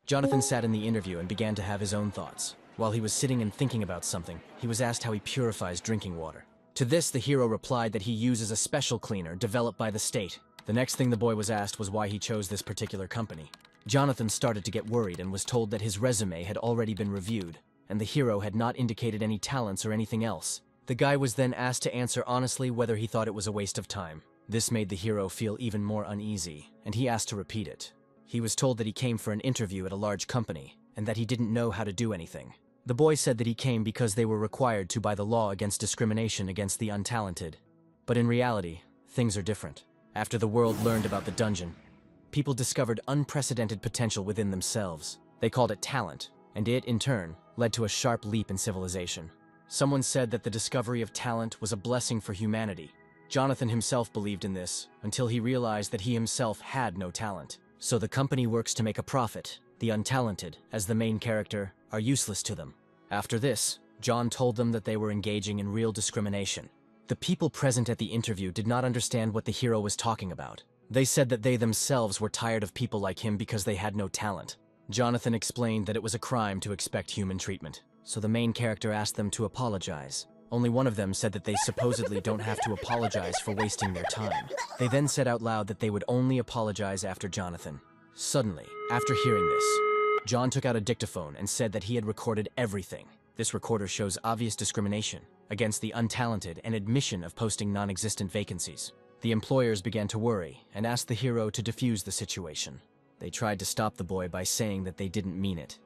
Jonathan sat in the interview and began to have his own thoughts. While he was sitting and thinking about something, he was asked how he purifies drinking water. To this, the hero replied that he uses a special cleaner developed by the state. The next thing the boy was asked was why he chose this particular company. Jonathan started to get worried and was told that his resume had already been reviewed, and the hero had not indicated any talents or anything else. The guy was then asked to answer honestly whether he thought it was a waste of time. This made the hero feel even more uneasy, and he asked to repeat it. He was told that he came for an interview at a large company, and that he didn't know how to do anything. The boy said that he came because they were required to by the law against discrimination against the untalented. But in reality, things are different. After the world learned about the dungeon, people discovered unprecedented potential within themselves. They called it talent, and it, in turn, led to a sharp leap in civilization. Someone said that the discovery of talent was a blessing for humanity. Jonathan himself believed in this, until he realized that he himself had no talent. So the company works to make a profit. The untalented, as the main character, are useless to them. After this, John told them that they were engaging in real discrimination. The people present at the interview did not understand what the hero was talking about. They said that they themselves were tired of people like him because they had no talent. Jonathan explained that it was a crime to expect human treatment, so the main character asked them to apologize. Only one of them said that they supposedly don't have to apologize for wasting their time. They then said out loud that they would only apologize after Jonathan. Suddenly, after hearing this, John took out a dictaphone and said that he had recorded everything. This recorder shows obvious discrimination against the untalented and admission of posting non-existent vacancies. The employers began to worry and asked the hero to defuse the situation. They tried to stop the boy by saying that they didn't mean it,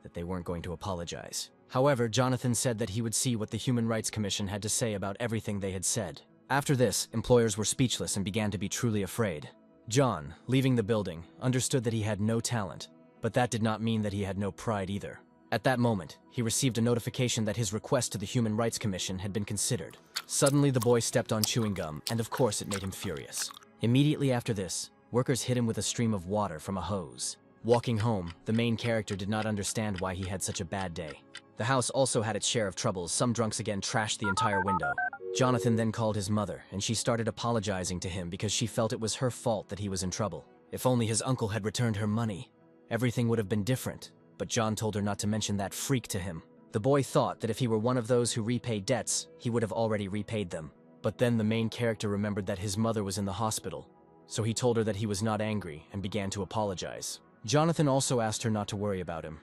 that they weren't going to apologize. However, Jonathan said that he would see what the Human Rights Commission had to say about everything they had said. After this, employers were speechless and began to be truly afraid. John, leaving the building, understood that he had no talent, but that did not mean that he had no pride either. At that moment, he received a notification that his request to the Human Rights Commission had been considered. Suddenly, the boy stepped on chewing gum, and of course it made him furious. Immediately after this, workers hit him with a stream of water from a hose. Walking home, the main character did not understand why he had such a bad day. The house also had its share of troubles. Some drunks again trashed the entire window. Jonathan then called his mother, and she started apologizing to him because she felt it was her fault that he was in trouble. If only his uncle had returned her money, everything would have been different. But John told her not to mention that freak to him. The boy thought that if he were one of those who repay debts, he would have already repaid them. But then the main character remembered that his mother was in the hospital, so he told her that he was not angry and began to apologize. Jonathan also asked her not to worry about him,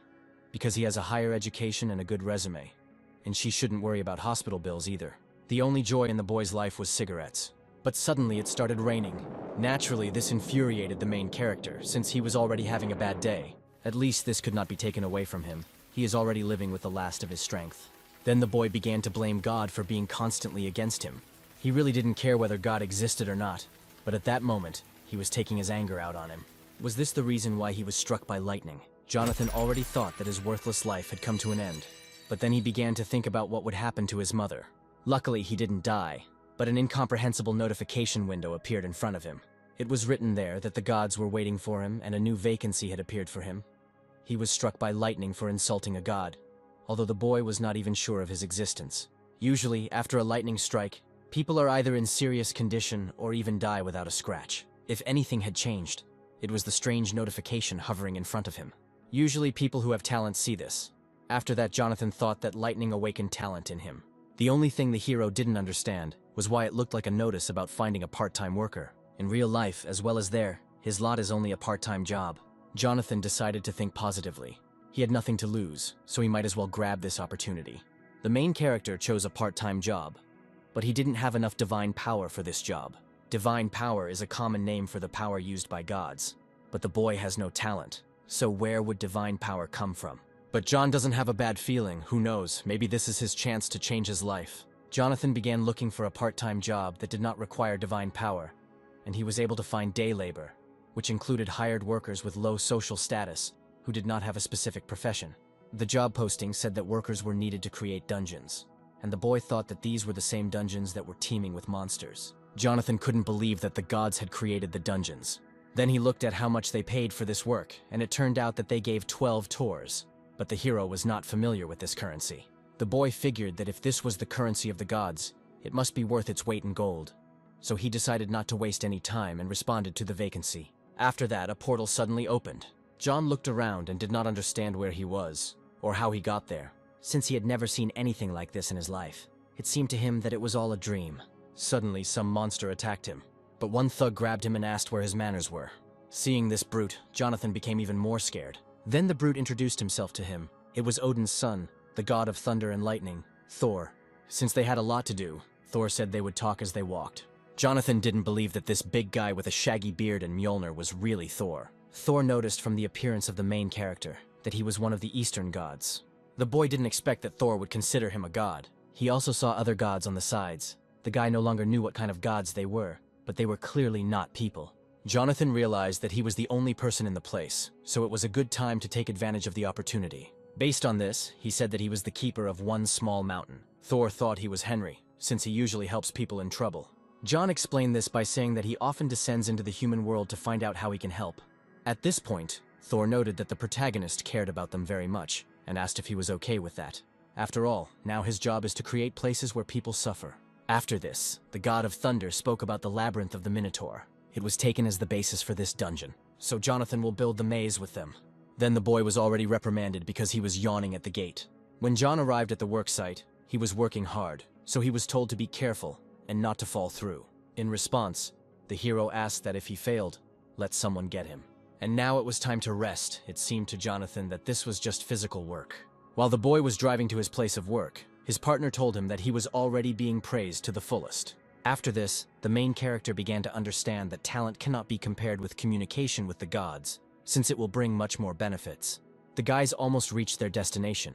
because he has a higher education and a good resume, and she shouldn't worry about hospital bills either. The only joy in the boy's life was cigarettes. But suddenly it started raining. Naturally, this infuriated the main character, since he was already having a bad day. At least this could not be taken away from him. He is already living with the last of his strength. Then the boy began to blame God for being constantly against him. He really didn't care whether God existed or not, but at that moment, he was taking his anger out on him. Was this the reason why he was struck by lightning? Jonathan already thought that his worthless life had come to an end, but then he began to think about what would happen to his mother. Luckily, he didn't die, but an incomprehensible notification window appeared in front of him. It was written there that the gods were waiting for him and a new vacancy had appeared for him. He was struck by lightning for insulting a god, although the boy was not even sure of his existence. Usually, after a lightning strike, people are either in serious condition or even die without a scratch. If anything had changed, it was the strange notification hovering in front of him. Usually people who have talent see this. After that, Jonathan thought that lightning awakened talent in him. The only thing the hero didn't understand was why it looked like a notice about finding a part-time worker. In real life, as well as there, his lot is only a part-time job. Jonathan decided to think positively. He had nothing to lose, so he might as well grab this opportunity. The main character chose a part-time job, but he didn't have enough divine power for this job. Divine power is a common name for the power used by gods, but the boy has no talent, so where would divine power come from? But John doesn't have a bad feeling. Who knows, maybe this is his chance to change his life. Jonathan began looking for a part-time job that did not require divine power, and he was able to find day labor, which included hired workers with low social status who did not have a specific profession. The job posting said that workers were needed to create dungeons, and the boy thought that these were the same dungeons that were teeming with monsters. Jonathan couldn't believe that the gods had created the dungeons. Then he looked at how much they paid for this work, and it turned out that they gave 12 tours, but the hero was not familiar with this currency. The boy figured that if this was the currency of the gods, it must be worth its weight in gold. So he decided not to waste any time and responded to the vacancy. After that, a portal suddenly opened, John looked around and did not understand where he was, or how he got there, since he had never seen anything like this in his life. It seemed to him that it was all a dream. Suddenly, some monster attacked him, but one thug grabbed him and asked where his manners were. Seeing this brute, Jonathan became even more scared. Then the brute introduced himself to him. It was Odin's son, the god of thunder and lightning, Thor. Since they had a lot to do, Thor said they would talk as they walked. Jonathan didn't believe that this big guy with a shaggy beard and Mjolnir was really Thor. Thor noticed from the appearance of the main character that he was one of the Eastern gods. The boy didn't expect that Thor would consider him a god. He also saw other gods on the sides. The guy no longer knew what kind of gods they were, but they were clearly not people. Jonathan realized that he was the only person in the place, so it was a good time to take advantage of the opportunity. Based on this, he said that he was the keeper of one small mountain. Thor thought he was Henry, since he usually helps people in trouble. John explained this by saying that he often descends into the human world to find out how he can help. At this point, Thor noted that the protagonist cared about them very much, and asked if he was okay with that. After all, now his job is to create places where people suffer. After this, the god of thunder spoke about the labyrinth of the Minotaur. It was taken as the basis for this dungeon, so Jonathan will build the maze with them. Then the boy was already reprimanded because he was yawning at the gate. When John arrived at the worksite, he was working hard, so he was told to be careful and not to fall through. In response, the hero asked that if he failed, let someone get him. And now it was time to rest. It seemed to Jonathan that this was just physical work. While the boy was driving to his place of work, his partner told him that he was already being praised to the fullest. After this, the main character began to understand that talent cannot be compared with communication with the gods, since it will bring much more benefits. The guys almost reached their destination,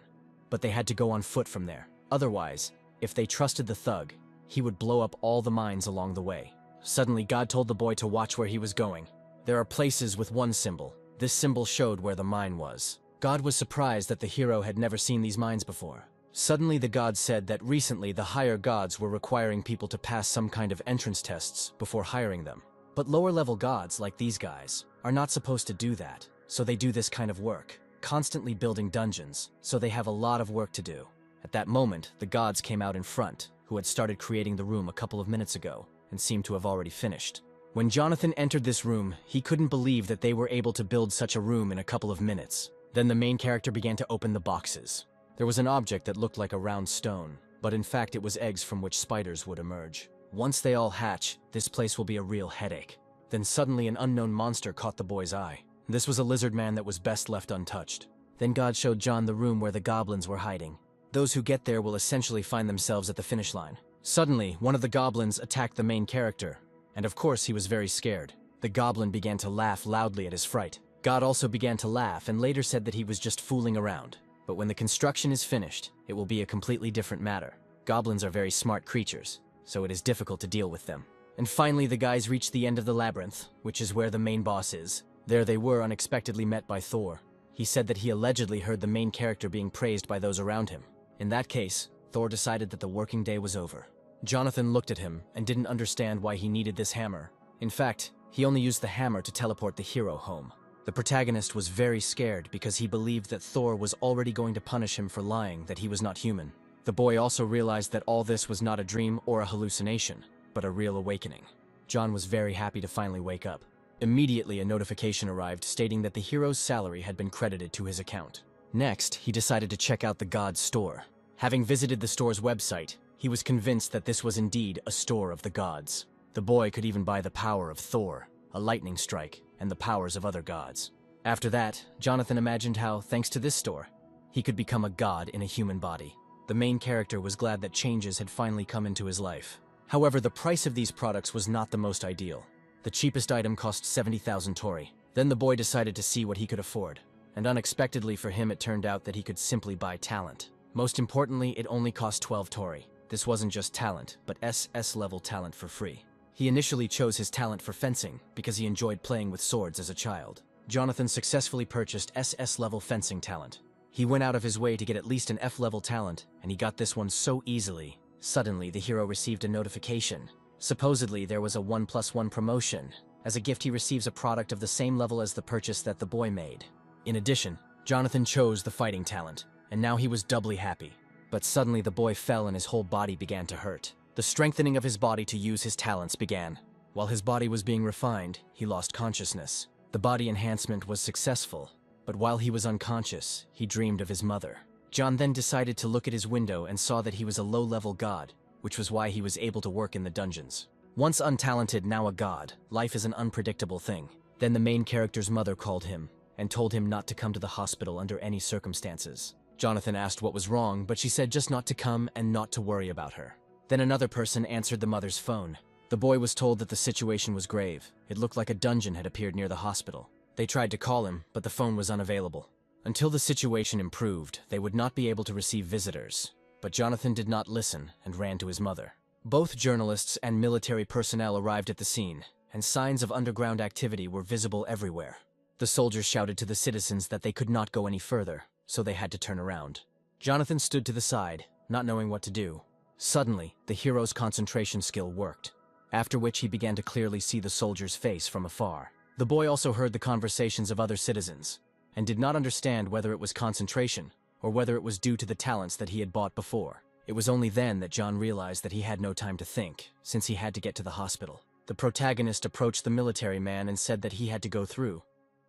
but they had to go on foot from there. Otherwise, if they trusted the thug, he would blow up all the mines along the way. Suddenly, God told the boy to watch where he was going. There are places with one symbol. This symbol showed where the mine was. God was surprised that the hero had never seen these mines before. Suddenly, the god said that recently the higher gods were requiring people to pass some kind of entrance tests before hiring them. But lower-level gods, like these guys, are not supposed to do that, so they do this kind of work, constantly building dungeons, so they have a lot of work to do. At that moment, the gods came out in front, who had started creating the room a couple of minutes ago, and seemed to have already finished. When Jonathan entered this room, he couldn't believe that they were able to build such a room in a couple of minutes. Then the main character began to open the boxes. There was an object that looked like a round stone, but in fact it was eggs from which spiders would emerge. Once they all hatch, this place will be a real headache. Then suddenly an unknown monster caught the boy's eye. This was a lizard man that was best left untouched. Then God showed John the room where the goblins were hiding. Those who get there will essentially find themselves at the finish line. Suddenly, one of the goblins attacked the main character, and of course he was very scared. The goblin began to laugh loudly at his fright. God also began to laugh and later said that he was just fooling around. But when the construction is finished, it will be a completely different matter. Goblins are very smart creatures, so it is difficult to deal with them. And finally the guys reached the end of the labyrinth, which is where the main boss is. There they were unexpectedly met by Thor. He said that he allegedly heard the main character being praised by those around him. In that case, Thor decided that the working day was over. Jonathan looked at him and didn't understand why he needed this hammer. In fact, he only used the hammer to teleport the hero home. The protagonist was very scared because he believed that Thor was already going to punish him for lying that he was not human. The boy also realized that all this was not a dream or a hallucination, but a real awakening. John was very happy to finally wake up. Immediately, a notification arrived stating that the hero's salary had been credited to his account. Next, he decided to check out the god's store. Having visited the store's website, he was convinced that this was indeed a store of the gods. The boy could even buy the power of Thor, a lightning strike, and the powers of other gods. After that, Jonathan imagined how, thanks to this store, he could become a god in a human body. The main character was glad that changes had finally come into his life. However, the price of these products was not the most ideal. The cheapest item cost 70,000 tori. Then the boy decided to see what he could afford. And unexpectedly for him, it turned out that he could simply buy talent. Most importantly, it only cost 12 tori. This wasn't just talent, but SS-level talent for free. He initially chose his talent for fencing because he enjoyed playing with swords as a child. Jonathan successfully purchased SS-level fencing talent. He went out of his way to get at least an F-level talent, and he got this one so easily. Suddenly, the hero received a notification. Supposedly, there was a 1+1 promotion. As a gift, he receives a product of the same level as the purchase that the boy made. In addition, Jonathan chose the fighting talent, and now he was doubly happy. But suddenly the boy fell and his whole body began to hurt. The strengthening of his body to use his talents began. While his body was being refined, he lost consciousness. The body enhancement was successful, but while he was unconscious, he dreamed of his mother. John then decided to look at his window and saw that he was a low-level god, which was why he was able to work in the dungeons. Once untalented, now a god, life is an unpredictable thing. Then the main character's mother called him and told him not to come to the hospital under any circumstances. Jonathan asked what was wrong, but she said just not to come and not to worry about her. Then another person answered the mother's phone. The boy was told that the situation was grave. It looked like a dungeon had appeared near the hospital. They tried to call him, but the phone was unavailable. Until the situation improved, they would not be able to receive visitors. But Jonathan did not listen and ran to his mother. Both journalists and military personnel arrived at the scene, and signs of underground activity were visible everywhere. The soldiers shouted to the citizens that they could not go any further, so they had to turn around. Jonathan stood to the side, not knowing what to do. Suddenly, the hero's concentration skill worked, after which he began to clearly see the soldier's face from afar. The boy also heard the conversations of other citizens, and did not understand whether it was concentration or whether it was due to the talents that he had bought before. It was only then that John realized that he had no time to think, since he had to get to the hospital. The protagonist approached the military man and said that he had to go through,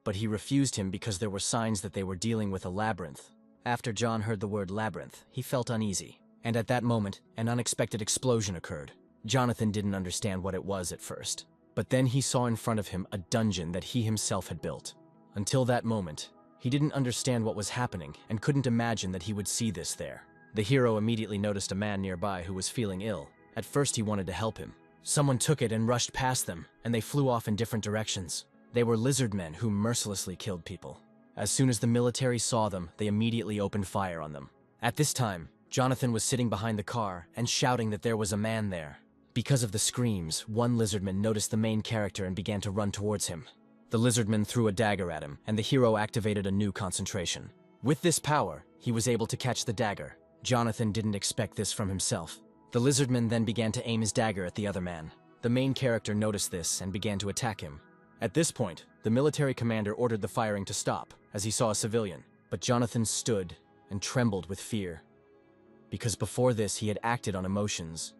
but he refused him because there were signs that they were dealing with a labyrinth. After John heard the word labyrinth, he felt uneasy, and at that moment, an unexpected explosion occurred. Jonathan didn't understand what it was at first, but then he saw in front of him a dungeon that he himself had built. Until that moment, he didn't understand what was happening and couldn't imagine that he would see this there. The hero immediately noticed a man nearby who was feeling ill. At first he wanted to help him. Someone took it and rushed past them, and they flew off in different directions. They were lizard men who mercilessly killed people. As soon as the military saw them, they immediately opened fire on them. At this time, Jonathan was sitting behind the car and shouting that there was a man there. Because of the screams, one lizardman noticed the main character and began to run towards him. The lizardman threw a dagger at him, and the hero activated a new concentration. With this power, he was able to catch the dagger. Jonathan didn't expect this from himself. The lizardman then began to aim his dagger at the other man. The main character noticed this and began to attack him. At this point, the military commander ordered the firing to stop, as he saw a civilian. But Jonathan stood and trembled with fear, because before this he had acted on emotions,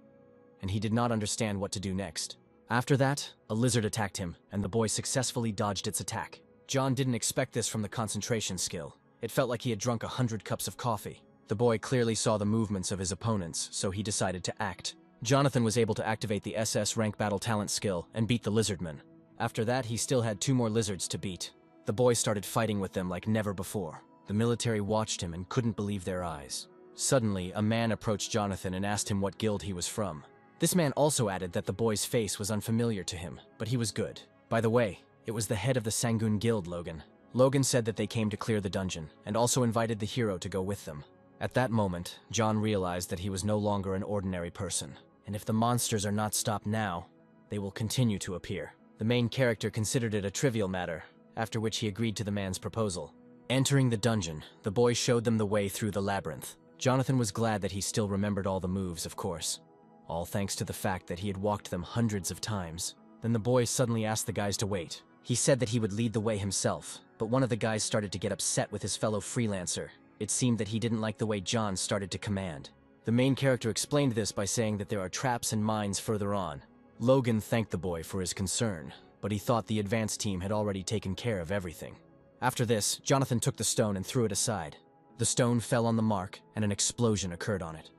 and he did not understand what to do next. After that, a lizard attacked him, and the boy successfully dodged its attack. John didn't expect this from the concentration skill. It felt like he had drunk 100 cups of coffee. The boy clearly saw the movements of his opponents, so he decided to act. Jonathan was able to activate the SS rank battle talent skill and beat the lizardman. After that, he still had 2 more lizards to beat. The boy started fighting with them like never before. The military watched him and couldn't believe their eyes. Suddenly, a man approached Jonathan and asked him what guild he was from. This man also added that the boy's face was unfamiliar to him, but he was good. By the way, it was the head of the Sangoon Guild, Logan. Logan said that they came to clear the dungeon, and also invited the hero to go with them. At that moment, John realized that he was no longer an ordinary person, and if the monsters are not stopped now, they will continue to appear. The main character considered it a trivial matter, after which he agreed to the man's proposal. Entering the dungeon, the boy showed them the way through the labyrinth. Jonathan was glad that he still remembered all the moves, of course, all thanks to the fact that he had walked them hundreds of times. Then the boy suddenly asked the guys to wait. He said that he would lead the way himself, but one of the guys started to get upset with his fellow freelancer. It seemed that he didn't like the way John started to command. The main character explained this by saying that there are traps and mines further on. Logan thanked the boy for his concern, but he thought the advance team had already taken care of everything. After this, Jonathan took the stone and threw it aside. The stone fell on the mark, and an explosion occurred on it.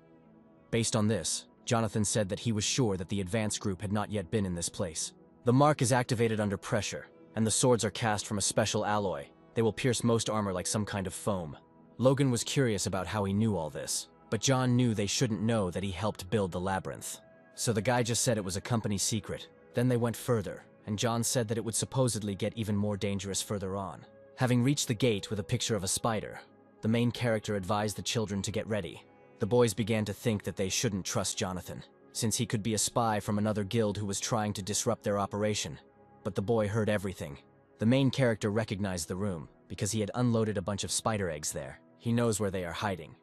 Based on this, Jonathan said that he was sure that the advance group had not yet been in this place. The mark is activated under pressure, and the swords are cast from a special alloy. They will pierce most armor like some kind of foam. Logan was curious about how he knew all this, but John knew they shouldn't know that he helped build the labyrinth. So the guy just said it was a company secret. Then they went further, and John said that it would supposedly get even more dangerous further on. Having reached the gate with a picture of a spider, the main character advised the children to get ready. The boys began to think that they shouldn't trust Jonathan, since he could be a spy from another guild who was trying to disrupt their operation. But the boy heard everything. The main character recognized the room, because he had unloaded a bunch of spider eggs there. He knows where they are hiding.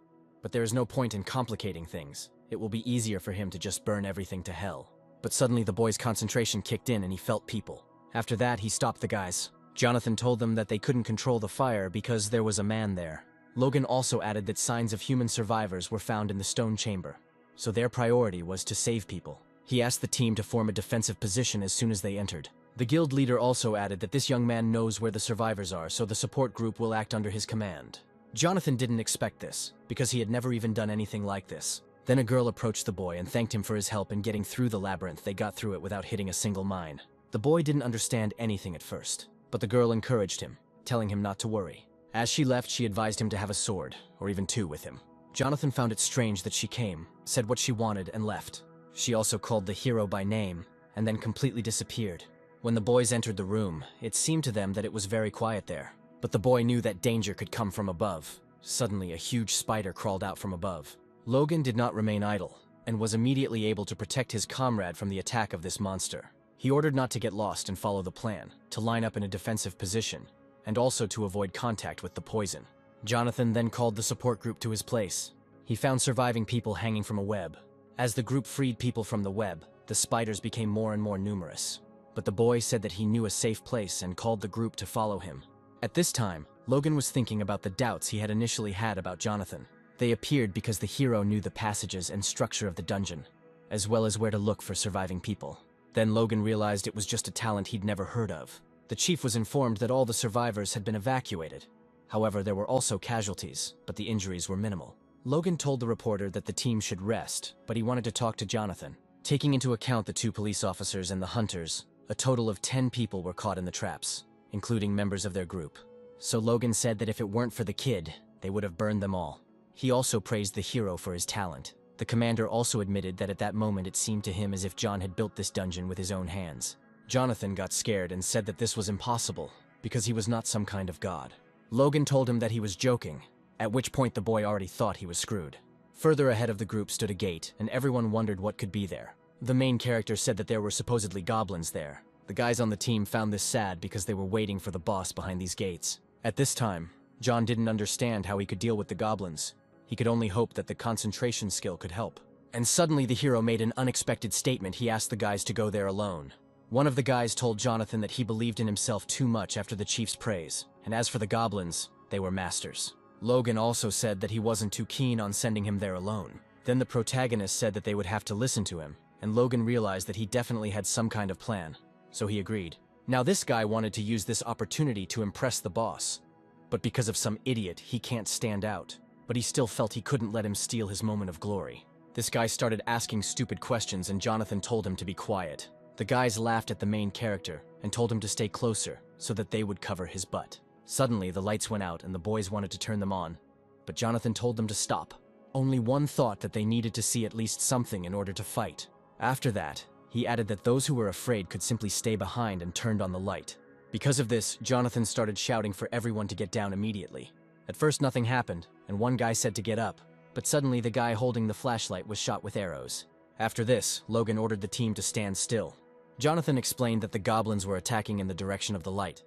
But there is no point in complicating things. It will be easier for him to just burn everything to hell. But suddenly the boy's concentration kicked in and he felt people. After that, he stopped the guys. Jonathan told them that they couldn't control the fire because there was a man there. Logan also added that signs of human survivors were found in the stone chamber, so their priority was to save people. He asked the team to form a defensive position as soon as they entered. The guild leader also added that this young man knows where the survivors are, so the support group will act under his command. Jonathan didn't expect this, because he had never even done anything like this. Then a girl approached the boy and thanked him for his help in getting through the labyrinth. They got through it without hitting a single mine. The boy didn't understand anything at first, but the girl encouraged him, telling him not to worry. As she left, she advised him to have a sword, or even two with him. Jonathan found it strange that she came, said what she wanted, and left. She also called the hero by name, and then completely disappeared. When the boys entered the room, it seemed to them that it was very quiet there. But the boy knew that danger could come from above. Suddenly, a huge spider crawled out from above. Logan did not remain idle, and was immediately able to protect his comrade from the attack of this monster. He ordered not to get lost and follow the plan, to line up in a defensive position, and also to avoid contact with the poison. Jonathan then called the support group to his place. He found surviving people hanging from a web. As the group freed people from the web, the spiders became more and more numerous. But the boy said that he knew a safe place and called the group to follow him. At this time, Logan was thinking about the doubts he had initially had about Jonathan. They appeared because the hero knew the passages and structure of the dungeon, as well as where to look for surviving people. Then Logan realized it was just a talent he'd never heard of. The chief was informed that all the survivors had been evacuated. However, there were also casualties, but the injuries were minimal. Logan told the reporter that the team should rest, but he wanted to talk to Jonathan. Taking into account the 2 police officers and the hunters, a total of 10 people were caught in the traps, including members of their group. So Logan said that if it weren't for the kid, they would have burned them all. He also praised the hero for his talent. The commander also admitted that at that moment it seemed to him as if John had built this dungeon with his own hands. Jonathan got scared and said that this was impossible, because he was not some kind of god. Logan told him that he was joking, at which point the boy already thought he was screwed. Further ahead of the group stood a gate, and everyone wondered what could be there. The main character said that there were supposedly goblins there. The guys on the team found this sad because they were waiting for the boss behind these gates. At this time, John didn't understand how he could deal with the goblins. He could only hope that the concentration skill could help. And suddenly the hero made an unexpected statement. He asked the guys to go there alone. One of the guys told Jonathan that he believed in himself too much after the chief's praise, and as for the goblins, they were masters. Logan also said that he wasn't too keen on sending him there alone. Then the protagonist said that they would have to listen to him, and Logan realized that he definitely had some kind of plan, so he agreed. Now this guy wanted to use this opportunity to impress the boss, but because of some idiot, he can't stand out. But he still felt he couldn't let him steal his moment of glory. This guy started asking stupid questions and Jonathan told him to be quiet. The guys laughed at the main character and told him to stay closer so that they would cover his butt. Suddenly, the lights went out and the boys wanted to turn them on, but Jonathan told them to stop. Only one thought that they needed to see at least something in order to fight. After that, he added that those who were afraid could simply stay behind and turned on the light. Because of this, Jonathan started shouting for everyone to get down immediately. At first nothing happened, and one guy said to get up, but suddenly the guy holding the flashlight was shot with arrows. After this, Logan ordered the team to stand still. Jonathan explained that the goblins were attacking in the direction of the light,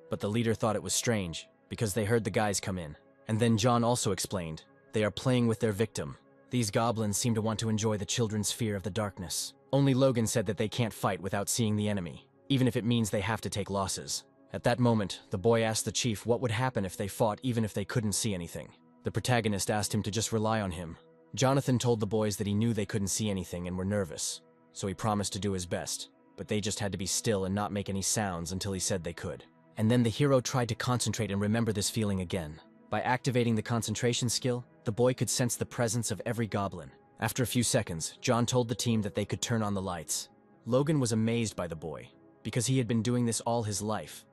but the leader thought it was strange, because they heard the guys come in. And then John also explained, they are playing with their victim. These goblins seem to want to enjoy the children's fear of the darkness. Only Logan said that they can't fight without seeing the enemy, even if it means they have to take losses. At that moment, the boy asked the chief what would happen if they fought even if they couldn't see anything. The protagonist asked him to just rely on him. Jonathan told the boys that he knew they couldn't see anything and were nervous, so he promised to do his best, but they just had to be still and not make any sounds until he said they could. And then the hero tried to concentrate and remember this feeling again. By activating the concentration skill, the boy could sense the presence of every goblin. After a few seconds, John told the team that they could turn on the lights. Logan was amazed by the boy, because he had been doing this all his life.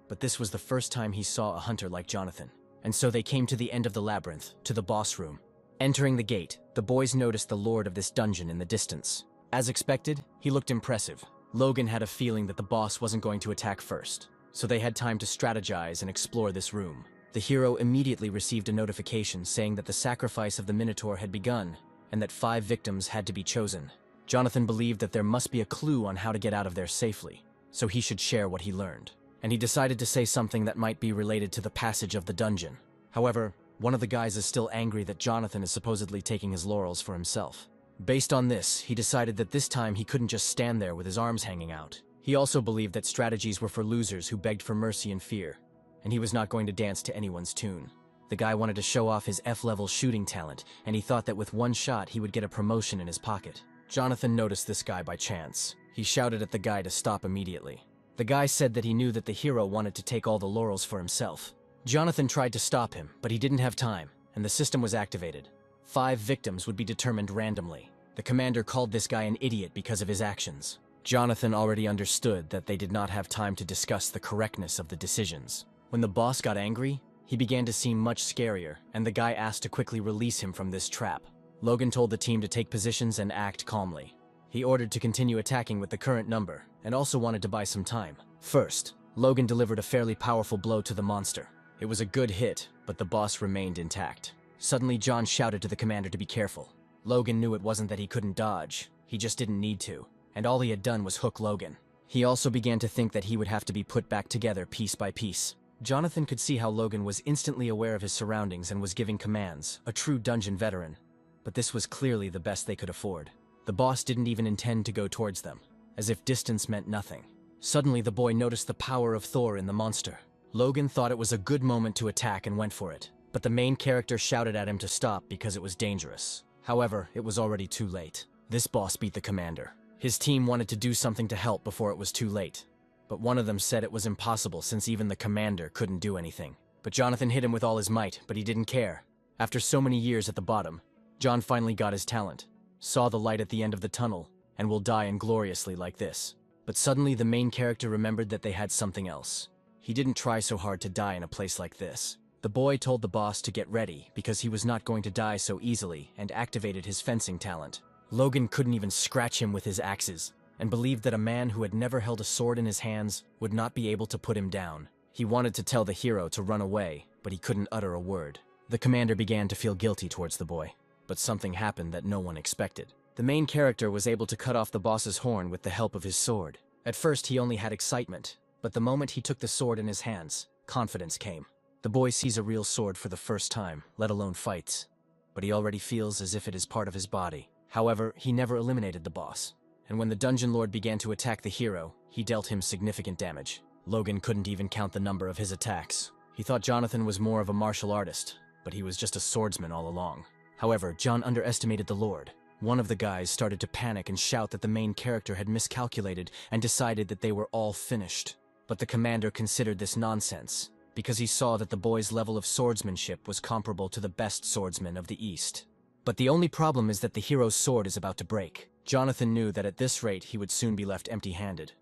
But this was the first time he saw a hunter like Jonathan. And so they came to the end of the labyrinth, to the boss room. Entering the gate, the boys noticed the lord of this dungeon in the distance. As expected, he looked impressive. Logan had a feeling that the boss wasn't going to attack first, so they had time to strategize and explore this room. The hero immediately received a notification saying that the sacrifice of the Minotaur had begun, and that 5 victims had to be chosen. Jonathan believed that there must be a clue on how to get out of there safely, so he should share what he learned. And he decided to say something that might be related to the passage of the dungeon. However, one of the guys is still angry that Jonathan is supposedly taking his laurels for himself. Based on this, he decided that this time he couldn't just stand there with his arms hanging out. He also believed that strategies were for losers who begged for mercy and fear, and he was not going to dance to anyone's tune. The guy wanted to show off his F-level shooting talent, and he thought that with one shot he would get a promotion in his pocket. Jonathan noticed this guy by chance. He shouted at the guy to stop immediately. The guy said that he knew that the hero wanted to take all the laurels for himself. Jonathan tried to stop him, but he didn't have time, and the system was activated. 5 victims would be determined randomly. The commander called this guy an idiot because of his actions. Jonathan already understood that they did not have time to discuss the correctness of the decisions. When the boss got angry, he began to seem much scarier, and the guy asked to quickly release him from this trap. Logan told the team to take positions and act calmly. He ordered to continue attacking with the current number, and also wanted to buy some time. First, Logan delivered a fairly powerful blow to the monster. It was a good hit, but the boss remained intact. Suddenly, John shouted to the commander to be careful. Logan knew it wasn't that he couldn't dodge, he just didn't need to, and all he had done was hook Logan. He also began to think that he would have to be put back together piece by piece. Jonathan could see how Logan was instantly aware of his surroundings and was giving commands, a true dungeon veteran. But this was clearly the best they could afford. The boss didn't even intend to go towards them, as if distance meant nothing. Suddenly, the boy noticed the power of Thor in the monster. Logan thought it was a good moment to attack and went for it, but the main character shouted at him to stop because it was dangerous. However, it was already too late. This boss beat the commander. His team wanted to do something to help before it was too late, but one of them said it was impossible since even the commander couldn't do anything. But Jonathan hit him with all his might, but he didn't care. After so many years at the bottom, John finally got his talent, saw the light at the end of the tunnel, and will die ingloriously like this. But suddenly the main character remembered that they had something else. He didn't try so hard to die in a place like this. The boy told the boss to get ready because he was not going to die so easily and activated his fencing talent. Logan couldn't even scratch him with his axes and believed that a man who had never held a sword in his hands would not be able to put him down. He wanted to tell the hero to run away, but he couldn't utter a word. The commander began to feel guilty towards the boy, but something happened that no one expected. The main character was able to cut off the boss's horn with the help of his sword. At first he only had excitement, but the moment he took the sword in his hands, confidence came. The boy sees a real sword for the first time, let alone fights, but he already feels as if it is part of his body. However, he never eliminated the boss, and when the dungeon lord began to attack the hero, he dealt him significant damage. Logan couldn't even count the number of his attacks. He thought Jonathan was more of a martial artist, but he was just a swordsman all along. However, John underestimated the lord. One of the guys started to panic and shout that the main character had miscalculated and decided that they were all finished. But the commander considered this nonsense, because he saw that the boy's level of swordsmanship was comparable to the best swordsman of the East. But the only problem is that the hero's sword is about to break. Jonathan knew that at this rate he would soon be left empty-handed,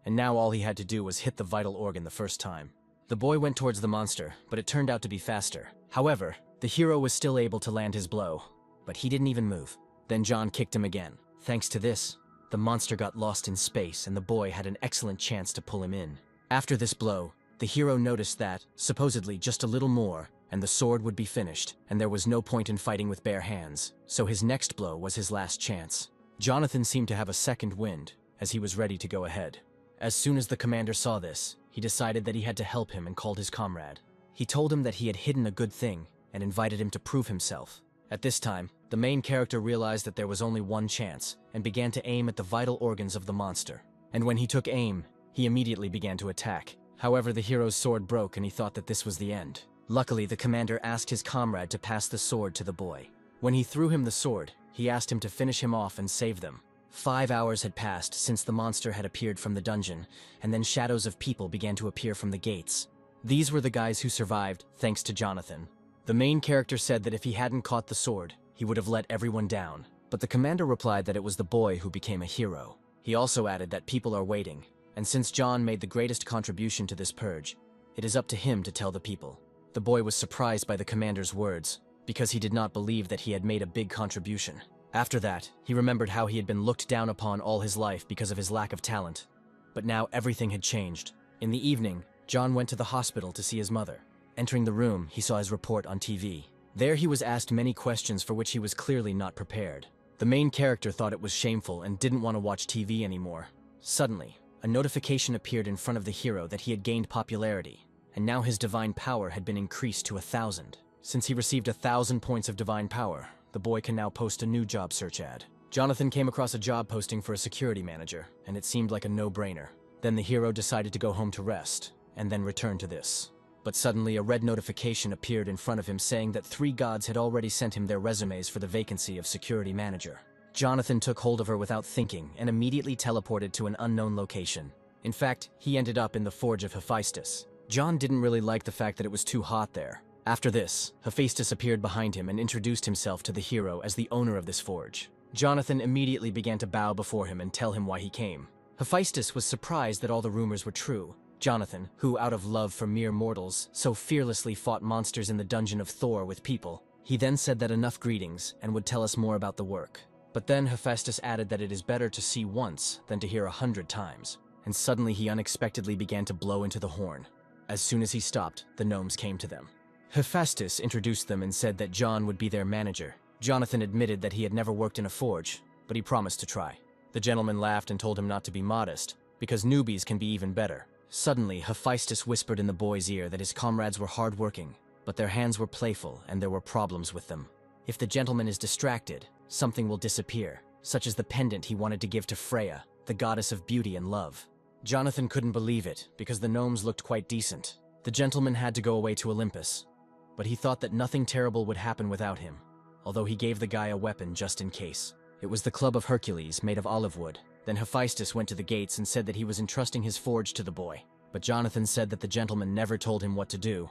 and now all he had to do was hit the vital organ the first time. The boy went towards the monster, but it turned out to be faster. However, the hero was still able to land his blow, but he didn't even move. Then John kicked him again. Thanks to this, the monster got lost in space and the boy had an excellent chance to pull him in. After this blow, the hero noticed that, supposedly just a little more, and the sword would be finished, and there was no point in fighting with bare hands, so his next blow was his last chance. Jonathan seemed to have a second wind, as he was ready to go ahead. As soon as the commander saw this, he decided that he had to help him and called his comrade. He told him that he had hidden a good thing, and invited him to prove himself. At this time, the main character realized that there was only one chance, and began to aim at the vital organs of the monster. And when he took aim, he immediately began to attack. However, the hero's sword broke and he thought that this was the end. Luckily, the commander asked his comrade to pass the sword to the boy. When he threw him the sword, he asked him to finish him off and save them. 5 hours had passed since the monster had appeared from the dungeon, and then shadows of people began to appear from the gates. These were the guys who survived, thanks to Jonathan. The main character said that if he hadn't caught the sword, he would have let everyone down. But the commander replied that it was the boy who became a hero. He also added that people are waiting, and since John made the greatest contribution to this purge, it is up to him to tell the people. The boy was surprised by the commander's words, because he did not believe that he had made a big contribution. After that, he remembered how he had been looked down upon all his life because of his lack of talent. But now everything had changed. In the evening, John went to the hospital to see his mother. Entering the room, he saw his report on TV. There he was asked many questions for which he was clearly not prepared. The main character thought it was shameful and didn't want to watch TV anymore. Suddenly, a notification appeared in front of the hero that he had gained popularity, and now his divine power had been increased to 1,000. Since he received 1,000 points of divine power, the boy can now post a new job search ad. Jonathan came across a job posting for a security manager, and it seemed like a no-brainer. Then the hero decided to go home to rest, and then return to this. But suddenly a red notification appeared in front of him saying that 3 gods had already sent him their resumes for the vacancy of security manager. Jonathan took hold of her without thinking and immediately teleported to an unknown location. In fact, he ended up in the forge of Hephaestus. John didn't really like the fact that it was too hot there. After this, Hephaestus appeared behind him and introduced himself to the hero as the owner of this forge. Jonathan immediately began to bow before him and tell him why he came. Hephaestus was surprised that all the rumors were true. Jonathan, who out of love for mere mortals, so fearlessly fought monsters in the dungeon of Thor with people, he then said that enough greetings and would tell us more about the work. But then Hephaestus added that it is better to see once than to hear 100 times. And suddenly he unexpectedly began to blow into the horn. As soon as he stopped, the gnomes came to them. Hephaestus introduced them and said that John would be their manager. Jonathan admitted that he had never worked in a forge, but he promised to try. The gentleman laughed and told him not to be modest, because newbies can be even better. Suddenly, Hephaestus whispered in the boy's ear that his comrades were hard-working, but their hands were playful and there were problems with them. If the gentleman is distracted, something will disappear, such as the pendant he wanted to give to Freya, the goddess of beauty and love. Jonathan couldn't believe it, because the gnomes looked quite decent. The gentleman had to go away to Olympus, but he thought that nothing terrible would happen without him, although he gave the guy a weapon just in case. It was the club of Hercules, made of olive wood. Then Hephaestus went to the gates and said that he was entrusting his forge to the boy. But Jonathan said that the gentleman never told him what to do,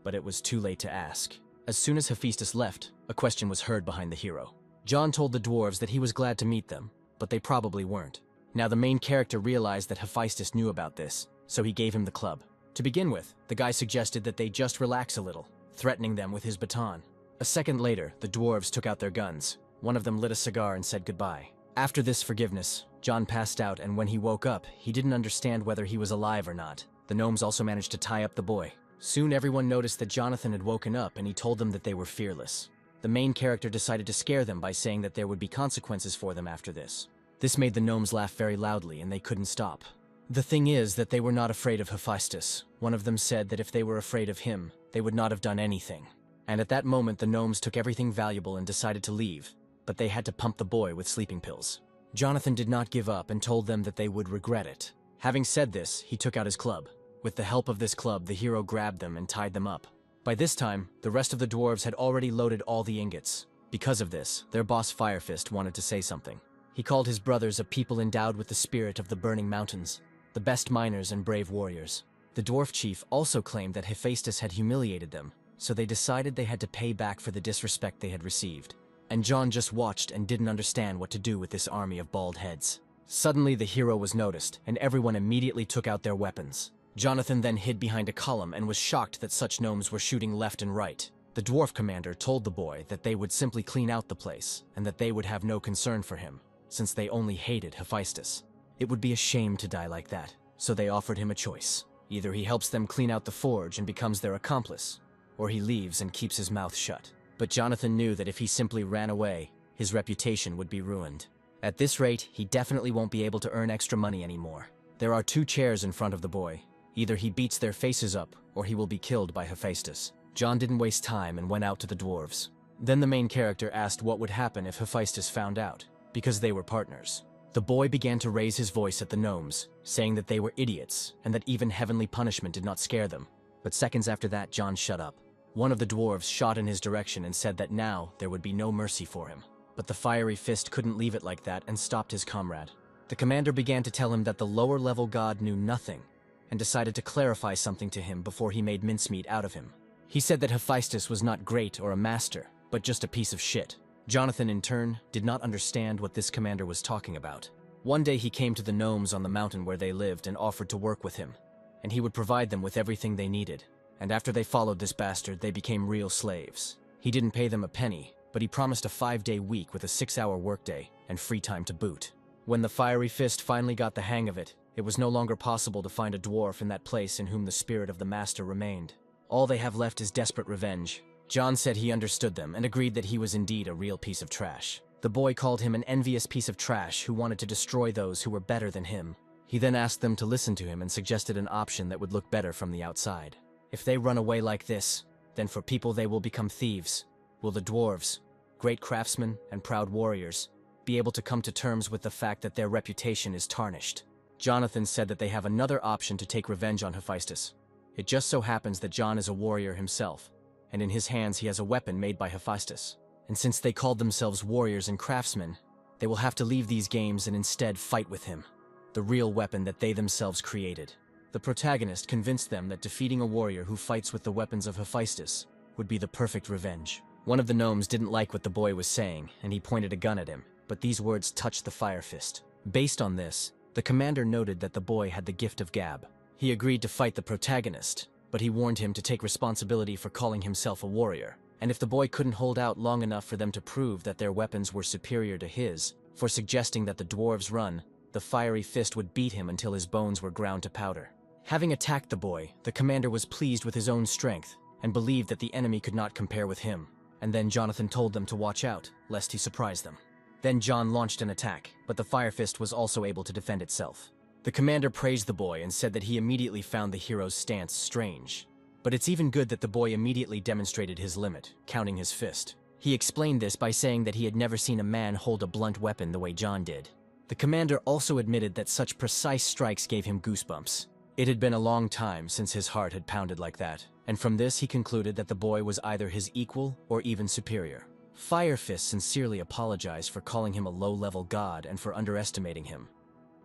but it was too late to ask. As soon as Hephaestus left, a question was heard behind the hero. John told the dwarves that he was glad to meet them, but they probably weren't. Now the main character realized that Hephaestus knew about this, so he gave him the club. To begin with, the guy suggested that they just relax a little, threatening them with his baton. A second later, the dwarves took out their guns. One of them lit a cigar and said goodbye. After this forgiveness, John passed out, and when he woke up, he didn't understand whether he was alive or not. The gnomes also managed to tie up the boy. Soon everyone noticed that Jonathan had woken up, and he told them that they were fearless. The main character decided to scare them by saying that there would be consequences for them after this. This made the gnomes laugh very loudly, and they couldn't stop. The thing is that they were not afraid of Hephaestus. One of them said that if they were afraid of him, they would not have done anything. And at that moment, the gnomes took everything valuable and decided to leave, but they had to pump the boy with sleeping pills. Jonathan did not give up and told them that they would regret it. Having said this, he took out his club. With the help of this club, the hero grabbed them and tied them up. By this time, the rest of the dwarves had already loaded all the ingots. Because of this, their boss Firefist wanted to say something. He called his brothers a people endowed with the spirit of the burning mountains, the best miners and brave warriors. The dwarf chief also claimed that Hephaestus had humiliated them, so they decided they had to pay back for the disrespect they had received. And John just watched and didn't understand what to do with this army of bald heads. Suddenly the hero was noticed, and everyone immediately took out their weapons. Jonathan then hid behind a column and was shocked that such gnomes were shooting left and right. The dwarf commander told the boy that they would simply clean out the place, and that they would have no concern for him, since they only hated Hephaestus. It would be a shame to die like that, so they offered him a choice. Either he helps them clean out the forge and becomes their accomplice, or he leaves and keeps his mouth shut. But Jonathan knew that if he simply ran away, his reputation would be ruined. At this rate, he definitely won't be able to earn extra money anymore. There are 2 chairs in front of the boy. Either he beats their faces up, or he will be killed by Hephaestus. John didn't waste time and went out to the dwarves. Then the main character asked what would happen if Hephaestus found out, because they were partners. The boy began to raise his voice at the gnomes, saying that they were idiots, and that even heavenly punishment did not scare them. But seconds after that, John shut up. One of the dwarves shot in his direction and said that now there would be no mercy for him. But the fiery fist couldn't leave it like that and stopped his comrade. The commander began to tell him that the lower-level god knew nothing, and decided to clarify something to him before he made mincemeat out of him. He said that Hephaestus was not great or a master, but just a piece of shit. Jonathan, in turn, did not understand what this commander was talking about. One day he came to the gnomes on the mountain where they lived and offered to work with him, and he would provide them with everything they needed. And after they followed this bastard, they became real slaves. He didn't pay them a penny, but he promised a 5-day week with a 6-hour workday and free time to boot. When the fiery fist finally got the hang of it, it was no longer possible to find a dwarf in that place in whom the spirit of the master remained. All they have left is desperate revenge. John said he understood them and agreed that he was indeed a real piece of trash. The boy called him an envious piece of trash who wanted to destroy those who were better than him. He then asked them to listen to him and suggested an option that would look better from the outside. If they run away like this, then for people they will become thieves. Will the dwarves, great craftsmen and proud warriors, be able to come to terms with the fact that their reputation is tarnished? Jonathan said that they have another option to take revenge on Hephaestus. It just so happens that John is a warrior himself, and in his hands he has a weapon made by Hephaestus. And since they called themselves warriors and craftsmen, they will have to leave these games and instead fight with him. the real weapon that they themselves created. The protagonist convinced them that defeating a warrior who fights with the weapons of Hephaestus would be the perfect revenge. One of the gnomes didn't like what the boy was saying, and he pointed a gun at him, but these words touched the Fire Fist. Based on this, the commander noted that the boy had the gift of gab. He agreed to fight the protagonist, but he warned him to take responsibility for calling himself a warrior, and if the boy couldn't hold out long enough for them to prove that their weapons were superior to his, for suggesting that the dwarves run, the Fiery Fist would beat him until his bones were ground to powder. Having attacked the boy, the commander was pleased with his own strength, and believed that the enemy could not compare with him. And then Jonathan told them to watch out, lest he surprise them. Then John launched an attack, but the Fire Fist was also able to defend itself. The commander praised the boy and said that he immediately found the hero's stance strange. But it's even good that the boy immediately demonstrated his limit, counting his fist. He explained this by saying that he had never seen a man hold a blunt weapon the way John did. The commander also admitted that such precise strikes gave him goosebumps. It had been a long time since his heart had pounded like that, and from this he concluded that the boy was either his equal or even superior. Fire Fist sincerely apologized for calling him a low-level god and for underestimating him.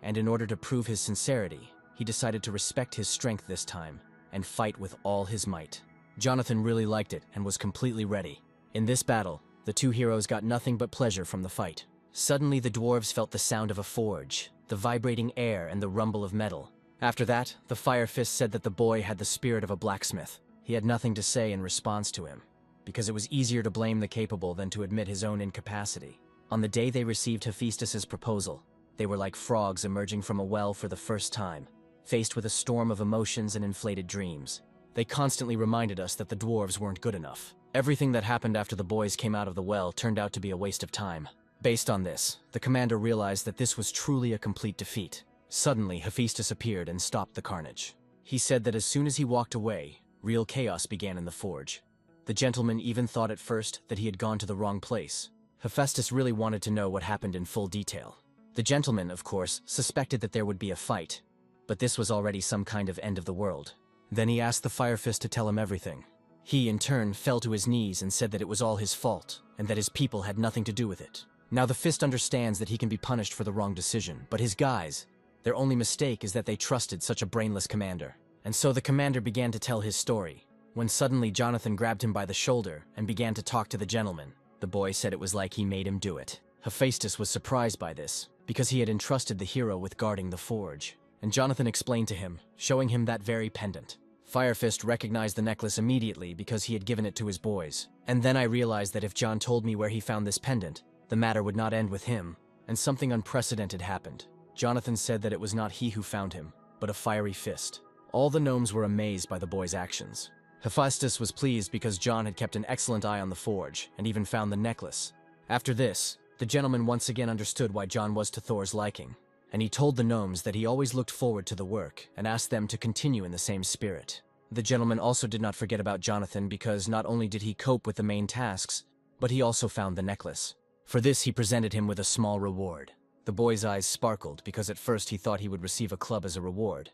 And in order to prove his sincerity, he decided to respect his strength this time and fight with all his might. Jonathan really liked it and was completely ready. In this battle, the two heroes got nothing but pleasure from the fight. Suddenly the dwarves felt the sound of a forge, the vibrating air and the rumble of metal. After that, the Fire Fist said that the boy had the spirit of a blacksmith. He had nothing to say in response to him, because it was easier to blame the capable than to admit his own incapacity. On the day they received Hephaestus's proposal, they were like frogs emerging from a well for the first time, faced with a storm of emotions and inflated dreams. They constantly reminded us that the dwarves weren't good enough. Everything that happened after the boys came out of the well turned out to be a waste of time. Based on this, the commander realized that this was truly a complete defeat. Suddenly, Hephaestus appeared and stopped the carnage. He said that as soon as he walked away, real chaos began in the forge. The gentleman even thought at first that he had gone to the wrong place. Hephaestus really wanted to know what happened in full detail. The gentleman, of course, suspected that there would be a fight, but this was already some kind of end of the world. Then he asked the Fire Fist to tell him everything. He, in turn, fell to his knees and said that it was all his fault, and that his people had nothing to do with it. Now the Fist understands that he can be punished for the wrong decision, but his guys, their only mistake is that they trusted such a brainless commander. And so the commander began to tell his story, when suddenly Jonathan grabbed him by the shoulder and began to talk to the gentleman. The boy said it was like he made him do it. Hephaestus was surprised by this, because he had entrusted the hero with guarding the forge. And Jonathan explained to him, showing him that very pendant. Fire Fist recognized the necklace immediately because he had given it to his boys. And then I realized that if John told me where he found this pendant, the matter would not end with him, and something unprecedented happened. Jonathan said that it was not he who found him, but a Fiery Fist. All the gnomes were amazed by the boy's actions. Hephaestus was pleased because John had kept an excellent eye on the forge, and even found the necklace. After this, the gentleman once again understood why John was to Thor's liking, and he told the gnomes that he always looked forward to the work, and asked them to continue in the same spirit. The gentleman also did not forget about Jonathan because not only did he cope with the main tasks, but he also found the necklace. For this he presented him with a small reward. The boy's eyes sparkled because at first he thought he would receive a club as a reward.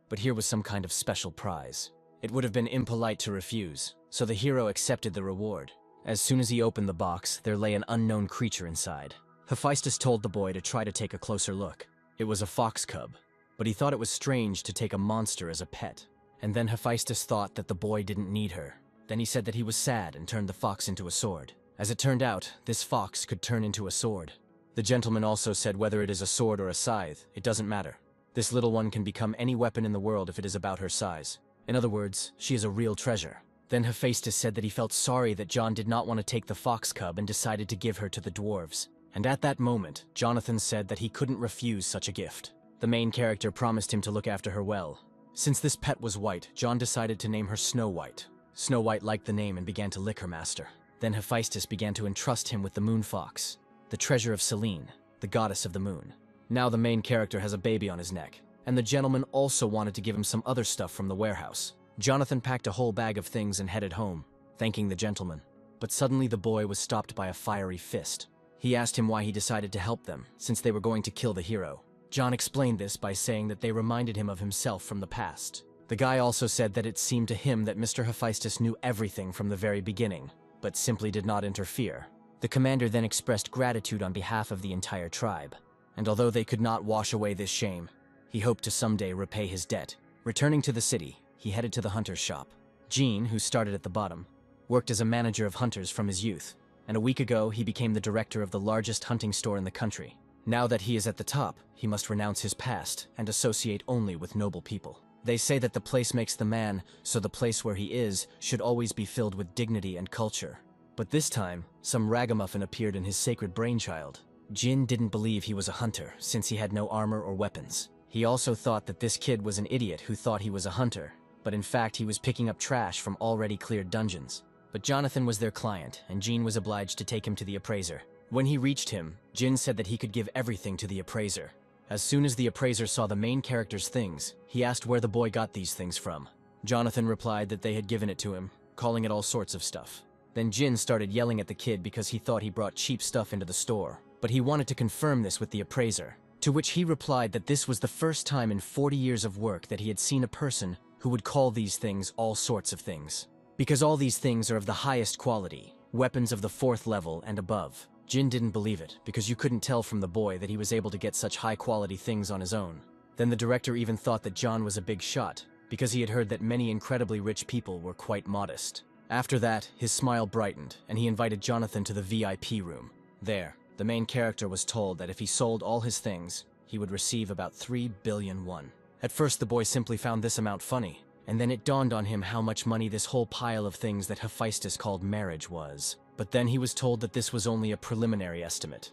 But here was some kind of special prize. It would have been impolite to refuse, so the hero accepted the reward. As soon as he opened the box, there lay an unknown creature inside. Hephaestus told the boy to try to take a closer look. It was a fox cub, but he thought it was strange to take a monster as a pet. And then Hephaestus thought that the boy didn't need her. Then he said that he was sad and turned the fox into a sword. As it turned out, this fox could turn into a sword. The gentleman also said whether it is a sword or a scythe, it doesn't matter. This little one can become any weapon in the world if it is about her size. In other words, she is a real treasure. Then Hephaestus said that he felt sorry that John did not want to take the fox cub and decided to give her to the dwarves. And at that moment, Jonathan said that he couldn't refuse such a gift. The main character promised him to look after her well. Since this pet was white, John decided to name her Snow White. Snow White liked the name and began to lick her master. Then Hephaestus began to entrust him with the moon fox, the treasure of Selene, the goddess of the moon. Now the main character has a baby on his neck, and the gentleman also wanted to give him some other stuff from the warehouse. Jonathan packed a whole bag of things and headed home, thanking the gentleman. But suddenly the boy was stopped by a Fiery Fist. He asked him why he decided to help them, since they were going to kill the hero. John explained this by saying that they reminded him of himself from the past. The guy also said that it seemed to him that Mr. Hephaestus knew everything from the very beginning, but simply did not interfere. The commander then expressed gratitude on behalf of the entire tribe, and although they could not wash away this shame, He hoped to someday repay his debt. Returning to the city, he headed to the hunter's shop. Gene, who started at the bottom, worked as a manager of hunters from his youth, and a week ago he became the director of the largest hunting store in the country. Now that he is at the top, he must renounce his past and associate only with noble people. They say that the place makes the man, so the place where he is should always be filled with dignity and culture. But this time, some ragamuffin appeared in his sacred brainchild. Jin didn't believe he was a hunter, since he had no armor or weapons. He also thought that this kid was an idiot who thought he was a hunter, but in fact he was picking up trash from already cleared dungeons. But Jonathan was their client, and Jin was obliged to take him to the appraiser. When he reached him, Jin said that he could give everything to the appraiser. As soon as the appraiser saw the main character's things, he asked where the boy got these things from. Jonathan replied that they had given it to him, calling it all sorts of stuff. Then Jin started yelling at the kid because he thought he brought cheap stuff into the store, but he wanted to confirm this with the appraiser, to which he replied that this was the first time in 40 years of work that he had seen a person who would call these things all sorts of things. Because all these things are of the highest quality, weapons of the 4th level and above. Jin didn't believe it, because you couldn't tell from the boy that he was able to get such high-quality things on his own. Then the director even thought that John was a big shot, because he had heard that many incredibly rich people were quite modest. After that, his smile brightened, and he invited Jonathan to the VIP room. There, the main character was told that if he sold all his things, he would receive about 3 billion won. At first the boy simply found this amount funny, and then it dawned on him how much money this whole pile of things that Hephaestus called marriage was. But then he was told that this was only a preliminary estimate,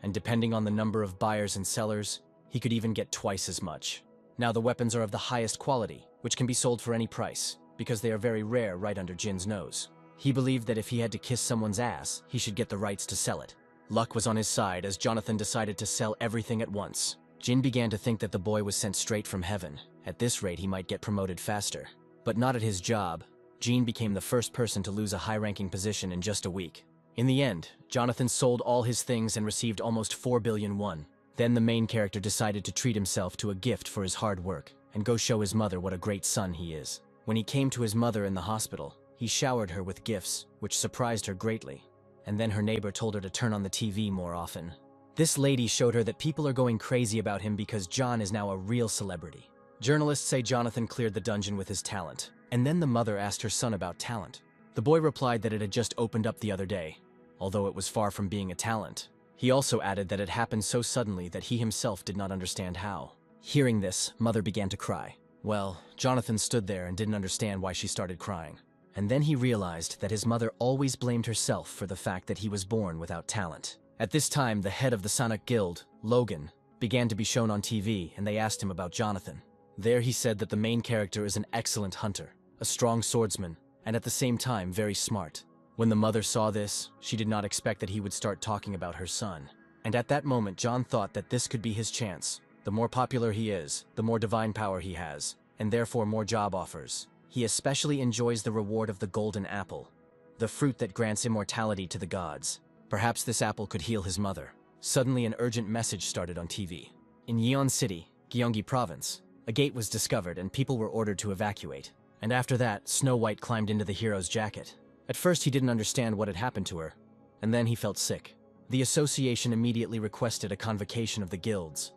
and depending on the number of buyers and sellers, he could even get twice as much. Now the weapons are of the highest quality, which can be sold for any price, because they are very rare right under Jin's nose. He believed that if he had to kiss someone's ass, he should get the rights to sell it. Luck was on his side as Jonathan decided to sell everything at once. Jin began to think that the boy was sent straight from heaven. At this rate he might get promoted faster. But not at his job. Jin became the first person to lose a high-ranking position in just a week. In the end, Jonathan sold all his things and received almost 4 billion won. Then the main character decided to treat himself to a gift for his hard work, and go show his mother what a great son he is. When he came to his mother in the hospital, he showered her with gifts, which surprised her greatly. And then her neighbor told her to turn on the TV more often. This lady showed her that people are going crazy about him because John is now a real celebrity. Journalists say Jonathan cleared the dungeon with his talent, and then the mother asked her son about talent. The boy replied that it had just opened up the other day, although it was far from being a talent. He also added that it happened so suddenly that he himself did not understand how. Hearing this, mother began to cry. Well, Jonathan stood there and didn't understand why she started crying. And then he realized that his mother always blamed herself for the fact that he was born without talent. At this time, the head of the Sonic Guild, Logan, began to be shown on TV, and they asked him about Jonathan. There he said that the main character is an excellent hunter, a strong swordsman, and at the same time very smart. When the mother saw this, she did not expect that he would start talking about her son. And at that moment, John thought that this could be his chance. The more popular he is, the more divine power he has, and therefore more job offers. He especially enjoys the reward of the golden apple, the fruit that grants immortality to the gods. Perhaps this apple could heal his mother. Suddenly an urgent message started on TV. In Yeon City, Gyeonggi Province, a gate was discovered and people were ordered to evacuate. And after that, Snow White climbed into the hero's jacket. At first he didn't understand what had happened to her, and then he felt sick. The association immediately requested a convocation of the guilds.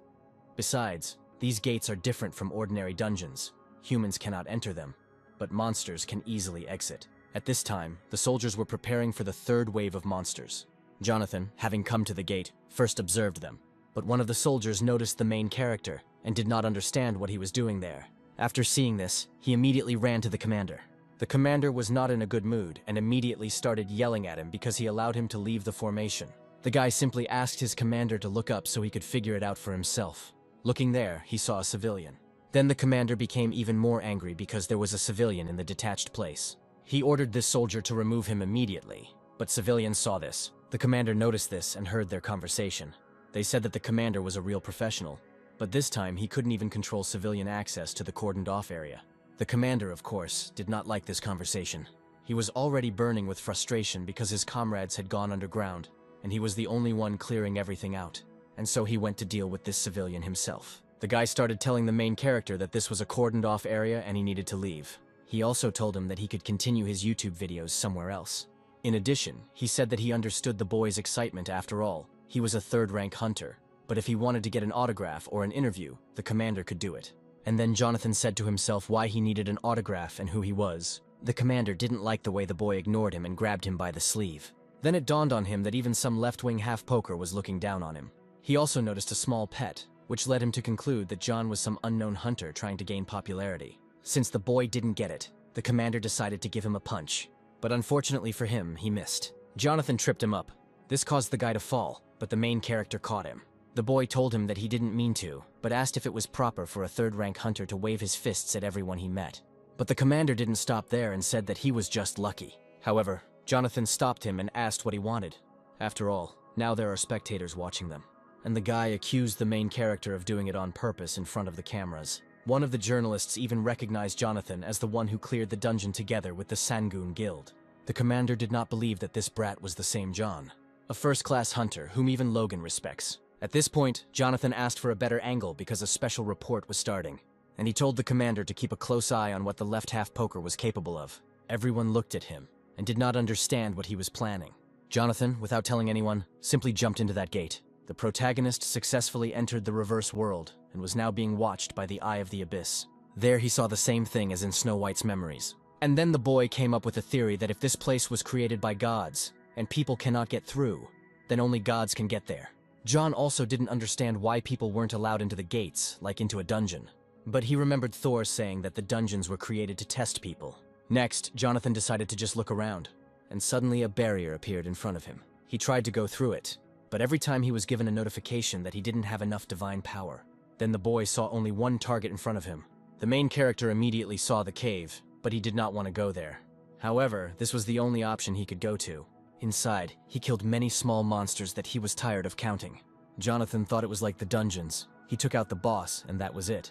Besides, these gates are different from ordinary dungeons. Humans cannot enter them, but monsters can easily exit. At this time, the soldiers were preparing for the 3rd wave of monsters. Jonathan, having come to the gate, first observed them. But one of the soldiers noticed the main character and did not understand what he was doing there. After seeing this, he immediately ran to the commander. The commander was not in a good mood and immediately started yelling at him because he allowed him to leave the formation. The guy simply asked his commander to look up so he could figure it out for himself. Looking there, he saw a civilian. Then the commander became even more angry because there was a civilian in the detached place. He ordered this soldier to remove him immediately, but civilians saw this. The commander noticed this and heard their conversation. They said that the commander was a real professional, but this time he couldn't even control civilian access to the cordoned-off area. The commander, of course, did not like this conversation. He was already burning with frustration because his comrades had gone underground, and he was the only one clearing everything out. And so he went to deal with this civilian himself. The guy started telling the main character that this was a cordoned-off area and he needed to leave. He also told him that he could continue his YouTube videos somewhere else. In addition, he said that he understood the boy's excitement after all. He was a 3rd-rank hunter, but if he wanted to get an autograph or an interview, the commander could do it. And then Jonathan said to himself why he needed an autograph and who he was. The commander didn't like the way the boy ignored him and grabbed him by the sleeve. Then it dawned on him that even some left-wing half-poker was looking down on him. He also noticed a small pet, which led him to conclude that John was some unknown hunter trying to gain popularity. Since the boy didn't get it, the commander decided to give him a punch. But unfortunately for him, he missed. Jonathan tripped him up. This caused the guy to fall, but the main character caught him. The boy told him that he didn't mean to, but asked if it was proper for a third-rank hunter to wave his fists at everyone he met. But the commander didn't stop there and said that he was just lucky. However, Jonathan stopped him and asked what he wanted. After all, now there are spectators watching them. And the guy accused the main character of doing it on purpose in front of the cameras. One of the journalists even recognized Jonathan as the one who cleared the dungeon together with the Sangoon Guild. The commander did not believe that this brat was the same John, a first-class hunter whom even Logan respects. At this point, Jonathan asked for a better angle because a special report was starting, and he told the commander to keep a close eye on what the left half-poker was capable of. Everyone looked at him and did not understand what he was planning. Jonathan, without telling anyone, simply jumped into that gate. The protagonist successfully entered the reverse world and was now being watched by the Eye of the Abyss. There he saw the same thing as in Snow White's memories. And then the boy came up with a theory that if this place was created by gods, and people cannot get through, then only gods can get there. John also didn't understand why people weren't allowed into the gates, like into a dungeon. But he remembered Thor saying that the dungeons were created to test people. Next, Jonathan decided to just look around, and suddenly a barrier appeared in front of him. He tried to go through it, but every time he was given a notification that he didn't have enough divine power. Then the boy saw only one target in front of him. The main character immediately saw the cave, but he did not want to go there. However, this was the only option he could go to. Inside, he killed many small monsters that he was tired of counting. Jonathan thought it was like the dungeons. He took out the boss, and that was it.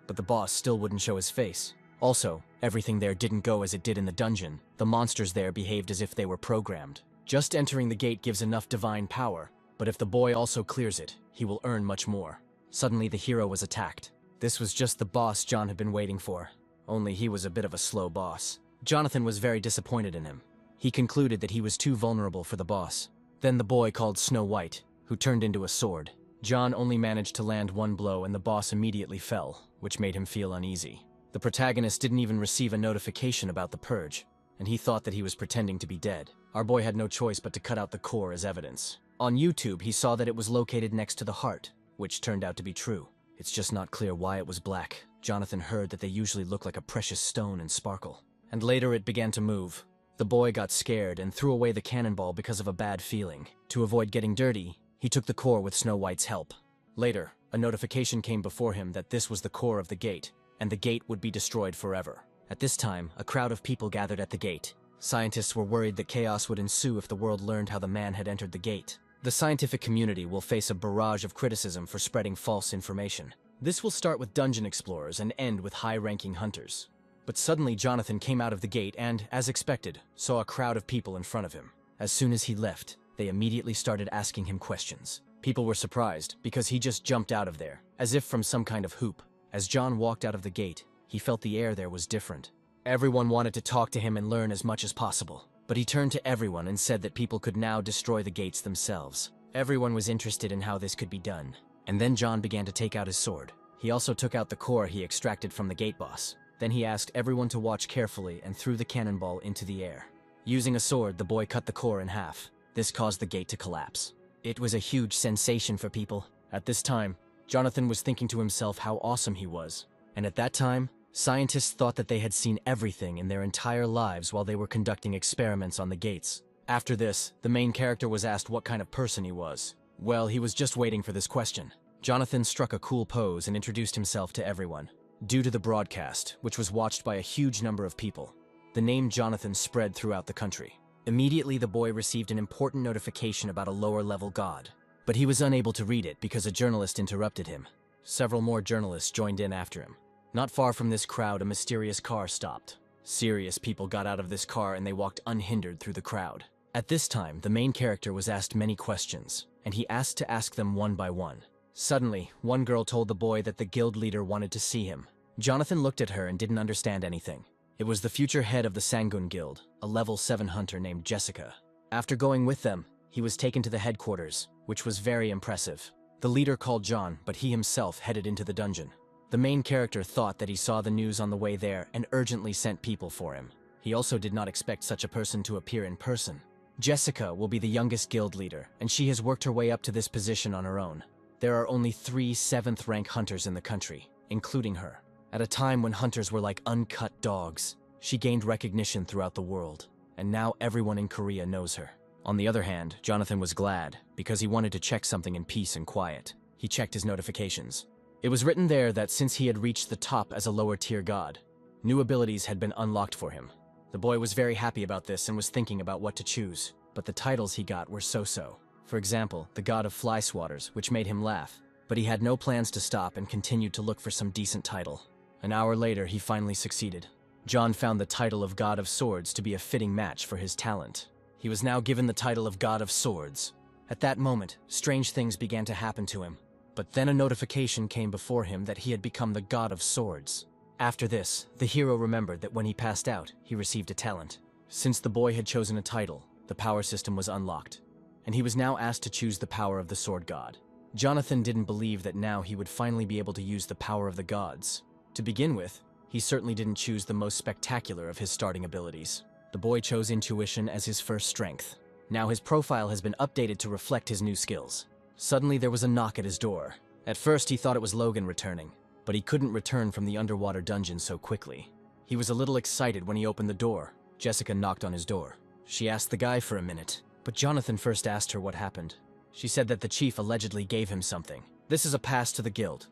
But the boss still wouldn't show his face. Also, everything there didn't go as it did in the dungeon. The monsters there behaved as if they were programmed. Just entering the gate gives enough divine power, but if the boy also clears it, he will earn much more. Suddenly the hero was attacked. This was just the boss John had been waiting for. Only he was a bit of a slow boss. Jonathan was very disappointed in him. He concluded that he was too vulnerable for the boss. Then the boy called Snow White, who turned into a sword. John only managed to land one blow and the boss immediately fell, which made him feel uneasy. The protagonist didn't even receive a notification about the purge, and he thought that he was pretending to be dead. Our boy had no choice but to cut out the core as evidence. On YouTube, he saw that it was located next to the heart, which turned out to be true. It's just not clear why it was black. Jonathan heard that they usually look like a precious stone and sparkle. And later it began to move. The boy got scared and threw away the cannonball because of a bad feeling. To avoid getting dirty, he took the core with Snow White's help. Later, a notification came before him that this was the core of the gate, and the gate would be destroyed forever. At this time, a crowd of people gathered at the gate. Scientists were worried that chaos would ensue if the world learned how the man had entered the gate. The scientific community will face a barrage of criticism for spreading false information. This will start with dungeon explorers and end with high-ranking hunters. But suddenly Jonathan came out of the gate and, as expected, saw a crowd of people in front of him. As soon as he left, they immediately started asking him questions. People were surprised because he just jumped out of there, as if from some kind of hoop. As John walked out of the gate, he felt the air there was different. Everyone wanted to talk to him and learn as much as possible. But he turned to everyone and said that people could now destroy the gates themselves. Everyone was interested in how this could be done. And then John began to take out his sword. He also took out the core he extracted from the gate boss. Then he asked everyone to watch carefully and threw the cannonball into the air. Using a sword, the boy cut the core in half. This caused the gate to collapse. It was a huge sensation for people. At this time, Jonathan was thinking to himself how awesome he was. And at that time, scientists thought that they had seen everything in their entire lives while they were conducting experiments on the gates. After this, the main character was asked what kind of person he was. Well, he was just waiting for this question. Jonathan struck a cool pose and introduced himself to everyone. Due to the broadcast, which was watched by a huge number of people, the name Jonathan spread throughout the country. Immediately, the boy received an important notification about a lower-level god. But he was unable to read it because a journalist interrupted him. Several more journalists joined in after him. Not far from this crowd, a mysterious car stopped. Serious people got out of this car and they walked unhindered through the crowd. At this time, the main character was asked many questions, and he asked to ask them one by one. Suddenly, one girl told the boy that the guild leader wanted to see him. Jonathan looked at her and didn't understand anything. It was the future head of the Sangoon Guild, a level 7 hunter named Jessica. After going with them, he was taken to the headquarters, which was very impressive. The leader called John, but he himself headed into the dungeon. The main character thought that he saw the news on the way there and urgently sent people for him. He also did not expect such a person to appear in person. Jessica will be the youngest guild leader, and she has worked her way up to this position on her own. There are only 3 7th-rank hunters in the country, including her. At a time when hunters were like uncut dogs, she gained recognition throughout the world, and now everyone in Korea knows her. On the other hand, Jonathan was glad, because he wanted to check something in peace and quiet. He checked his notifications. It was written there that since he had reached the top as a lower-tier god, new abilities had been unlocked for him. The boy was very happy about this and was thinking about what to choose, but the titles he got were so-so. For example, the God of Fly Swatters, which made him laugh, but he had no plans to stop and continued to look for some decent title. An hour later, he finally succeeded. John found the title of God of Swords to be a fitting match for his talent. He was now given the title of God of Swords. At that moment, strange things began to happen to him. But then a notification came before him that he had become the God of Swords. After this, the hero remembered that when he passed out, he received a talent. Since the boy had chosen a title, the power system was unlocked, and he was now asked to choose the power of the Sword God. Jonathan didn't believe that now he would finally be able to use the power of the gods. To begin with, he certainly didn't choose the most spectacular of his starting abilities. The boy chose intuition as his first strength. Now his profile has been updated to reflect his new skills. Suddenly there was a knock at his door. At first he thought it was Logan returning, but he couldn't return from the underwater dungeon so quickly. He was a little excited when he opened the door. Jessica knocked on his door. She asked the guy for a minute, but Jonathan first asked her what happened. She said that the chief allegedly gave him something. This is a pass to the guild.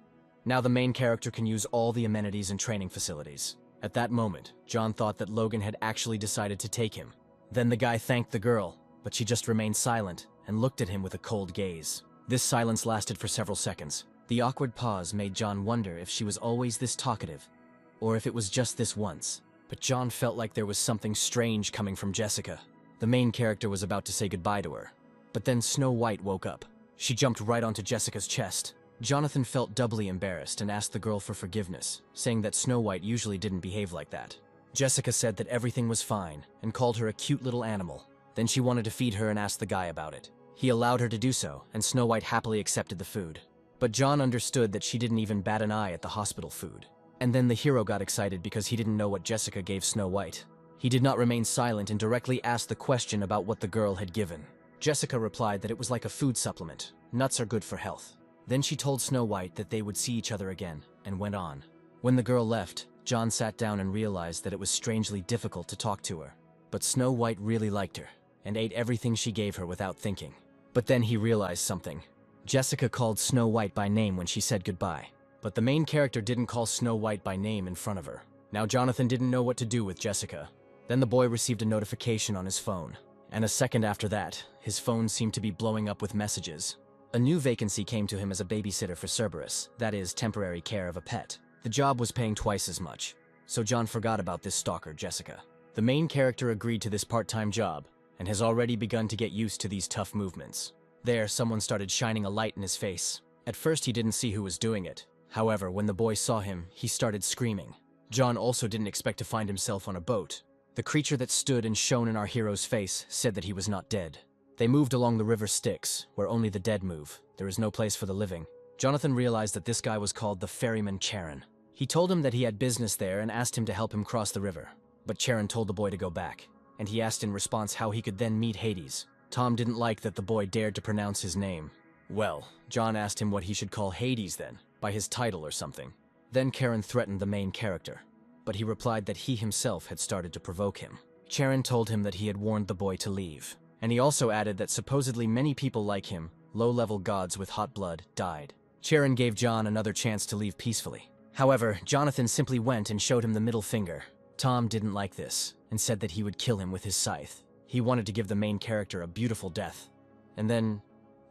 Now the main character can use all the amenities and training facilities. At that moment, John thought that Logan had actually decided to take him. Then the guy thanked the girl, but she just remained silent and looked at him with a cold gaze. This silence lasted for several seconds. The awkward pause made John wonder if she was always this talkative, or if it was just this once. But John felt like there was something strange coming from Jessica. The main character was about to say goodbye to her. But then Snow White woke up. She jumped right onto Jessica's chest. Jonathan felt doubly embarrassed and asked the girl for forgiveness, saying that Snow White usually didn't behave like that. Jessica said that everything was fine and called her a cute little animal. Then she wanted to feed her and asked the guy about it. He allowed her to do so, and Snow White happily accepted the food. But John understood that she didn't even bat an eye at the hospital food. And then the hero got excited because he didn't know what Jessica gave Snow White. He did not remain silent and directly asked the question about what the girl had given. Jessica replied that it was like a food supplement. Nuts are good for health. Then she told Snow White that they would see each other again, and went on. When the girl left, John sat down and realized that it was strangely difficult to talk to her. But Snow White really liked her, and ate everything she gave her without thinking. But then he realized something. Jessica called Snow White by name when she said goodbye. But the main character didn't call Snow White by name in front of her. Now Jonathan didn't know what to do with Jessica. Then the boy received a notification on his phone. And a second after that, his phone seemed to be blowing up with messages. A new vacancy came to him as a babysitter for Cerberus, that is, temporary care of a pet. The job was paying twice as much, so John forgot about this stalker, Jessica. The main character agreed to this part-time job, and has already begun to get used to these tough movements. There, someone started shining a light in his face. At first, he didn't see who was doing it. However, when the boy saw him, he started screaming. John also didn't expect to find himself on a boat. The creature that stood and shone in our hero's face said that he was not dead. They moved along the river Styx, where only the dead move. There is no place for the living. Jonathan realized that this guy was called the ferryman Charon. He told him that he had business there and asked him to help him cross the river. But Charon told the boy to go back, and he asked in response how he could then meet Hades. Tom didn't like that the boy dared to pronounce his name. Well, John asked him what he should call Hades then, by his title or something. Then Charon threatened the main character, but he replied that he himself had started to provoke him. Charon told him that he had warned the boy to leave, and he also added that supposedly many people like him, low-level gods with hot blood, died. Charon gave John another chance to leave peacefully. However, Jonathan simply went and showed him the middle finger. Tom didn't like this, and said that he would kill him with his scythe. He wanted to give the main character a beautiful death. And then,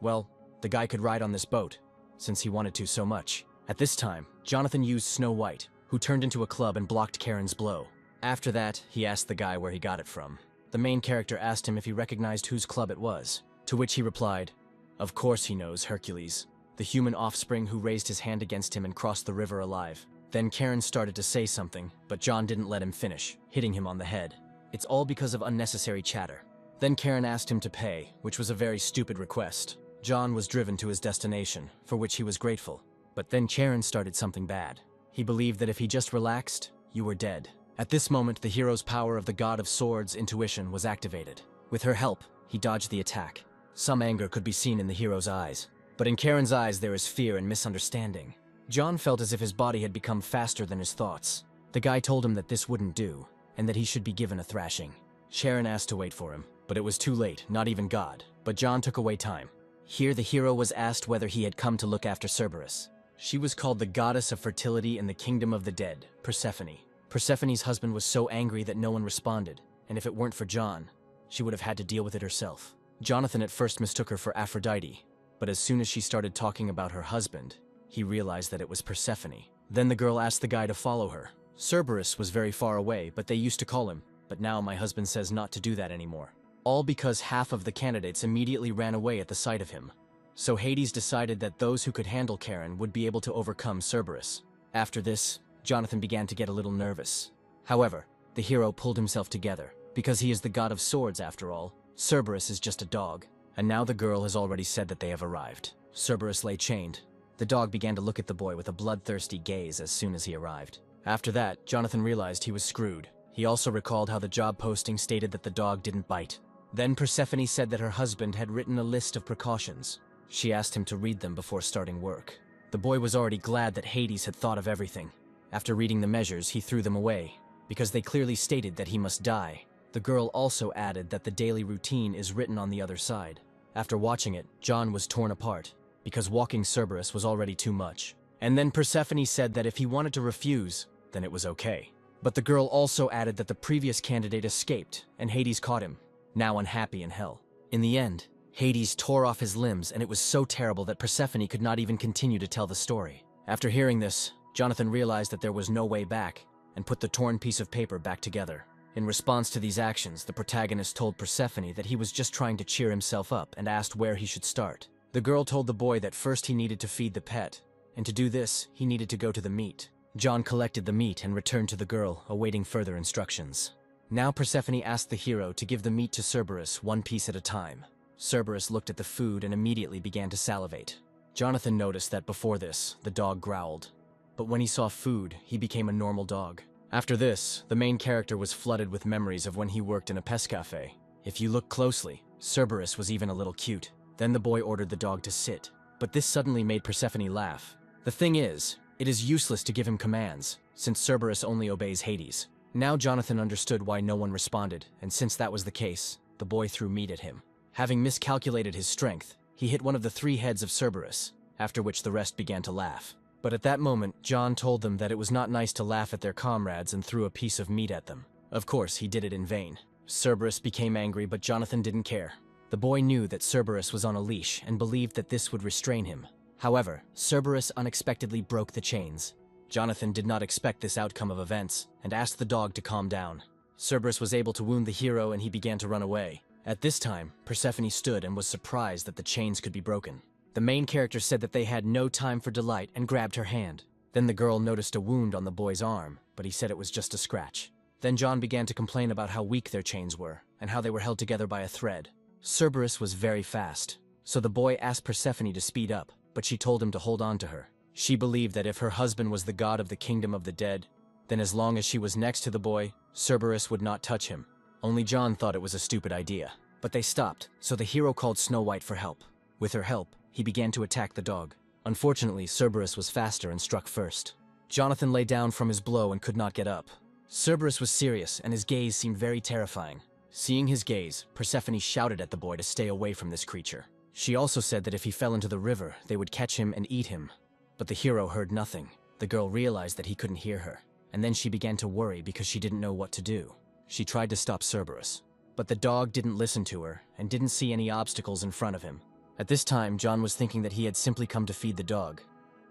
well, the guy could ride on this boat, since he wanted to so much. At this time, Jonathan used Snow White, who turned into a club and blocked Charon's blow. After that, he asked the guy where he got it from. The main character asked him if he recognized whose club it was, to which he replied, "Of course he knows Hercules, the human offspring who raised his hand against him and crossed the river alive." Then Charon started to say something, but John didn't let him finish, hitting him on the head. It's all because of unnecessary chatter. Then Charon asked him to pay, which was a very stupid request. John was driven to his destination, for which he was grateful. But then Charon started something bad. He believed that if he just relaxed, you were dead. At this moment, the hero's power of the god of swords, intuition, was activated. With her help, he dodged the attack. Some anger could be seen in the hero's eyes. But in Charon's eyes, there is fear and misunderstanding. John felt as if his body had become faster than his thoughts. The guy told him that this wouldn't do, and that he should be given a thrashing. Charon asked to wait for him, but it was too late, not even God. But John took away time. Here the hero was asked whether he had come to look after Cerberus. She was called the goddess of fertility in the kingdom of the dead, Persephone. Persephone's husband was so angry that no one responded, and if it weren't for John, she would have had to deal with it herself. Jonathan at first mistook her for Aphrodite, but as soon as she started talking about her husband, he realized that it was Persephone. Then the girl asked the guy to follow her. Cerberus was very far away, but they used to call him, but now my husband says not to do that anymore. All because half of the candidates immediately ran away at the sight of him. So Hades decided that those who could handle Charon would be able to overcome Cerberus. After this, Jonathan began to get a little nervous. However, the hero pulled himself together. Because he is the god of swords after all, Cerberus is just a dog. And now the girl has already said that they have arrived. Cerberus lay chained. The dog began to look at the boy with a bloodthirsty gaze as soon as he arrived. After that, Jonathan realized he was screwed. He also recalled how the job posting stated that the dog didn't bite. Then Persephone said that her husband had written a list of precautions. She asked him to read them before starting work. The boy was already glad that Hades had thought of everything. After reading the measures, he threw them away, because they clearly stated that he must die. The girl also added that the daily routine is written on the other side. After watching it, John was torn apart, because walking Cerberus was already too much. And then Persephone said that if he wanted to refuse, then it was okay. But the girl also added that the previous candidate escaped, and Hades caught him, now unhappy in hell. In the end, Hades tore off his limbs, and it was so terrible that Persephone could not even continue to tell the story. After hearing this, Jonathan realized that there was no way back, and put the torn piece of paper back together. In response to these actions, the protagonist told Persephone that he was just trying to cheer himself up and asked where he should start. The girl told the boy that first he needed to feed the pet, and to do this, he needed to go to the meat. John collected the meat and returned to the girl, awaiting further instructions. Now Persephone asked the hero to give the meat to Cerberus one piece at a time. Cerberus looked at the food and immediately began to salivate. Jonathan noticed that before this, the dog growled. But when he saw food, he became a normal dog. After this, the main character was flooded with memories of when he worked in a pest cafe. If you look closely, Cerberus was even a little cute. Then the boy ordered the dog to sit. But this suddenly made Persephone laugh. The thing is, it is useless to give him commands, since Cerberus only obeys Hades. Now Jonathan understood why no one responded, and since that was the case, the boy threw meat at him. Having miscalculated his strength, he hit one of the 3 heads of Cerberus, after which the rest began to laugh. But at that moment, John told them that it was not nice to laugh at their comrades and threw a piece of meat at them. Of course, he did it in vain. Cerberus became angry, but Jonathan didn't care. The boy knew that Cerberus was on a leash and believed that this would restrain him. However, Cerberus unexpectedly broke the chains. Jonathan did not expect this outcome of events and asked the dog to calm down. Cerberus was able to wound the hero and he began to run away. At this time, Persephone stood and was surprised that the chains could be broken. The main character said that they had no time for delight and grabbed her hand. Then the girl noticed a wound on the boy's arm, but he said it was just a scratch. Then John began to complain about how weak their chains were and how they were held together by a thread. Cerberus was very fast, so the boy asked Persephone to speed up, but she told him to hold on to her. She believed that if her husband was the god of the kingdom of the dead, then as long as she was next to the boy, Cerberus would not touch him. Only John thought it was a stupid idea. But they stopped, so the hero called Snow White for help. With her help, he began to attack the dog. Unfortunately, Cerberus was faster and struck first. Jonathan lay down from his blow and could not get up. Cerberus was serious, and his gaze seemed very terrifying. Seeing his gaze, Persephone shouted at the boy to stay away from this creature. She also said that if he fell into the river, they would catch him and eat him. But the hero heard nothing. The girl realized that he couldn't hear her, and then she began to worry because she didn't know what to do. She tried to stop Cerberus, but the dog didn't listen to her and didn't see any obstacles in front of him. At this time, John was thinking that he had simply come to feed the dog,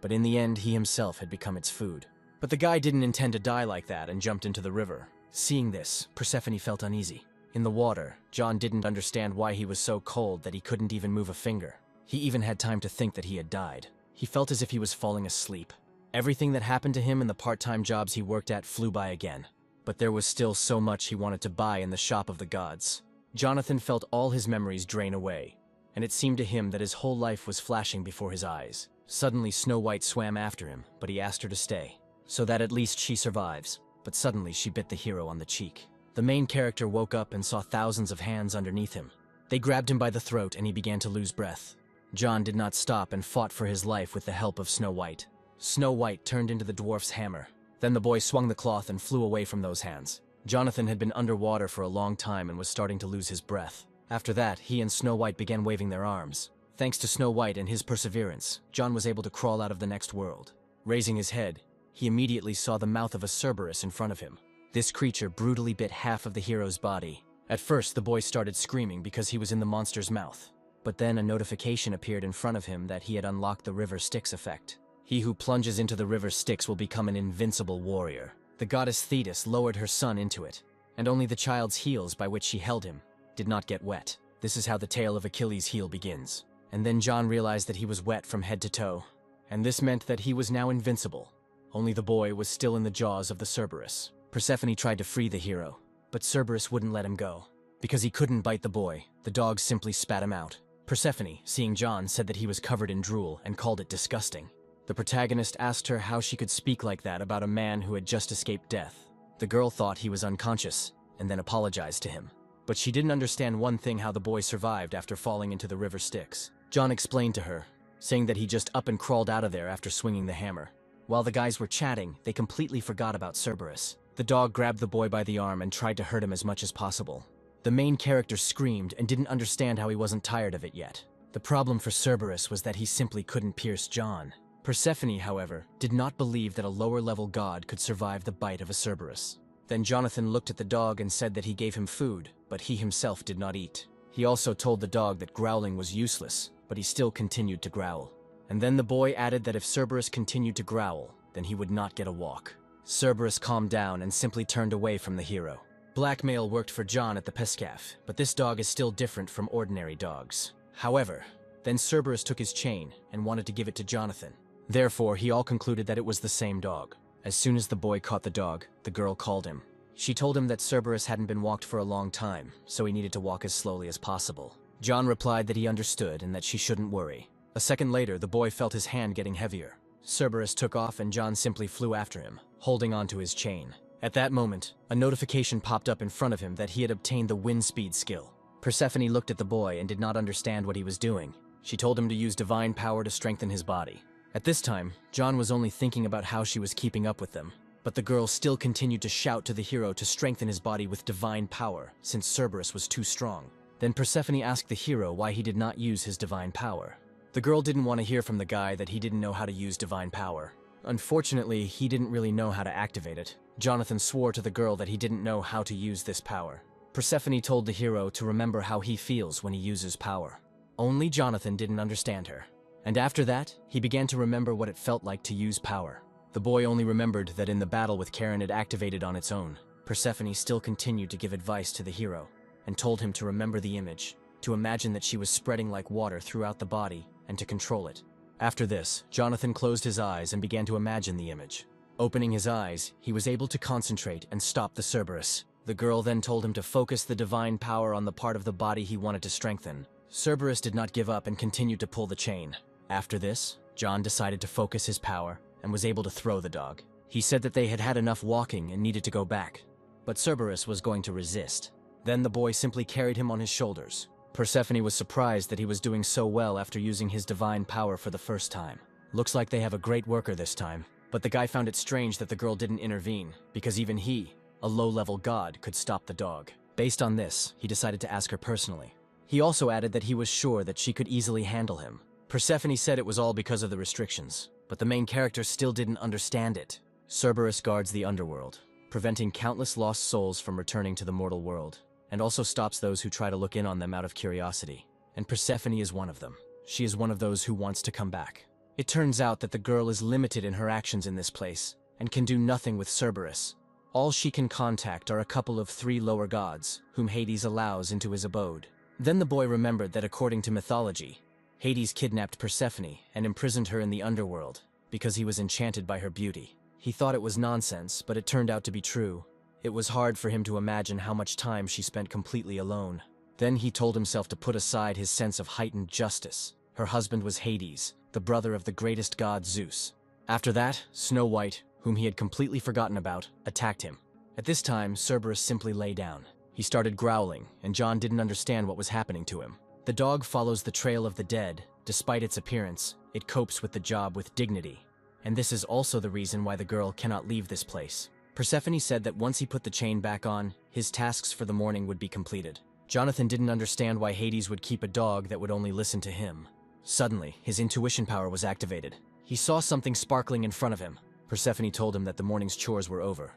but in the end, he himself had become its food. But the guy didn't intend to die like that and jumped into the river. Seeing this, Persephone felt uneasy. In the water, John didn't understand why he was so cold that he couldn't even move a finger. He even had time to think that he had died. He felt as if he was falling asleep. Everything that happened to him in the part-time jobs he worked at flew by again. But there was still so much he wanted to buy in the shop of the gods. Jonathan felt all his memories drain away, and it seemed to him that his whole life was flashing before his eyes. Suddenly Snow White swam after him, but he asked her to stay, so that at least she survives. But suddenly she bit the hero on the cheek. The main character woke up and saw thousands of hands underneath him. They grabbed him by the throat and he began to lose breath. John did not stop and fought for his life with the help of Snow White. Snow White turned into the dwarf's hammer. Then the boy swung the cloth and flew away from those hands. Jonathan had been underwater for a long time and was starting to lose his breath. After that, he and Snow White began waving their arms. Thanks to Snow White and his perseverance, John was able to crawl out of the next world. Raising his head, he immediately saw the mouth of a Cerberus in front of him. This creature brutally bit half of the hero's body. At first, the boy started screaming because he was in the monster's mouth. But then a notification appeared in front of him that he had unlocked the River Styx effect. He who plunges into the River Styx will become an invincible warrior. The goddess Thetis lowered her son into it, and only the child's heels by which she held him did not get wet. This is how the tale of Achilles' heel begins. And then John realized that he was wet from head to toe, and this meant that he was now invincible. Only the boy was still in the jaws of the Cerberus. Persephone tried to free the hero, but Cerberus wouldn't let him go. Because he couldn't bite the boy, the dog simply spat him out. Persephone, seeing John, said that he was covered in drool and called it disgusting. The protagonist asked her how she could speak like that about a man who had just escaped death. The girl thought he was unconscious, and then apologized to him. But she didn't understand one thing: how the boy survived after falling into the River Styx. John explained to her, saying that he just up and crawled out of there after swinging the hammer. While the guys were chatting, they completely forgot about Cerberus. The dog grabbed the boy by the arm and tried to hurt him as much as possible. The main character screamed and didn't understand how he wasn't tired of it yet. The problem for Cerberus was that he simply couldn't pierce John. Persephone, however, did not believe that a lower-level god could survive the bite of a Cerberus. Then Jonathan looked at the dog and said that he gave him food, but he himself did not eat. He also told the dog that growling was useless, but he still continued to growl. And then the boy added that if Cerberus continued to growl, then he would not get a walk. Cerberus calmed down and simply turned away from the hero. Blackmail worked for John at the Pescaf, but this dog is still different from ordinary dogs. However, then Cerberus took his chain and wanted to give it to Jonathan. Therefore, he all concluded that it was the same dog. As soon as the boy caught the dog, the girl called him. She told him that Cerberus hadn't been walked for a long time, so he needed to walk as slowly as possible. John replied that he understood and that she shouldn't worry. A second later, the boy felt his hand getting heavier. Cerberus took off and John simply flew after him, holding onto his chain. At that moment, a notification popped up in front of him that he had obtained the wind speed skill. Persephone looked at the boy and did not understand what he was doing. She told him to use divine power to strengthen his body. At this time, John was only thinking about how she was keeping up with them. But the girl still continued to shout to the hero to strengthen his body with divine power, since Cerberus was too strong. Then Persephone asked the hero why he did not use his divine power. The girl didn't want to hear from the guy that he didn't know how to use divine power. Unfortunately, he didn't really know how to activate it. Jonathan swore to the girl that he didn't know how to use this power. Persephone told the hero to remember how he feels when he uses power. Only Jonathan didn't understand her. And after that, he began to remember what it felt like to use power. The boy only remembered that in the battle with Karen it activated on its own. Persephone still continued to give advice to the hero, and told him to remember the image, to imagine that she was spreading like water throughout the body, and to control it. After this, Jonathan closed his eyes and began to imagine the image. Opening his eyes, he was able to concentrate and stop the Cerberus. The girl then told him to focus the divine power on the part of the body he wanted to strengthen. Cerberus did not give up and continued to pull the chain. After this, John decided to focus his power and was able to throw the dog. He said that they had had enough walking and needed to go back, but Cerberus was going to resist. Then the boy simply carried him on his shoulders. Persephone was surprised that he was doing so well after using his divine power for the first time. Looks like they have a great worker this time, but the guy found it strange that the girl didn't intervene, because even he, a low-level god, could stop the dog. Based on this, he decided to ask her personally. He also added that he was sure that she could easily handle him. Persephone said it was all because of the restrictions, but the main character still didn't understand it. Cerberus guards the underworld, preventing countless lost souls from returning to the mortal world, and also stops those who try to look in on them out of curiosity. And Persephone is one of them. She is one of those who wants to come back. It turns out that the girl is limited in her actions in this place, and can do nothing with Cerberus. All she can contact are a couple of 3 lower gods, whom Hades allows into his abode. Then the boy remembered that according to mythology, Hades kidnapped Persephone and imprisoned her in the underworld, because he was enchanted by her beauty. He thought it was nonsense, but it turned out to be true. It was hard for him to imagine how much time she spent completely alone. Then he told himself to put aside his sense of heightened justice. Her husband was Hades, the brother of the greatest god Zeus. After that, Snow White, whom he had completely forgotten about, attacked him. At this time, Cerberus simply lay down. He started growling, and John didn't understand what was happening to him. The dog follows the trail of the dead. Despite its appearance, it copes with the job with dignity. And this is also the reason why the girl cannot leave this place. Persephone said that once he put the chain back on, his tasks for the morning would be completed. Jonathan didn't understand why Hades would keep a dog that would only listen to him. Suddenly, his intuition power was activated. He saw something sparkling in front of him. Persephone told him that the morning's chores were over,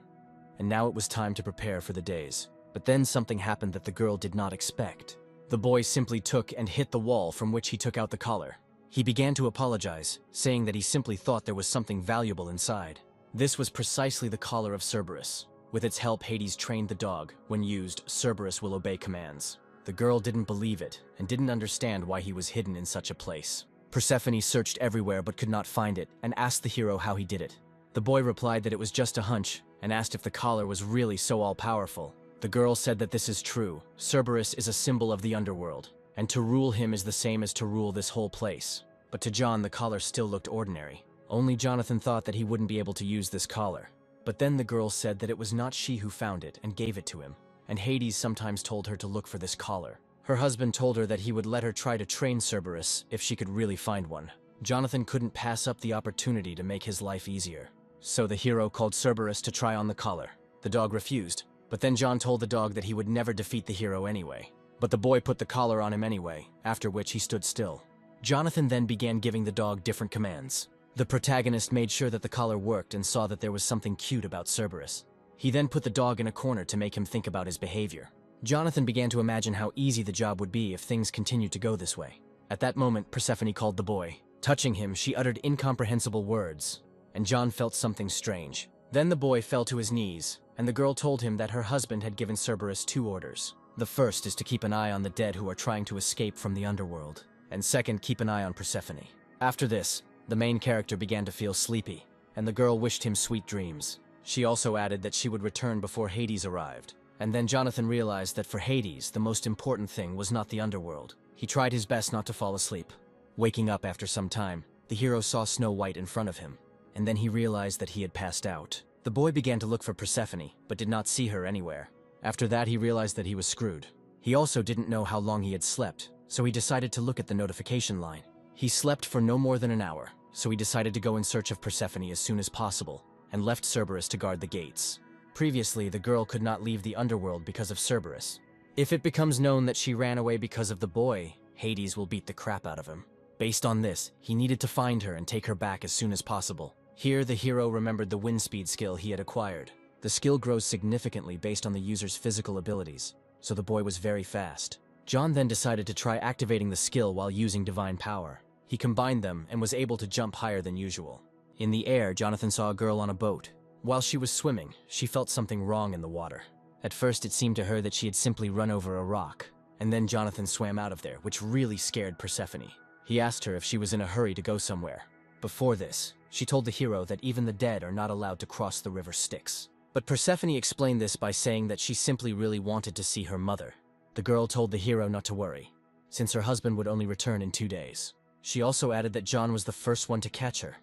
and now it was time to prepare for the days. But then something happened that the girl did not expect. The boy simply took and hit the wall from which he took out the collar. He began to apologize, saying that he simply thought there was something valuable inside. This was precisely the collar of Cerberus. With its help, Hades trained the dog. When used, Cerberus will obey commands. The girl didn't believe it, and didn't understand why he was hidden in such a place. Persephone searched everywhere but could not find it, and asked the hero how he did it. The boy replied that it was just a hunch, and asked if the collar was really so all-powerful. The girl said that this is true. Cerberus is a symbol of the underworld, and to rule him is the same as to rule this whole place. But to John, the collar still looked ordinary. Only Jonathan thought that he wouldn't be able to use this collar. But then the girl said that it was not she who found it and gave it to him, and Hades sometimes told her to look for this collar. Her husband told her that he would let her try to train Cerberus if she could really find one. Jonathan couldn't pass up the opportunity to make his life easier. So the hero called Cerberus to try on the collar. The dog refused, but then John told the dog that he would never defeat the hero anyway. But the boy put the collar on him anyway, after which he stood still. Jonathan then began giving the dog different commands. The protagonist made sure that the collar worked and saw that there was something cute about Cerberus. He then put the dog in a corner to make him think about his behavior. Jonathan began to imagine how easy the job would be if things continued to go this way. At that moment, Persephone called the boy. Touching him, she uttered incomprehensible words, and John felt something strange. Then the boy fell to his knees, and the girl told him that her husband had given Cerberus 2 orders. The first is to keep an eye on the dead who are trying to escape from the underworld, and second, keep an eye on Persephone. After this, the main character began to feel sleepy, and the girl wished him sweet dreams. She also added that she would return before Hades arrived. And then Jonathan realized that for Hades, the most important thing was not the underworld. He tried his best not to fall asleep. Waking up after some time, the hero saw Snow White in front of him, and then he realized that he had passed out. The boy began to look for Persephone, but did not see her anywhere. After that, he realized that he was screwed. He also didn't know how long he had slept, so he decided to look at the notification line. He slept for no more than an hour, so he decided to go in search of Persephone as soon as possible, and left Cerberus to guard the gates. Previously, the girl could not leave the underworld because of Cerberus. If it becomes known that she ran away because of the boy, Hades will beat the crap out of him. Based on this, he needed to find her and take her back as soon as possible. Here, the hero remembered the wind speed skill he had acquired. The skill grows significantly based on the user's physical abilities, so the boy was very fast. John then decided to try activating the skill while using divine power. He combined them and was able to jump higher than usual. In the air, Jonathan saw a girl on a boat. While she was swimming, she felt something wrong in the water. At first, it seemed to her that she had simply run over a rock, and then Jonathan swam out of there, which really scared Persephone. He asked her if she was in a hurry to go somewhere. Before this, she told the hero that even the dead are not allowed to cross the river Styx. But Persephone explained this by saying that she simply really wanted to see her mother. The girl told the hero not to worry, since her husband would only return in 2 days. She also added that John was the first one to catch her,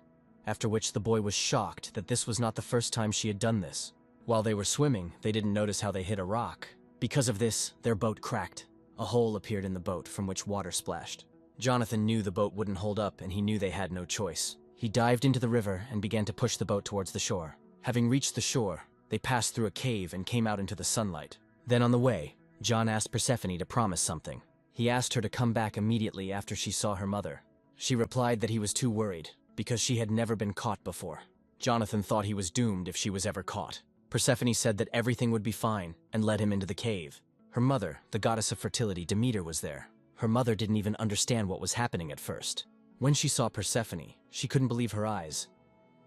after which the boy was shocked that this was not the first time she had done this. While they were swimming, they didn't notice how they hit a rock. Because of this, their boat cracked. A hole appeared in the boat from which water splashed. Jonathan knew the boat wouldn't hold up, and he knew they had no choice. He dived into the river and began to push the boat towards the shore. Having reached the shore, they passed through a cave and came out into the sunlight. Then on the way, John asked Persephone to promise something. He asked her to come back immediately after she saw her mother. She replied that he was too worried, because she had never been caught before. Jonathan thought he was doomed if she was ever caught. Persephone said that everything would be fine and led him into the cave. Her mother, the goddess of fertility Demeter, was there. Her mother didn't even understand what was happening at first. When she saw Persephone, she couldn't believe her eyes,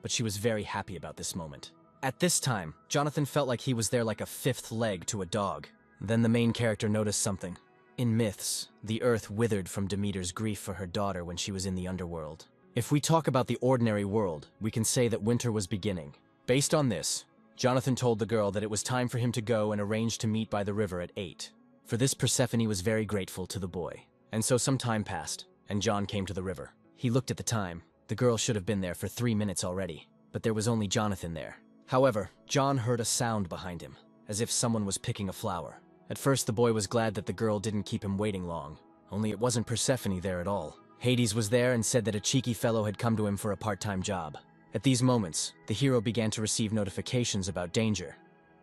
but she was very happy about this moment. At this time, Jonathan felt like he was there like a fifth leg to a dog. Then the main character noticed something. In myths, the earth withered from Demeter's grief for her daughter when she was in the underworld. If we talk about the ordinary world, we can say that winter was beginning. Based on this, Jonathan told the girl that it was time for him to go and arrange to meet by the river at 8. For this, Persephone was very grateful to the boy. And so some time passed, and John came to the river. He looked at the time. The girl should have been there for 3 minutes already, but there was only Jonathan there. However, John heard a sound behind him, as if someone was picking a flower. At first, the boy was glad that the girl didn't keep him waiting long, only it wasn't Persephone there at all. Hades was there and said that a cheeky fellow had come to him for a part-time job. At these moments, the hero began to receive notifications about danger.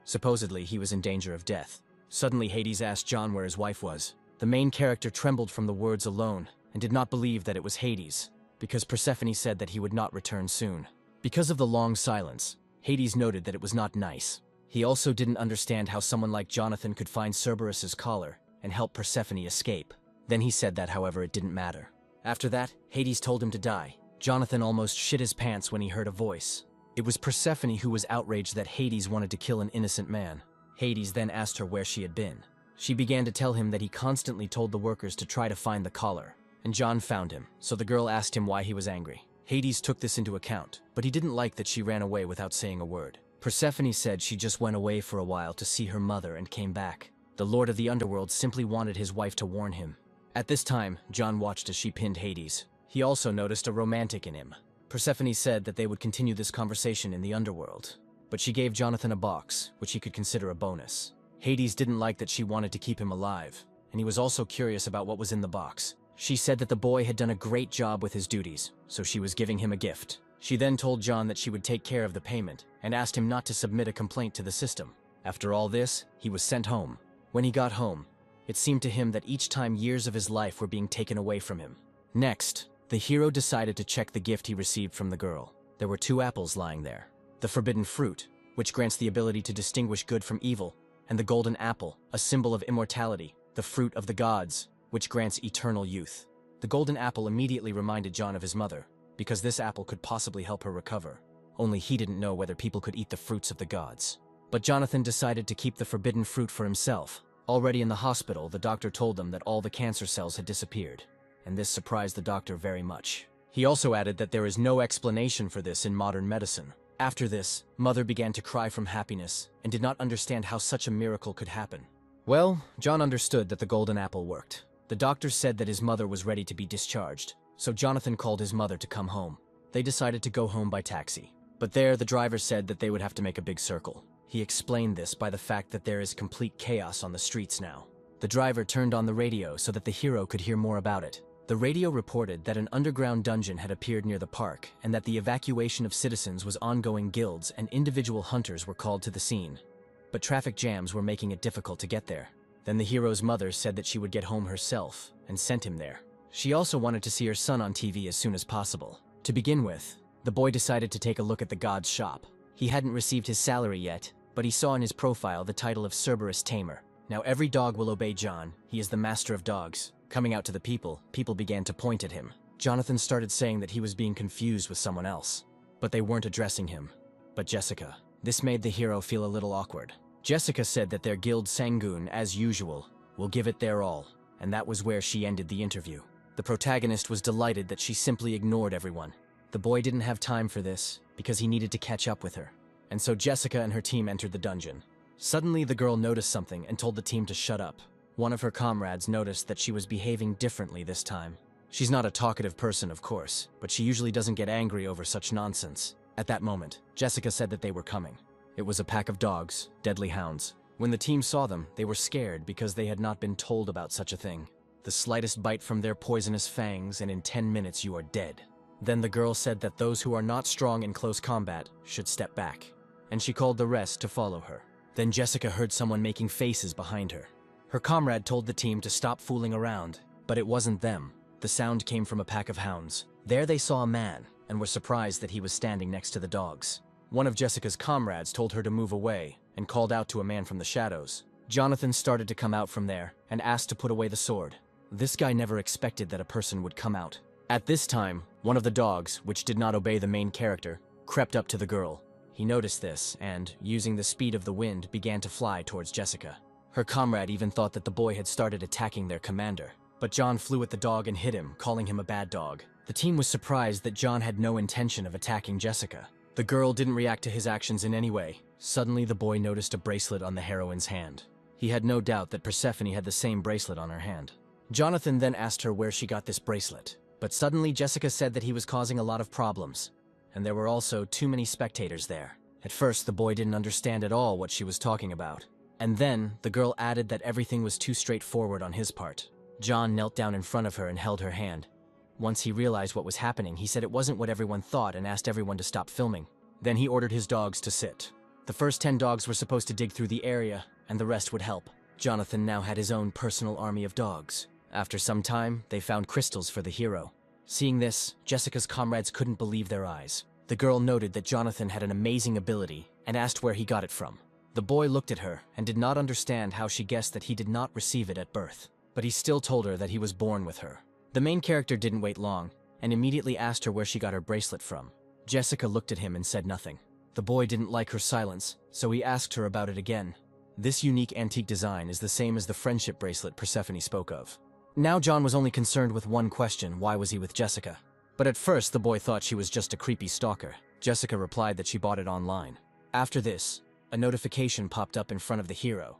Supposedly, he was in danger of death. Suddenly, Hades asked John where his wife was. The main character trembled from the words alone and did not believe that it was Hades, because Persephone said that he would not return soon. Because of the long silence, Hades noted that it was not nice. He also didn't understand how someone like Jonathan could find Cerberus's collar and help Persephone escape. Then he said that, however, it didn't matter. After that, Hades told him to die. Jonathan almost shit his pants when he heard a voice. It was Persephone who was outraged that Hades wanted to kill an innocent man. Hades then asked her where she had been. She began to tell him that he constantly told the workers to try to find the collar, and John found him, so the girl asked him why he was angry. Hades took this into account, but he didn't like that she ran away without saying a word. Persephone said she just went away for a while to see her mother and came back. The Lord of the Underworld simply wanted his wife to warn him. At this time, John watched as she pinned Hades. He also noticed a romantic in him. Persephone said that they would continue this conversation in the underworld, but she gave Jonathan a box, which he could consider a bonus. Hades didn't like that she wanted to keep him alive, and he was also curious about what was in the box. She said that the boy had done a great job with his duties, so she was giving him a gift. She then told John that she would take care of the payment, and asked him not to submit a complaint to the system. After all this, he was sent home. When he got home, it seemed to him that each time years of his life were being taken away from him. Next, the hero decided to check the gift he received from the girl. There were 2 apples lying there. The forbidden fruit, which grants the ability to distinguish good from evil, and the golden apple, a symbol of immortality, the fruit of the gods, which grants eternal youth. The golden apple immediately reminded John of his mother, because this apple could possibly help her recover. Only he didn't know whether people could eat the fruits of the gods. But Jonathan decided to keep the forbidden fruit for himself. Already in the hospital, the doctor told them that all the cancer cells had disappeared, and this surprised the doctor very much. He also added that there is no explanation for this in modern medicine. After this, Mother began to cry from happiness and did not understand how such a miracle could happen. Well, John understood that the golden apple worked. The doctor said that his mother was ready to be discharged, so Jonathan called his mother to come home. They decided to go home by taxi. But there, the driver said that they would have to make a big circle. He explained this by the fact that there is complete chaos on the streets now. The driver turned on the radio so that the hero could hear more about it. The radio reported that an underground dungeon had appeared near the park and that the evacuation of citizens was ongoing. Guilds and individual hunters were called to the scene. But traffic jams were making it difficult to get there. Then the hero's mother said that she would get home herself and sent him there. She also wanted to see her son on TV as soon as possible. To begin with, the boy decided to take a look at the god's shop. He hadn't received his salary yet, but he saw in his profile the title of Cerberus Tamer. Now every dog will obey John. He is the master of dogs. Coming out to the people began to point at him. Jonathan started saying that he was being confused with someone else, but they weren't addressing him, but Jessica. This made the hero feel a little awkward. Jessica said that their guild Sangoon, as usual, will give it their all, and that was where she ended the interview. The protagonist was delighted that she simply ignored everyone. The boy didn't have time for this, because he needed to catch up with her, and so Jessica and her team entered the dungeon. Suddenly, the girl noticed something and told the team to shut up. One of her comrades noticed that she was behaving differently this time. She's not a talkative person, of course, but she usually doesn't get angry over such nonsense. At that moment, Jessica said that they were coming. It was a pack of dogs, deadly hounds. When the team saw them, they were scared because they had not been told about such a thing. The slightest bite from their poisonous fangs and in 10 minutes you are dead. Then the girl said that those who are not strong in close combat should step back, and she called the rest to follow her. Then Jessica heard someone making faces behind her. Her comrade told the team to stop fooling around, but it wasn't them. The sound came from a pack of hounds. There they saw a man, and were surprised that he was standing next to the dogs. One of Jessica's comrades told her to move away, and called out to a man from the shadows. Jonathan started to come out from there, and asked to put away the sword. This guy never expected that a person would come out. At this time, one of the dogs, which did not obey the main character, crept up to the girl. He noticed this, and, using the speed of the wind, began to fly towards Jessica. Her comrade even thought that the boy had started attacking their commander. But John flew at the dog and hit him, calling him a bad dog. The team was surprised that John had no intention of attacking Jessica. The girl didn't react to his actions in any way. Suddenly, the boy noticed a bracelet on the heroine's hand. He He had no doubt that Persephone had the same bracelet on her hand. Jonathan then asked her where she got this bracelet, but suddenly Jessica said that he was causing a lot of problems, and there were also too many spectators there. At first, the boy didn't understand at all what she was talking about, and then the girl added that everything was too straightforward on his part. John knelt down in front of her and held her hand. Once he realized what was happening, he said it wasn't what everyone thought and asked everyone to stop filming. Then he ordered his dogs to sit. The first 10 dogs were supposed to dig through the area, and the rest would help. Jonathan now had his own personal army of dogs. After some time, they found crystals for the hero. Seeing this, Jessica's comrades couldn't believe their eyes. The girl noted that Jonathan had an amazing ability and asked where he got it from. The boy looked at her and did not understand how she guessed that he did not receive it at birth, but he still told her that he was born with her. The main character didn't wait long and immediately asked her where she got her bracelet from. Jessica looked at him and said nothing. The boy didn't like her silence, so he asked her about it again. This unique antique design is the same as the friendship bracelet Persephone spoke of. Now John was only concerned with one question: why was he with Jessica? But at first the boy thought she was just a creepy stalker. Jessica replied that she bought it online. After this, a notification popped up in front of the hero.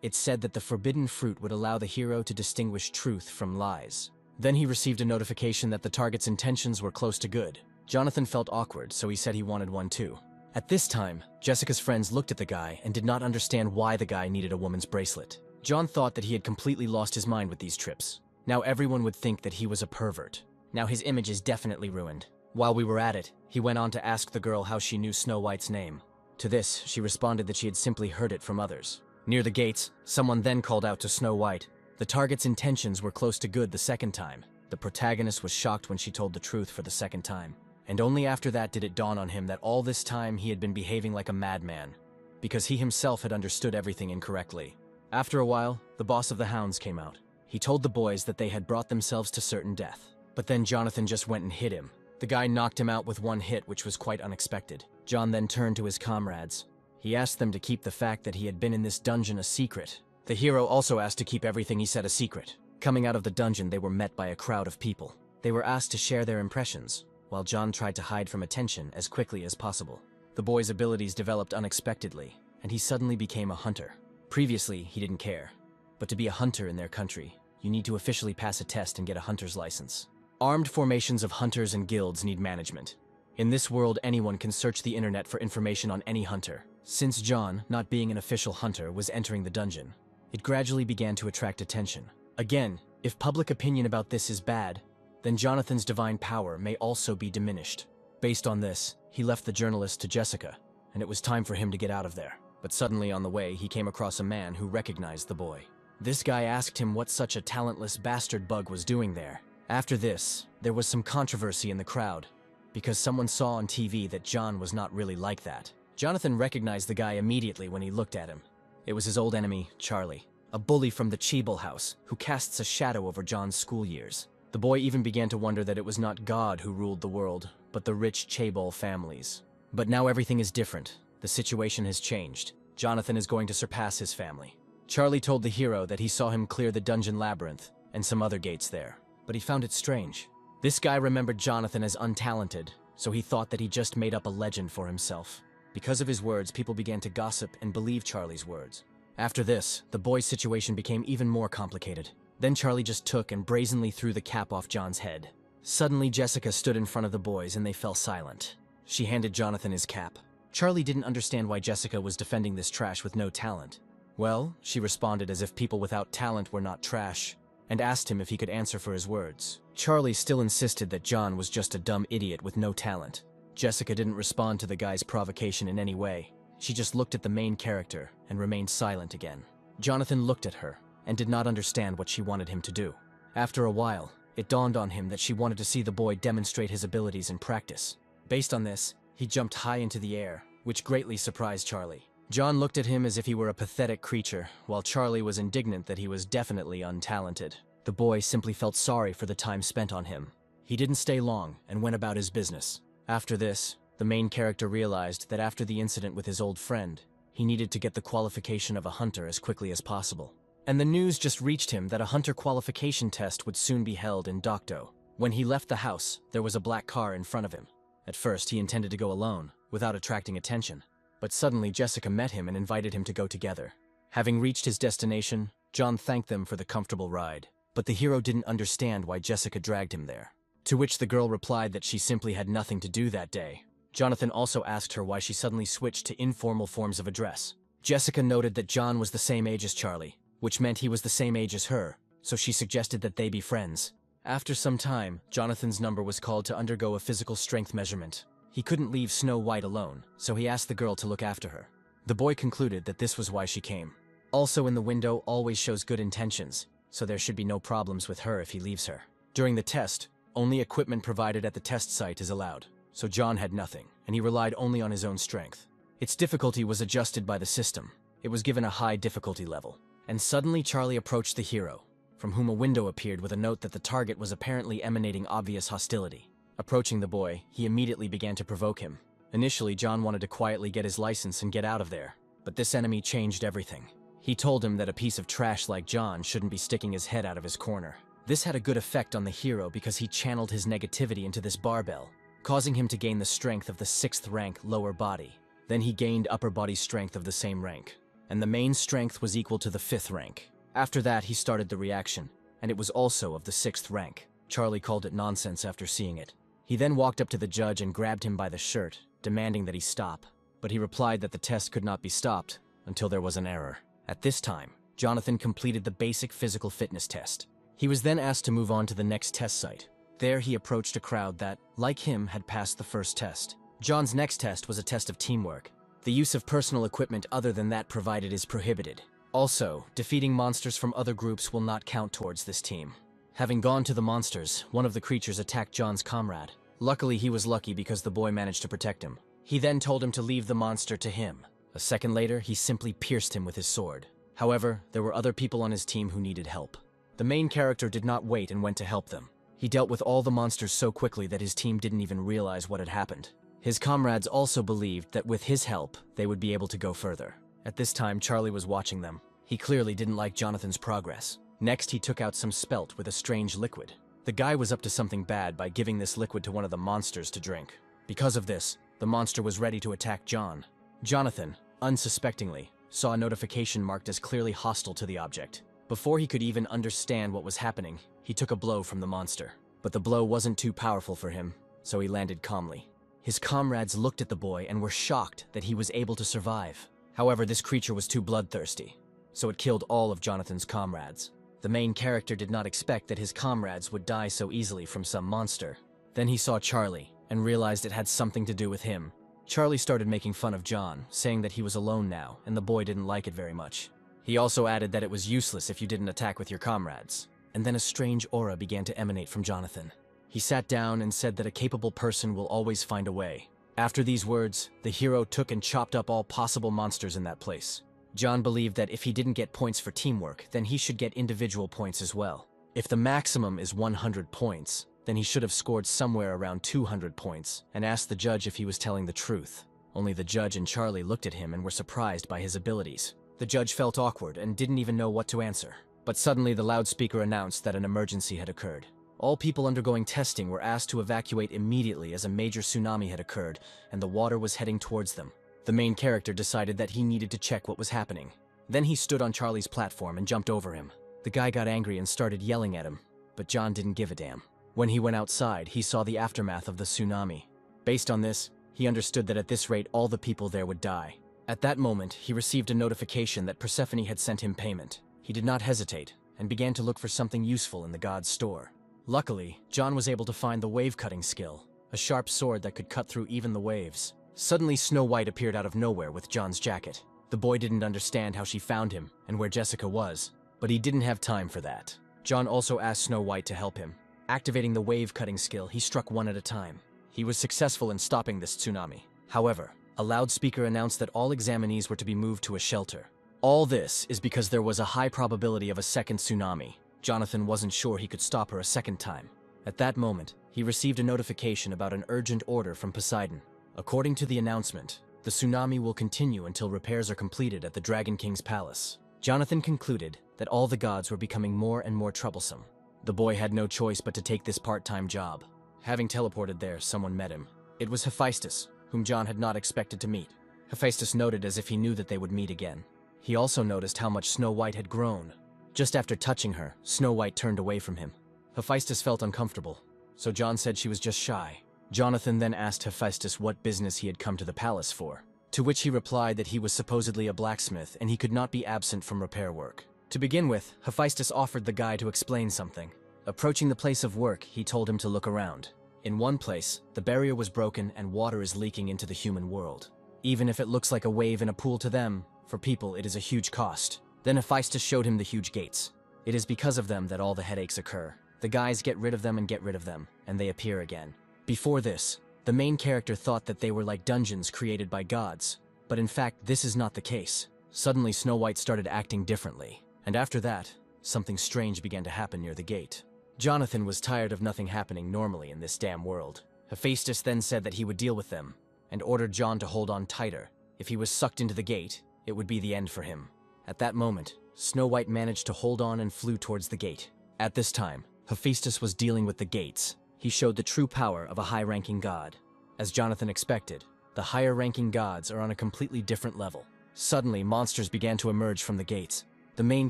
It said that the forbidden fruit would allow the hero to distinguish truth from lies. Then he received a notification that the target's intentions were close to good. Jonathan felt awkward, so he said he wanted one too. At this time, Jessica's friends looked at the guy and did not understand why the guy needed a woman's bracelet. John thought that he had completely lost his mind with these trips. Now everyone would think that he was a pervert. Now his image is definitely ruined. While we were at it, he went on to ask the girl how she knew Snow White's name. To this, she responded that she had simply heard it from others. Near the gates, someone then called out to Snow White. The target's intentions were close to good the second time. The protagonist was shocked when she told the truth for the second time. And only after that did it dawn on him that all this time he had been behaving like a madman, because he himself had understood everything incorrectly. After a while, the boss of the hounds came out. He told the boys that they had brought themselves to certain death. But then Jonathan just went and hit him. The guy knocked him out with one hit, which was quite unexpected. John then turned to his comrades. He asked them to keep the fact that he had been in this dungeon a secret. The hero also asked to keep everything he said a secret. Coming out of the dungeon, they were met by a crowd of people. They were asked to share their impressions, while John tried to hide from attention as quickly as possible. The boy's abilities developed unexpectedly, and he suddenly became a hunter. Previously, he didn't care. But to be a hunter in their country, you need to officially pass a test and get a hunter's license. Armed formations of hunters and guilds need management. In this world, anyone can search the internet for information on any hunter. Since John, not being an official hunter, was entering the dungeon, it gradually began to attract attention. Again, if public opinion about this is bad, then Jonathan's divine power may also be diminished. Based on this, he left the journalist to Jessica, and it was time for him to get out of there. But suddenly on the way, he came across a man who recognized the boy. This guy asked him what such a talentless bastard bug was doing there. After this, there was some controversy in the crowd, because someone saw on TV that John was not really like that. Jonathan recognized the guy immediately when he looked at him. It was his old enemy, Charlie, a bully from the Cheeble house, who casts a shadow over John's school years. The boy even began to wonder that it was not God who ruled the world, but the rich Cheeble families. But now everything is different. The situation has changed. Jonathan is going to surpass his family. Charlie told the hero that he saw him clear the dungeon labyrinth and some other gates there, but he found it strange. This guy remembered Jonathan as untalented, so he thought that he just made up a legend for himself. Because of his words, people began to gossip and believe Charlie's words. After this, the boy's situation became even more complicated. Then Charlie just took and brazenly threw the cap off John's head. Suddenly, Jessica stood in front of the boys and they fell silent. She handed Jonathan his cap. Charlie didn't understand why Jessica was defending this trash with no talent. Well, she responded as if people without talent were not trash, and asked him if he could answer for his words. Charlie still insisted that John was just a dumb idiot with no talent. Jessica didn't respond to the guy's provocation in any way. She just looked at the main character and remained silent again. Jonathan looked at her and did not understand what she wanted him to do. After a while, it dawned on him that she wanted to see the boy demonstrate his abilities in practice. Based on this, he jumped high into the air, which greatly surprised Charlie. John looked at him as if he were a pathetic creature, while Charlie was indignant that he was definitely untalented. The boy simply felt sorry for the time spent on him. He didn't stay long and went about his business. After this, the main character realized that after the incident with his old friend, he needed to get the qualification of a hunter as quickly as possible. And the news just reached him that a hunter qualification test would soon be held in Dokdo. When he left the house, there was a black car in front of him. At first, he intended to go alone, without attracting attention. But suddenly, Jessica met him and invited him to go together. Having reached his destination, John thanked them for the comfortable ride, but the hero didn't understand why Jessica dragged him there. To which the girl replied that she simply had nothing to do that day. Jonathan also asked her why she suddenly switched to informal forms of address. Jessica noted that John was the same age as Charlie, which meant he was the same age as her, so she suggested that they be friends. After some time, Jonathan's number was called to undergo a physical strength measurement. He couldn't leave Snow White alone, so he asked the girl to look after her. The boy concluded that this was why she came. Also in the window always shows good intentions, so there should be no problems with her if he leaves her. During the test, only equipment provided at the test site is allowed, so John had nothing, and he relied only on his own strength. Its difficulty was adjusted by the system. It was given a high difficulty level. And suddenly Charlie approached the hero, from whom a window appeared with a note that the target was apparently emanating obvious hostility. Approaching the boy, he immediately began to provoke him. Initially, John wanted to quietly get his license and get out of there, but this enemy changed everything. He told him that a piece of trash like John shouldn't be sticking his head out of his corner. This had a good effect on the hero because he channeled his negativity into this barbell, causing him to gain the strength of the 6th rank lower body. Then he gained upper body strength of the same rank, and the main strength was equal to the 5th rank. After that, he started the reaction, and it was also of the 6th rank. Charlie called it nonsense after seeing it. He then walked up to the judge and grabbed him by the shirt, demanding that he stop, but he replied that the test could not be stopped until there was an error. At this time, Jonathan completed the basic physical fitness test. He was then asked to move on to the next test site. There he approached a crowd that, like him, had passed the first test. John's next test was a test of teamwork. The use of personal equipment other than that provided is prohibited. Also, defeating monsters from other groups will not count towards this team. Having gone to the monsters, one of the creatures attacked John's comrade. Luckily, he was lucky because the boy managed to protect him. He then told him to leave the monster to him. A second later, he simply pierced him with his sword. However, there were other people on his team who needed help. The main character did not wait and went to help them. He dealt with all the monsters so quickly that his team didn't even realize what had happened. His comrades also believed that with his help, they would be able to go further. At this time, Charlie was watching them. He clearly didn't like Jonathan's progress. Next, he took out some spelt with a strange liquid. The guy was up to something bad by giving this liquid to one of the monsters to drink. Because of this, the monster was ready to attack John. Jonathan, unsuspectingly, saw a notification marked as clearly hostile to the object. Before he could even understand what was happening, he took a blow from the monster. But the blow wasn't too powerful for him, so he landed calmly. His comrades looked at the boy and were shocked that he was able to survive. However, this creature was too bloodthirsty, so it killed all of Jonathan's comrades. The main character did not expect that his comrades would die so easily from some monster. Then he saw Charlie and realized it had something to do with him. Charlie started making fun of John, saying that he was alone now and the boy didn't like it very much. He also added that it was useless if you didn't attack with your comrades. And then a strange aura began to emanate from Jonathan. He sat down and said that a capable person will always find a way. After these words, the hero took and chopped up all possible monsters in that place. John believed that if he didn't get points for teamwork, then he should get individual points as well. If the maximum is 100 points, then he should have scored somewhere around 200 points and asked the judge if he was telling the truth. Only the judge and Charlie looked at him and were surprised by his abilities. The judge felt awkward and didn't even know what to answer. But suddenly the loudspeaker announced that an emergency had occurred. All people undergoing testing were asked to evacuate immediately as a major tsunami had occurred and the water was heading towards them. The main character decided that he needed to check what was happening. Then he stood on Charlie's platform and jumped over him. The guy got angry and started yelling at him, but John didn't give a damn. When he went outside, he saw the aftermath of the tsunami. Based on this, he understood that at this rate all the people there would die. At that moment, he received a notification that Persephone had sent him payment. He did not hesitate and began to look for something useful in the god's store. Luckily, John was able to find the wave-cutting skill, a sharp sword that could cut through even the waves. Suddenly, Snow White appeared out of nowhere with John's jacket. The boy didn't understand how she found him and where Jessica was, but he didn't have time for that. John also asked Snow White to help him. Activating the wave-cutting skill, he struck one at a time. He was successful in stopping this tsunami. However, a loudspeaker announced that all examinees were to be moved to a shelter. All this is because there was a high probability of a second tsunami. Jonathan wasn't sure he could stop her a second time. At that moment, he received a notification about an urgent order from Poseidon. According to the announcement, the tsunami will continue until repairs are completed at the Dragon King's palace. Jonathan concluded that all the gods were becoming more and more troublesome. The boy had no choice but to take this part-time job. Having teleported there, someone met him. It was Hephaestus, whom John had not expected to meet. Hephaestus noted as if he knew that they would meet again. He also noticed how much Snow White had grown. Just after touching her, Snow White turned away from him. Hephaestus felt uncomfortable, so John said she was just shy. Jonathan then asked Hephaestus what business he had come to the palace for, to which he replied that he was supposedly a blacksmith and he could not be absent from repair work. To begin with, Hephaestus offered the guy to explain something. Approaching the place of work, he told him to look around. In one place, the barrier was broken and water is leaking into the human world. Even if it looks like a wave in a pool to them, for people it is a huge cost. Then Hephaestus showed him the huge gates. It is because of them that all the headaches occur. The guys get rid of them and get rid of them, and they appear again. Before this, the main character thought that they were like dungeons created by gods, but in fact this is not the case. Suddenly Snow White started acting differently, and after that, something strange began to happen near the gate. Jonathan was tired of nothing happening normally in this damn world. Hephaestus then said that he would deal with them, and ordered John to hold on tighter. If he was sucked into the gate, it would be the end for him. At that moment, Snow White managed to hold on and flew towards the gate. At this time, Hephaestus was dealing with the gates. He showed the true power of a high-ranking god. As Jonathan expected, the higher-ranking gods are on a completely different level. Suddenly, monsters began to emerge from the gates. The main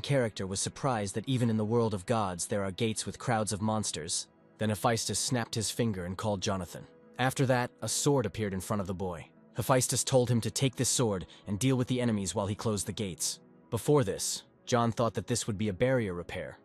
character was surprised that even in the world of gods there are gates with crowds of monsters. Then Hephaestus snapped his finger and called Jonathan. After that, a sword appeared in front of the boy. Hephaestus told him to take this sword and deal with the enemies while he closed the gates. Before this, John thought that this would be a barrier repair,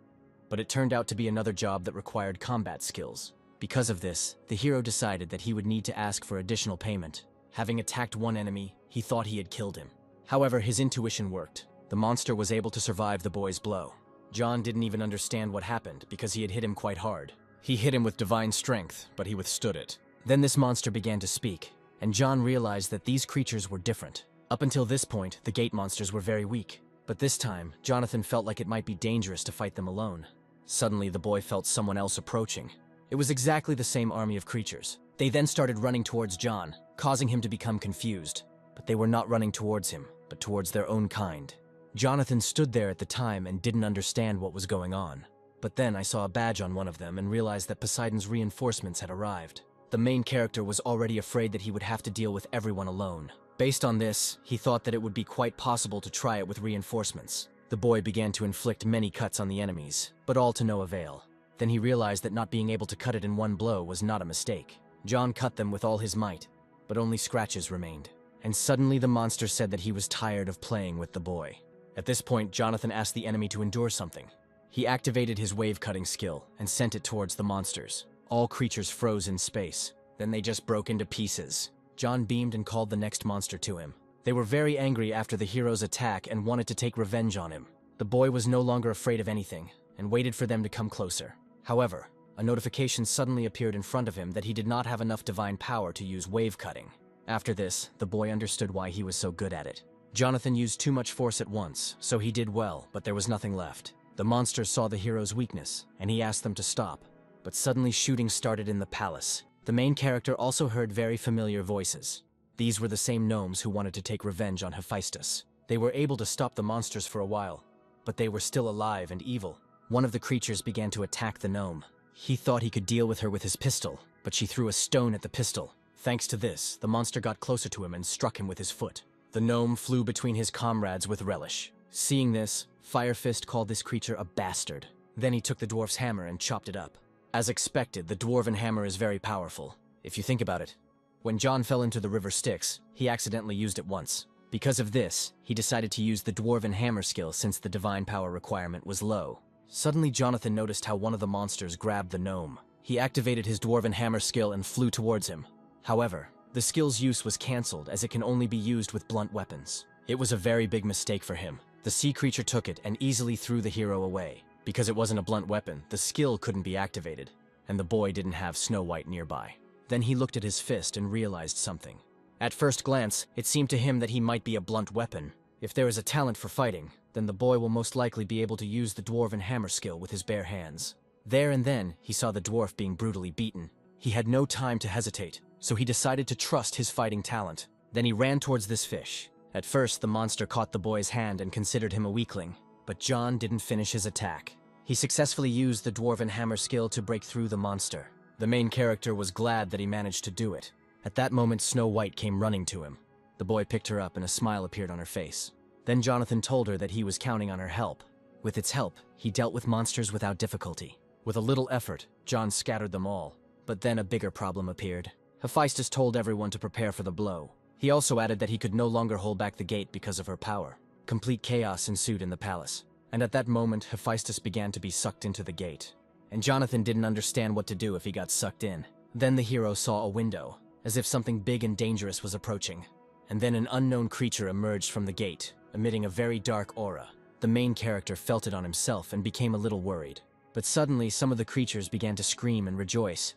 but it turned out to be another job that required combat skills. Because of this, the hero decided that he would need to ask for additional payment. Having attacked one enemy, he thought he had killed him. However, his intuition worked. The monster was able to survive the boy's blow. John didn't even understand what happened because he had hit him quite hard. He hit him with divine strength, but he withstood it. Then this monster began to speak, and John realized that these creatures were different. Up until this point, the gate monsters were very weak, but this time, Jonathan felt like it might be dangerous to fight them alone. Suddenly, the boy felt someone else approaching. It was exactly the same army of creatures. They then started running towards John, causing him to become confused. But they were not running towards him, but towards their own kind. Jonathan stood there at the time and didn't understand what was going on. But then I saw a badge on one of them and realized that Poseidon's reinforcements had arrived. The main character was already afraid that he would have to deal with everyone alone. Based on this, he thought that it would be quite possible to try it with reinforcements. The boy began to inflict many cuts on the enemies, but all to no avail. Then he realized that not being able to cut it in one blow was not a mistake. John cut them with all his might, but only scratches remained. And suddenly the monster said that he was tired of playing with the boy. At this point, Jonathan asked the enemy to endure something. He activated his wave-cutting skill and sent it towards the monsters. All creatures froze in space. Then they just broke into pieces. John beamed and called the next monster to him. They were very angry after the hero's attack and wanted to take revenge on him. The boy was no longer afraid of anything and waited for them to come closer. However, a notification suddenly appeared in front of him that he did not have enough divine power to use wave-cutting. After this, the boy understood why he was so good at it. Jonathan used too much force at once, so he did well, but there was nothing left. The monsters saw the hero's weakness, and he asked them to stop. But suddenly shooting started in the palace. The main character also heard very familiar voices. These were the same gnomes who wanted to take revenge on Hephaestus. They were able to stop the monsters for a while, but they were still alive and evil. One of the creatures began to attack the gnome. He thought he could deal with her with his pistol, but she threw a stone at the pistol. Thanks to this, the monster got closer to him and struck him with his foot. The gnome flew between his comrades with relish. Seeing this, Fire Fist called this creature a bastard. Then he took the dwarf's hammer and chopped it up. As expected, the dwarven hammer is very powerful. If you think about it, when John fell into the river Styx, he accidentally used it once. Because of this, he decided to use the dwarven hammer skill since the divine power requirement was low. Suddenly, Jonathan noticed how one of the monsters grabbed the gnome. He activated his dwarven hammer skill and flew towards him. However, the skill's use was cancelled as it can only be used with blunt weapons. It was a very big mistake for him. The sea creature took it and easily threw the hero away. Because it wasn't a blunt weapon, the skill couldn't be activated, and the boy didn't have Snow White nearby. Then he looked at his fist and realized something. At first glance, it seemed to him that he might be a blunt weapon. If there is a talent for fighting, then the boy will most likely be able to use the dwarven hammer skill with his bare hands. There and then, he saw the dwarf being brutally beaten. He had no time to hesitate, so he decided to trust his fighting talent. Then he ran towards this fish. At first, the monster caught the boy's hand and considered him a weakling, but John didn't finish his attack. He successfully used the dwarven hammer skill to break through the monster. The main character was glad that he managed to do it. At that moment, Snow White came running to him. The boy picked her up and a smile appeared on her face. Then Jonathan told her that he was counting on her help. With its help, he dealt with monsters without difficulty. With a little effort, John scattered them all. But then a bigger problem appeared. Hephaestus told everyone to prepare for the blow. He also added that he could no longer hold back the gate because of her power. Complete chaos ensued in the palace. And at that moment, Hephaestus began to be sucked into the gate. And Jonathan didn't understand what to do if he got sucked in. Then the hero saw a window, as if something big and dangerous was approaching. And then an unknown creature emerged from the gate, emitting a very dark aura. The main character felt it on himself and became a little worried. But suddenly, some of the creatures began to scream and rejoice,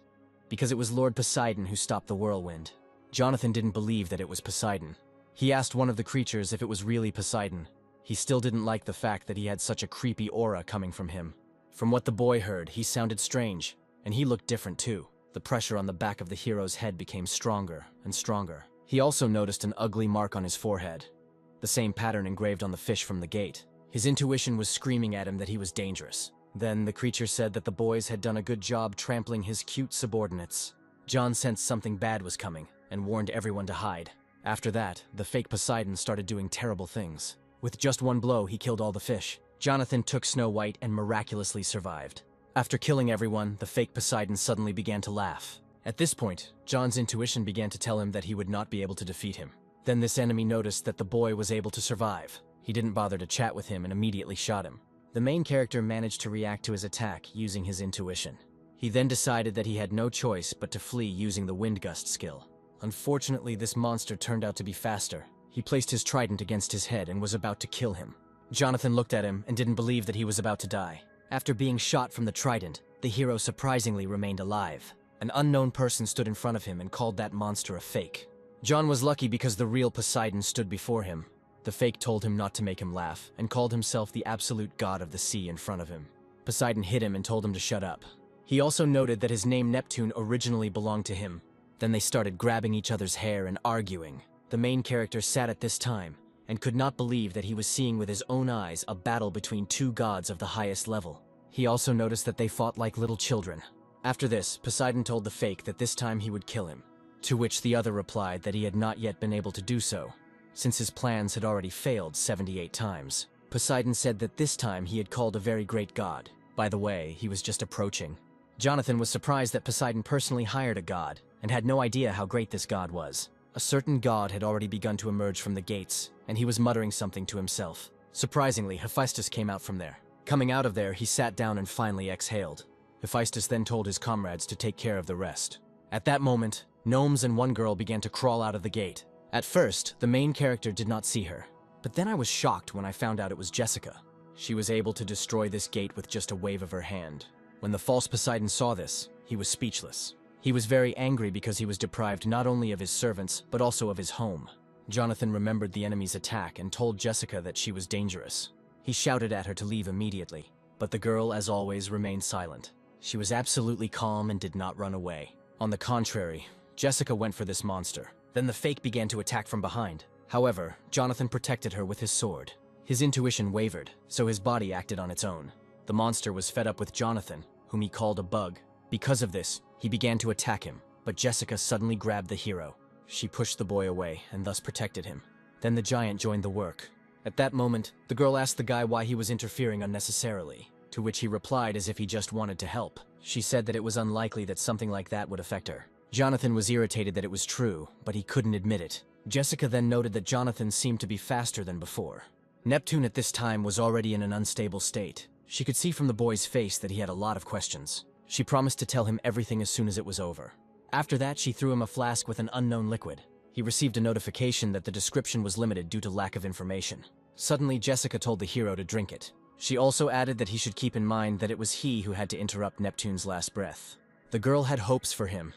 because it was Lord Poseidon who stopped the whirlwind. Jonathan didn't believe that it was Poseidon. He asked one of the creatures if it was really Poseidon. He still didn't like the fact that he had such a creepy aura coming from him. From what the boy heard, he sounded strange, and he looked different too. The pressure on the back of the hero's head became stronger and stronger. He also noticed an ugly mark on his forehead, the same pattern engraved on the fish from the gate. His intuition was screaming at him that he was dangerous. Then the creature said that the boys had done a good job trampling his cute subordinates. John sensed something bad was coming and warned everyone to hide. After that, the fake Poseidon started doing terrible things. With just one blow, he killed all the fish. Jonathan took Snow White and miraculously survived. After killing everyone, the fake Poseidon suddenly began to laugh. At this point, John's intuition began to tell him that he would not be able to defeat him. Then this enemy noticed that the boy was able to survive. He didn't bother to chat with him and immediately shot him. The main character managed to react to his attack using his intuition. He then decided that he had no choice but to flee using the wind gust skill. Unfortunately, this monster turned out to be faster. He placed his trident against his head and was about to kill him. Jonathan looked at him and didn't believe that he was about to die. After being shot from the trident, the hero surprisingly remained alive. An unknown person stood in front of him and called that monster a fake. John was lucky because the real Poseidon stood before him. The fake told him not to make him laugh and called himself the absolute god of the sea in front of him. Poseidon hit him and told him to shut up. He also noted that his name Neptune originally belonged to him. Then they started grabbing each other's hair and arguing. The main character sat at this time and could not believe that he was seeing with his own eyes a battle between two gods of the highest level. He also noticed that they fought like little children. After this, Poseidon told the fake that this time he would kill him, to which the other replied that he had not yet been able to do so, since his plans had already failed 78 times. Poseidon said that this time he had called a very great god. By the way, he was just approaching. Jonathan was surprised that Poseidon personally hired a god, and had no idea how great this god was. A certain god had already begun to emerge from the gates, and he was muttering something to himself. Surprisingly, Hephaestus came out from there. Coming out of there, he sat down and finally exhaled. Hephaestus then told his comrades to take care of the rest. At that moment, gnomes and one girl began to crawl out of the gate. At first, the main character did not see her, but then I was shocked when I found out it was Jessica. She was able to destroy this gate with just a wave of her hand. When the false Poseidon saw this, he was speechless. He was very angry because he was deprived not only of his servants, but also of his home. Jonathan remembered the enemy's attack and told Jessica that she was dangerous. He shouted at her to leave immediately, but the girl, as always, remained silent. She was absolutely calm and did not run away. On the contrary, Jessica went for this monster. Then the fake began to attack from behind. However, Jonathan protected her with his sword. His intuition wavered, so his body acted on its own. The monster was fed up with Jonathan, whom he called a bug. Because of this, he began to attack him, but Jessica suddenly grabbed the hero. She pushed the boy away and thus protected him. Then the giant joined the work. At that moment, the girl asked the guy why he was interfering unnecessarily, to which he replied as if he just wanted to help. She said that it was unlikely that something like that would affect her. Jonathan was irritated that it was true, but he couldn't admit it. Jessica then noted that Jonathan seemed to be faster than before. Neptune at this time was already in an unstable state. She could see from the boy's face that he had a lot of questions. She promised to tell him everything as soon as it was over. After that, she threw him a flask with an unknown liquid. He received a notification that the description was limited due to lack of information. Suddenly, Jessica told the hero to drink it. She also added that he should keep in mind that it was he who had to interrupt Neptune's last breath. The girl had hopes for him,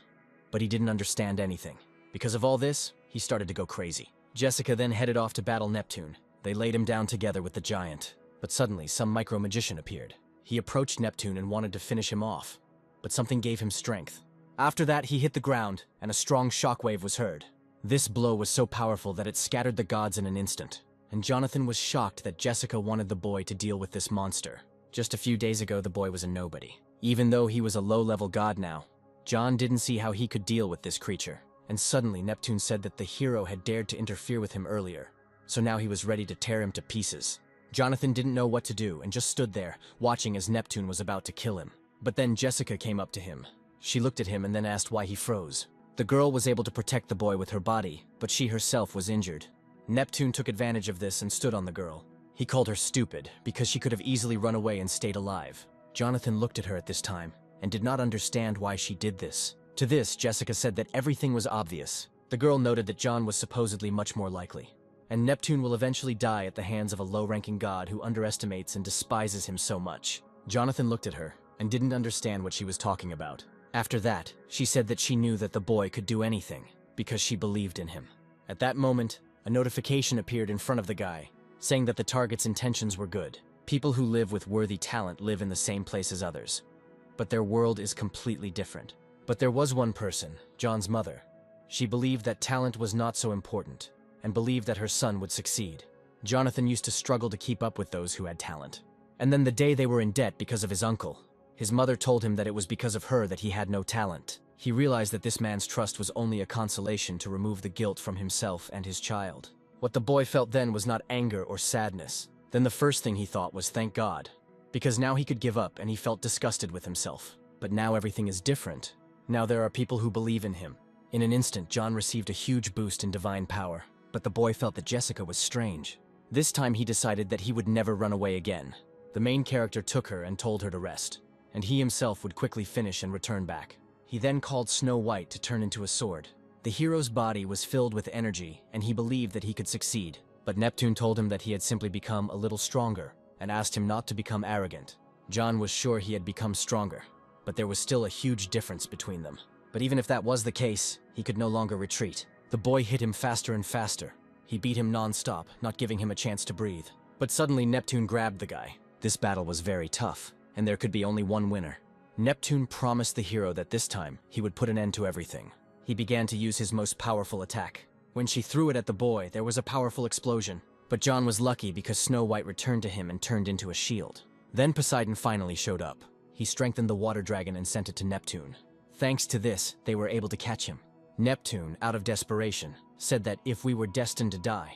but he didn't understand anything. Because of all this, he started to go crazy. Jessica then headed off to battle Neptune. They laid him down together with the giant. But suddenly, some micro-magician appeared. He approached Neptune and wanted to finish him off, but something gave him strength. After that, he hit the ground, and a strong shockwave was heard. This blow was so powerful that it scattered the gods in an instant, and Jonathan was shocked that Jessica wanted the boy to deal with this monster. Just a few days ago, the boy was a nobody. Even though he was a low-level god now, John didn't see how he could deal with this creature. And suddenly, Neptune said that the hero had dared to interfere with him earlier. so now he was ready to tear him to pieces. Jonathan didn't know what to do and just stood there, watching as Neptune was about to kill him. But then Jessica came up to him. She looked at him and then asked why he froze. The girl was able to protect the boy with her body, but she herself was injured. Neptune took advantage of this and stood on the girl. He called her stupid because she could have easily run away and stayed alive. Jonathan looked at her at this time and did not understand why she did this. To this, Jessica said that everything was obvious. The girl noted that John was supposedly much more likely, and Neptune will eventually die at the hands of a low-ranking god who underestimates and despises him so much. Jonathan looked at her and didn't understand what she was talking about. After that, she said that she knew that the boy could do anything because she believed in him. At that moment, a notification appeared in front of the guy, saying that the target's intentions were good. People who live with worthy talent live in the same place as others, but their world is completely different. But there was one person, John's mother. She believed that talent was not so important, and believed that her son would succeed. Jonathan used to struggle to keep up with those who had talent. And then the day they were in debt because of his uncle, his mother told him that it was because of her that he had no talent. He realized that this man's trust was only a consolation to remove the guilt from himself and his child. What the boy felt then was not anger or sadness. Then the first thing he thought was thank God, because now he could give up and he felt disgusted with himself. But now everything is different. Now there are people who believe in him. In an instant, John received a huge boost in divine power, but the boy felt that Jessica was strange. This time he decided that he would never run away again. The main character took her and told her to rest, and he himself would quickly finish and return back. He then called Snow White to turn into a sword. The hero's body was filled with energy, and he believed that he could succeed. But Neptune told him that he had simply become a little stronger, and asked him not to become arrogant. John was sure he had become stronger, but there was still a huge difference between them. But even if that was the case, he could no longer retreat. The boy hit him faster and faster. He beat him non-stop, not giving him a chance to breathe. But suddenly Neptune grabbed the guy. This battle was very tough, and there could be only one winner. Neptune promised the hero that this time he would put an end to everything. He began to use his most powerful attack. When she threw it at the boy, there was a powerful explosion. But John was lucky because Snow White returned to him and turned into a shield. Then Poseidon finally showed up. He strengthened the water dragon and sent it to Neptune. Thanks to this, they were able to catch him. Neptune, out of desperation, said that if we were destined to die,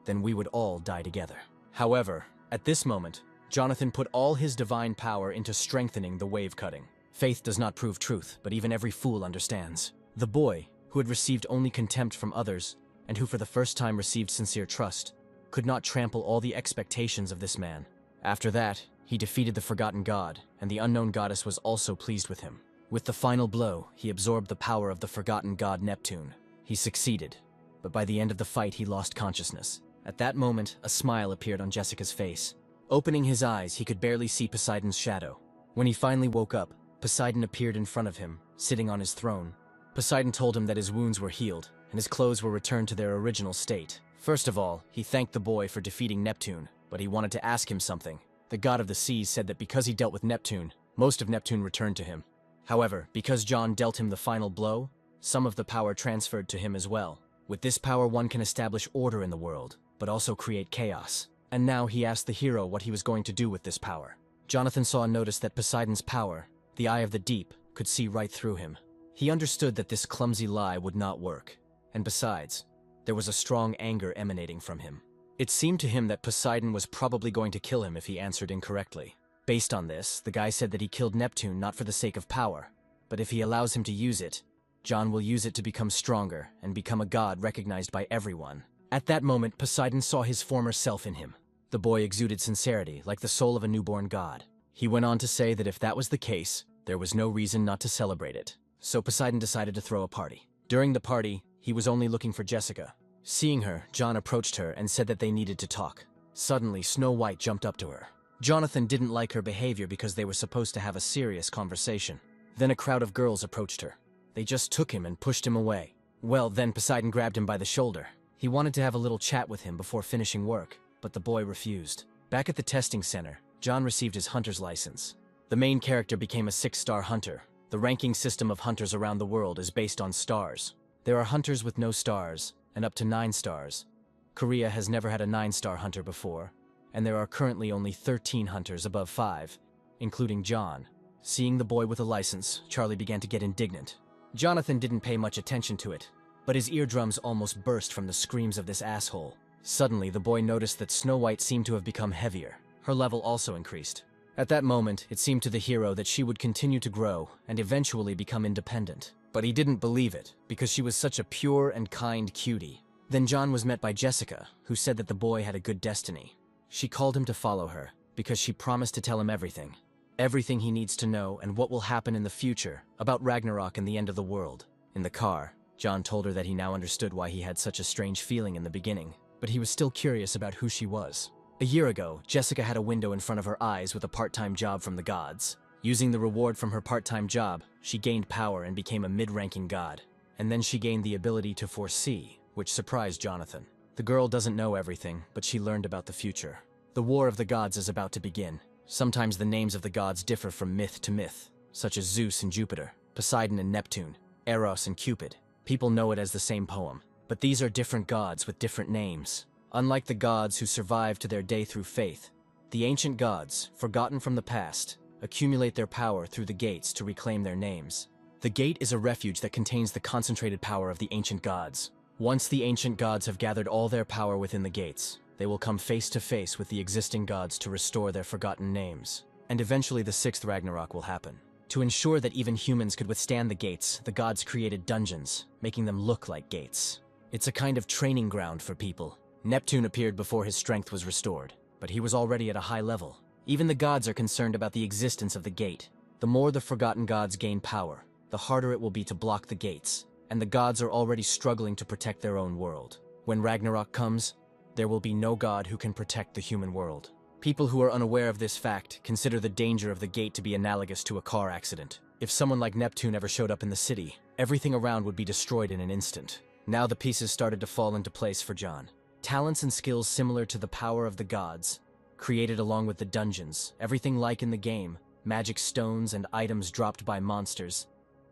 then we would all die together. However, at this moment, Jonathan put all his divine power into strengthening the wave cutting. Faith does not prove truth, but even every fool understands. The boy, who had received only contempt from others, and who for the first time received sincere trust, could not trample all the expectations of this man. After that, he defeated the forgotten god, and the unknown goddess was also pleased with him. With the final blow, he absorbed the power of the forgotten god Neptune. He succeeded, but by the end of the fight he lost consciousness. At that moment, a smile appeared on Jessica's face. Opening his eyes, he could barely see Poseidon's shadow. When he finally woke up, Poseidon appeared in front of him, sitting on his throne. Poseidon told him that his wounds were healed, and his clothes were returned to their original state. First of all, he thanked the boy for defeating Neptune, but he wanted to ask him something. The god of the seas said that because he dealt with Neptune, most of Neptune returned to him. However, because John dealt him the final blow, some of the power transferred to him as well. With this power, one can establish order in the world, but also create chaos. And now he asked the hero what he was going to do with this power. Jonathan saw and noticed that Poseidon's power, the eye of the deep, could see right through him. He understood that this clumsy lie would not work, and besides, there was a strong anger emanating from him. It seemed to him that Poseidon was probably going to kill him if he answered incorrectly. Based on this, the guy said that he killed Neptune not for the sake of power, but if he allows him to use it, John will use it to become stronger and become a god recognized by everyone. At that moment, Poseidon saw his former self in him. The boy exuded sincerity, like the soul of a newborn god. He went on to say that if that was the case, there was no reason not to celebrate it. So Poseidon decided to throw a party. During the party, he was only looking for Jessica. Seeing her, John approached her and said that they needed to talk. Suddenly, Snow White jumped up to her. Jonathan didn't like her behavior because they were supposed to have a serious conversation. Then a crowd of girls approached her. They just took him and pushed him away. Well, then Poseidon grabbed him by the shoulder. He wanted to have a little chat with him before finishing work, but the boy refused. Back at the testing center, John received his hunter's license. The main character became a 6-star hunter. The ranking system of hunters around the world is based on stars. There are hunters with no stars, and up to 9 stars. Korea has never had a 9-star hunter before, and there are currently only 13 hunters above 5, including John. Seeing the boy with a license, Charlie began to get indignant. Jonathan didn't pay much attention to it, but his eardrums almost burst from the screams of this asshole. Suddenly, the boy noticed that Snow White seemed to have become heavier. Her level also increased. At that moment, it seemed to the hero that she would continue to grow and eventually become independent. But he didn't believe it, because she was such a pure and kind cutie. Then John was met by Jessica, who said that the boy had a good destiny. She called him to follow her, because she promised to tell him everything. Everything he needs to know and what will happen in the future, about Ragnarok and the end of the world. In the car, John told her that he now understood why he had such a strange feeling in the beginning, but he was still curious about who she was. A year ago, Jessica had a window in front of her eyes with a part-time job from the gods. Using the reward from her part-time job, she gained power and became a mid-ranking god. And then she gained the ability to foresee, which surprised Jonathan. The girl doesn't know everything, but she learned about the future. The War of the Gods is about to begin. Sometimes the names of the gods differ from myth to myth, such as Zeus and Jupiter, Poseidon and Neptune, Eros and Cupid. People know it as the same poem, but these are different gods with different names. Unlike the gods who survive to their day through faith, the ancient gods, forgotten from the past, accumulate their power through the gates to reclaim their names. The gate is a refuge that contains the concentrated power of the ancient gods. Once the ancient gods have gathered all their power within the gates, they will come face to face with the existing gods to restore their forgotten names. And eventually the sixth Ragnarok will happen. To ensure that even humans could withstand the gates, the gods created dungeons, making them look like gates. It's a kind of training ground for people. Neptune appeared before his strength was restored, but he was already at a high level. Even the gods are concerned about the existence of the gate. The more the forgotten gods gain power, the harder it will be to block the gates, and the gods are already struggling to protect their own world. When Ragnarok comes, there will be no god who can protect the human world. People who are unaware of this fact consider the danger of the gate to be analogous to a car accident. If someone like Neptune ever showed up in the city, everything around would be destroyed in an instant. Now the pieces started to fall into place for John. Talents and skills similar to the power of the gods, created along with the dungeons, everything like in the game, magic stones and items dropped by monsters.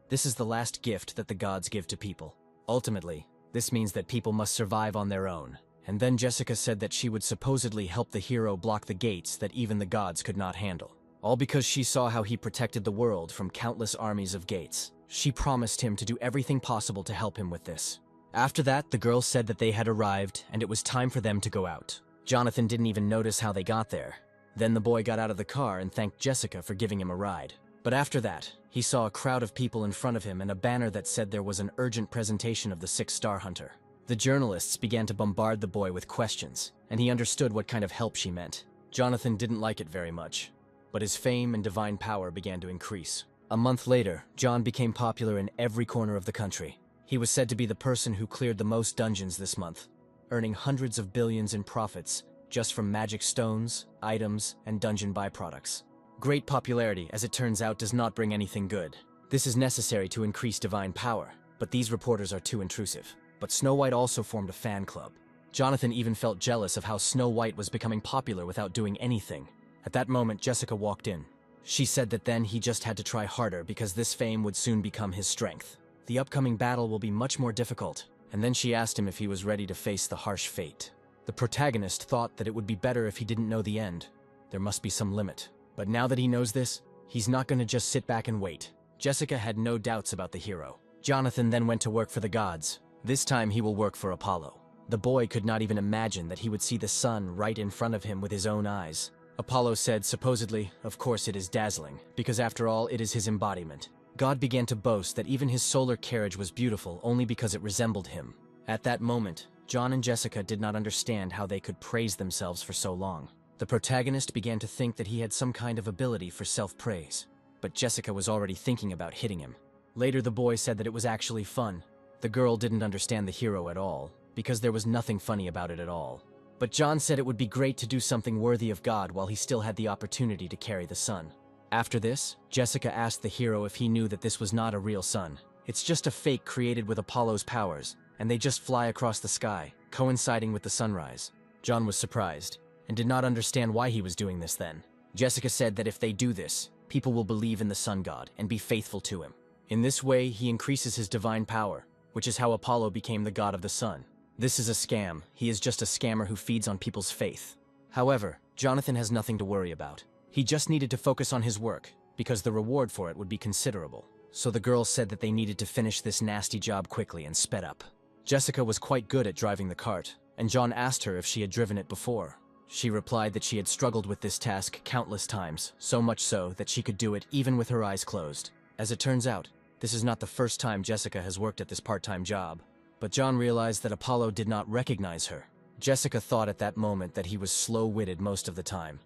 This is the last gift that the gods give to people. Ultimately, this means that people must survive on their own. And then Jessica said that she would supposedly help the hero block the gates that even the gods could not handle. All because she saw how he protected the world from countless armies of gates. She promised him to do everything possible to help him with this. After that, the girl said that they had arrived and it was time for them to go out. Jonathan didn't even notice how they got there. Then the boy got out of the car and thanked Jessica for giving him a ride. But after that, he saw a crowd of people in front of him and a banner that said there was an urgent presentation of the six-star hunter. The journalists began to bombard the boy with questions, and he understood what kind of help she meant. Jonathan didn't like it very much, but his fame and divine power began to increase. A month later, John became popular in every corner of the country. He was said to be the person who cleared the most dungeons this month, earning hundreds of billions in profits just from magic stones, items, and dungeon byproducts. Great popularity, as it turns out, does not bring anything good. This is necessary to increase divine power, but these reporters are too intrusive. But Snow White also formed a fan club. Jonathan even felt jealous of how Snow White was becoming popular without doing anything. At that moment, Jessica walked in. She said that then he just had to try harder because this fame would soon become his strength. The upcoming battle will be much more difficult, and then she asked him if he was ready to face the harsh fate. The protagonist thought that it would be better if he didn't know the end. There must be some limit. But now that he knows this, he's not going to just sit back and wait. Jessica had no doubts about the hero. Jonathan then went to work for the gods. This time he will work for Apollo. The boy could not even imagine that he would see the sun right in front of him with his own eyes. Apollo said, supposedly, of course it is dazzling, because after all, it is his embodiment. God began to boast that even his solar carriage was beautiful only because it resembled him. At that moment, John and Jessica did not understand how they could praise themselves for so long. The protagonist began to think that he had some kind of ability for self-praise, but Jessica was already thinking about hitting him. Later the boy said that it was actually fun. The girl didn't understand the hero at all, because there was nothing funny about it at all. But John said it would be great to do something worthy of God while he still had the opportunity to carry the sun. After this, Jessica asked the hero if he knew that this was not a real sun. It's just a fake created with Apollo's powers, and they just fly across the sky, coinciding with the sunrise. John was surprised, and did not understand why he was doing this then. Jessica said that if they do this, people will believe in the sun god and be faithful to him. In this way, he increases his divine power, which is how Apollo became the god of the sun. This is a scam. He is just a scammer who feeds on people's faith. However, Jonathan has nothing to worry about. He just needed to focus on his work, because the reward for it would be considerable. So the girl said that they needed to finish this nasty job quickly and sped up. Jessica was quite good at driving the cart, and John asked her if she had driven it before. She replied that she had struggled with this task countless times, so much so that she could do it even with her eyes closed. As it turns out, this is not the first time Jessica has worked at this part-time job. But John realized that Apollo did not recognize her. Jessica thought at that moment that he was slow-witted most of the time.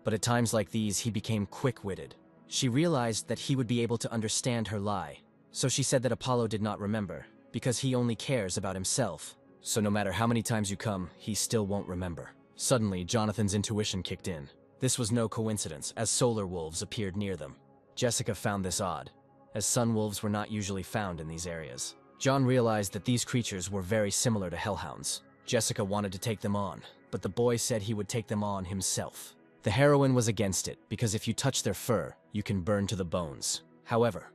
But at times like these, he became quick-witted. She realized that he would be able to understand her lie. So she said that Apollo did not remember, because he only cares about himself. So no matter how many times you come, he still won't remember. Suddenly, Jonathan's intuition kicked in. This was no coincidence, as solar wolves appeared near them. Jessica found this odd, as sun wolves were not usually found in these areas. John realized that these creatures were very similar to hellhounds. Jessica wanted to take them on, but the boy said he would take them on himself. The heroine was against it, because if you touch their fur, you can burn to the bones. However,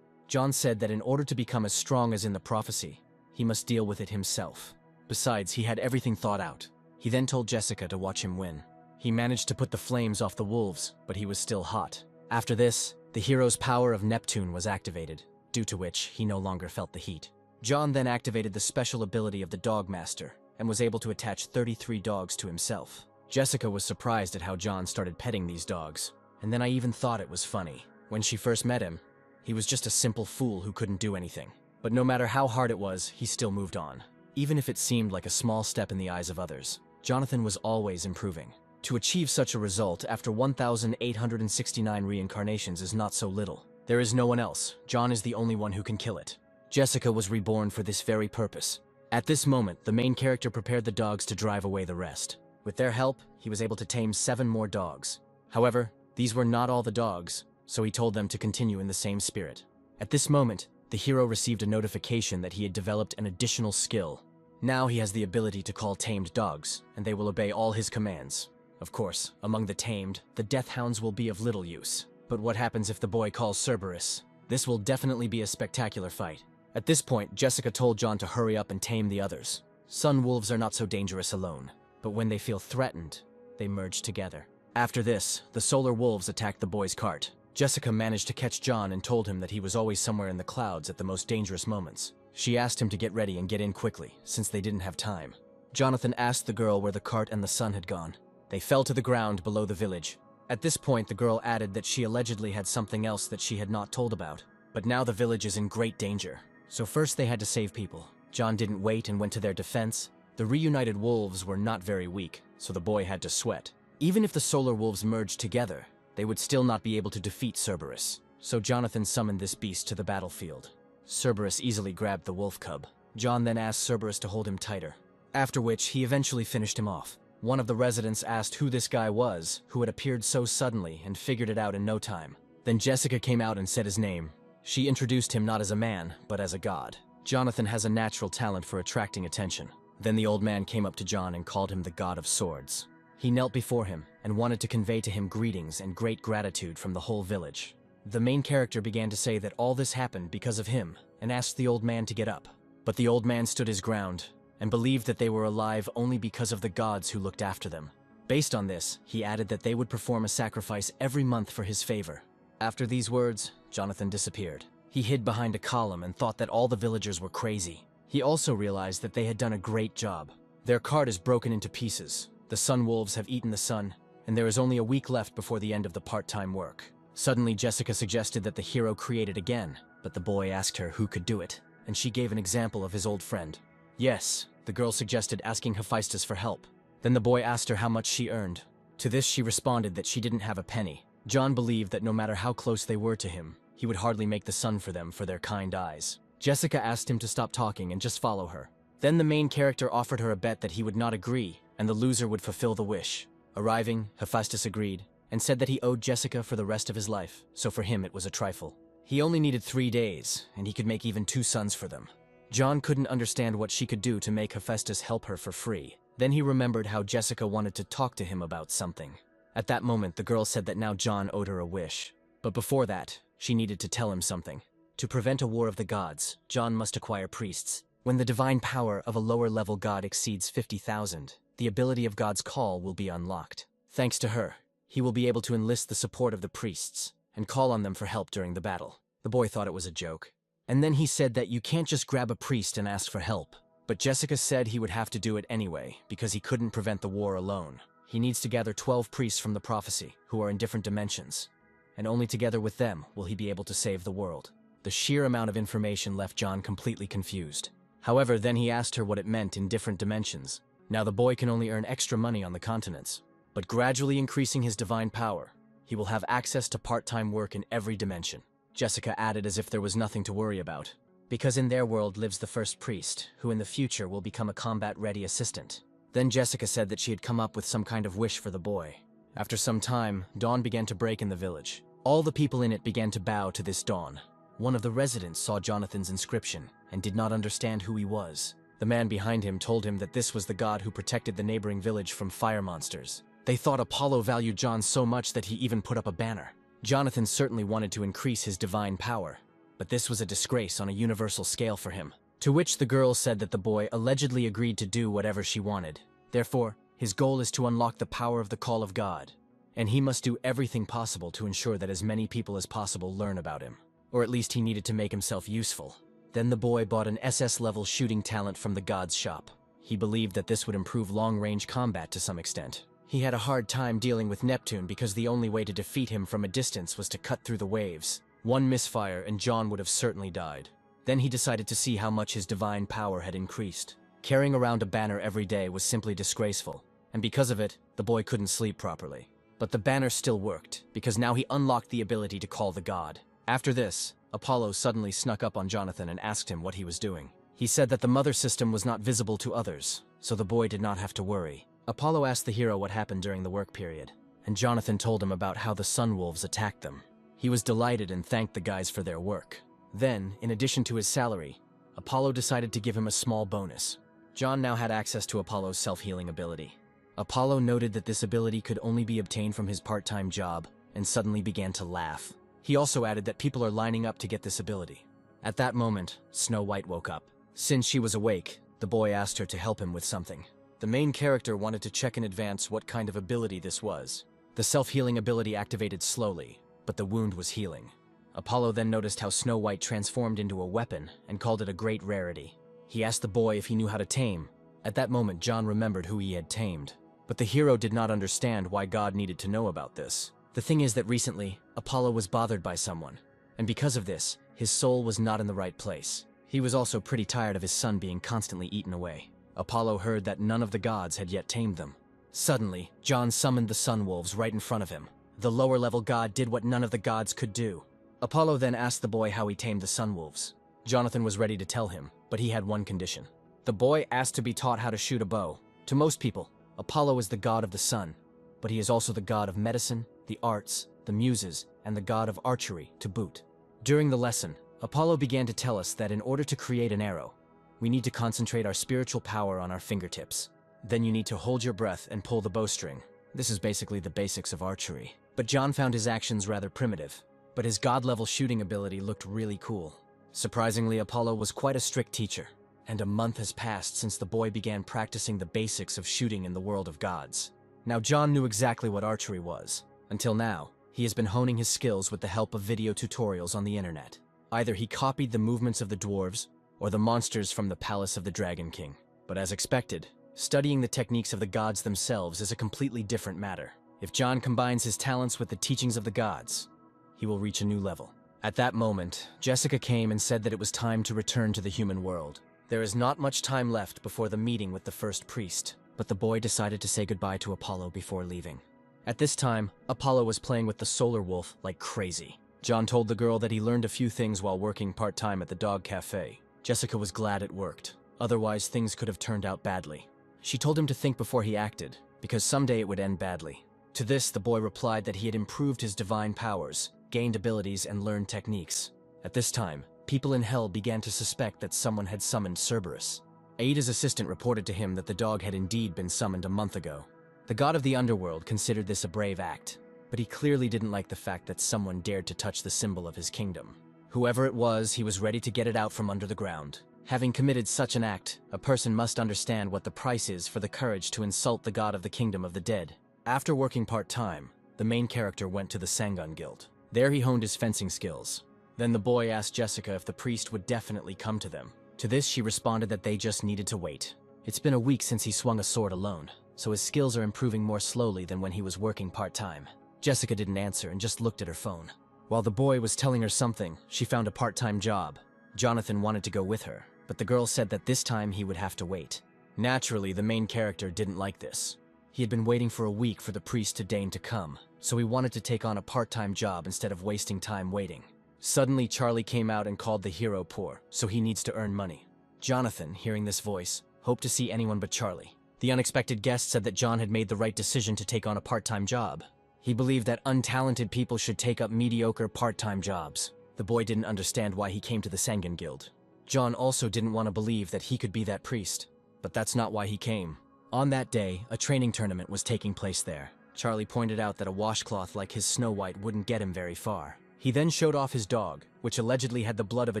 John said that in order to become as strong as in the prophecy, he must deal with it himself. Besides, he had everything thought out. He then told Jessica to watch him win. He managed to put the flames off the wolves, but he was still hot. After this, the hero's power of Neptune was activated, due to which he no longer felt the heat. John then activated the special ability of the Dog Master, and was able to attach 33 dogs to himself. Jessica was surprised at how John started petting these dogs, and then I even thought it was funny. When she first met him, he was just a simple fool who couldn't do anything. But no matter how hard it was, he still moved on. Even if it seemed like a small step in the eyes of others, Jonathan was always improving. To achieve such a result after 1,869 reincarnations is not so little. There is no one else. John is the only one who can kill it. Jessica was reborn for this very purpose. At this moment, the main character prepared the dogs to drive away the rest. With their help, he was able to tame 7 more dogs. However, these were not all the dogs, so he told them to continue in the same spirit. At this moment, the hero received a notification that he had developed an additional skill. Now he has the ability to call tamed dogs, and they will obey all his commands. Of course, among the tamed, the death hounds will be of little use. But what happens if the boy calls Cerberus? This will definitely be a spectacular fight. At this point, Jessica told John to hurry up and tame the others. Sun wolves are not so dangerous alone, but when they feel threatened, they merge together. After this, the solar wolves attacked the boy's cart. Jessica managed to catch John and told him that he was always somewhere in the clouds at the most dangerous moments. She asked him to get ready and get in quickly, since they didn't have time. Jonathan asked the girl where the cart and the sun had gone. They fell to the ground below the village. At this point, the girl added that she allegedly had something else that she had not told about. But now the village is in great danger. So first they had to save people. John didn't wait and went to their defense. The reunited wolves were not very weak, so the boy had to sweat. Even if the solar wolves merged together, they would still not be able to defeat Cerberus. So Jonathan summoned this beast to the battlefield. Cerberus easily grabbed the wolf cub. John then asked Cerberus to hold him tighter, after which he eventually finished him off. One of the residents asked who this guy was, who had appeared so suddenly and figured it out in no time. Then Jessica came out and said his name. She introduced him not as a man, but as a god. Jonathan has a natural talent for attracting attention. Then the old man came up to John and called him the God of Swords. He knelt before him and wanted to convey to him greetings and great gratitude from the whole village. The main character began to say that all this happened because of him and asked the old man to get up. But the old man stood his ground and believed that they were alive only because of the gods who looked after them. Based on this, he added that they would perform a sacrifice every month for his favor. After these words, Jonathan disappeared. He hid behind a column and thought that all the villagers were crazy. He also realized that they had done a great job. Their cart is broken into pieces. The sun wolves have eaten the sun, and there is only a week left before the end of the part-time work. Suddenly, Jessica suggested that the hero create it again, but the boy asked her who could do it, and she gave an example of his old friend. Yes, the girl suggested asking Hephaestus for help. Then the boy asked her how much she earned. To this, she responded that she didn't have a penny. John believed that no matter how close they were to him, he would hardly make the sun for them for their kind eyes. Jessica asked him to stop talking and just follow her. Then the main character offered her a bet that he would not agree, and the loser would fulfill the wish. Arriving, Hephaestus agreed, and said that he owed Jessica for the rest of his life, so for him it was a trifle. He only needed 3 days, and he could make even 2 sons for them. John couldn't understand what she could do to make Hephaestus help her for free. Then he remembered how Jessica wanted to talk to him about something. At that moment, the girl said that now John owed her a wish. But before that, she needed to tell him something. To prevent a war of the gods, John must acquire priests. When the divine power of a lower-level god exceeds 50,000, the ability of God's call will be unlocked. Thanks to her, he will be able to enlist the support of the priests and call on them for help during the battle. The boy thought it was a joke. And then he said that you can't just grab a priest and ask for help. But Jessica said he would have to do it anyway, because he couldn't prevent the war alone. He needs to gather 12 priests from the prophecy, who are in different dimensions. And only together with them will he be able to save the world. The sheer amount of information left John completely confused. However, then he asked her what it meant in different dimensions. Now the boy can only earn extra money on the continents, but gradually increasing his divine power, he will have access to part-time work in every dimension. Jessica added as if there was nothing to worry about, because in their world lives the first priest, who in the future will become a combat-ready assistant. Then Jessica said that she had come up with some kind of wish for the boy. After some time, dawn began to break in the village. All the people in it began to bow to this dawn. One of the residents saw Jonathan's inscription and did not understand who he was. The man behind him told him that this was the god who protected the neighboring village from fire monsters. They thought Apollo valued John so much that he even put up a banner. Jonathan certainly wanted to increase his divine power, but this was a disgrace on a universal scale for him. To which the girl said that the boy allegedly agreed to do whatever she wanted. Therefore, his goal is to unlock the power of the call of God, and he must do everything possible to ensure that as many people as possible learn about him. Or at least he needed to make himself useful. Then the boy bought an SS-level shooting talent from the god's shop. He believed that this would improve long-range combat to some extent. He had a hard time dealing with Neptune because the only way to defeat him from a distance was to cut through the waves. One misfire and John would have certainly died. Then he decided to see how much his divine power had increased. Carrying around a banner every day was simply disgraceful, and because of it, the boy couldn't sleep properly. But the banner still worked, because now he unlocked the ability to call the god. After this, Apollo suddenly snuck up on Jonathan and asked him what he was doing. He said that the mother system was not visible to others, so the boy did not have to worry. Apollo asked the hero what happened during the work period, and Jonathan told him about how the sun wolves attacked them. He was delighted and thanked the guys for their work. Then, in addition to his salary, Apollo decided to give him a small bonus. John now had access to Apollo's self-healing ability. Apollo noted that this ability could only be obtained from his part-time job, and suddenly began to laugh. He also added that people are lining up to get this ability. At that moment, Snow White woke up. Since she was awake, the boy asked her to help him with something. The main character wanted to check in advance what kind of ability this was. The self-healing ability activated slowly, but the wound was healing. Apollo then noticed how Snow White transformed into a weapon and called it a great rarity. He asked the boy if he knew how to tame. At that moment, John remembered who he had tamed. But the hero did not understand why God needed to know about this. The thing is that recently, Apollo was bothered by someone, and because of this, his soul was not in the right place. He was also pretty tired of his son being constantly eaten away. Apollo heard that none of the gods had yet tamed them. Suddenly, John summoned the sun wolves right in front of him. The lower-level god did what none of the gods could do. Apollo then asked the boy how he tamed the sun wolves. Jonathan was ready to tell him, but he had one condition. The boy asked to be taught how to shoot a bow. To most people, Apollo is the god of the sun, but he is also the god of medicine, the arts, the muses, and the god of archery to boot. During the lesson, Apollo began to tell us that in order to create an arrow, we need to concentrate our spiritual power on our fingertips. Then you need to hold your breath and pull the bowstring. This is basically the basics of archery. But John found his actions rather primitive, but his god-level shooting ability looked really cool. Surprisingly, Apollo was quite a strict teacher, and a month has passed since the boy began practicing the basics of shooting in the world of gods. Now John knew exactly what archery was. Until now, he has been honing his skills with the help of video tutorials on the internet. Either he copied the movements of the dwarves, or the monsters from the palace of the Dragon King. But as expected, studying the techniques of the gods themselves is a completely different matter. If John combines his talents with the teachings of the gods, he will reach a new level. At that moment, Jessica came and said that it was time to return to the human world. There is not much time left before the meeting with the first priest, but the boy decided to say goodbye to Apollo before leaving. At this time, Apollo was playing with the solar wolf like crazy. John told the girl that he learned a few things while working part-time at the dog cafe. Jessica was glad it worked. Otherwise, things could have turned out badly. She told him to think before he acted, because someday it would end badly. To this, the boy replied that he had improved his divine powers, gained abilities, and learned techniques. At this time, people in Hell began to suspect that someone had summoned Cerberus. Aida's assistant reported to him that the dog had indeed been summoned a month ago. The god of the underworld considered this a brave act, but he clearly didn't like the fact that someone dared to touch the symbol of his kingdom. Whoever it was, he was ready to get it out from under the ground. Having committed such an act, a person must understand what the price is for the courage to insult the god of the kingdom of the dead. After working part-time, the main character went to the Sangun Guild. There he honed his fencing skills. Then the boy asked Jessica if the priest would definitely come to them. To this, she responded that they just needed to wait. It's been a week since he swung a sword alone, so his skills are improving more slowly than when he was working part-time. Jessica didn't answer and just looked at her phone. While the boy was telling her something, she found a part-time job. Jonathan wanted to go with her, but the girl said that this time he would have to wait. Naturally, the main character didn't like this. He had been waiting for a week for the priest to deign to come, so he wanted to take on a part-time job instead of wasting time waiting. Suddenly, Charlie came out and called the hero poor, so he needs to earn money. Jonathan, hearing this voice, hoped to see anyone but Charlie. The unexpected guest said that John had made the right decision to take on a part-time job. He believed that untalented people should take up mediocre part-time jobs. The boy didn't understand why he came to the Sanguine Guild. John also didn't want to believe that he could be that priest, but that's not why he came. On that day, a training tournament was taking place there. Charlie pointed out that a washcloth like his Snow White wouldn't get him very far. He then showed off his dog, which allegedly had the blood of a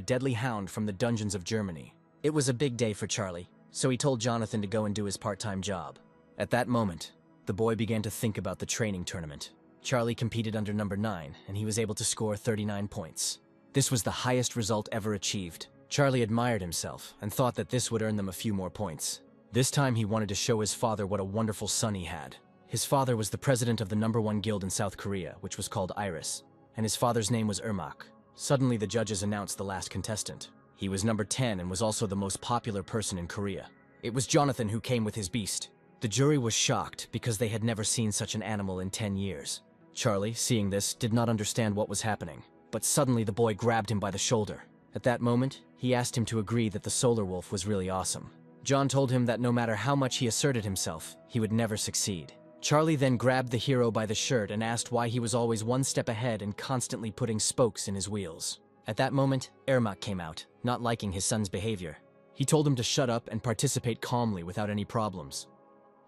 deadly hound from the dungeons of Germany. It was a big day for Charlie, so he told Jonathan to go and do his part-time job. At that moment, the boy began to think about the training tournament. Charlie competed under number 9, and he was able to score 39 points. This was the highest result ever achieved. Charlie admired himself and thought that this would earn them a few more points. This time he wanted to show his father what a wonderful son he had. His father was the president of the number 1 guild in South Korea, which was called Iris, and his father's name was Ermak. Suddenly the judges announced the last contestant. He was number 10 and was also the most popular person in Korea. It was Jonathan who came with his beast. The jury was shocked because they had never seen such an animal in 10 years. Charlie, seeing this, did not understand what was happening, but suddenly the boy grabbed him by the shoulder. At that moment, he asked him to agree that the Solar Wolf was really awesome. John told him that no matter how much he asserted himself, he would never succeed. Charlie then grabbed the hero by the shirt and asked why he was always one step ahead and constantly putting spokes in his wheels. At that moment, Ermak came out, not liking his son's behavior. He told him to shut up and participate calmly without any problems.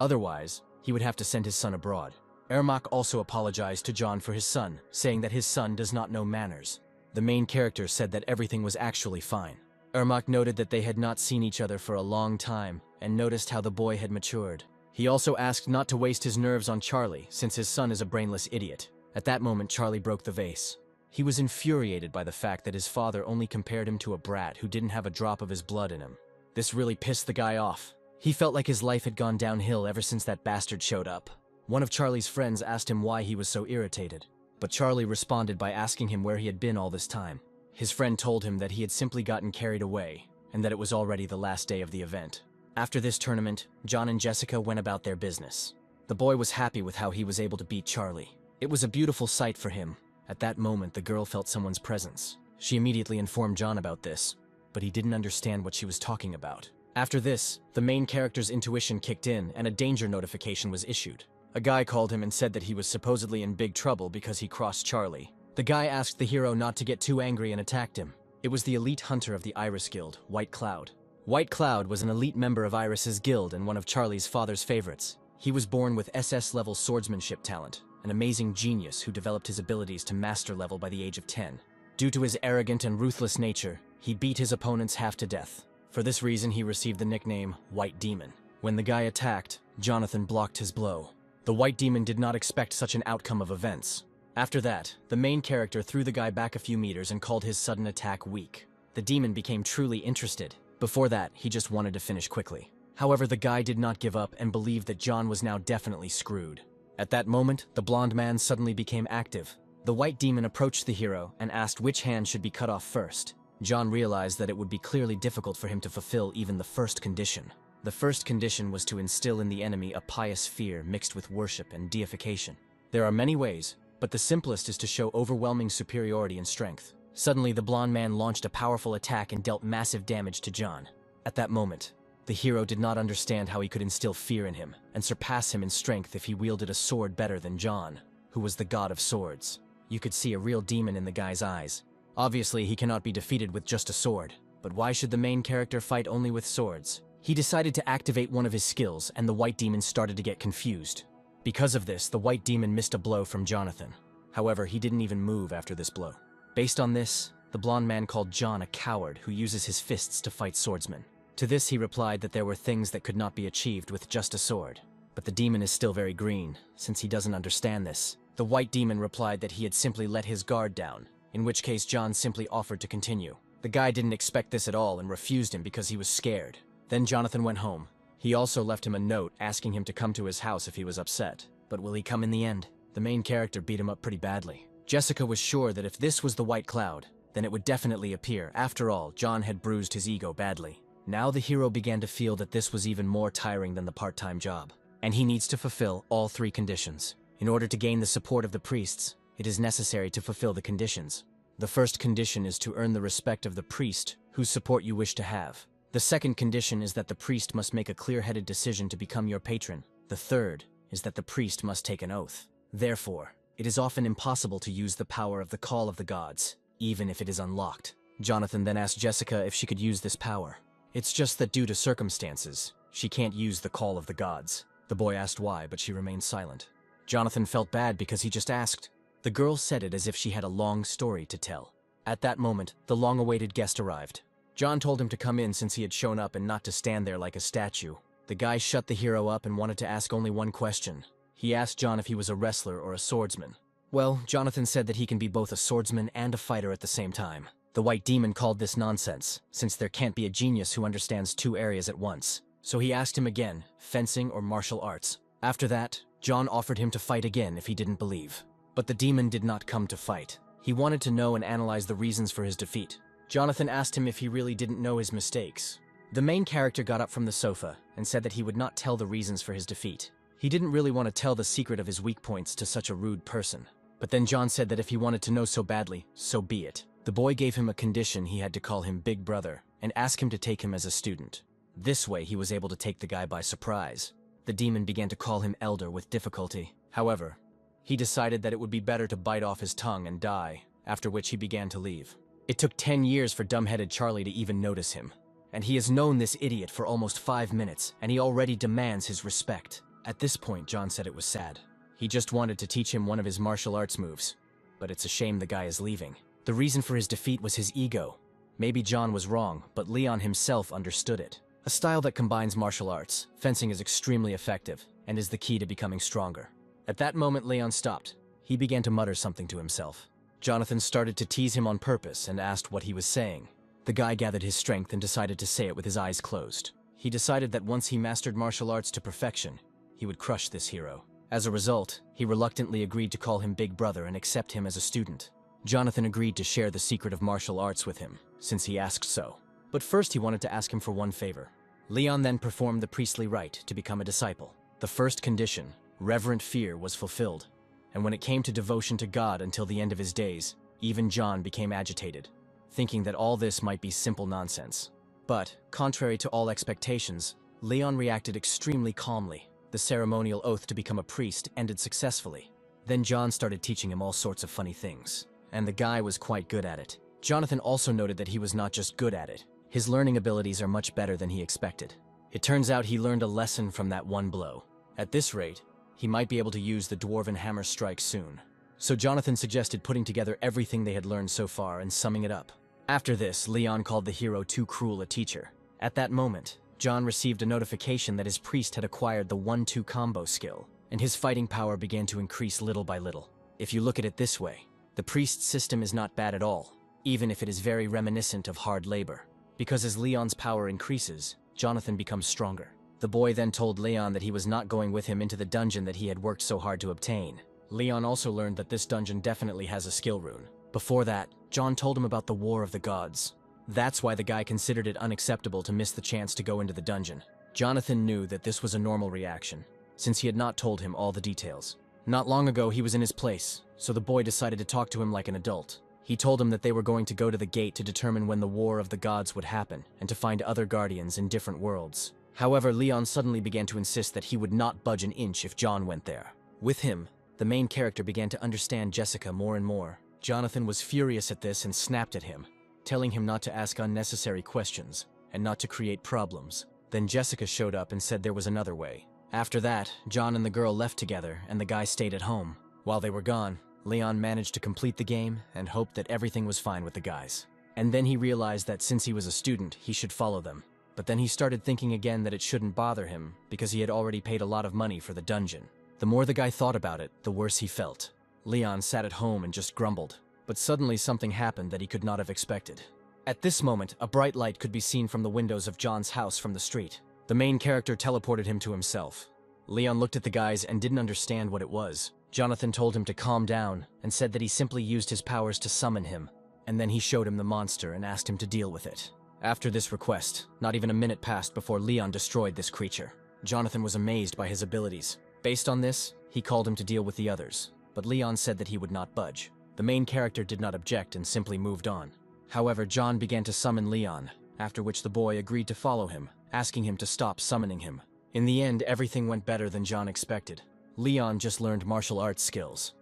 Otherwise, he would have to send his son abroad. Ermak also apologized to John for his son, saying that his son does not know manners. The main character said that everything was actually fine. Ermak noted that they had not seen each other for a long time and noticed how the boy had matured. He also asked not to waste his nerves on Charlie, since his son is a brainless idiot. At that moment, Charlie broke the vase. He was infuriated by the fact that his father only compared him to a brat who didn't have a drop of his blood in him. This really pissed the guy off. He felt like his life had gone downhill ever since that bastard showed up. One of Charlie's friends asked him why he was so irritated, but Charlie responded by asking him where he had been all this time. His friend told him that he had simply gotten carried away, and that it was already the last day of the event. After this tournament, John and Jessica went about their business. The boy was happy with how he was able to beat Charlie. It was a beautiful sight for him. At that moment, the girl felt someone's presence. She immediately informed John about this, but he didn't understand what she was talking about. After this, the main character's intuition kicked in and a danger notification was issued. A guy called him and said that he was supposedly in big trouble because he crossed Charlie. The guy asked the hero not to get too angry and attacked him. It was the elite hunter of the Iris Guild, White Cloud. White Cloud was an elite member of Iris's guild and one of Charlie's father's favorites. He was born with SS-level swordsmanship talent, an amazing genius who developed his abilities to master level by the age of 10. Due to his arrogant and ruthless nature, he beat his opponents half to death. For this reason, he received the nickname White Demon. When the guy attacked, Jonathan blocked his blow. The White Demon did not expect such an outcome of events. After that, the main character threw the guy back a few meters and called his sudden attack weak. The demon became truly interested. Before that, he just wanted to finish quickly. However, the guy did not give up and believed that John was now definitely screwed. At that moment, the blonde man suddenly became active. The White Demon approached the hero and asked which hand should be cut off first. John realized that it would be clearly difficult for him to fulfill even the first condition. The first condition was to instill in the enemy a pious fear mixed with worship and deification. There are many ways, but the simplest is to show overwhelming superiority and strength. Suddenly, the blonde man launched a powerful attack and dealt massive damage to John. At that moment, the hero did not understand how he could instill fear in him and surpass him in strength if he wielded a sword better than John, who was the god of swords. You could see a real demon in the guy's eyes. Obviously, he cannot be defeated with just a sword, but why should the main character fight only with swords? He decided to activate one of his skills, and the White Demon started to get confused. Because of this, the White Demon missed a blow from Jonathan. However, he didn't even move after this blow. Based on this, the blonde man called John a coward who uses his fists to fight swordsmen. To this, he replied that there were things that could not be achieved with just a sword. But the demon is still very green, since he doesn't understand this. The White Demon replied that he had simply let his guard down, in which case John simply offered to continue. The guy didn't expect this at all and refused him because he was scared. Then Jonathan went home. He also left him a note asking him to come to his house if he was upset. But will he come in the end? The main character beat him up pretty badly. Jessica was sure that if this was the white cloud, then it would definitely appear. After all, John had bruised his ego badly. Now the hero began to feel that this was even more tiring than the part-time job. And he needs to fulfill all 3 conditions. In order to gain the support of the priests, it is necessary to fulfill the conditions. The first condition is to earn the respect of the priest whose support you wish to have. The second condition is that the priest must make a clear-headed decision to become your patron. The third is that the priest must take an oath. Therefore, it is often impossible to use the power of the call of the gods, even if it is unlocked. Jonathan then asked Jessica if she could use this power. It's just that due to circumstances, she can't use the call of the gods. The boy asked why, but she remained silent. Jonathan felt bad because he just asked. The girl said it as if she had a long story to tell. At that moment, the long-awaited guest arrived. John told him to come in since he had shown up and not to stand there like a statue. The guy shut the hero up and wanted to ask only one question. He asked John if he was a wrestler or a swordsman. Well, Jonathan said that he can be both a swordsman and a fighter at the same time. The white demon called this nonsense, since there can't be a genius who understands 2 areas at once. So he asked him again, fencing or martial arts. After that, John offered him to fight again if he didn't believe. But the demon did not come to fight. He wanted to know and analyze the reasons for his defeat. Jonathan asked him if he really didn't know his mistakes. The main character got up from the sofa and said that he would not tell the reasons for his defeat. He didn't really want to tell the secret of his weak points to such a rude person. But then John said that if he wanted to know so badly, so be it. The boy gave him a condition: he had to call him Big Brother and ask him to take him as a student. This way he was able to take the guy by surprise. The demon began to call him Elder with difficulty. However, he decided that it would be better to bite off his tongue and die, after which he began to leave. It took 10 years for dumbheaded Charlie to even notice him. And he has known this idiot for almost 5 minutes, and he already demands his respect. At this point, John said it was sad. He just wanted to teach him one of his martial arts moves. But it's a shame the guy is leaving. The reason for his defeat was his ego. Maybe John was wrong, but Leon himself understood it. A style that combines martial arts, fencing is extremely effective, and is the key to becoming stronger. At that moment, Leon stopped. He began to mutter something to himself. Jonathan started to tease him on purpose and asked what he was saying. The guy gathered his strength and decided to say it with his eyes closed. He decided that once he mastered martial arts to perfection, he would crush this hero. As a result, he reluctantly agreed to call him Big Brother and accept him as a student. Jonathan agreed to share the secret of martial arts with him, since he asked so. But first he wanted to ask him for one favor. Leon then performed the priestly rite to become a disciple. The first condition, reverent fear, was fulfilled. And when it came to devotion to God until the end of his days, even John became agitated, thinking that all this might be simple nonsense. But, contrary to all expectations, Leon reacted extremely calmly. The ceremonial oath to become a priest ended successfully. Then John started teaching him all sorts of funny things, and the guy was quite good at it. Jonathan also noted that he was not just good at it. His learning abilities are much better than he expected. It turns out he learned a lesson from that one blow. At this rate, he might be able to use the dwarven hammer strike soon. So Jonathan suggested putting together everything they had learned so far and summing it up. After this, Leon called the hero too cruel a teacher. At that moment, John received a notification that his priest had acquired the 1-2 combo skill, and his fighting power began to increase little by little. If you look at it this way, the priest system is not bad at all, even if it is very reminiscent of hard labor. Because as Leon's power increases, Jonathan becomes stronger. The boy then told Leon that he was not going with him into the dungeon that he had worked so hard to obtain. Leon also learned that this dungeon definitely has a skill rune. Before that, John told him about the War of the Gods. That's why the guy considered it unacceptable to miss the chance to go into the dungeon. Jonathan knew that this was a normal reaction, since he had not told him all the details. Not long ago, he was in his place, so the boy decided to talk to him like an adult. He told him that they were going to go to the gate to determine when the War of the Gods would happen, and to find other guardians in different worlds. However, Leon suddenly began to insist that he would not budge an inch if John went there. With him, the main character began to understand Jessica more and more. Jonathan was furious at this and snapped at him, telling him not to ask unnecessary questions, and not to create problems. Then Jessica showed up and said there was another way. After that, John and the girl left together, and the guy stayed at home. While they were gone, Leon managed to complete the game and hoped that everything was fine with the guys. And then he realized that since he was a student, he should follow them. But then he started thinking again that it shouldn't bother him, because he had already paid a lot of money for the dungeon. The more the guy thought about it, the worse he felt. Leon sat at home and just grumbled. But suddenly something happened that he could not have expected. At this moment, a bright light could be seen from the windows of John's house from the street. The main character teleported him to himself. Leon looked at the guys and didn't understand what it was. Jonathan told him to calm down and said that he simply used his powers to summon him, and then he showed him the monster and asked him to deal with it. After this request, not even a minute passed before Leon destroyed this creature. Jonathan was amazed by his abilities. Based on this, he called him to deal with the others, but Leon said that he would not budge. The main character did not object and simply moved on. However, John began to summon Leon, after which the boy agreed to follow him, asking him to stop summoning him. In the end, everything went better than John expected. Leon just learned martial arts skills.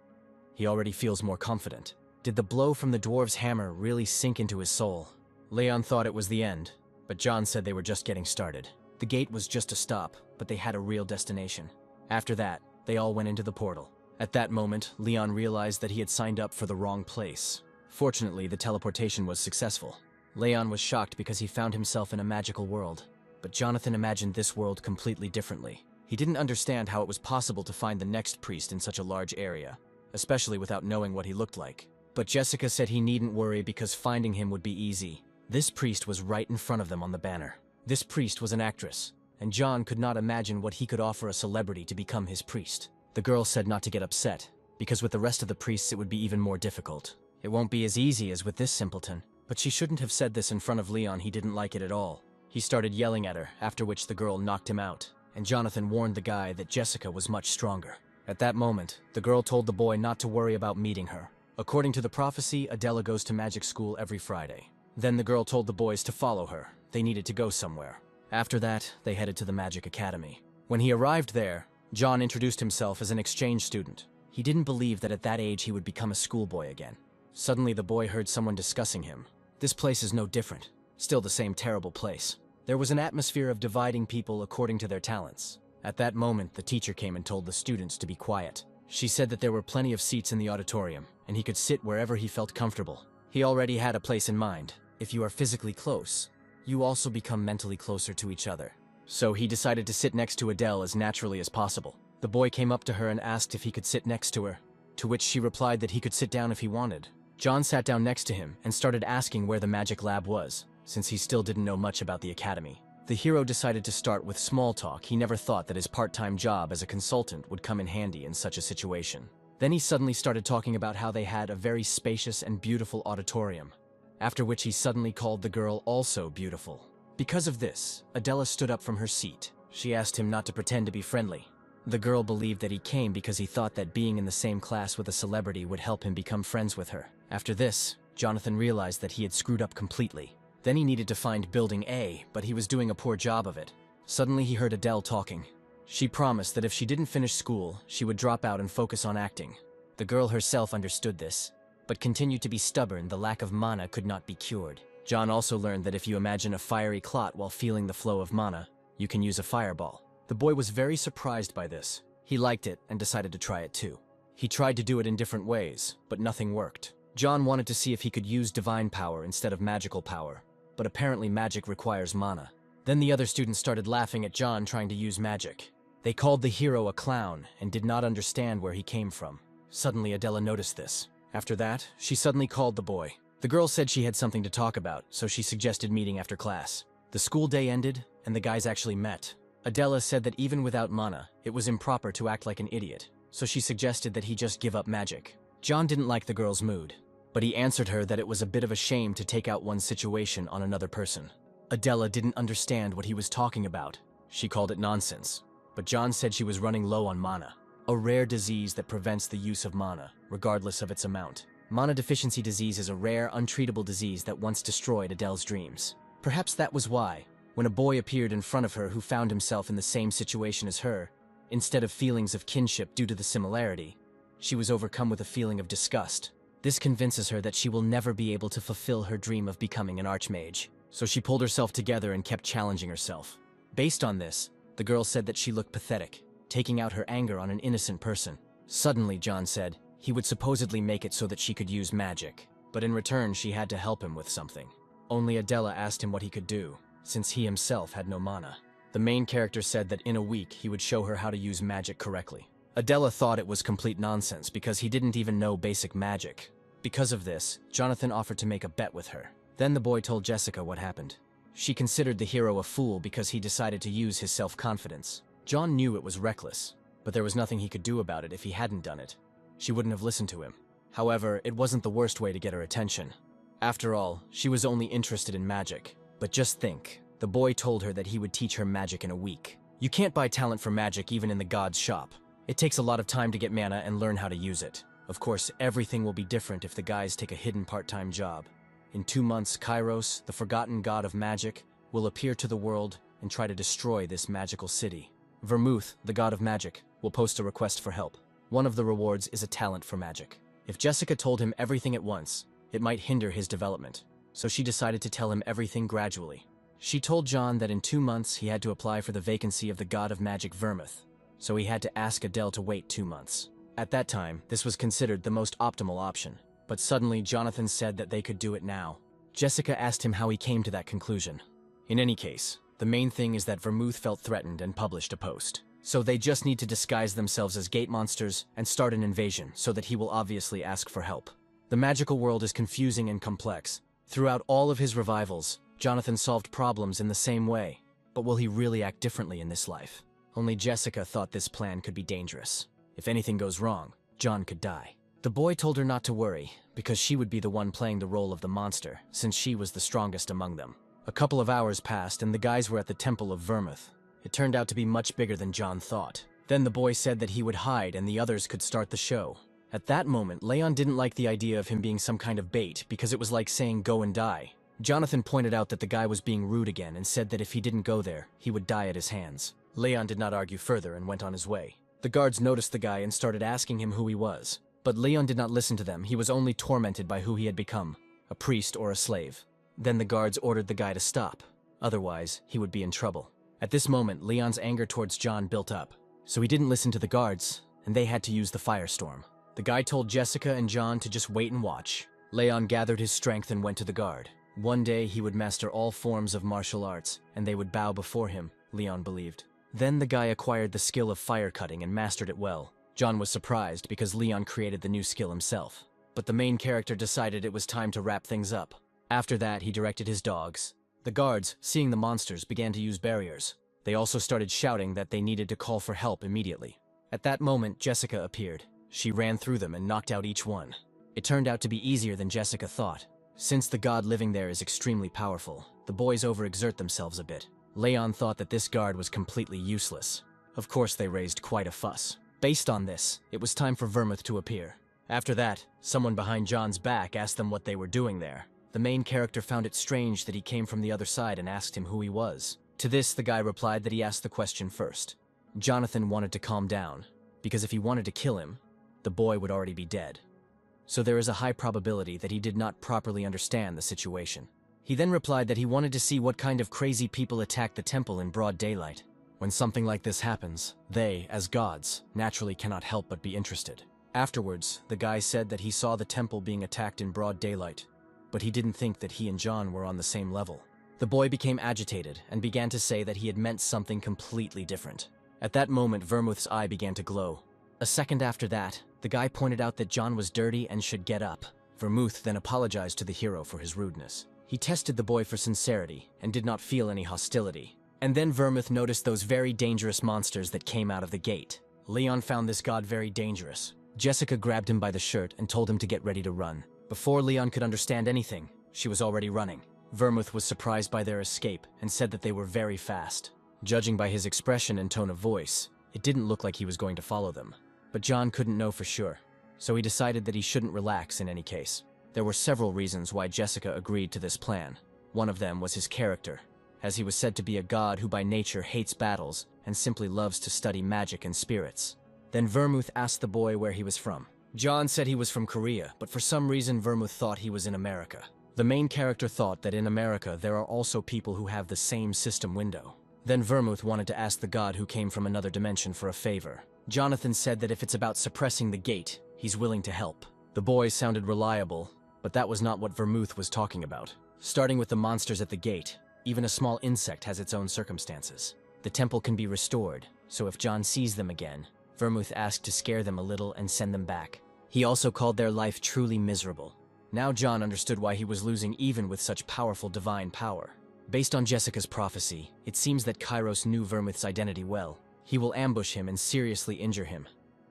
He already feels more confident. Did the blow from the dwarf's hammer really sink into his soul? Leon thought it was the end, but John said they were just getting started. The gate was just a stop, but they had a real destination. After that, they all went into the portal. At that moment, Leon realized that he had signed up for the wrong place. Fortunately, the teleportation was successful. Leon was shocked because he found himself in a magical world, but Jonathan imagined this world completely differently. He didn't understand how it was possible to find the next priest in such a large area, especially without knowing what he looked like. But Jessica said he needn't worry because finding him would be easy. This priest was right in front of them on the banner. This priest was an actress, and John could not imagine what he could offer a celebrity to become his priest. The girl said not to get upset, because with the rest of the priests it would be even more difficult. It won't be as easy as with this simpleton. But she shouldn't have said this in front of Leon. He didn't like it at all. He started yelling at her, after which the girl knocked him out, and Jonathan warned the guy that Jessica was much stronger. At that moment, the girl told the boy not to worry about meeting her. According to the prophecy, Adela goes to magic school every Friday. Then the girl told the boys to follow her. They needed to go somewhere. After that, they headed to the Magic Academy. When he arrived there, John introduced himself as an exchange student. He didn't believe that at that age he would become a schoolboy again. Suddenly, the boy heard someone discussing him. This place is no different. Still the same terrible place. There was an atmosphere of dividing people according to their talents. At that moment, the teacher came and told the students to be quiet. She said that there were plenty of seats in the auditorium, and he could sit wherever he felt comfortable. He already had a place in mind. If you are physically close, you also become mentally closer to each other. So he decided to sit next to Adele as naturally as possible. The boy came up to her and asked if he could sit next to her, to which she replied that he could sit down if he wanted. John sat down next to him and started asking where the magic lab was, since he still didn't know much about the academy. The hero decided to start with small talk. He never thought that his part-time job as a consultant would come in handy in such a situation. Then he suddenly started talking about how they had a very spacious and beautiful auditorium, after which he suddenly called the girl also beautiful. Because of this, Adela stood up from her seat. She asked him not to pretend to be friendly. The girl believed that he came because he thought that being in the same class with a celebrity would help him become friends with her. After this, Jonathan realized that he had screwed up completely. Then he needed to find Building A, but he was doing a poor job of it. Suddenly he heard Adele talking. She promised that if she didn't finish school, she would drop out and focus on acting. The girl herself understood this, but continued to be stubborn. The lack of mana could not be cured. John also learned that if you imagine a fiery clot while feeling the flow of mana, you can use a fireball. The boy was very surprised by this. He liked it and decided to try it too. He tried to do it in different ways, but nothing worked. John wanted to see if he could use divine power instead of magical power, but apparently magic requires mana. Then the other students started laughing at John trying to use magic. They called the hero a clown and did not understand where he came from. Suddenly Adela noticed this. After that, she suddenly called the boy. The girl said she had something to talk about, so she suggested meeting after class. The school day ended, and the guys actually met. Adela said that even without mana, it was improper to act like an idiot, so she suggested that he just give up magic. John didn't like the girl's mood, but he answered her that it was a bit of a shame to take out one's situation on another person. Adela didn't understand what he was talking about. She called it nonsense, but John said she was running low on mana, a rare disease that prevents the use of mana, regardless of its amount. Mana deficiency disease is a rare, untreatable disease that once destroyed Adele's dreams. Perhaps that was why, when a boy appeared in front of her who found himself in the same situation as her, instead of feelings of kinship due to the similarity, she was overcome with a feeling of disgust. This convinces her that she will never be able to fulfill her dream of becoming an archmage. So she pulled herself together and kept challenging herself. Based on this, the girl said that she looked pathetic, taking out her anger on an innocent person. Suddenly, John said, he would supposedly make it so that she could use magic, but in return she had to help him with something. Only Adela asked him what he could do, since he himself had no mana. The main character said that in a week he would show her how to use magic correctly. Adela thought it was complete nonsense because he didn't even know basic magic. Because of this, Jonathan offered to make a bet with her. Then the boy told Jessica what happened. She considered the hero a fool because he decided to use his self-confidence. John knew it was reckless, but there was nothing he could do about it if he hadn't done it. She wouldn't have listened to him. However, it wasn't the worst way to get her attention. After all, she was only interested in magic. But just think, the boy told her that he would teach her magic in a week. You can't buy talent for magic even in the god's shop. It takes a lot of time to get mana and learn how to use it. Of course, everything will be different if the guys take a hidden part-time job. In 2 months, Kairos, the forgotten god of magic, will appear to the world and try to destroy this magical city. Vermouth, the god of magic, will post a request for help. One of the rewards is a talent for magic. If Jessica told him everything at once, it might hinder his development. So she decided to tell him everything gradually. She told John that in 2 months he had to apply for the vacancy of the god of magic Vermouth, so he had to ask Adele to wait 2 months. At that time, this was considered the most optimal option, but suddenly Jonathan said that they could do it now. Jessica asked him how he came to that conclusion. In any case, the main thing is that Vermouth felt threatened and published a post. So they just need to disguise themselves as gate monsters and start an invasion so that he will obviously ask for help. The magical world is confusing and complex. Throughout all of his revivals, Jonathan solved problems in the same way. But will he really act differently in this life? Only Jessica thought this plan could be dangerous. If anything goes wrong, John could die. The boy told her not to worry, because she would be the one playing the role of the monster, since she was the strongest among them. A couple of hours passed and the guys were at the Temple of Vermouth. It turned out to be much bigger than John thought. Then the boy said that he would hide and the others could start the show. At that moment, Leon didn't like the idea of him being some kind of bait because it was like saying go and die. Jonathan pointed out that the guy was being rude again and said that if he didn't go there, he would die at his hands. Leon did not argue further and went on his way. The guards noticed the guy and started asking him who he was. But Leon did not listen to them. He was only tormented by who he had become, a priest or a slave. Then the guards ordered the guy to stop. Otherwise, he would be in trouble. At this moment, Leon's anger towards John built up. So he didn't listen to the guards, and they had to use the firestorm. The guy told Jessica and John to just wait and watch. Leon gathered his strength and went to the guard. One day, he would master all forms of martial arts, and they would bow before him, Leon believed. Then the guy acquired the skill of fire cutting and mastered it well. John was surprised because Leon created the new skill himself. But the main character decided it was time to wrap things up. After that, he directed his dogs. The guards, seeing the monsters, began to use barriers. They also started shouting that they needed to call for help immediately. At that moment, Jessica appeared. She ran through them and knocked out each one. It turned out to be easier than Jessica thought. Since the god living there is extremely powerful, the boys overexert themselves a bit. Leon thought that this guard was completely useless. Of course, they raised quite a fuss. Based on this, it was time for Vermouth to appear. After that, someone behind John's back asked them what they were doing there. The main character found it strange that he came from the other side and asked him who he was. To this, the guy replied that he asked the question first. Jonathan wanted to calm down, because if he wanted to kill him, the boy would already be dead. So there is a high probability that he did not properly understand the situation. He then replied that he wanted to see what kind of crazy people attacked the temple in broad daylight. When something like this happens, they, as gods, naturally cannot help but be interested. Afterwards, the guy said that he saw the temple being attacked in broad daylight, but he didn't think that he and John were on the same level. The boy became agitated and began to say that he had meant something completely different. At that moment, Vermouth's eye began to glow. A second after that, the guy pointed out that John was dirty and should get up. Vermouth then apologized to the hero for his rudeness. He tested the boy for sincerity and did not feel any hostility. And then Vermouth noticed those very dangerous monsters that came out of the gate. Leon found this god very dangerous. Jessica grabbed him by the shirt and told him to get ready to run. Before Leon could understand anything, she was already running. Vermouth was surprised by their escape and said that they were very fast. Judging by his expression and tone of voice, it didn't look like he was going to follow them. But John couldn't know for sure, so he decided that he shouldn't relax in any case. There were several reasons why Jessica agreed to this plan. One of them was his character, as he was said to be a god who by nature hates battles and simply loves to study magic and spirits. Then Vermouth asked the boy where he was from. John said he was from Korea, but for some reason Vermouth thought he was in America. The main character thought that in America there are also people who have the same system window. Then Vermouth wanted to ask the god who came from another dimension for a favor. Jonathan said that if it's about suppressing the gate, he's willing to help. The boy sounded reliable, but that was not what Vermouth was talking about. Starting with the monsters at the gate, even a small insect has its own circumstances. The temple can be restored, so if John sees them again, Vermouth asked to scare them a little and send them back. He also called their life truly miserable. Now John understood why he was losing even with such powerful divine power. Based on Jessica's prophecy, it seems that Kairos knew Vermouth's identity well. He will ambush him and seriously injure him.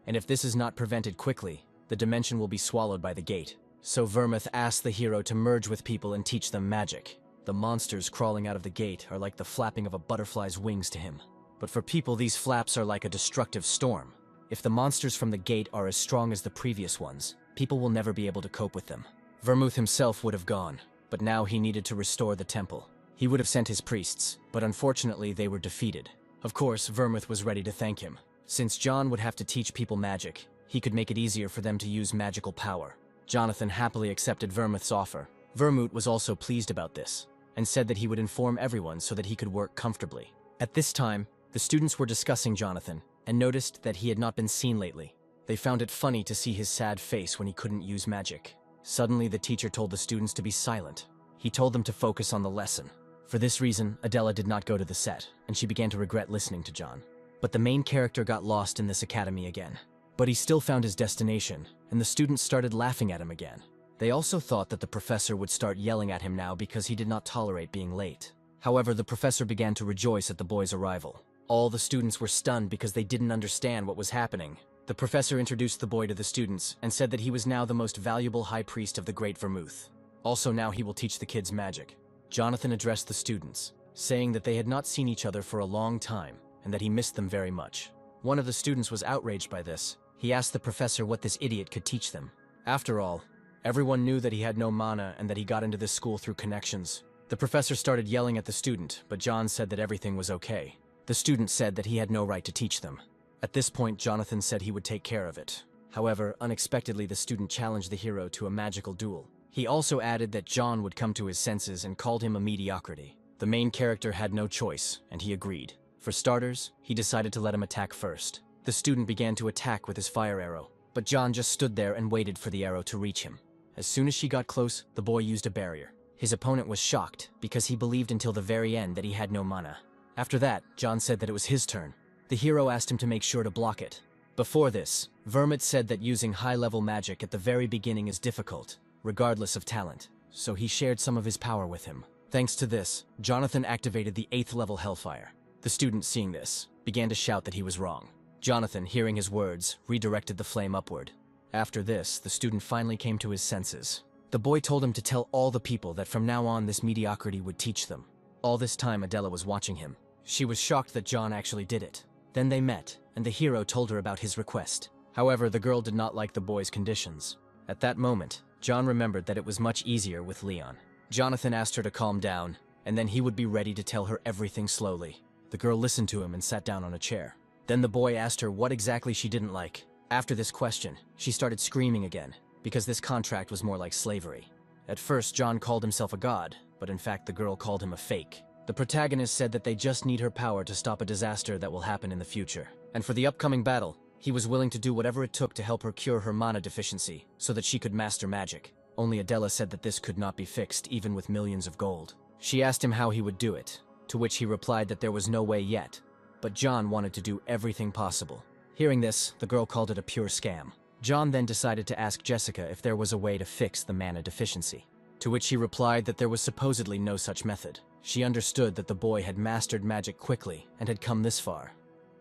And if this is not prevented quickly, the dimension will be swallowed by the gate. So Vermouth asked the hero to merge with people and teach them magic. The monsters crawling out of the gate are like the flapping of a butterfly's wings to him. But for people, these flaps are like a destructive storm. If the monsters from the gate are as strong as the previous ones, people will never be able to cope with them. Vermouth himself would have gone, but now he needed to restore the temple. He would have sent his priests, but unfortunately they were defeated. Of course, Vermouth was ready to thank him. Since John would have to teach people magic, he could make it easier for them to use magical power. Jonathan happily accepted Vermouth's offer. Vermouth was also pleased about this, and said that he would inform everyone so that he could work comfortably. At this time, the students were discussing Jonathan, and noticed that he had not been seen lately. They found it funny to see his sad face when he couldn't use magic. Suddenly, the teacher told the students to be silent. He told them to focus on the lesson. For this reason, Adela did not go to the set, and she began to regret listening to John. But the main character got lost in this academy again. But he still found his destination, and the students started laughing at him again. They also thought that the professor would start yelling at him now because he did not tolerate being late. However, the professor began to rejoice at the boy's arrival. All the students were stunned because they didn't understand what was happening. The professor introduced the boy to the students and said that he was now the most valuable high priest of the Great Vermouth. Also now he will teach the kids magic. Jonathan addressed the students, saying that they had not seen each other for a long time and that he missed them very much. One of the students was outraged by this. He asked the professor what this idiot could teach them. After all, everyone knew that he had no mana and that he got into this school through connections. The professor started yelling at the student, but John said that everything was okay. The student said that he had no right to teach them. At this point, Jonathan said he would take care of it. However, unexpectedly, the student challenged the hero to a magical duel. He also added that John would come to his senses and called him a mediocrity. The main character had no choice, and he agreed. For starters, he decided to let him attack first. The student began to attack with his fire arrow, but John just stood there and waited for the arrow to reach him. As soon as she got close, the boy used a barrier. His opponent was shocked because he believed until the very end that he had no mana. After that, John said that it was his turn. The hero asked him to make sure to block it. Before this, Vermouth said that using high-level magic at the very beginning is difficult, regardless of talent, so he shared some of his power with him. Thanks to this, Jonathan activated the 8th level Hellfire. The student, seeing this, began to shout that he was wrong. Jonathan, hearing his words, redirected the flame upward. After this, the student finally came to his senses. The boy told him to tell all the people that from now on this mediocrity would teach them. All this time, Adela was watching him. She was shocked that John actually did it. Then they met, and the hero told her about his request. However, the girl did not like the boy's conditions. At that moment, John remembered that it was much easier with Leon. Jonathan asked her to calm down, and then he would be ready to tell her everything slowly. The girl listened to him and sat down on a chair. Then the boy asked her what exactly she didn't like. After this question, she started screaming again, because this contract was more like slavery. At first, John called himself a god, but in fact the girl called him a fake. The protagonist said that they just need her power to stop a disaster that will happen in the future. And for the upcoming battle, he was willing to do whatever it took to help her cure her mana deficiency, so that she could master magic. Only Adela said that this could not be fixed, even with millions of gold. She asked him how he would do it, to which he replied that there was no way yet, but John wanted to do everything possible. Hearing this, the girl called it a pure scam. John then decided to ask Jessica if there was a way to fix the mana deficiency, to which she replied that there was supposedly no such method. She understood that the boy had mastered magic quickly and had come this far.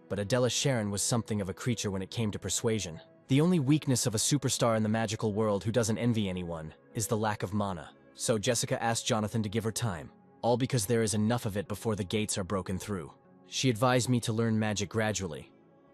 But Adela Sharon was something of a creature when it came to persuasion. The only weakness of a superstar in the magical world who doesn't envy anyone is the lack of mana. So Jessica asked Jonathan to give her time, all because there is enough of it before the gates are broken through. She advised me to learn magic gradually,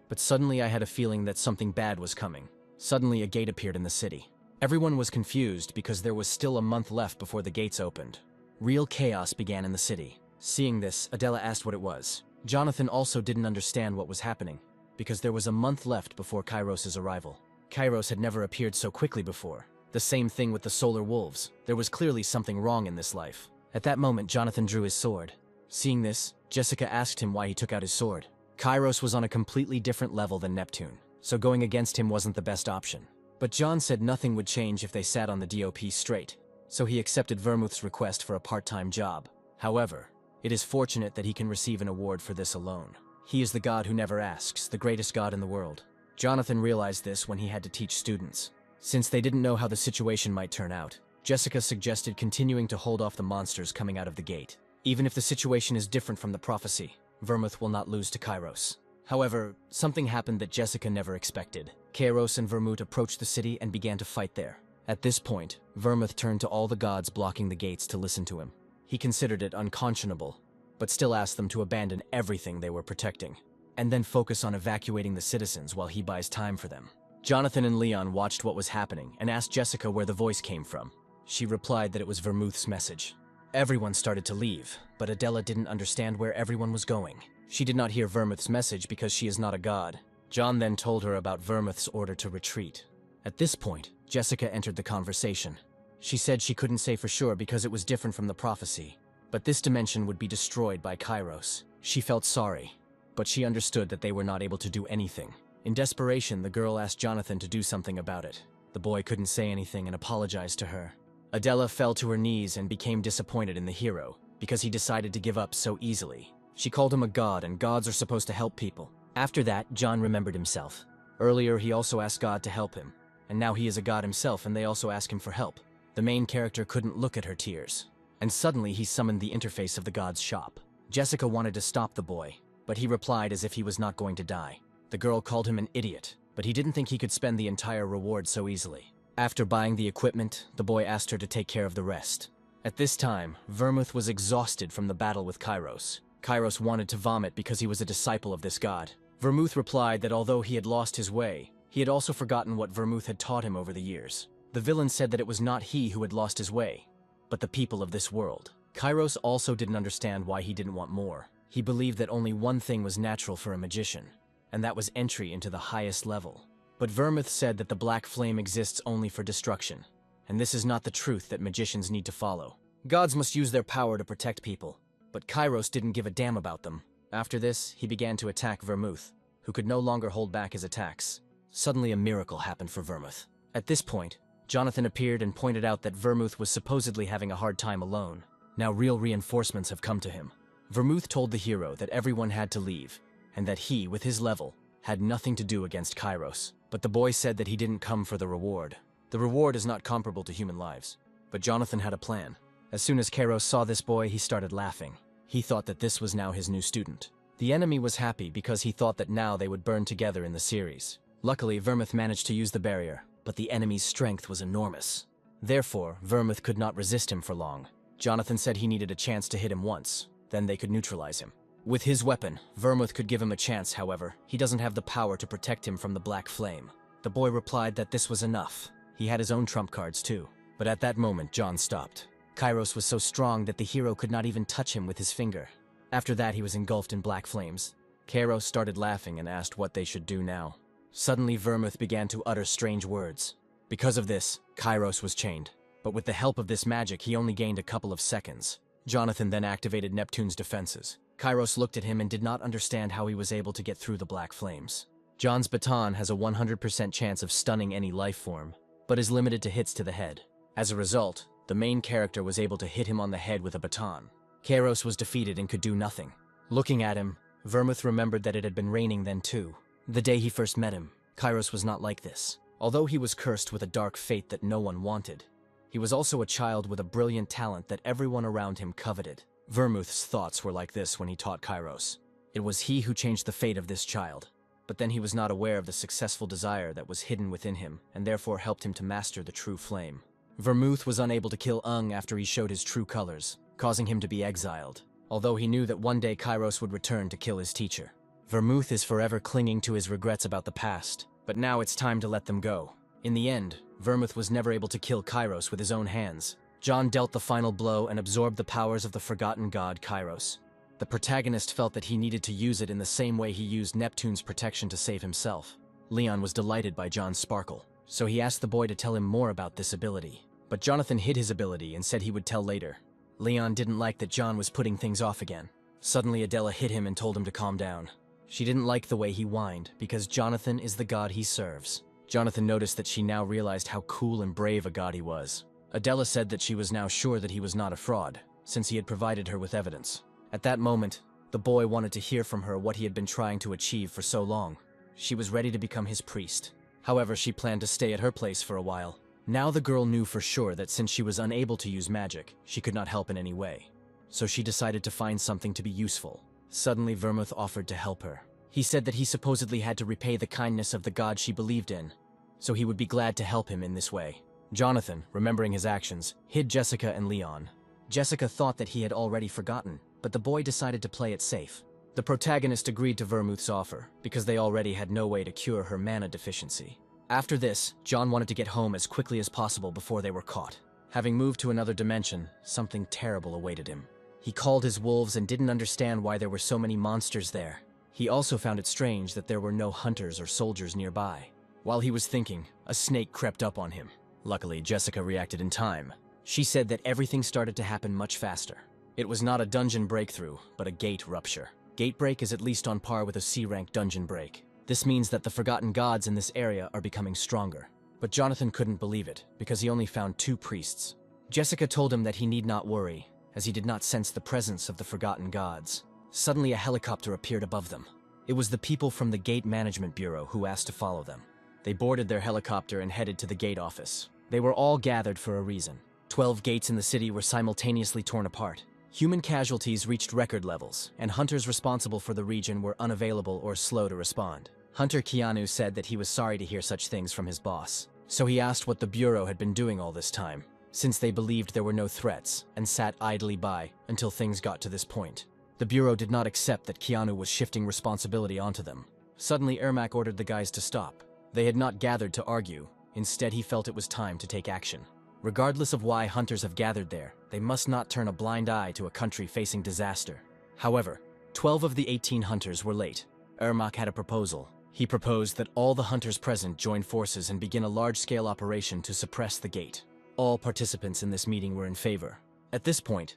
but suddenly I had a feeling that something bad was coming. Suddenly a gate appeared in the city. Everyone was confused because there was still a month left before the gates opened. Real chaos began in the city. Seeing this, Adela asked what it was. Jonathan also didn't understand what was happening, because there was a month left before Kairos' arrival. Kairos had never appeared so quickly before. The same thing with the solar wolves. There was clearly something wrong in this life. At that moment, Jonathan drew his sword. Seeing this, Jessica asked him why he took out his sword. Kairos was on a completely different level than Neptune, so going against him wasn't the best option. But John said nothing would change if they sat on the DOP straight, so he accepted Vermouth's request for a part-time job. However, it is fortunate that he can receive an award for this alone. He is the god who never asks, the greatest god in the world. Jonathan realized this when he had to teach students. Since they didn't know how the situation might turn out, Jessica suggested continuing to hold off the monsters coming out of the gate. Even if the situation is different from the prophecy, Vermouth will not lose to Kairos. However, something happened that Jessica never expected. Kairos and Vermouth approached the city and began to fight there. At this point, Vermouth turned to all the gods blocking the gates to listen to him. He considered it unconscionable, but still asked them to abandon everything they were protecting, and then focus on evacuating the citizens while he buys time for them. Jonathan and Leon watched what was happening and asked Jessica where the voice came from. She replied that it was Vermouth's message. Everyone started to leave, but Adela didn't understand where everyone was going. She did not hear Vermouth's message because she is not a god. John then told her about Vermouth's order to retreat. At this point, Jessica entered the conversation. She said she couldn't say for sure because it was different from the prophecy, but this dimension would be destroyed by Kairos. She felt sorry, but she understood that they were not able to do anything. In desperation, the girl asked Jonathan to do something about it. The boy couldn't say anything and apologized to her. Adela fell to her knees and became disappointed in the hero because he decided to give up so easily. She called him a god, and gods are supposed to help people. After that, John remembered himself. Earlier, he also asked God to help him, and now he is a god himself and they also ask him for help. The main character couldn't look at her tears, and suddenly he summoned the interface of the god's shop. Jessica wanted to stop the boy, but he replied as if he was not going to die. The girl called him an idiot, but he didn't think he could spend the entire reward so easily. After buying the equipment, the boy asked her to take care of the rest. At this time, Vermouth was exhausted from the battle with Kairos. Kairos wanted to vomit because he was a disciple of this god. Vermouth replied that although he had lost his way, he had also forgotten what Vermouth had taught him over the years. The villain said that it was not he who had lost his way, but the people of this world. Kairos also didn't understand why he didn't want more. He believed that only one thing was natural for a magician, and that was entry into the highest level. But Vermouth said that the black flame exists only for destruction, and this is not the truth that magicians need to follow. Gods must use their power to protect people, but Kairos didn't give a damn about them. After this, he began to attack Vermouth, who could no longer hold back his attacks. Suddenly a miracle happened for Vermouth. At this point, Jonathan appeared and pointed out that Vermouth was supposedly having a hard time alone. Now real reinforcements have come to him. Vermouth told the hero that everyone had to leave, and that he, with his level, had nothing to do against Kairos. But the boy said that he didn't come for the reward. The reward is not comparable to human lives. But Jonathan had a plan. As soon as Kairos saw this boy, he started laughing. He thought that this was now his new student. The enemy was happy because he thought that now they would burn together in the series. Luckily, Vermouth managed to use the barrier, but the enemy's strength was enormous. Therefore, Vermouth could not resist him for long. Jonathan said he needed a chance to hit him once, then they could neutralize him. With his weapon, Vermouth could give him a chance, however. He doesn't have the power to protect him from the black flame. The boy replied that this was enough. He had his own trump cards too. But at that moment, John stopped. Kairos was so strong that the hero could not even touch him with his finger. After that, he was engulfed in black flames. Kairos started laughing and asked what they should do now. Suddenly, Vermouth began to utter strange words. Because of this, Kairos was chained. But with the help of this magic, he only gained a couple of seconds. Jonathan then activated Neptune's defenses. Kairos looked at him and did not understand how he was able to get through the black flames. John's baton has a 100% chance of stunning any life form, but is limited to hits to the head. As a result, the main character was able to hit him on the head with a baton. Kairos was defeated and could do nothing. Looking at him, Vermouth remembered that it had been raining then too. The day he first met him, Kairos was not like this. Although he was cursed with a dark fate that no one wanted, he was also a child with a brilliant talent that everyone around him coveted. Vermouth's thoughts were like this when he taught Kairos. It was he who changed the fate of this child, but then he was not aware of the successful desire that was hidden within him and therefore helped him to master the true flame. Vermouth was unable to kill Ung after he showed his true colors, causing him to be exiled, although he knew that one day Kairos would return to kill his teacher. Vermouth is forever clinging to his regrets about the past, but now it's time to let them go. In the end, Vermouth was never able to kill Kairos with his own hands. John dealt the final blow and absorbed the powers of the forgotten god Kairos. The protagonist felt that he needed to use it in the same way he used Neptune's protection to save himself. Leon was delighted by John's sparkle, so he asked the boy to tell him more about this ability. But Jonathan hid his ability and said he would tell later. Leon didn't like that John was putting things off again. Suddenly Adela hit him and told him to calm down. She didn't like the way he whined, because Jonathan is the god he serves. Jonathan noticed that she now realized how cool and brave a god he was. Adela said that she was now sure that he was not a fraud, since he had provided her with evidence. At that moment, the boy wanted to hear from her what he had been trying to achieve for so long. She was ready to become his priest. However, she planned to stay at her place for a while. Now the girl knew for sure that since she was unable to use magic, she could not help in any way. So she decided to find something to be useful. Suddenly Vermouth offered to help her. He said that he supposedly had to repay the kindness of the god she believed in, so he would be glad to help him in this way. Jonathan, remembering his actions, hid Jessica and Leon. Jessica thought that he had already forgotten, but the boy decided to play it safe. The protagonist agreed to Vermouth's offer, because they already had no way to cure her mana deficiency. After this, John wanted to get home as quickly as possible before they were caught. Having moved to another dimension, something terrible awaited him. He called his wolves and didn't understand why there were so many monsters there. He also found it strange that there were no hunters or soldiers nearby. While he was thinking, a snake crept up on him. Luckily, Jessica reacted in time. She said that everything started to happen much faster. It was not a dungeon breakthrough, but a gate rupture. Gate break is at least on par with a C-rank dungeon break. This means that the forgotten gods in this area are becoming stronger. But Jonathan couldn't believe it, because he only found 2 priests. Jessica told him that he need not worry, as he did not sense the presence of the forgotten gods. Suddenly a helicopter appeared above them. It was the people from the Gate Management Bureau who asked to follow them. They boarded their helicopter and headed to the gate office. They were all gathered for a reason. 12 gates in the city were simultaneously torn apart. Human casualties reached record levels, and hunters responsible for the region were unavailable or slow to respond. Hunter Keanu said that he was sorry to hear such things from his boss. So he asked what the Bureau had been doing all this time, since they believed there were no threats, and sat idly by until things got to this point. The Bureau did not accept that Keanu was shifting responsibility onto them. Suddenly Ermac ordered the guys to stop. They had not gathered to argue. Instead, he felt it was time to take action. Regardless of why hunters have gathered there, they must not turn a blind eye to a country facing disaster. However, 12 of the 18 hunters were late. Ermac had a proposal. He proposed that all the hunters present join forces and begin a large-scale operation to suppress the gate. All participants in this meeting were in favor. At this point,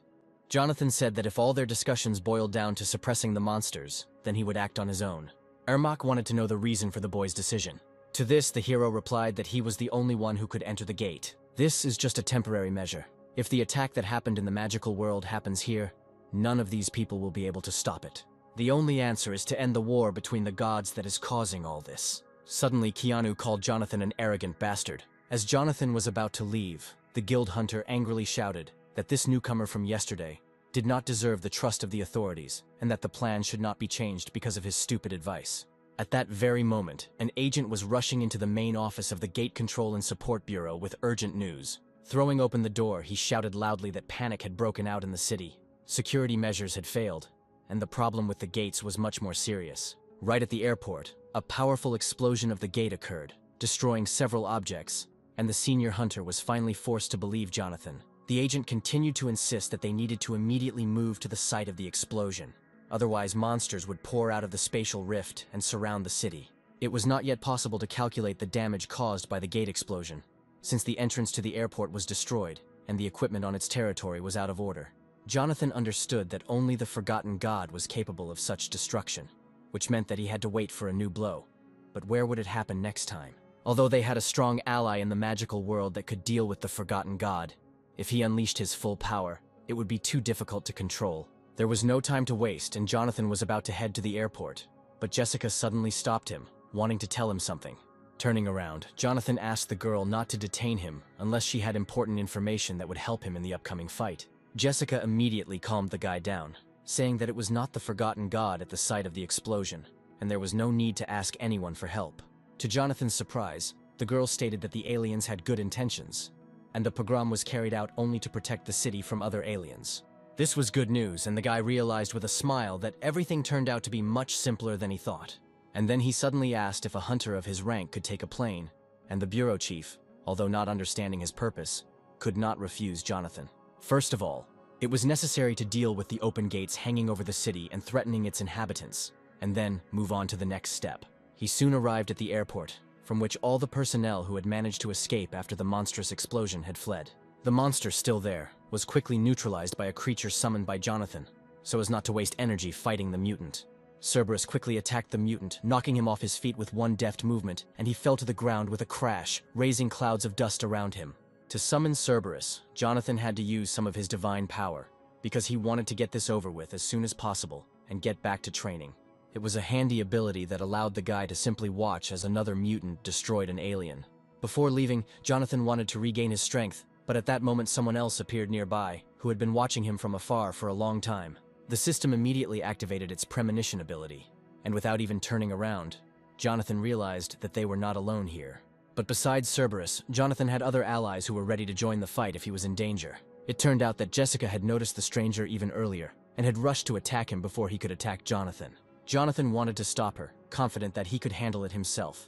Jonathan said that if all their discussions boiled down to suppressing the monsters, then he would act on his own. Ermac wanted to know the reason for the boy's decision. To this, the hero replied that he was the only one who could enter the gate. This is just a temporary measure. If the attack that happened in the magical world happens here, none of these people will be able to stop it. The only answer is to end the war between the gods that is causing all this. Suddenly, Keanu called Jonathan an arrogant bastard. As Jonathan was about to leave, the guild hunter angrily shouted that this newcomer from yesterday did not deserve the trust of the authorities, and that the plan should not be changed because of his stupid advice. At that very moment, an agent was rushing into the main office of the Gate Control and Support Bureau with urgent news. Throwing open the door, he shouted loudly that panic had broken out in the city. Security measures had failed, and the problem with the gates was much more serious. Right at the airport, a powerful explosion of the gate occurred, destroying several objects, and the senior hunter was finally forced to believe Jonathan. The agent continued to insist that they needed to immediately move to the site of the explosion. Otherwise, monsters would pour out of the spatial rift and surround the city. It was not yet possible to calculate the damage caused by the gate explosion, since the entrance to the airport was destroyed and the equipment on its territory was out of order. Jonathan understood that only the forgotten god was capable of such destruction, which meant that he had to wait for a new blow. But where would it happen next time? Although they had a strong ally in the magical world that could deal with the forgotten god, if he unleashed his full power, it would be too difficult to control. There was no time to waste, and Jonathan was about to head to the airport, but Jessica suddenly stopped him, wanting to tell him something. Turning around, Jonathan asked the girl not to detain him unless she had important information that would help him in the upcoming fight. Jessica immediately calmed the guy down, saying that it was not the forgotten god at the site of the explosion, and there was no need to ask anyone for help. To Jonathan's surprise, the girl stated that the aliens had good intentions, and the pogrom was carried out only to protect the city from other aliens. This was good news, and the guy realized with a smile that everything turned out to be much simpler than he thought. And then he suddenly asked if a hunter of his rank could take a plane, and the bureau chief, although not understanding his purpose, could not refuse Jonathan. First of all, it was necessary to deal with the open gates hanging over the city and threatening its inhabitants, and then move on to the next step. He soon arrived at the airport, from which all the personnel who had managed to escape after the monstrous explosion had fled. The monster, still there, was quickly neutralized by a creature summoned by Jonathan, so as not to waste energy fighting the mutant. Cerberus quickly attacked the mutant, knocking him off his feet with one deft movement, and he fell to the ground with a crash, raising clouds of dust around him. To summon Cerberus, Jonathan had to use some of his divine power, because he wanted to get this over with as soon as possible and get back to training. It was a handy ability that allowed the guy to simply watch as another mutant destroyed an alien. Before leaving, Jonathan wanted to regain his strength, but at that moment someone else appeared nearby, who had been watching him from afar for a long time. The system immediately activated its premonition ability, and without even turning around, Jonathan realized that they were not alone here. But besides Cerberus, Jonathan had other allies who were ready to join the fight if he was in danger. It turned out that Jessica had noticed the stranger even earlier, and had rushed to attack him before he could attack Jonathan. Jonathan wanted to stop her, confident that he could handle it himself.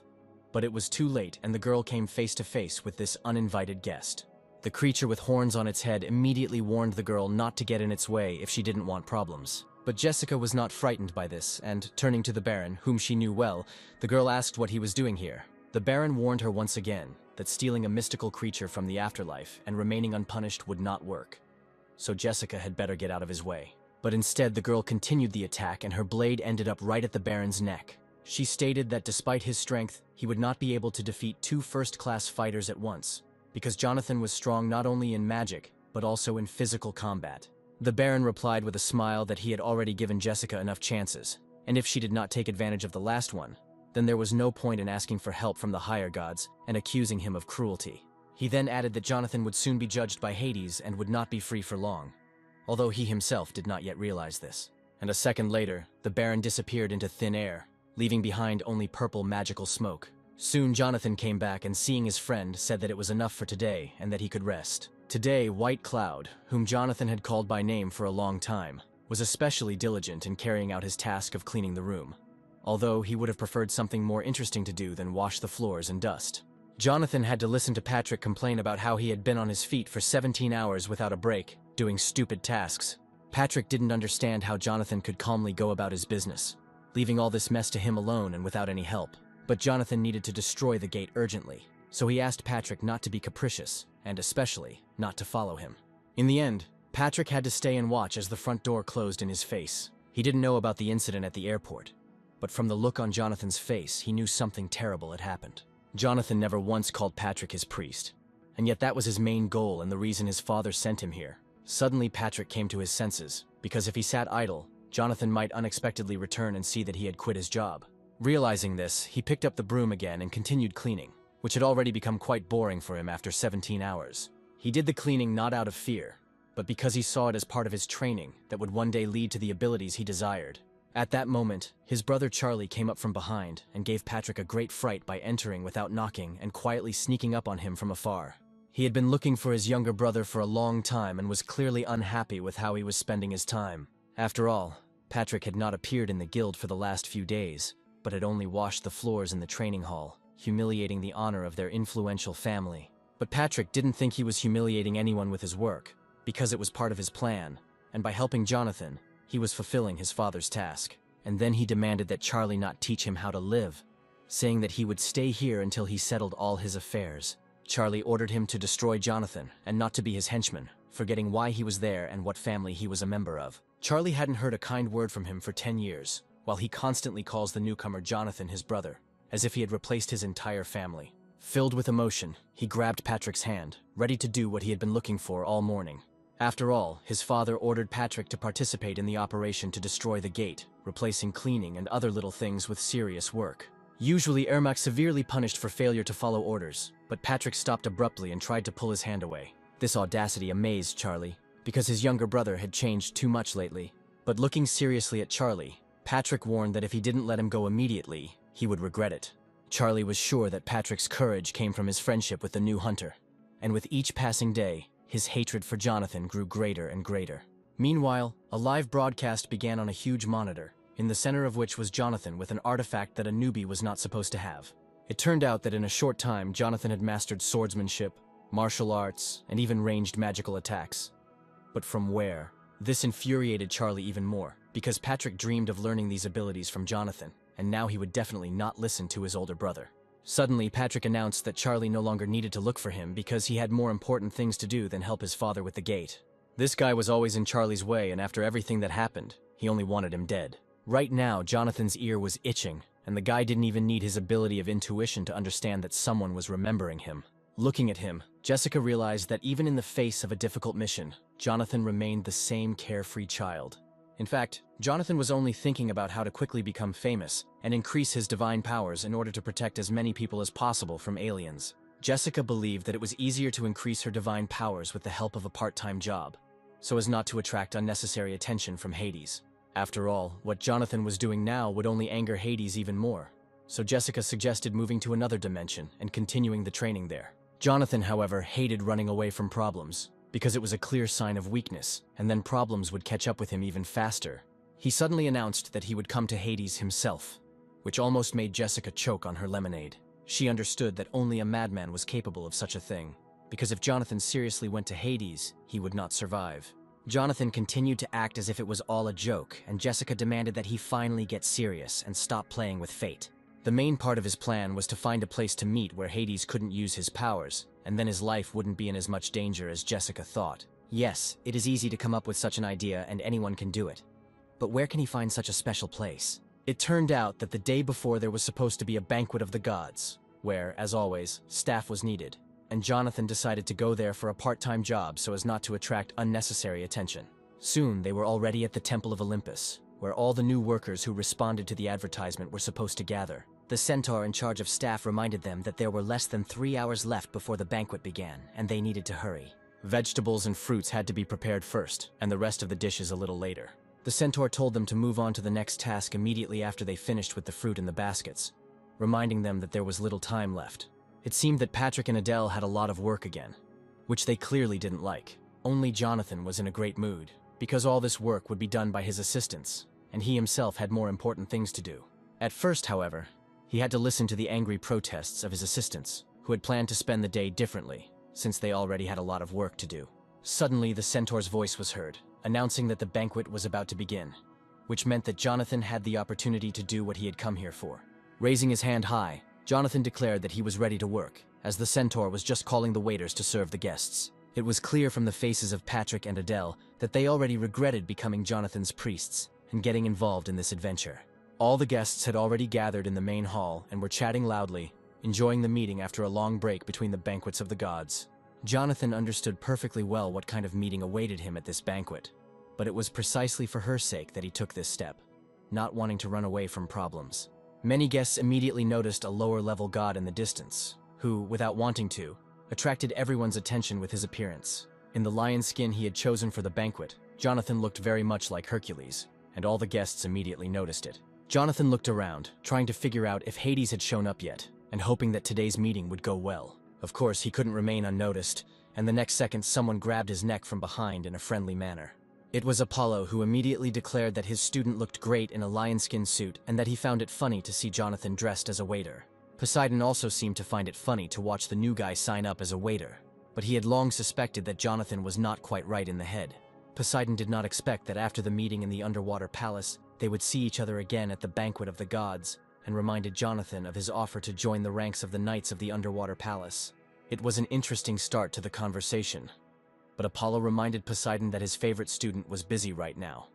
But it was too late, and the girl came face to face with this uninvited guest. The creature with horns on its head immediately warned the girl not to get in its way if she didn't want problems. But Jessica was not frightened by this, and turning to the Baron, whom she knew well, the girl asked what he was doing here. The Baron warned her once again that stealing a mystical creature from the afterlife and remaining unpunished would not work. So Jessica had better get out of his way. But instead, the girl continued the attack, and her blade ended up right at the Baron's neck. She stated that despite his strength, he would not be able to defeat two first-class fighters at once, because Jonathan was strong not only in magic, but also in physical combat. The Baron replied with a smile that he had already given Jessica enough chances, and if she did not take advantage of the last one, then there was no point in asking for help from the higher gods and accusing him of cruelty. He then added that Jonathan would soon be judged by Hades and would not be free for long, although he himself did not yet realize this. And a second later, the Baron disappeared into thin air, leaving behind only purple magical smoke. Soon Jonathan came back and, seeing his friend, said that it was enough for today and that he could rest. Today, White Cloud, whom Jonathan had called by name for a long time, was especially diligent in carrying out his task of cleaning the room, although he would have preferred something more interesting to do than wash the floors and dust. Jonathan had to listen to Patrick complain about how he had been on his feet for 17 hours without a break, doing stupid tasks. Patrick didn't understand how Jonathan could calmly go about his business, leaving all this mess to him alone and without any help. But Jonathan needed to destroy the gate urgently, so he asked Patrick not to be capricious, and especially not to follow him. In the end, Patrick had to stay and watch as the front door closed in his face. He didn't know about the incident at the airport, but from the look on Jonathan's face, he knew something terrible had happened. Jonathan never once called Patrick his priest, and yet that was his main goal and the reason his father sent him here. Suddenly, Patrick came to his senses, because if he sat idle, Jonathan might unexpectedly return and see that he had quit his job. Realizing this, he picked up the broom again and continued cleaning, which had already become quite boring for him after 17 hours. He did the cleaning not out of fear, but because he saw it as part of his training that would one day lead to the abilities he desired. At that moment, his brother Charlie came up from behind and gave Patrick a great fright by entering without knocking and quietly sneaking up on him from afar. He had been looking for his younger brother for a long time and was clearly unhappy with how he was spending his time. After all, Patrick had not appeared in the guild for the last few days, but had only washed the floors in the training hall, humiliating the honor of their influential family. But Patrick didn't think he was humiliating anyone with his work, because it was part of his plan, and by helping Jonathan, he was fulfilling his father's task. And then he demanded that Charlie not teach him how to live, saying that he would stay here until he settled all his affairs. Charlie ordered him to destroy Jonathan and not to be his henchman, forgetting why he was there and what family he was a member of. Charlie hadn't heard a kind word from him for 10 years, while he constantly calls the newcomer Jonathan his brother, as if he had replaced his entire family. Filled with emotion, he grabbed Patrick's hand, ready to do what he had been looking for all morning. After all, his father ordered Patrick to participate in the operation to destroy the gate, replacing cleaning and other little things with serious work. Usually, Ermac severely punished for failure to follow orders, but Patrick stopped abruptly and tried to pull his hand away. This audacity amazed Charlie, because his younger brother had changed too much lately. But looking seriously at Charlie, Patrick warned that if he didn't let him go immediately, he would regret it. Charlie was sure that Patrick's courage came from his friendship with the new hunter, and with each passing day, his hatred for Jonathan grew greater and greater. Meanwhile, a live broadcast began on a huge monitor, in the center of which was Jonathan with an artifact that a newbie was not supposed to have. It turned out that in a short time, Jonathan had mastered swordsmanship, martial arts, and even ranged magical attacks. But from where? This infuriated Charlie even more, because Patrick dreamed of learning these abilities from Jonathan, and now he would definitely not listen to his older brother. Suddenly, Patrick announced that Charlie no longer needed to look for him because he had more important things to do than help his father with the gate. This guy was always in Charlie's way, and after everything that happened, he only wanted him dead. Right now, Jonathan's ear was itching, and the guy didn't even need his ability of intuition to understand that someone was remembering him. Looking at him, Jessica realized that even in the face of a difficult mission, Jonathan remained the same carefree child. In fact, Jonathan was only thinking about how to quickly become famous and increase his divine powers in order to protect as many people as possible from aliens. Jessica believed that it was easier to increase her divine powers with the help of a part-time job, so as not to attract unnecessary attention from Hades. After all, what Jonathan was doing now would only anger Hades even more, so Jessica suggested moving to another dimension and continuing the training there. Jonathan, however, hated running away from problems, because it was a clear sign of weakness, and then problems would catch up with him even faster. He suddenly announced that he would come to Hades himself, which almost made Jessica choke on her lemonade. She understood that only a madman was capable of such a thing, because if Jonathan seriously went to Hades, he would not survive. Jonathan continued to act as if it was all a joke, and Jessica demanded that he finally get serious and stop playing with fate. The main part of his plan was to find a place to meet where Hades couldn't use his powers, and then his life wouldn't be in as much danger as Jessica thought. Yes, it is easy to come up with such an idea and anyone can do it. But where can he find such a special place? It turned out that the day before there was supposed to be a banquet of the gods, where, as always, staff was needed, and Jonathan decided to go there for a part-time job so as not to attract unnecessary attention. Soon they were already at the Temple of Olympus, where all the new workers who responded to the advertisement were supposed to gather. The centaur in charge of staff reminded them that there were less than 3 hours left before the banquet began, and they needed to hurry. Vegetables and fruits had to be prepared first, and the rest of the dishes a little later. The centaur told them to move on to the next task immediately after they finished with the fruit in the baskets, reminding them that there was little time left. It seemed that Patrick and Adele had a lot of work again, which they clearly didn't like. Only Jonathan was in a great mood, because all this work would be done by his assistants, and he himself had more important things to do. At first, however, he had to listen to the angry protests of his assistants, who had planned to spend the day differently, since they already had a lot of work to do. Suddenly, the centaur's voice was heard, announcing that the banquet was about to begin, which meant that Jonathan had the opportunity to do what he had come here for. Raising his hand high, Jonathan declared that he was ready to work, as the centaur was just calling the waiters to serve the guests. It was clear from the faces of Patrick and Adele that they already regretted becoming Jonathan's priests and getting involved in this adventure. All the guests had already gathered in the main hall and were chatting loudly, enjoying the meeting after a long break between the banquets of the gods. Jonathan understood perfectly well what kind of meeting awaited him at this banquet, but it was precisely for her sake that he took this step, not wanting to run away from problems. Many guests immediately noticed a lower-level god in the distance, who, without wanting to, attracted everyone's attention with his appearance. In the lion skin he had chosen for the banquet, Jonathan looked very much like Hercules, and all the guests immediately noticed it. Jonathan looked around, trying to figure out if Hades had shown up yet, and hoping that today's meeting would go well. Of course, he couldn't remain unnoticed, and the next second someone grabbed his neck from behind in a friendly manner. It was Apollo, who immediately declared that his student looked great in a lion-skin suit and that he found it funny to see Jonathan dressed as a waiter. Poseidon also seemed to find it funny to watch the new guy sign up as a waiter, but he had long suspected that Jonathan was not quite right in the head. Poseidon did not expect that after the meeting in the underwater palace, they would see each other again at the banquet of the gods, and reminded Jonathan of his offer to join the ranks of the knights of the underwater palace. It was an interesting start to the conversation, but Apollo reminded Poseidon that his favorite student was busy right now,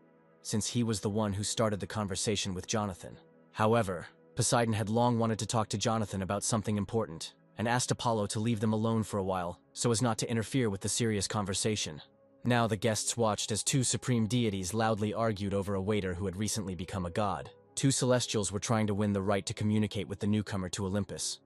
since he was the one who started the conversation with Jonathan. However, Poseidon had long wanted to talk to Jonathan about something important, and asked Apollo to leave them alone for a while, so as not to interfere with the serious conversation. Now the guests watched as two supreme deities loudly argued over a waiter who had recently become a god. Two celestials were trying to win the right to communicate with the newcomer to Olympus,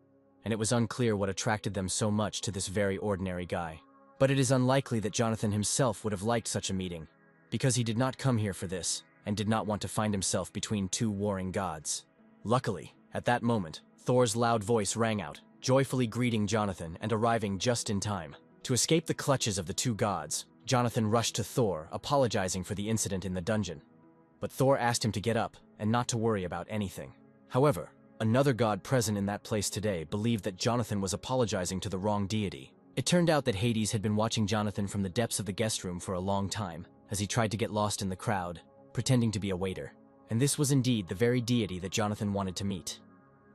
and it was unclear what attracted them so much to this very ordinary guy. But it is unlikely that Jonathan himself would have liked such a meeting, because he did not come here for this, and did not want to find himself between two warring gods. Luckily, at that moment, Thor's loud voice rang out, joyfully greeting Jonathan and arriving just in time. To escape the clutches of the two gods, Jonathan rushed to Thor, apologizing for the incident in the dungeon. But Thor asked him to get up and not to worry about anything. However, another god present in that place today believed that Jonathan was apologizing to the wrong deity. It turned out that Hades had been watching Jonathan from the depths of the guest room for a long time, as he tried to get lost in the crowd, pretending to be a waiter. And this was indeed the very deity that Jonathan wanted to meet.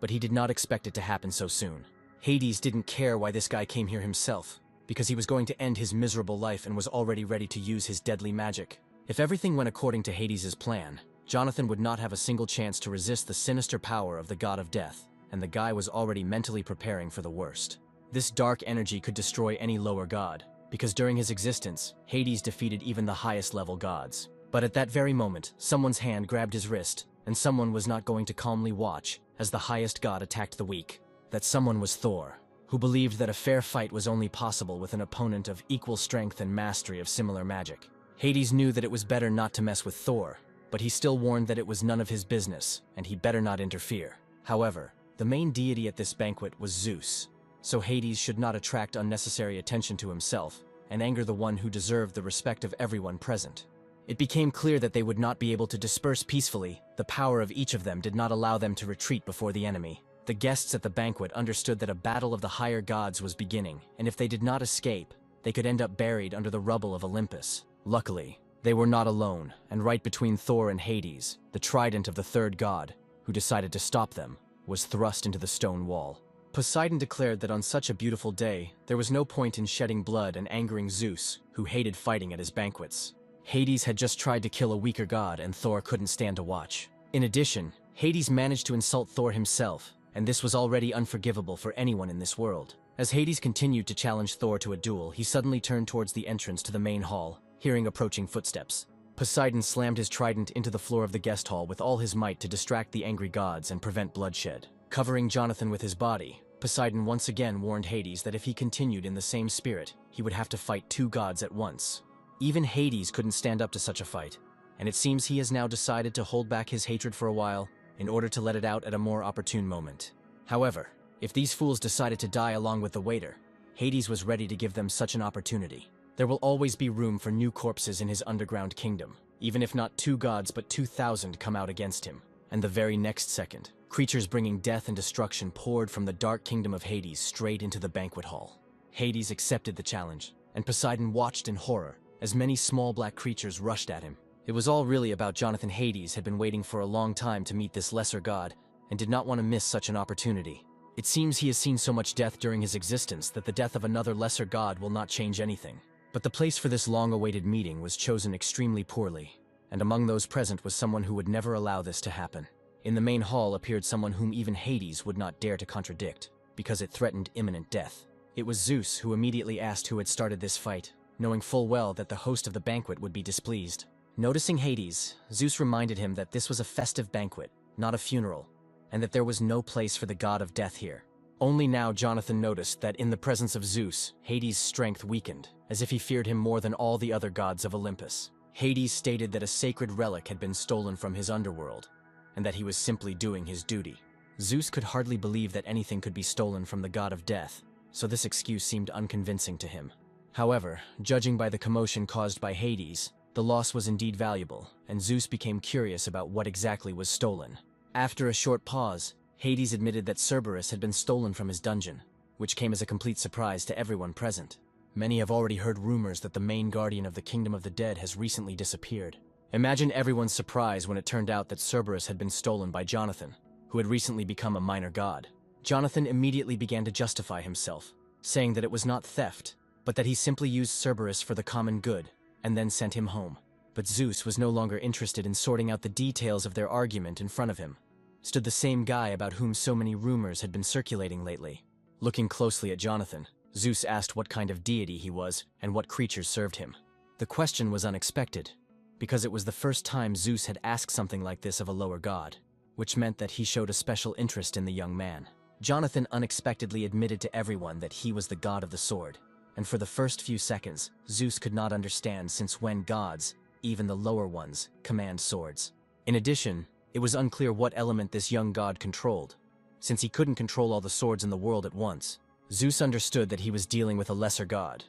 But he did not expect it to happen so soon. Hades didn't care why this guy came here himself, because he was going to end his miserable life and was already ready to use his deadly magic. If everything went according to Hades' plan, Jonathan would not have a single chance to resist the sinister power of the god of death, and the guy was already mentally preparing for the worst. This dark energy could destroy any lower god, because during his existence, Hades defeated even the highest level gods. But at that very moment, someone's hand grabbed his wrist, and someone was not going to calmly watch as the highest god attacked the weak. That someone was Thor, who believed that a fair fight was only possible with an opponent of equal strength and mastery of similar magic. Hades knew that it was better not to mess with Thor, but he still warned that it was none of his business, and he better not interfere. However, the main deity at this banquet was Zeus, so Hades should not attract unnecessary attention to himself and anger the one who deserved the respect of everyone present. It became clear that they would not be able to disperse peacefully. The power of each of them did not allow them to retreat before the enemy. The guests at the banquet understood that a battle of the higher gods was beginning, and if they did not escape, they could end up buried under the rubble of Olympus. Luckily, they were not alone, and right between Thor and Hades, the trident of the third god, who decided to stop them, was thrust into the stone wall. Poseidon declared that on such a beautiful day, there was no point in shedding blood and angering Zeus, who hated fighting at his banquets. Hades had just tried to kill a weaker god, and Thor couldn't stand to watch. In addition, Hades managed to insult Thor himself, and this was already unforgivable for anyone in this world. As Hades continued to challenge Thor to a duel, he suddenly turned towards the entrance to the main hall, hearing approaching footsteps. Poseidon slammed his trident into the floor of the guest hall with all his might to distract the angry gods and prevent bloodshed. Covering Jonathan with his body, Poseidon once again warned Hades that if he continued in the same spirit, he would have to fight two gods at once. Even Hades couldn't stand up to such a fight, and it seems he has now decided to hold back his hatred for a while in order to let it out at a more opportune moment. However, if these fools decided to die along with the waiter, Hades was ready to give them such an opportunity. There will always be room for new corpses in his underground kingdom, even if not two gods but 2,000 come out against him. And the very next second, creatures bringing death and destruction poured from the dark kingdom of Hades straight into the banquet hall. Hades accepted the challenge, and Poseidon watched in horror as many small black creatures rushed at him. It was all really about Jonathan. Hades had been waiting for a long time to meet this lesser god, and did not want to miss such an opportunity. It seems he has seen so much death during his existence that the death of another lesser god will not change anything. But the place for this long-awaited meeting was chosen extremely poorly, and among those present was someone who would never allow this to happen. In the main hall appeared someone whom even Hades would not dare to contradict, because it threatened imminent death. It was Zeus who immediately asked who had started this fight, knowing full well that the host of the banquet would be displeased. Noticing Hades, Zeus reminded him that this was a festive banquet, not a funeral, and that there was no place for the god of death here. Only now Jonathan noticed that in the presence of Zeus, Hades' strength weakened, as if he feared him more than all the other gods of Olympus. Hades stated that a sacred relic had been stolen from his underworld, and that he was simply doing his duty. Zeus could hardly believe that anything could be stolen from the god of death, so this excuse seemed unconvincing to him. However, judging by the commotion caused by Hades, the loss was indeed valuable, and Zeus became curious about what exactly was stolen. After a short pause, Hades admitted that Cerberus had been stolen from his dungeon, which came as a complete surprise to everyone present. Many have already heard rumors that the main guardian of the kingdom of the dead has recently disappeared. Imagine everyone's surprise when it turned out that Cerberus had been stolen by Jonathan, who had recently become a minor god. Jonathan immediately began to justify himself, saying that it was not theft, but that he simply used Cerberus for the common good, and then sent him home. But Zeus was no longer interested in sorting out the details of their argument. In front of him stood the same guy about whom so many rumors had been circulating lately. Looking closely at Jonathan, Zeus asked what kind of deity he was and what creatures served him. The question was unexpected, because it was the first time Zeus had asked something like this of a lower god, which meant that he showed a special interest in the young man. Jonathan unexpectedly admitted to everyone that he was the god of the sword, and for the first few seconds, Zeus could not understand since when gods, even the lower ones, command swords. In addition, it was unclear what element this young god controlled, since he couldn't control all the swords in the world at once. Zeus understood that he was dealing with a lesser god,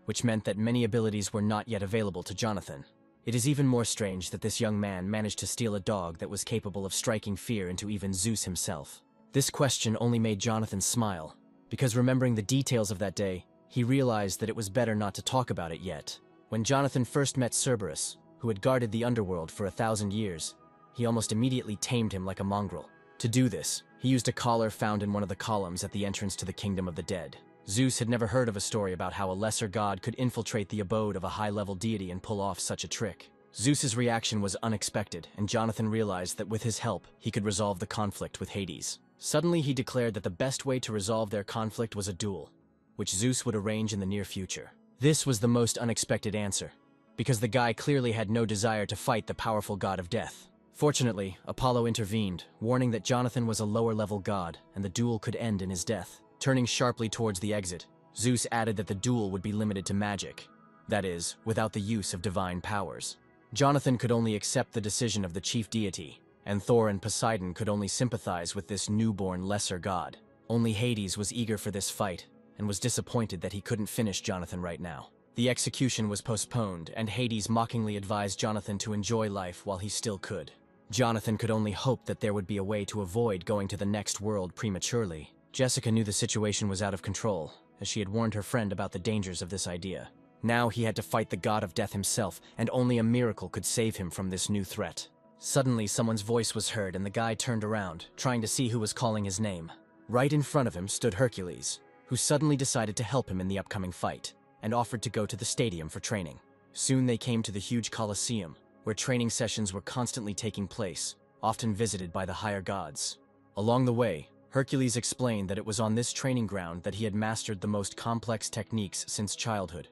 which meant that many abilities were not yet available to Jonathan. It is even more strange that this young man managed to steal a dog that was capable of striking fear into even Zeus himself. This question only made Jonathan smile, because remembering the details of that day, he realized that it was better not to talk about it yet. When Jonathan first met Cerberus, who had guarded the underworld for 1,000 years, he almost immediately tamed him like a mongrel. To do this, he used a collar found in one of the columns at the entrance to the kingdom of the dead. Zeus had never heard of a story about how a lesser god could infiltrate the abode of a high-level deity and pull off such a trick. Zeus's reaction was unexpected, and Jonathan realized that with his help, he could resolve the conflict with Hades. Suddenly, he declared that the best way to resolve their conflict was a duel, which Zeus would arrange in the near future. This was the most unexpected answer, because the guy clearly had no desire to fight the powerful god of death. Fortunately, Apollo intervened, warning that Jonathan was a lower-level god, and the duel could end in his death. Turning sharply towards the exit, Zeus added that the duel would be limited to magic. That is, without the use of divine powers. Jonathan could only accept the decision of the chief deity, and Thor and Poseidon could only sympathize with this newborn lesser god. Only Hades was eager for this fight, and was disappointed that he couldn't finish Jonathan right now. The execution was postponed, and Hades mockingly advised Jonathan to enjoy life while he still could. Jonathan could only hope that there would be a way to avoid going to the next world prematurely. Jessica knew the situation was out of control, as she had warned her friend about the dangers of this idea. Now he had to fight the god of death himself, and only a miracle could save him from this new threat. Suddenly, someone's voice was heard, and the guy turned around, trying to see who was calling his name. Right in front of him stood Hercules, who suddenly decided to help him in the upcoming fight, and offered to go to the stadium for training. Soon they came to the huge Colosseum, where training sessions were constantly taking place, often visited by the higher gods. Along the way, Hercules explained that it was on this training ground that he had mastered the most complex techniques since childhood,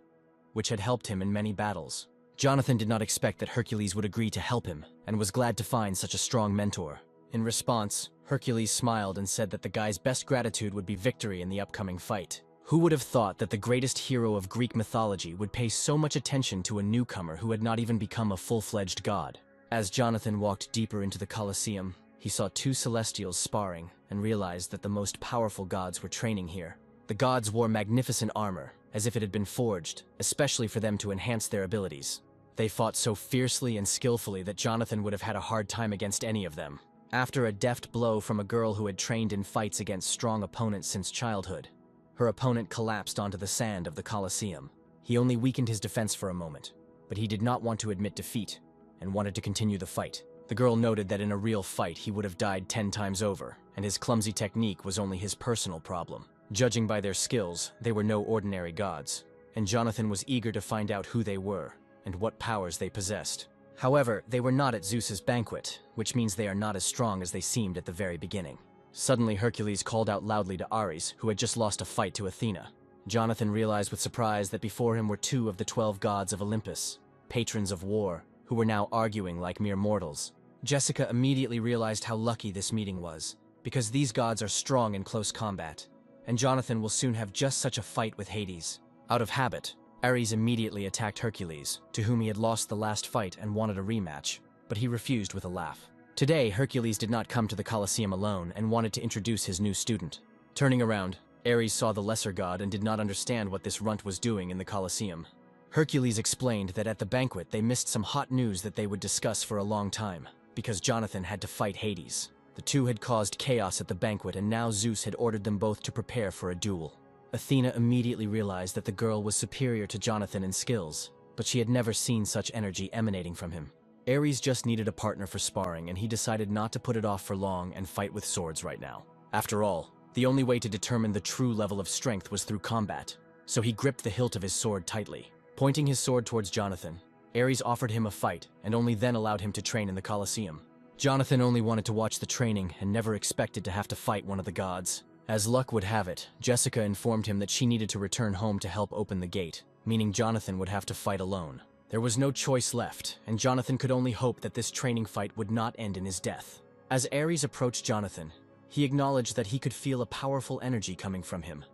which had helped him in many battles. Jonathan did not expect that Hercules would agree to help him, and was glad to find such a strong mentor. In response, Hercules smiled and said that the guy's best gratitude would be victory in the upcoming fight. Who would have thought that the greatest hero of Greek mythology would pay so much attention to a newcomer who had not even become a full-fledged god? As Jonathan walked deeper into the Colosseum, he saw two celestials sparring and realized that the most powerful gods were training here. The gods wore magnificent armor, as if it had been forged, especially for them to enhance their abilities. They fought so fiercely and skillfully that Jonathan would have had a hard time against any of them. After a deft blow from a girl who had trained in fights against strong opponents since childhood, her opponent collapsed onto the sand of the Colosseum. He only weakened his defense for a moment, but he did not want to admit defeat, and wanted to continue the fight. The girl noted that in a real fight he would have died 10 times over, and his clumsy technique was only his personal problem. Judging by their skills, they were no ordinary gods, and Jonathan was eager to find out who they were, and what powers they possessed. However, they were not at Zeus's banquet, which means they are not as strong as they seemed at the very beginning. Suddenly, Hercules called out loudly to Ares, who had just lost a fight to Athena. Jonathan realized with surprise that before him were 2 of the 12 gods of Olympus, patrons of war, who were now arguing like mere mortals. Jessica immediately realized how lucky this meeting was, because these gods are strong in close combat, and Jonathan will soon have just such a fight with Hades. Out of habit, Ares immediately attacked Hercules, to whom he had lost the last fight and wanted a rematch, but he refused with a laugh. Today, Hercules did not come to the Colosseum alone and wanted to introduce his new student. Turning around, Ares saw the lesser god and did not understand what this runt was doing in the Colosseum. Hercules explained that at the banquet they missed some hot news that they would discuss for a long time, because Jonathan had to fight Hades. The two had caused chaos at the banquet, and now Zeus had ordered them both to prepare for a duel. Athena immediately realized that the girl was superior to Jonathan in skills, but she had never seen such energy emanating from him. Ares just needed a partner for sparring, and he decided not to put it off for long and fight with swords right now. After all, the only way to determine the true level of strength was through combat, so he gripped the hilt of his sword tightly. Pointing his sword towards Jonathan, Ares offered him a fight, and only then allowed him to train in the Colosseum. Jonathan only wanted to watch the training and never expected to have to fight one of the gods. As luck would have it, Jessica informed him that she needed to return home to help open the gate, meaning Jonathan would have to fight alone. There was no choice left, and Jonathan could only hope that this training fight would not end in his death. As Ares approached Jonathan, he acknowledged that he could feel a powerful energy coming from him,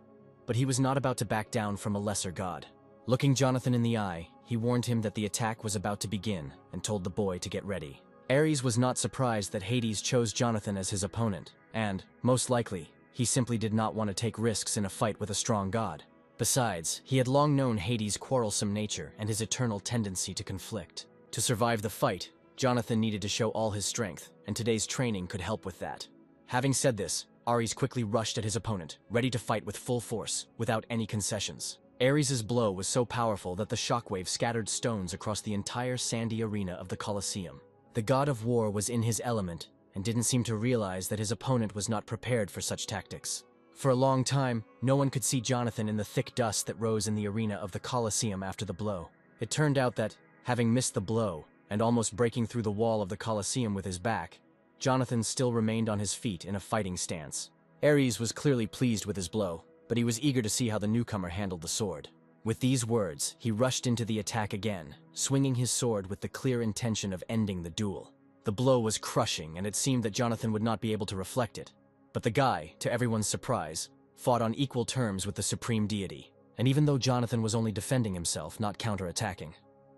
but he was not about to back down from a lesser god. Looking Jonathan in the eye, he warned him that the attack was about to begin and told the boy to get ready. Ares was not surprised that Hades chose Jonathan as his opponent, and, most likely, he simply did not want to take risks in a fight with a strong god. Besides, he had long known Hades' quarrelsome nature and his eternal tendency to conflict. To survive the fight, Jonathan needed to show all his strength, and today's training could help with that. Having said this, Ares quickly rushed at his opponent, ready to fight with full force, without any concessions. Ares' blow was so powerful that the shockwave scattered stones across the entire sandy arena of the Colosseum. The god of war was in his element, and didn't seem to realize that his opponent was not prepared for such tactics. For a long time, no one could see Jonathan in the thick dust that rose in the arena of the Colosseum after the blow. It turned out that, having missed the blow, and almost breaking through the wall of the Colosseum with his back, Jonathan still remained on his feet in a fighting stance. Ares was clearly pleased with his blow, but he was eager to see how the newcomer handled the sword. With these words, he rushed into the attack again, swinging his sword with the clear intention of ending the duel. The blow was crushing, and it seemed that Jonathan would not be able to reflect it. But the guy, to everyone's surprise, fought on equal terms with the supreme deity. And even though Jonathan was only defending himself, not counterattacking,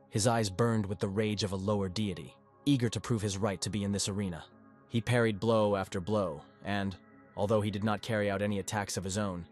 his eyes burned with the rage of a lower deity, eager to prove his right to be in this arena. He parried blow after blow, and, although he did not carry out any attacks of his own,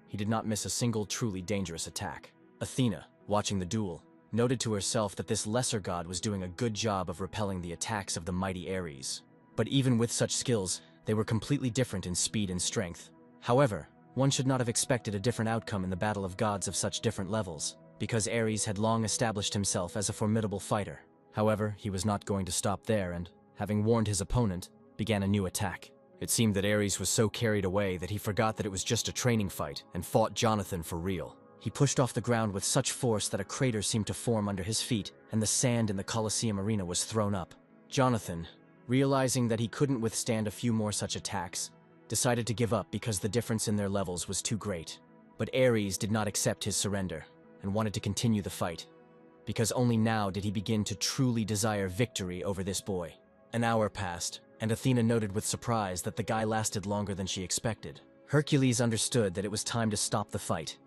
he did not miss a single truly dangerous attack. Athena, watching the duel, noted to herself that this lesser god was doing a good job of repelling the attacks of the mighty Ares. But even with such skills, they were completely different in speed and strength. However, one should not have expected a different outcome in the battle of gods of such different levels, because Ares had long established himself as a formidable fighter. However, he was not going to stop there and, having warned his opponent, began a new attack. It seemed that Ares was so carried away that he forgot that it was just a training fight and fought Jonathan for real. He pushed off the ground with such force that a crater seemed to form under his feet, and the sand in the Colosseum arena was thrown up. Jonathan, realizing that he couldn't withstand a few more such attacks, decided to give up because the difference in their levels was too great. But Ares did not accept his surrender and wanted to continue the fight, because only now did he begin to truly desire victory over this boy. An hour passed, and Athena noted with surprise that the guy lasted longer than she expected. Hercules understood that it was time to stop the fight.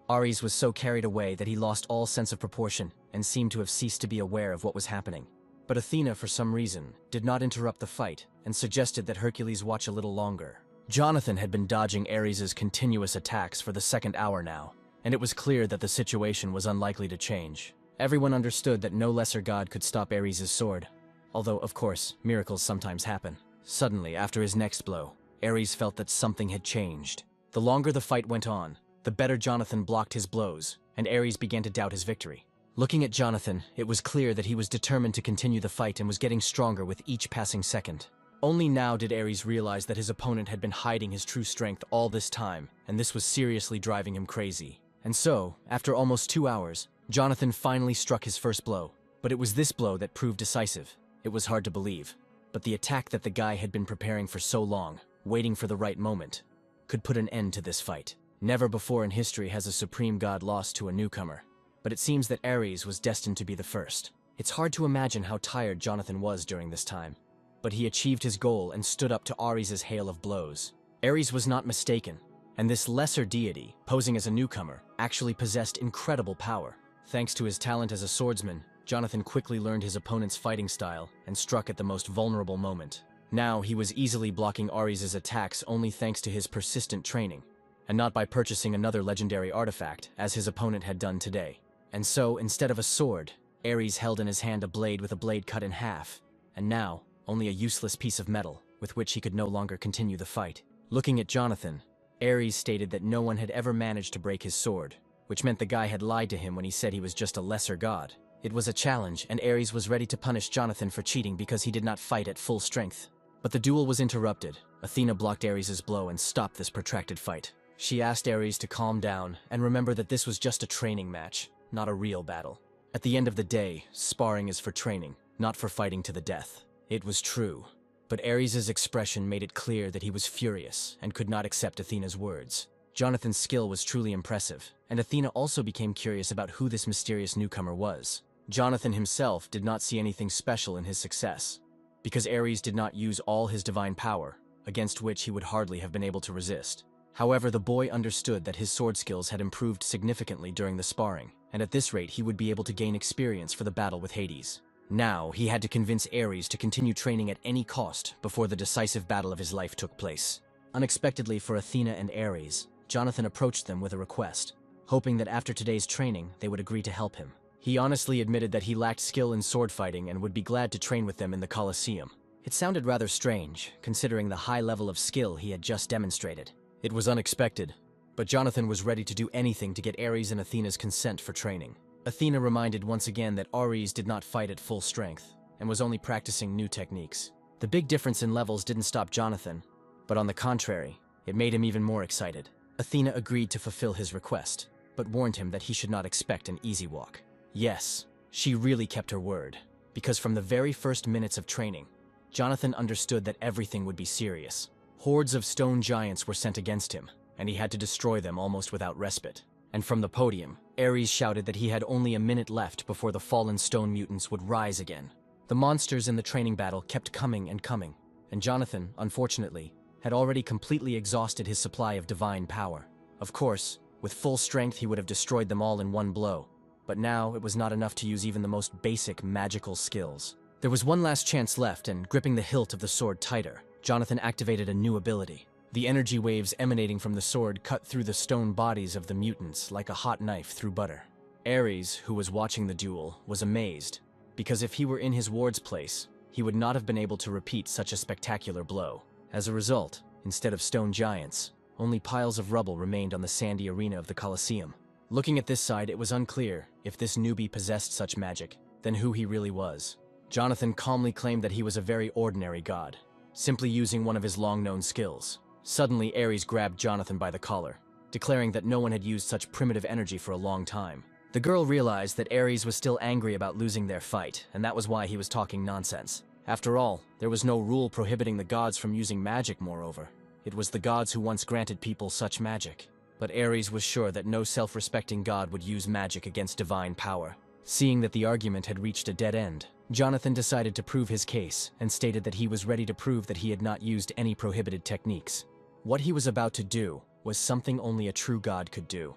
Ares was so carried away that he lost all sense of proportion and seemed to have ceased to be aware of what was happening. But Athena, for some reason, did not interrupt the fight and suggested that Hercules watch a little longer. Jonathan had been dodging Ares's continuous attacks for the second hour now, and it was clear that the situation was unlikely to change. Everyone understood that no lesser god could stop Ares's sword, although, of course, miracles sometimes happen. Suddenly, after his next blow, Ares felt that something had changed. The longer the fight went on, the better Jonathan blocked his blows, and Ares began to doubt his victory. Looking at Jonathan, it was clear that he was determined to continue the fight and was getting stronger with each passing second. Only now did Ares realize that his opponent had been hiding his true strength all this time, and this was seriously driving him crazy. And so, after almost 2 hours, Jonathan finally struck his first blow. But it was this blow that proved decisive. It was hard to believe, but the attack that the guy had been preparing for so long, waiting for the right moment, could put an end to this fight. Never before in history has a supreme god lost to a newcomer, but it seems that Ares was destined to be the first. It's hard to imagine how tired Jonathan was during this time, but he achieved his goal and stood up to Ares's hail of blows. Ares was not mistaken, and this lesser deity, posing as a newcomer, actually possessed incredible power. Thanks to his talent as a swordsman, Jonathan quickly learned his opponent's fighting style and struck at the most vulnerable moment. Now he was easily blocking Ares's attacks only thanks to his persistent training, and not by purchasing another legendary artifact, as his opponent had done today. And so, instead of a sword, Ares held in his hand a blade with a blade cut in half, and now, only a useless piece of metal, with which he could no longer continue the fight. Looking at Jonathan, Ares stated that no one had ever managed to break his sword, which meant the guy had lied to him when he said he was just a lesser god. It was a challenge, and Ares was ready to punish Jonathan for cheating because he did not fight at full strength. But the duel was interrupted. Athena blocked Ares's blow and stopped this protracted fight. She asked Ares to calm down and remember that this was just a training match, not a real battle. At the end of the day, sparring is for training, not for fighting to the death. It was true, but Ares's expression made it clear that he was furious and could not accept Athena's words. Jonathan's skill was truly impressive, and Athena also became curious about who this mysterious newcomer was. Jonathan himself did not see anything special in his success, because Ares did not use all his divine power, against which he would hardly have been able to resist. However, the boy understood that his sword skills had improved significantly during the sparring, and at this rate he would be able to gain experience for the battle with Hades. Now, he had to convince Ares to continue training at any cost before the decisive battle of his life took place. Unexpectedly for Athena and Ares, Jonathan approached them with a request, hoping that after today's training they would agree to help him. He honestly admitted that he lacked skill in sword fighting and would be glad to train with them in the Colosseum. It sounded rather strange, considering the high level of skill he had just demonstrated. It was unexpected, but Jonathan was ready to do anything to get Ares and Athena's consent for training. Athena reminded once again that Ares did not fight at full strength, and was only practicing new techniques. The big difference in levels didn't stop Jonathan, but on the contrary, it made him even more excited. Athena agreed to fulfill his request, but warned him that he should not expect an easy walk. Yes, she really kept her word, because from the very first minutes of training, Jonathan understood that everything would be serious. Hordes of stone giants were sent against him, and he had to destroy them almost without respite. And from the podium, Ares shouted that he had only a minute left before the fallen stone mutants would rise again. The monsters in the training battle kept coming and coming, and Jonathan, unfortunately, had already completely exhausted his supply of divine power. Of course, with full strength he would have destroyed them all in one blow, but now it was not enough to use even the most basic magical skills. There was one last chance left, and gripping the hilt of the sword tighter, Jonathan activated a new ability. The energy waves emanating from the sword cut through the stone bodies of the mutants like a hot knife through butter. Ares, who was watching the duel, was amazed, because if he were in his ward's place, he would not have been able to repeat such a spectacular blow. As a result, instead of stone giants, only piles of rubble remained on the sandy arena of the Colosseum. Looking at this side, it was unclear if this newbie possessed such magic, then who he really was. Jonathan calmly claimed that he was a very ordinary god, simply using one of his long-known skills. Suddenly, Ares grabbed Jonathan by the collar, declaring that no one had used such primitive energy for a long time. The girl realized that Ares was still angry about losing their fight, and that was why he was talking nonsense. After all, there was no rule prohibiting the gods from using magic, moreover. It was the gods who once granted people such magic. But Ares was sure that no self-respecting god would use magic against divine power. Seeing that the argument had reached a dead end, Jonathan decided to prove his case and stated that he was ready to prove that he had not used any prohibited techniques. What he was about to do was something only a true god could do,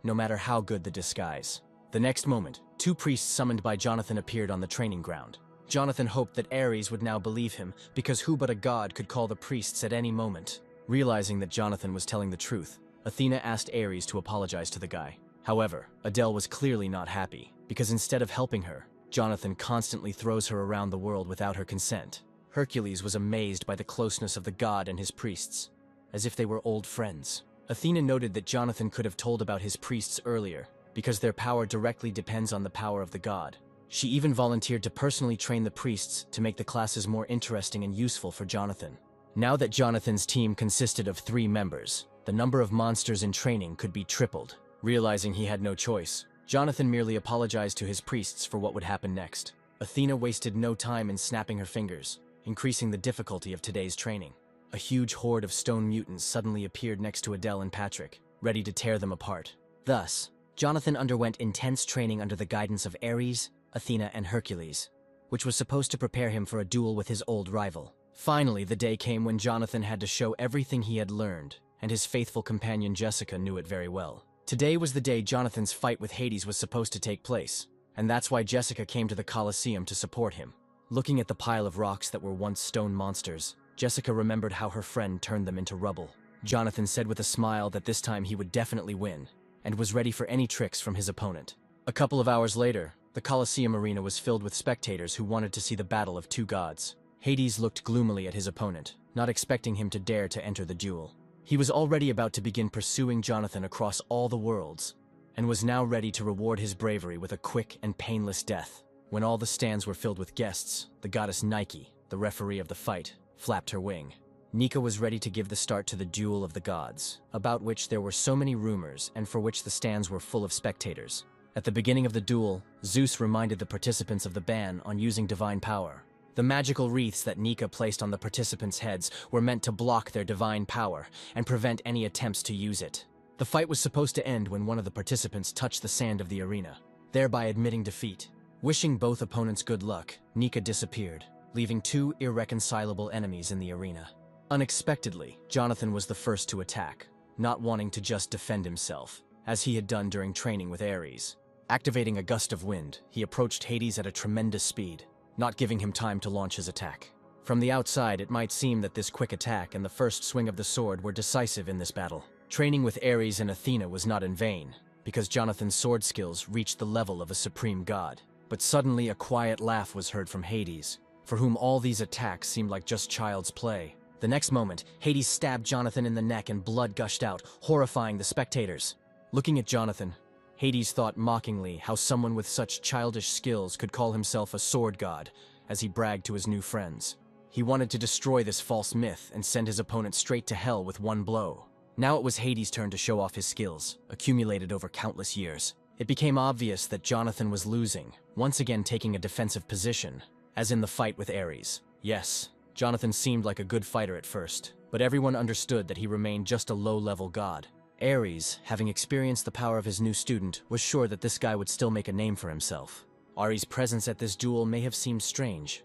no matter how good the disguise. The next moment, two priests summoned by Jonathan appeared on the training ground. Jonathan hoped that Ares would now believe him, because who but a god could call the priests at any moment? Realizing that Jonathan was telling the truth, Athena asked Ares to apologize to the guy. However, Adele was clearly not happy, because instead of helping her, Jonathan constantly throws her around the world without her consent. Hercules was amazed by the closeness of the god and his priests, as if they were old friends. Athena noted that Jonathan could have told about his priests earlier, because their power directly depends on the power of the god. She even volunteered to personally train the priests to make the classes more interesting and useful for Jonathan. Now that Jonathan's team consisted of 3 members, the number of monsters in training could be tripled. Realizing he had no choice, Jonathan merely apologized to his priests for what would happen next. Athena wasted no time in snapping her fingers, increasing the difficulty of today's training. A huge horde of stone mutants suddenly appeared next to Adele and Patrick, ready to tear them apart. Thus, Jonathan underwent intense training under the guidance of Ares, Athena, and Hercules, which was supposed to prepare him for a duel with his old rival. Finally, the day came when Jonathan had to show everything he had learned, and his faithful companion Jessica knew it very well. Today was the day Jonathan's fight with Hades was supposed to take place, and that's why Jessica came to the Colosseum to support him. Looking at the pile of rocks that were once stone monsters, Jessica remembered how her friend turned them into rubble. Jonathan said with a smile that this time he would definitely win, and was ready for any tricks from his opponent. A couple of hours later, the Colosseum arena was filled with spectators who wanted to see the battle of 2 gods. Hades looked gloomily at his opponent, not expecting him to dare to enter the duel. He was already about to begin pursuing Jonathan across all the worlds, and was now ready to reward his bravery with a quick and painless death. When all the stands were filled with guests, the goddess Nike, the referee of the fight, flapped her wing. Nika was ready to give the start to the duel of the gods, about which there were so many rumors and for which the stands were full of spectators. At the beginning of the duel, Zeus reminded the participants of the ban on using divine power. The magical wreaths that Nika placed on the participants' heads were meant to block their divine power and prevent any attempts to use it. The fight was supposed to end when one of the participants touched the sand of the arena, thereby admitting defeat. Wishing both opponents good luck, Nika disappeared, leaving 2 irreconcilable enemies in the arena. Unexpectedly, Jonathan was the first to attack, not wanting to just defend himself, as he had done during training with Ares. Activating a gust of wind, he approached Hades at a tremendous speed, not giving him time to launch his attack. From the outside, it might seem that this quick attack and the first swing of the sword were decisive in this battle. Training with Ares and Athena was not in vain, because Jonathan's sword skills reached the level of a supreme god. But suddenly a quiet laugh was heard from Hades, for whom all these attacks seemed like just child's play. The next moment, Hades stabbed Jonathan in the neck and blood gushed out, horrifying the spectators. Looking at Jonathan, Hades thought mockingly how someone with such childish skills could call himself a sword god, as he bragged to his new friends. He wanted to destroy this false myth and send his opponent straight to hell with one blow. Now it was Hades' turn to show off his skills, accumulated over countless years. It became obvious that Jonathan was losing, once again taking a defensive position, as in the fight with Ares. Yes, Jonathan seemed like a good fighter at first, but everyone understood that he remained just a low-level god. Ares, having experienced the power of his new student, was sure that this guy would still make a name for himself. Ari's presence at this duel may have seemed strange,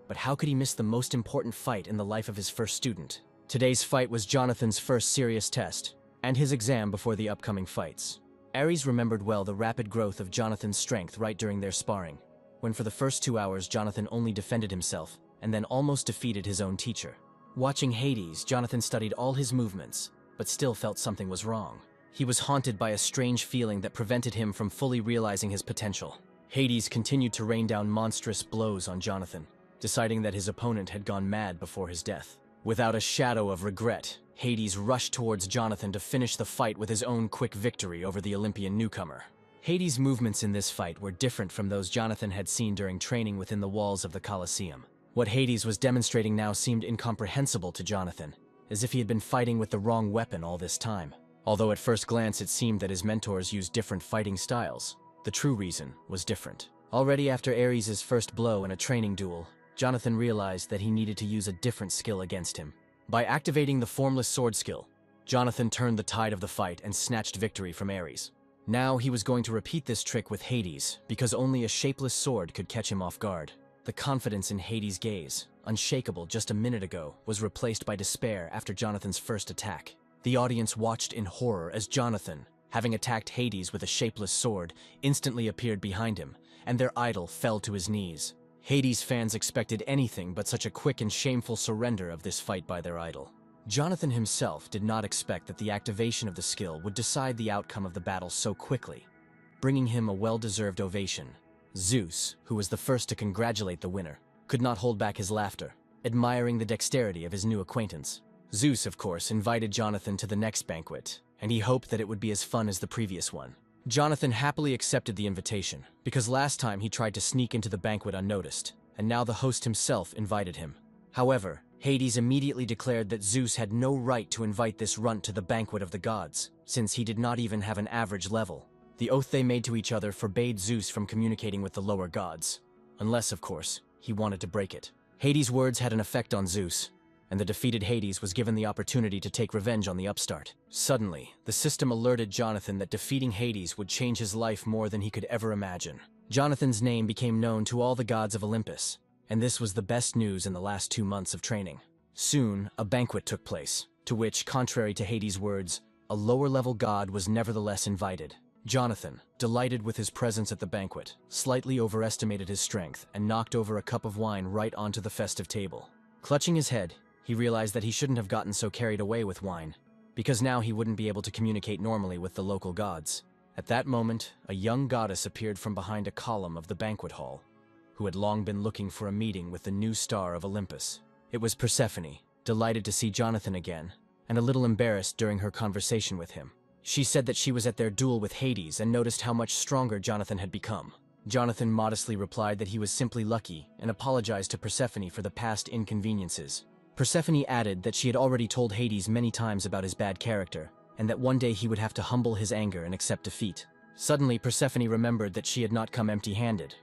but how could he miss the most important fight in the life of his first student? Today's fight was Jonathan's first serious test, and his exam before the upcoming fights. Ares remembered well the rapid growth of Jonathan's strength right during their sparring, when for the first 2 hours Jonathan only defended himself and then almost defeated his own teacher. Watching Hades, Jonathan studied all his movements, but still felt something was wrong. He was haunted by a strange feeling that prevented him from fully realizing his potential. Hades continued to rain down monstrous blows on Jonathan, deciding that his opponent had gone mad before his death. Without a shadow of regret, Hades rushed towards Jonathan to finish the fight with his own quick victory over the Olympian newcomer. Hades' movements in this fight were different from those Jonathan had seen during training within the walls of the Colosseum. What Hades was demonstrating now seemed incomprehensible to Jonathan, as if he had been fighting with the wrong weapon all this time. Although at first glance it seemed that his mentors used different fighting styles, the true reason was different. Already after Ares' first blow in a training duel, Jonathan realized that he needed to use a different skill against him. By activating the formless sword skill, Jonathan turned the tide of the fight and snatched victory from Ares. Now he was going to repeat this trick with Hades, because only a shapeless sword could catch him off guard. The confidence in Hades' gaze, unshakable just a minute ago, was replaced by despair after Jonathan's first attack. The audience watched in horror as Jonathan, having attacked Hades with a shapeless sword, instantly appeared behind him, and their idol fell to his knees. Hades fans expected anything but such a quick and shameful surrender of this fight by their idol. Jonathan himself did not expect that the activation of the skill would decide the outcome of the battle so quickly, bringing him a well-deserved ovation. Zeus, who was the first to congratulate the winner, could not hold back his laughter, admiring the dexterity of his new acquaintance. Zeus, of course, invited Jonathan to the next banquet, and he hoped that it would be as fun as the previous one. Jonathan happily accepted the invitation, because last time he tried to sneak into the banquet unnoticed, and now the host himself invited him. However, Hades immediately declared that Zeus had no right to invite this runt to the banquet of the gods, since he did not even have an average level. The oath they made to each other forbade Zeus from communicating with the lower gods, unless, of course, he wanted to break it. Hades' words had an effect on Zeus, and the defeated Hades was given the opportunity to take revenge on the upstart. Suddenly, the system alerted Jonathan that defeating Hades would change his life more than he could ever imagine. Jonathan's name became known to all the gods of Olympus, and this was the best news in the last 2 months of training. Soon, a banquet took place, to which, contrary to Hades' words, a lower-level god was nevertheless invited. Jonathan, delighted with his presence at the banquet, slightly overestimated his strength and knocked over a cup of wine right onto the festive table. Clutching his head, he realized that he shouldn't have gotten so carried away with wine, because now he wouldn't be able to communicate normally with the local gods. At that moment, a young goddess appeared from behind a column of the banquet hall, who had long been looking for a meeting with the new star of Olympus. It was Persephone, delighted to see Jonathan again, and a little embarrassed during her conversation with him. She said that she was at their duel with Hades and noticed how much stronger Jonathan had become. Jonathan modestly replied that he was simply lucky and apologized to Persephone for the past inconveniences. Persephone added that she had already told Hades many times about his bad character, and that one day he would have to humble his anger and accept defeat. Suddenly, Persephone remembered that she had not come empty-handed,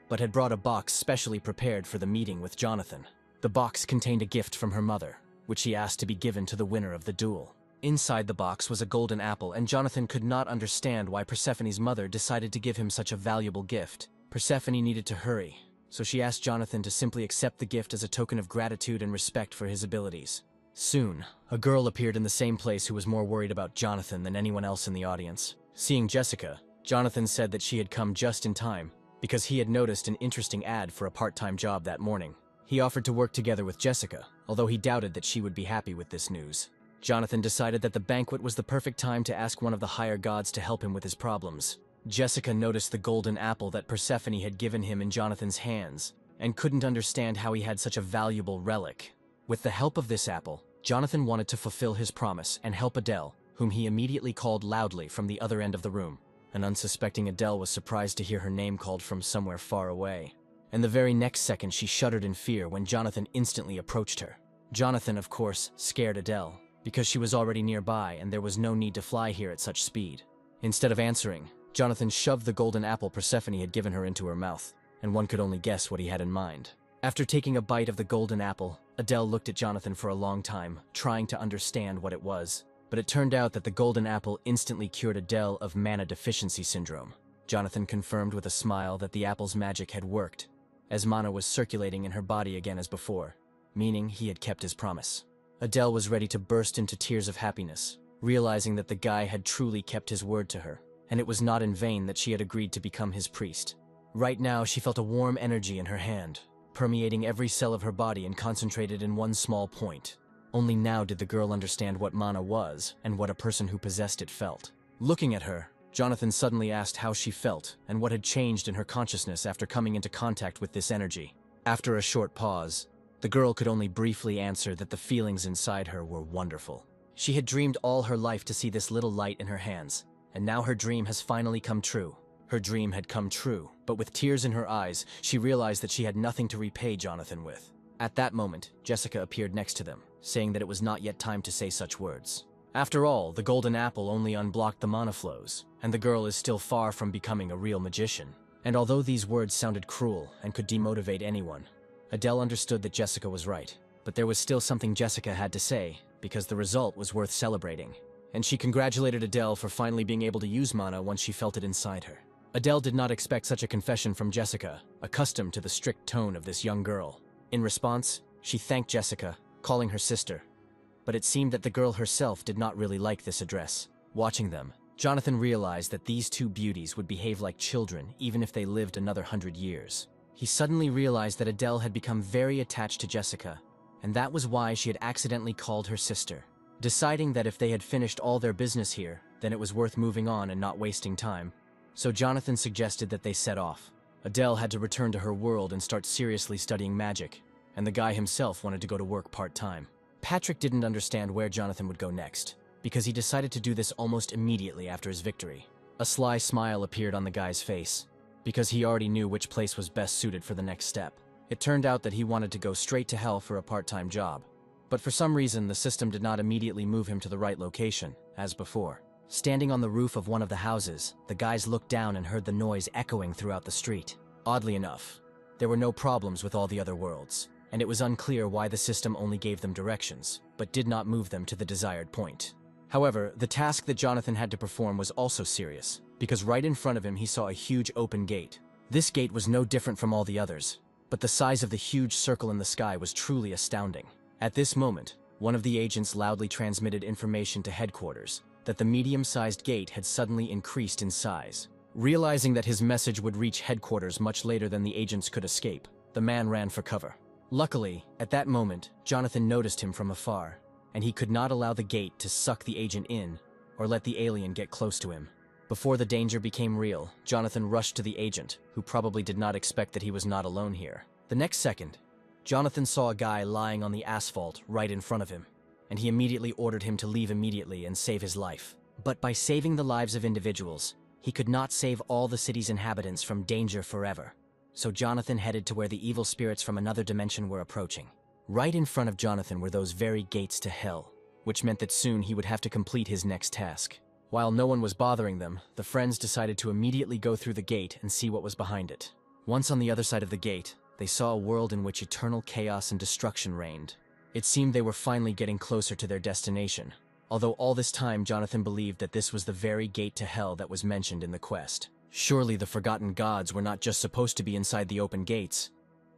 but had brought a box specially prepared for the meeting with Jonathan. The box contained a gift from her mother, which she asked to be given to the winner of the duel. Inside the box was a golden apple, and Jonathan could not understand why Persephone's mother decided to give him such a valuable gift. Persephone needed to hurry, so she asked Jonathan to simply accept the gift as a token of gratitude and respect for his abilities. Soon, a girl appeared in the same place who was more worried about Jonathan than anyone else in the audience. Seeing Jessica, Jonathan said that she had come just in time, because he had noticed an interesting ad for a part-time job that morning. He offered to work together with Jessica, although he doubted that she would be happy with this news. Jonathan decided that the banquet was the perfect time to ask one of the higher gods to help him with his problems. Jessica noticed the golden apple that Persephone had given him in Jonathan's hands, and couldn't understand how he had such a valuable relic. With the help of this apple, Jonathan wanted to fulfill his promise and help Adele, whom he immediately called loudly from the other end of the room. An unsuspecting Adele was surprised to hear her name called from somewhere far away, and the very next second she shuddered in fear when Jonathan instantly approached her. Jonathan, of course, scared Adele, because she was already nearby and there was no need to fly here at such speed. Instead of answering, Jonathan shoved the golden apple Persephone had given her into her mouth, and one could only guess what he had in mind. After taking a bite of the golden apple, Adele looked at Jonathan for a long time, trying to understand what it was. But it turned out that the golden apple instantly cured Adele of mana deficiency syndrome. Jonathan confirmed with a smile that the apple's magic had worked, as mana was circulating in her body again as before, meaning he had kept his promise. Adele was ready to burst into tears of happiness, realizing that the guy had truly kept his word to her, and it was not in vain that she had agreed to become his priest. Right now, she felt a warm energy in her hand, permeating every cell of her body and concentrated in one small point. Only now did the girl understand what mana was and what a person who possessed it felt. Looking at her, Jonathan suddenly asked how she felt and what had changed in her consciousness after coming into contact with this energy. After a short pause, the girl could only briefly answer that the feelings inside her were wonderful. She had dreamed all her life to see this little light in her hands, and now her dream has finally come true. Her dream had come true, but with tears in her eyes, she realized that she had nothing to repay Jonathan with. At that moment, Jessica appeared next to them, saying that it was not yet time to say such words. After all, the golden apple only unblocked the mana flows, and the girl is still far from becoming a real magician. And although these words sounded cruel and could demotivate anyone, Adele understood that Jessica was right. But there was still something Jessica had to say, because the result was worth celebrating. And she congratulated Adele for finally being able to use mana once she felt it inside her. Adele did not expect such a confession from Jessica, accustomed to the strict tone of this young girl. In response, she thanked Jessica, calling her sister. But it seemed that the girl herself did not really like this address. Watching them, Jonathan realized that these two beauties would behave like children even if they lived another 100 years. He suddenly realized that Adele had become very attached to Jessica, and that was why she had accidentally called her sister. Deciding that if they had finished all their business here, then it was worth moving on and not wasting time. So Jonathan suggested that they set off. Adele had to return to her world and start seriously studying magic, and the guy himself wanted to go to work part-time. Patrick didn't understand where Jonathan would go next, because he decided to do this almost immediately after his victory. A sly smile appeared on the guy's face, because he already knew which place was best suited for the next step. It turned out that he wanted to go straight to hell for a part-time job, but for some reason the system did not immediately move him to the right location, as before. Standing on the roof of one of the houses, the guys looked down and heard the noise echoing throughout the street. Oddly enough, there were no problems with all the other worlds, and it was unclear why the system only gave them directions, but did not move them to the desired point. However, the task that Jonathan had to perform was also serious, because right in front of him he saw a huge open gate. This gate was no different from all the others, but the size of the huge circle in the sky was truly astounding. At this moment, one of the agents loudly transmitted information to headquarters that the medium-sized gate had suddenly increased in size. Realizing that his message would reach headquarters much later than the agents could escape, the man ran for cover. Luckily, at that moment, Jonathan noticed him from afar, and he could not allow the gate to suck the agent in or let the alien get close to him. Before the danger became real, Jonathan rushed to the agent, who probably did not expect that he was not alone here. The next second, Jonathan saw a guy lying on the asphalt right in front of him, and he immediately ordered him to leave immediately and save his life. But by saving the lives of individuals, he could not save all the city's inhabitants from danger forever. So Jonathan headed to where the evil spirits from another dimension were approaching. Right in front of Jonathan were those very gates to hell, which meant that soon he would have to complete his next task. While no one was bothering them, the friends decided to immediately go through the gate and see what was behind it. Once on the other side of the gate, they saw a world in which eternal chaos and destruction reigned. It seemed they were finally getting closer to their destination, although all this time Jonathan believed that this was the very gate to hell that was mentioned in the quest. Surely the forgotten gods were not just supposed to be inside the open gates,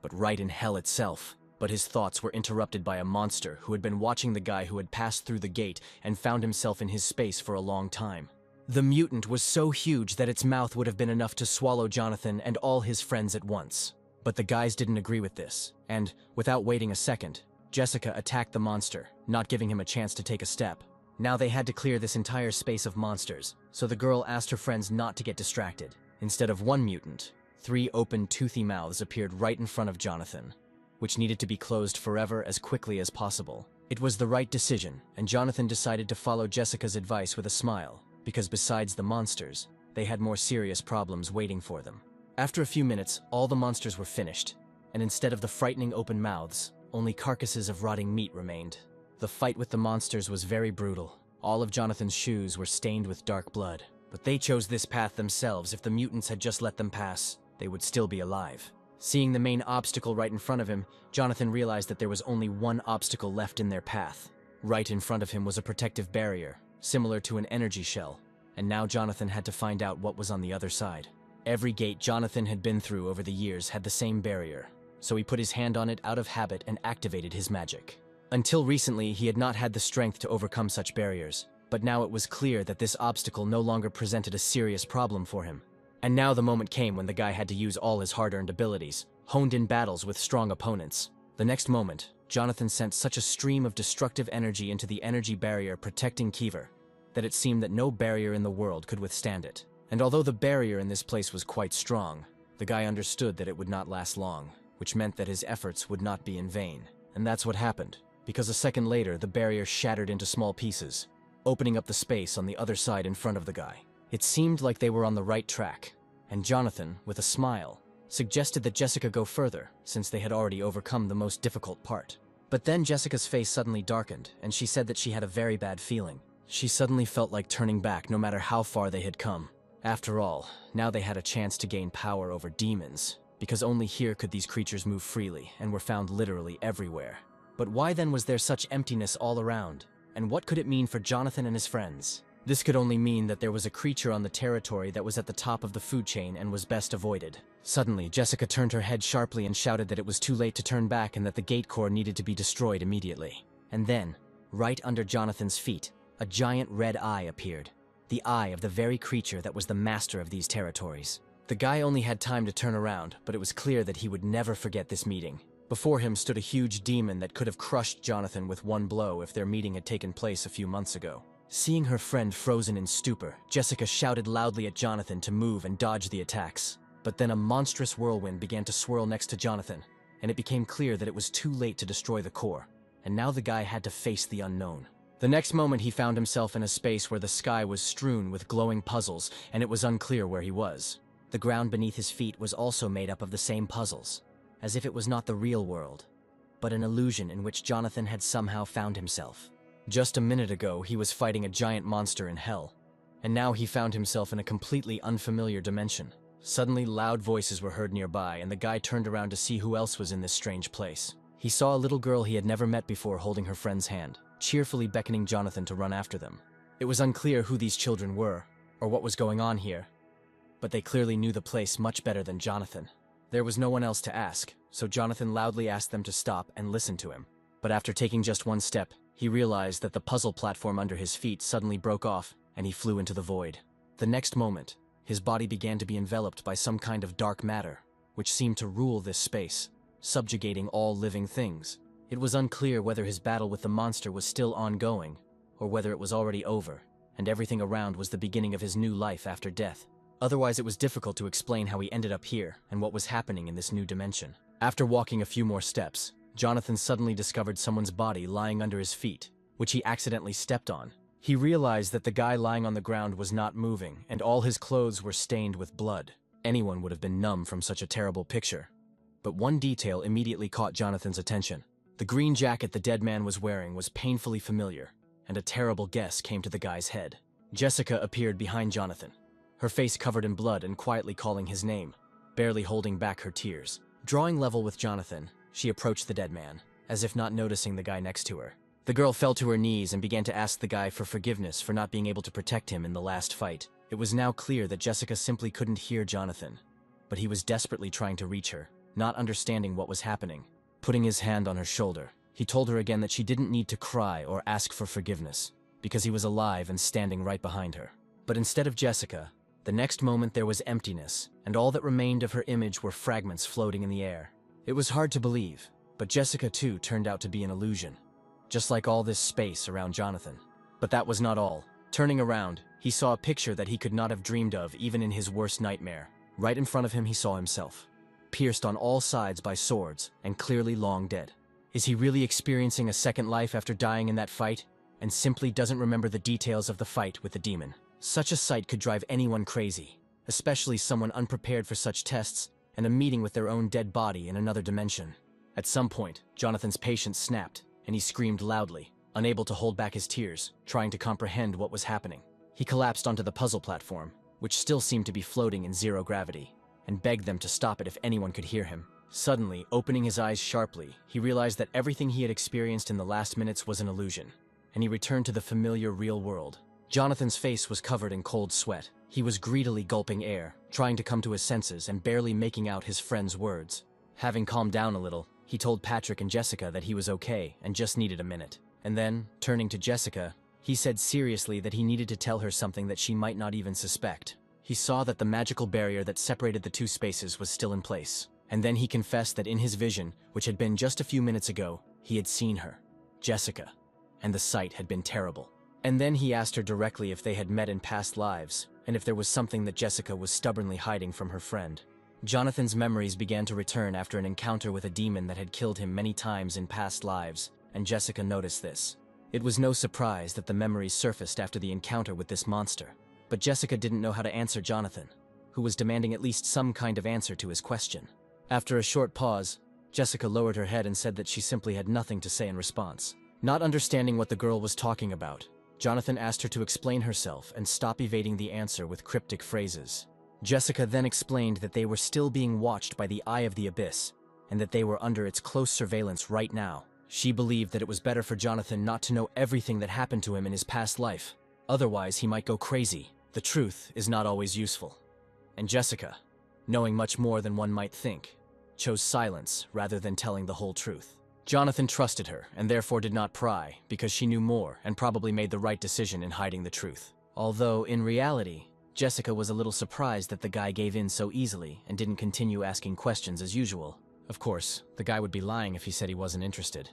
but right in hell itself. But his thoughts were interrupted by a monster who had been watching the guy who had passed through the gate and found himself in his space for a long time. The mutant was so huge that its mouth would have been enough to swallow Jonathan and all his friends at once. But the guys didn't agree with this, and, without waiting a second, Jessica attacked the monster, not giving him a chance to take a step. Now they had to clear this entire space of monsters, so the girl asked her friends not to get distracted. Instead of one mutant, 3 open, toothy mouths appeared right in front of Jonathan, which needed to be closed forever as quickly as possible. It was the right decision, and Jonathan decided to follow Jessica's advice with a smile, because besides the monsters, they had more serious problems waiting for them. After a few minutes, all the monsters were finished, and instead of the frightening open mouths, only carcasses of rotting meat remained. The fight with the monsters was very brutal. All of Jonathan's shoes were stained with dark blood, but they chose this path themselves. If the mutants had just let them pass, they would still be alive. Seeing the main obstacle right in front of him, Jonathan realized that there was only one obstacle left in their path. Right in front of him was a protective barrier, similar to an energy shell, and now Jonathan had to find out what was on the other side. Every gate Jonathan had been through over the years had the same barrier, so he put his hand on it out of habit and activated his magic. Until recently, he had not had the strength to overcome such barriers, But now it was clear that this obstacle no longer presented a serious problem for him. And now the moment came when the guy had to use all his hard-earned abilities, honed in battles with strong opponents. The next moment, Jonathan sent such a stream of destructive energy into the energy barrier protecting Kiever that it seemed that no barrier in the world could withstand it. And although the barrier in this place was quite strong, the guy understood that it would not last long, which meant that his efforts would not be in vain. And that's what happened, because a second later the barrier shattered into small pieces, opening up the space on the other side in front of the guy. It seemed like they were on the right track, and Jonathan, with a smile, suggested that Jessica go further, since they had already overcome the most difficult part. But then Jessica's face suddenly darkened, and she said that she had a very bad feeling. She suddenly felt like turning back no matter how far they had come. After all, now they had a chance to gain power over demons, because only here could these creatures move freely, and were found literally everywhere. But why then was there such emptiness all around? And what could it mean for Jonathan and his friends? This could only mean that there was a creature on the territory that was at the top of the food chain and was best avoided. Suddenly, Jessica turned her head sharply and shouted that it was too late to turn back and that the gate core needed to be destroyed immediately. And then, right under Jonathan's feet, a giant red eye appeared. The eye of the very creature that was the master of these territories. The guy only had time to turn around, but it was clear that he would never forget this meeting. Before him stood a huge demon that could have crushed Jonathan with one blow if their meeting had taken place a few months ago. Seeing her friend frozen in stupor, Jessica shouted loudly at Jonathan to move and dodge the attacks. But then a monstrous whirlwind began to swirl next to Jonathan, and it became clear that it was too late to destroy the core, and now the guy had to face the unknown. The next moment he found himself in a space where the sky was strewn with glowing puzzles, and it was unclear where he was. The ground beneath his feet was also made up of the same puzzles, as if it was not the real world, but an illusion in which Jonathan had somehow found himself. Just a minute ago, he was fighting a giant monster in hell, and now he found himself in a completely unfamiliar dimension. Suddenly, loud voices were heard nearby, and the guy turned around to see who else was in this strange place. He saw a little girl he had never met before holding her friend's hand, cheerfully beckoning Jonathan to run after them. It was unclear who these children were, or what was going on here, but they clearly knew the place much better than Jonathan. There was no one else to ask, so Jonathan loudly asked them to stop and listen to him. But after taking just one step, he realized that the puzzle platform under his feet suddenly broke off, and he flew into the void. The next moment, his body began to be enveloped by some kind of dark matter, which seemed to rule this space, subjugating all living things. It was unclear whether his battle with the monster was still ongoing, or whether it was already over, and everything around was the beginning of his new life after death. Otherwise, it was difficult to explain how he ended up here and what was happening in this new dimension. After walking a few more steps, Jonathan suddenly discovered someone's body lying under his feet, which he accidentally stepped on. He realized that the guy lying on the ground was not moving, and all his clothes were stained with blood. Anyone would have been numb from such a terrible picture. But one detail immediately caught Jonathan's attention. The green jacket the dead man was wearing was painfully familiar, and a terrible guess came to the guy's head. Jessica appeared behind Jonathan, her face covered in blood and quietly calling his name, barely holding back her tears. Drawing level with Jonathan, she approached the dead man, as if not noticing the guy next to her. The girl fell to her knees and began to ask the guy for forgiveness for not being able to protect him in the last fight. It was now clear that Jessica simply couldn't hear Jonathan, but he was desperately trying to reach her, not understanding what was happening. Putting his hand on her shoulder, he told her again that she didn't need to cry or ask for forgiveness, because he was alive and standing right behind her. But instead of Jessica, the next moment there was emptiness, and all that remained of her image were fragments floating in the air. It was hard to believe, but Jessica too turned out to be an illusion, just like all this space around Jonathan. But that was not all. Turning around, he saw a picture that he could not have dreamed of even in his worst nightmare. Right in front of him he saw himself, pierced on all sides by swords and clearly long dead. Is he really experiencing a second life after dying in that fight, and simply doesn't remember the details of the fight with the demon? Such a sight could drive anyone crazy, especially someone unprepared for such tests and a meeting with their own dead body in another dimension. At some point, Jonathan's patience snapped, and he screamed loudly, unable to hold back his tears, trying to comprehend what was happening. He collapsed onto the puzzle platform, which still seemed to be floating in zero gravity, and begged them to stop it if anyone could hear him. Suddenly, opening his eyes sharply, he realized that everything he had experienced in the last minutes was an illusion, and he returned to the familiar real world. Jonathan's face was covered in cold sweat. He was greedily gulping air, trying to come to his senses and barely making out his friend's words. Having calmed down a little, he told Patrick and Jessica that he was okay and just needed a minute. And then, turning to Jessica, He said seriously that he needed to tell her something that she might not even suspect. He saw that the magical barrier that separated the two spaces was still in place. And then he confessed that in his vision, which had been just a few minutes ago, he had seen her, Jessica, and the sight had been terrible. And then he asked her directly if they had met in past lives, and if there was something that Jessica was stubbornly hiding from her friend. Jonathan's memories began to return after an encounter with a demon that had killed him many times in past lives, and Jessica noticed this. It was no surprise that the memories surfaced after the encounter with this monster. But Jessica didn't know how to answer Jonathan, who was demanding at least some kind of answer to his question. After a short pause, Jessica lowered her head and said that she simply had nothing to say in response. Not understanding what the girl was talking about, Jonathan asked her to explain herself and stop evading the answer with cryptic phrases. Jessica then explained that they were still being watched by the Eye of the Abyss, and that they were under its close surveillance right now. She believed that it was better for Jonathan not to know everything that happened to him in his past life. Otherwise, he might go crazy. The truth is not always useful. And Jessica, knowing much more than one might think, chose silence rather than telling the whole truth. Jonathan trusted her and therefore did not pry, because she knew more and probably made the right decision in hiding the truth. Although, in reality, Jessica was a little surprised that the guy gave in so easily and didn't continue asking questions as usual. Of course, the guy would be lying if he said he wasn't interested,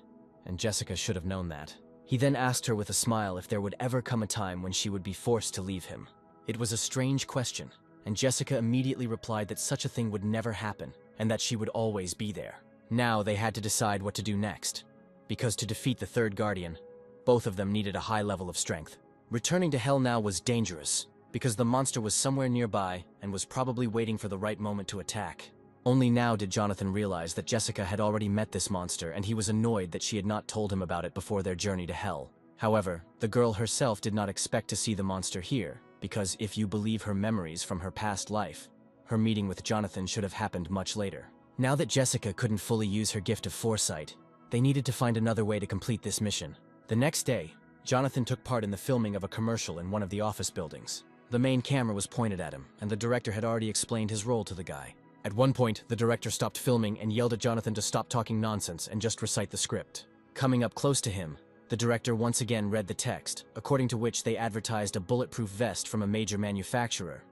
and Jessica should have known that. He then asked her with a smile if there would ever come a time when she would be forced to leave him. It was a strange question, and Jessica immediately replied that such a thing would never happen, and that she would always be there. Now they had to decide what to do next, because to defeat the third guardian, both of them needed a high level of strength. Returning to Hell now was dangerous, because the monster was somewhere nearby and was probably waiting for the right moment to attack. Only now did Jonathan realize that Jessica had already met this monster, and he was annoyed that she had not told him about it before their journey to Hell. However, the girl herself did not expect to see the monster here, because if you believe her memories from her past life, her meeting with Jonathan should have happened much later. Now that Jessica couldn't fully use her gift of foresight, they needed to find another way to complete this mission. The next day, Jonathan took part in the filming of a commercial in one of the office buildings. The main camera was pointed at him, and the director had already explained his role to the guy. At one point, the director stopped filming and yelled at Jonathan to stop talking nonsense and just recite the script. Coming up close to him, the director once again read the text, according to which they advertised a bulletproof vest from a major manufacturer,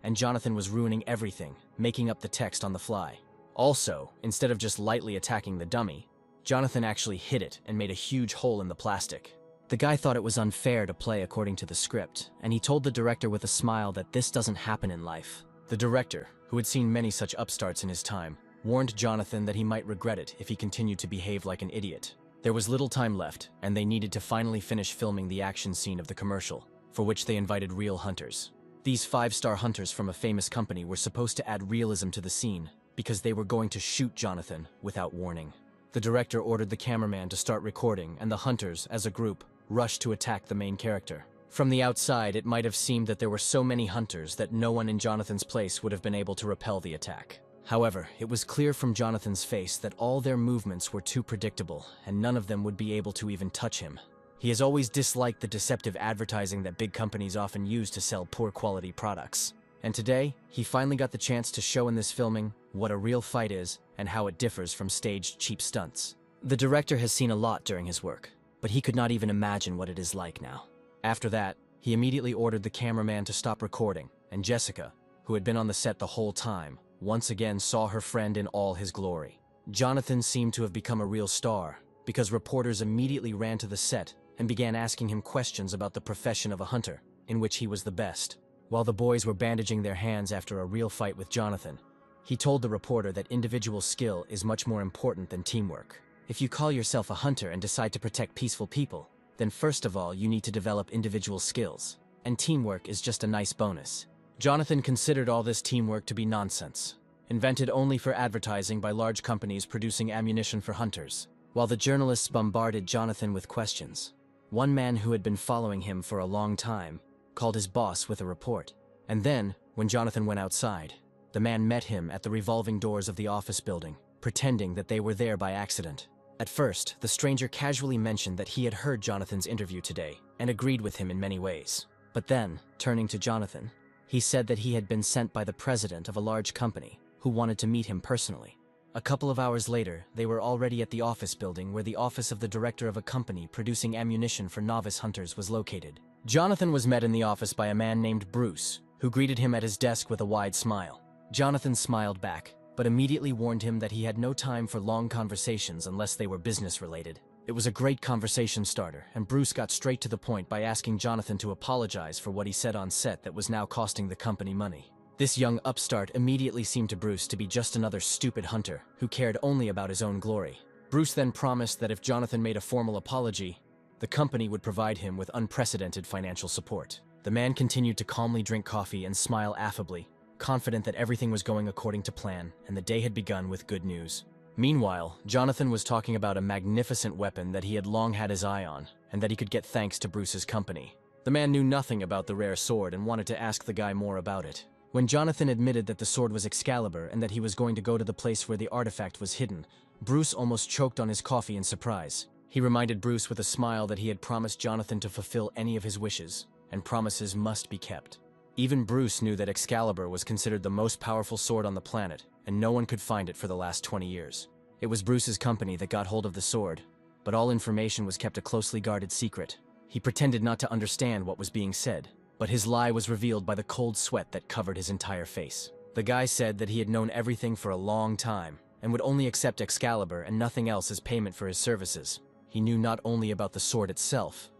and Jonathan was ruining everything, making up the text on the fly. Also, instead of just lightly attacking the dummy, Jonathan actually hit it and made a huge hole in the plastic. The guy thought it was unfair to play according to the script, and he told the director with a smile that this doesn't happen in life. The director, who had seen many such upstarts in his time, warned Jonathan that he might regret it if he continued to behave like an idiot. There was little time left, and they needed to finally finish filming the action scene of the commercial, for which they invited real hunters. These 5-star hunters from a famous company were supposed to add realism to the scene, because they were going to shoot Jonathan without warning. The director ordered the cameraman to start recording, and the hunters, as a group, rushed to attack the main character. From the outside, it might have seemed that there were so many hunters that no one in Jonathan's place would have been able to repel the attack. However, it was clear from Jonathan's face that all their movements were too predictable, and none of them would be able to even touch him. He has always disliked the deceptive advertising that big companies often use to sell poor quality products. And today, he finally got the chance to show in this filming what a real fight is and how it differs from staged cheap stunts. The director has seen a lot during his work, but he could not even imagine what it is like now. After that, he immediately ordered the cameraman to stop recording, and Jessica, who had been on the set the whole time, once again saw her friend in all his glory. Jonathan seemed to have become a real star, because reporters immediately ran to the set and began asking him questions about the profession of a hunter, in which he was the best. While the boys were bandaging their hands after a real fight with Jonathan, he told the reporter that individual skill is much more important than teamwork. If you call yourself a hunter and decide to protect peaceful people, then first of all you need to develop individual skills, and teamwork is just a nice bonus. Jonathan considered all this teamwork to be nonsense, invented only for advertising by large companies producing ammunition for hunters. While the journalists bombarded Jonathan with questions, one man who had been following him for a long time called his boss with a report. And then, when Jonathan went outside, the man met him at the revolving doors of the office building, pretending that they were there by accident. At first, the stranger casually mentioned that he had heard Jonathan's interview today and agreed with him in many ways. But then, turning to Jonathan, he said that he had been sent by the president of a large company who wanted to meet him personally. A couple of hours later, they were already at the office building where the office of the director of a company producing ammunition for novice hunters was located. Jonathan was met in the office by a man named Bruce, who greeted him at his desk with a wide smile. Jonathan smiled back, but immediately warned him that he had no time for long conversations unless they were business-related. It was a great conversation starter, and Bruce got straight to the point by asking Jonathan to apologize for what he said on set that was now costing the company money. This young upstart immediately seemed to Bruce to be just another stupid hunter who cared only about his own glory. Bruce then promised that if Jonathan made a formal apology, the company would provide him with unprecedented financial support. The man continued to calmly drink coffee and smile affably, confident that everything was going according to plan and the day had begun with good news. Meanwhile, Jonathan was talking about a magnificent weapon that he had long had his eye on, and that he could get thanks to Bruce's company. The man knew nothing about the rare sword and wanted to ask the guy more about it. When Jonathan admitted that the sword was Excalibur and that he was going to go to the place where the artifact was hidden, Bruce almost choked on his coffee in surprise. He reminded Bruce with a smile that he had promised Jonathan to fulfill any of his wishes, and promises must be kept. Even Bruce knew that Excalibur was considered the most powerful sword on the planet, and no one could find it for the last 20 years. It was Bruce's company that got hold of the sword, but all information was kept a closely guarded secret. He pretended not to understand what was being said, but his lie was revealed by the cold sweat that covered his entire face. The guy said that he had known everything for a long time, and would only accept Excalibur and nothing else as payment for his services. He knew not only about the sword itself,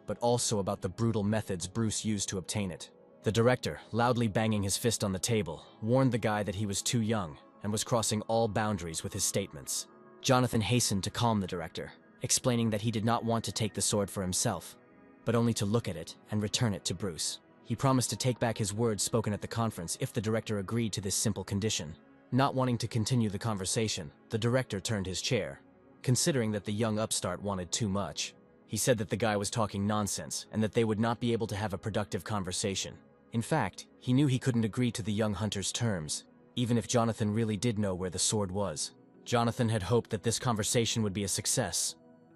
but also about the brutal methods Bruce used to obtain it. The director, loudly banging his fist on the table, warned the guy that he was too young and was crossing all boundaries with his statements. Jonathan hastened to calm the director, explaining that he did not want to take the sword for himself, but only to look at it and return it to Bruce. He promised to take back his words spoken at the conference if the director agreed to this simple condition. Not wanting to continue the conversation, the director turned his chair, considering that the young upstart wanted too much. He said that the guy was talking nonsense and that they would not be able to have a productive conversation. In fact, he knew he couldn't agree to the young hunter's terms, even if Jonathan really did know where the sword was. Jonathan had hoped that this conversation would be a success,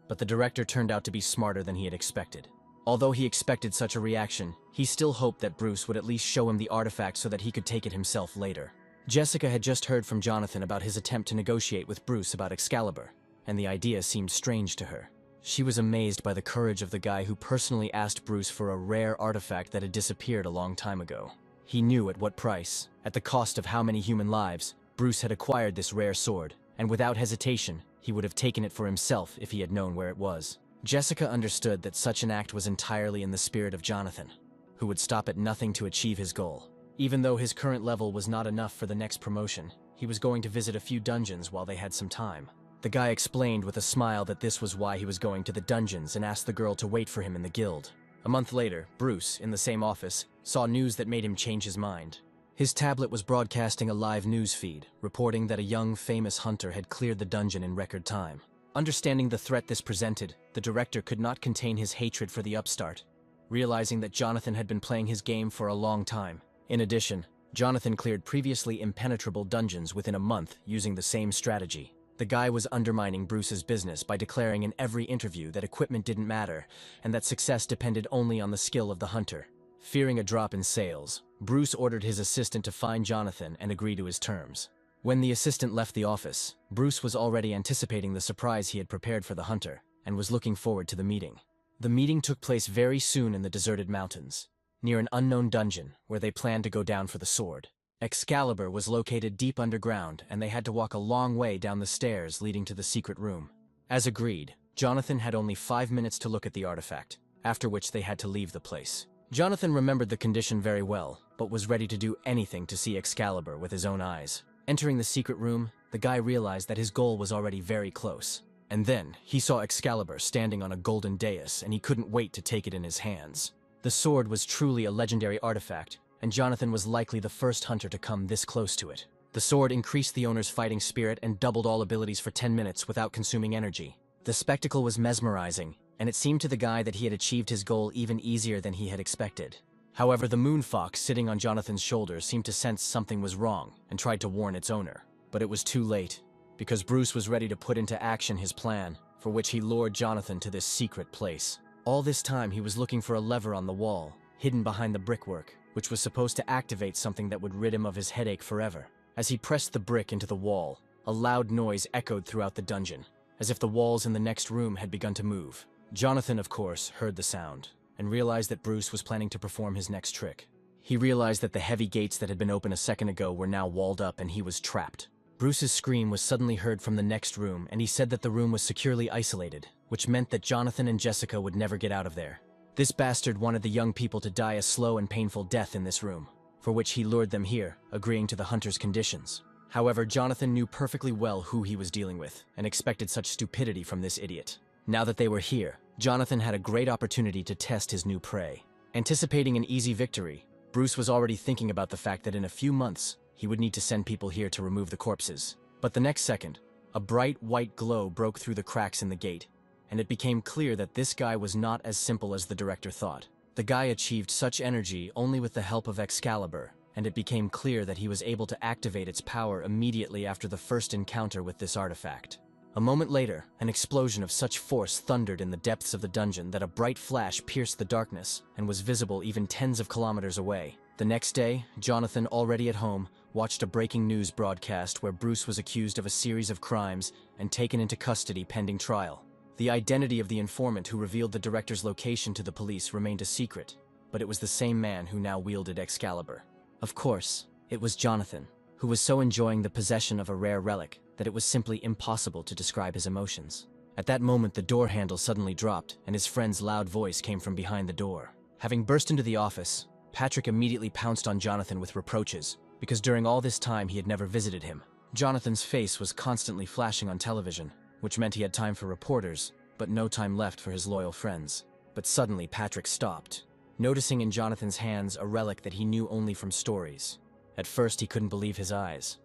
but the director turned out to be smarter than he had expected. Although he expected such a reaction, he still hoped that Bruce would at least show him the artifact so that he could take it himself later. Jessica had just heard from Jonathan about his attempt to negotiate with Bruce about Excalibur, and the idea seemed strange to her. She was amazed by the courage of the guy who personally asked Bruce for a rare artifact that had disappeared a long time ago. He knew at what price, at the cost of how many human lives, Bruce had acquired this rare sword, and without hesitation, he would have taken it for himself if he had known where it was. Jessica understood that such an act was entirely in the spirit of Jonathan, who would stop at nothing to achieve his goal. Even though his current level was not enough for the next promotion, he was going to visit a few dungeons while they had some time. The guy explained with a smile that this was why he was going to the dungeons and asked the girl to wait for him in the guild. A month later, Bruce, in the same office, saw news that made him change his mind. His tablet was broadcasting a live news feed, reporting that a young, famous hunter had cleared the dungeon in record time. Understanding the threat this presented, the director could not contain his hatred for the upstart, realizing that Jonathan had been playing his game for a long time. In addition, Jonathan cleared previously impenetrable dungeons within a month using the same strategy. The guy was undermining Bruce's business by declaring in every interview that equipment didn't matter and that success depended only on the skill of the hunter. Fearing a drop in sales, Bruce ordered his assistant to find Jonathan and agree to his terms. When the assistant left the office, Bruce was already anticipating the surprise he had prepared for the hunter and was looking forward to the meeting. The meeting took place very soon in the deserted mountains, near an unknown dungeon where they planned to go down for the sword. Excalibur was located deep underground, and they had to walk a long way down the stairs leading to the secret room. As agreed, Jonathan had only 5 minutes to look at the artifact, after which they had to leave the place. Jonathan remembered the condition very well, but was ready to do anything to see Excalibur with his own eyes. Entering the secret room, the guy realized that his goal was already very close. And then, he saw Excalibur standing on a golden dais, and he couldn't wait to take it in his hands. The sword was truly a legendary artifact, and Jonathan was likely the first hunter to come this close to it. The sword increased the owner's fighting spirit and doubled all abilities for 10 minutes without consuming energy. The spectacle was mesmerizing, and it seemed to the guy that he had achieved his goal even easier than he had expected. However, the moon fox sitting on Jonathan's shoulder seemed to sense something was wrong and tried to warn its owner. But it was too late, because Bruce was ready to put into action his plan, for which he lured Jonathan to this secret place. All this time he was looking for a lever on the wall, hidden behind the brickwork, which was supposed to activate something that would rid him of his headache forever. As he pressed the brick into the wall, a loud noise echoed throughout the dungeon, as if the walls in the next room had begun to move. Jonathan, of course, heard the sound, and realized that Bruce was planning to perform his next trick. He realized that the heavy gates that had been open a second ago were now walled up and he was trapped. Bruce's scream was suddenly heard from the next room, and he said that the room was securely isolated, which meant that Jonathan and Jessica would never get out of there. This bastard wanted the young people to die a slow and painful death in this room, for which he lured them here, agreeing to the hunter's conditions. However, Jonathan knew perfectly well who he was dealing with, and expected such stupidity from this idiot. Now that they were here, Jonathan had a great opportunity to test his new prey. Anticipating an easy victory, Bruce was already thinking about the fact that in a few months, he would need to send people here to remove the corpses. But the next second, a bright white glow broke through the cracks in the gate, and it became clear that this guy was not as simple as the director thought. The guy achieved such energy only with the help of Excalibur, and it became clear that he was able to activate its power immediately after the first encounter with this artifact. A moment later, an explosion of such force thundered in the depths of the dungeon that a bright flash pierced the darkness and was visible even tens of kilometers away. The next day, Jonathan, already at home, watched a breaking news broadcast where Bruce was accused of a series of crimes and taken into custody pending trial. The identity of the informant who revealed the director's location to the police remained a secret, but it was the same man who now wielded Excalibur. Of course, it was Jonathan, who was so enjoying the possession of a rare relic that it was simply impossible to describe his emotions. At that moment, the door handle suddenly dropped, and his friend's loud voice came from behind the door. Having burst into the office, Patrick immediately pounced on Jonathan with reproaches, because during all this time he had never visited him. Jonathan's face was constantly flashing on television, which meant he had time for reporters, but no time left for his loyal friends. But suddenly Patrick stopped, noticing in Jonathan's hands a relic that he knew only from stories. At first he couldn't believe his eyes.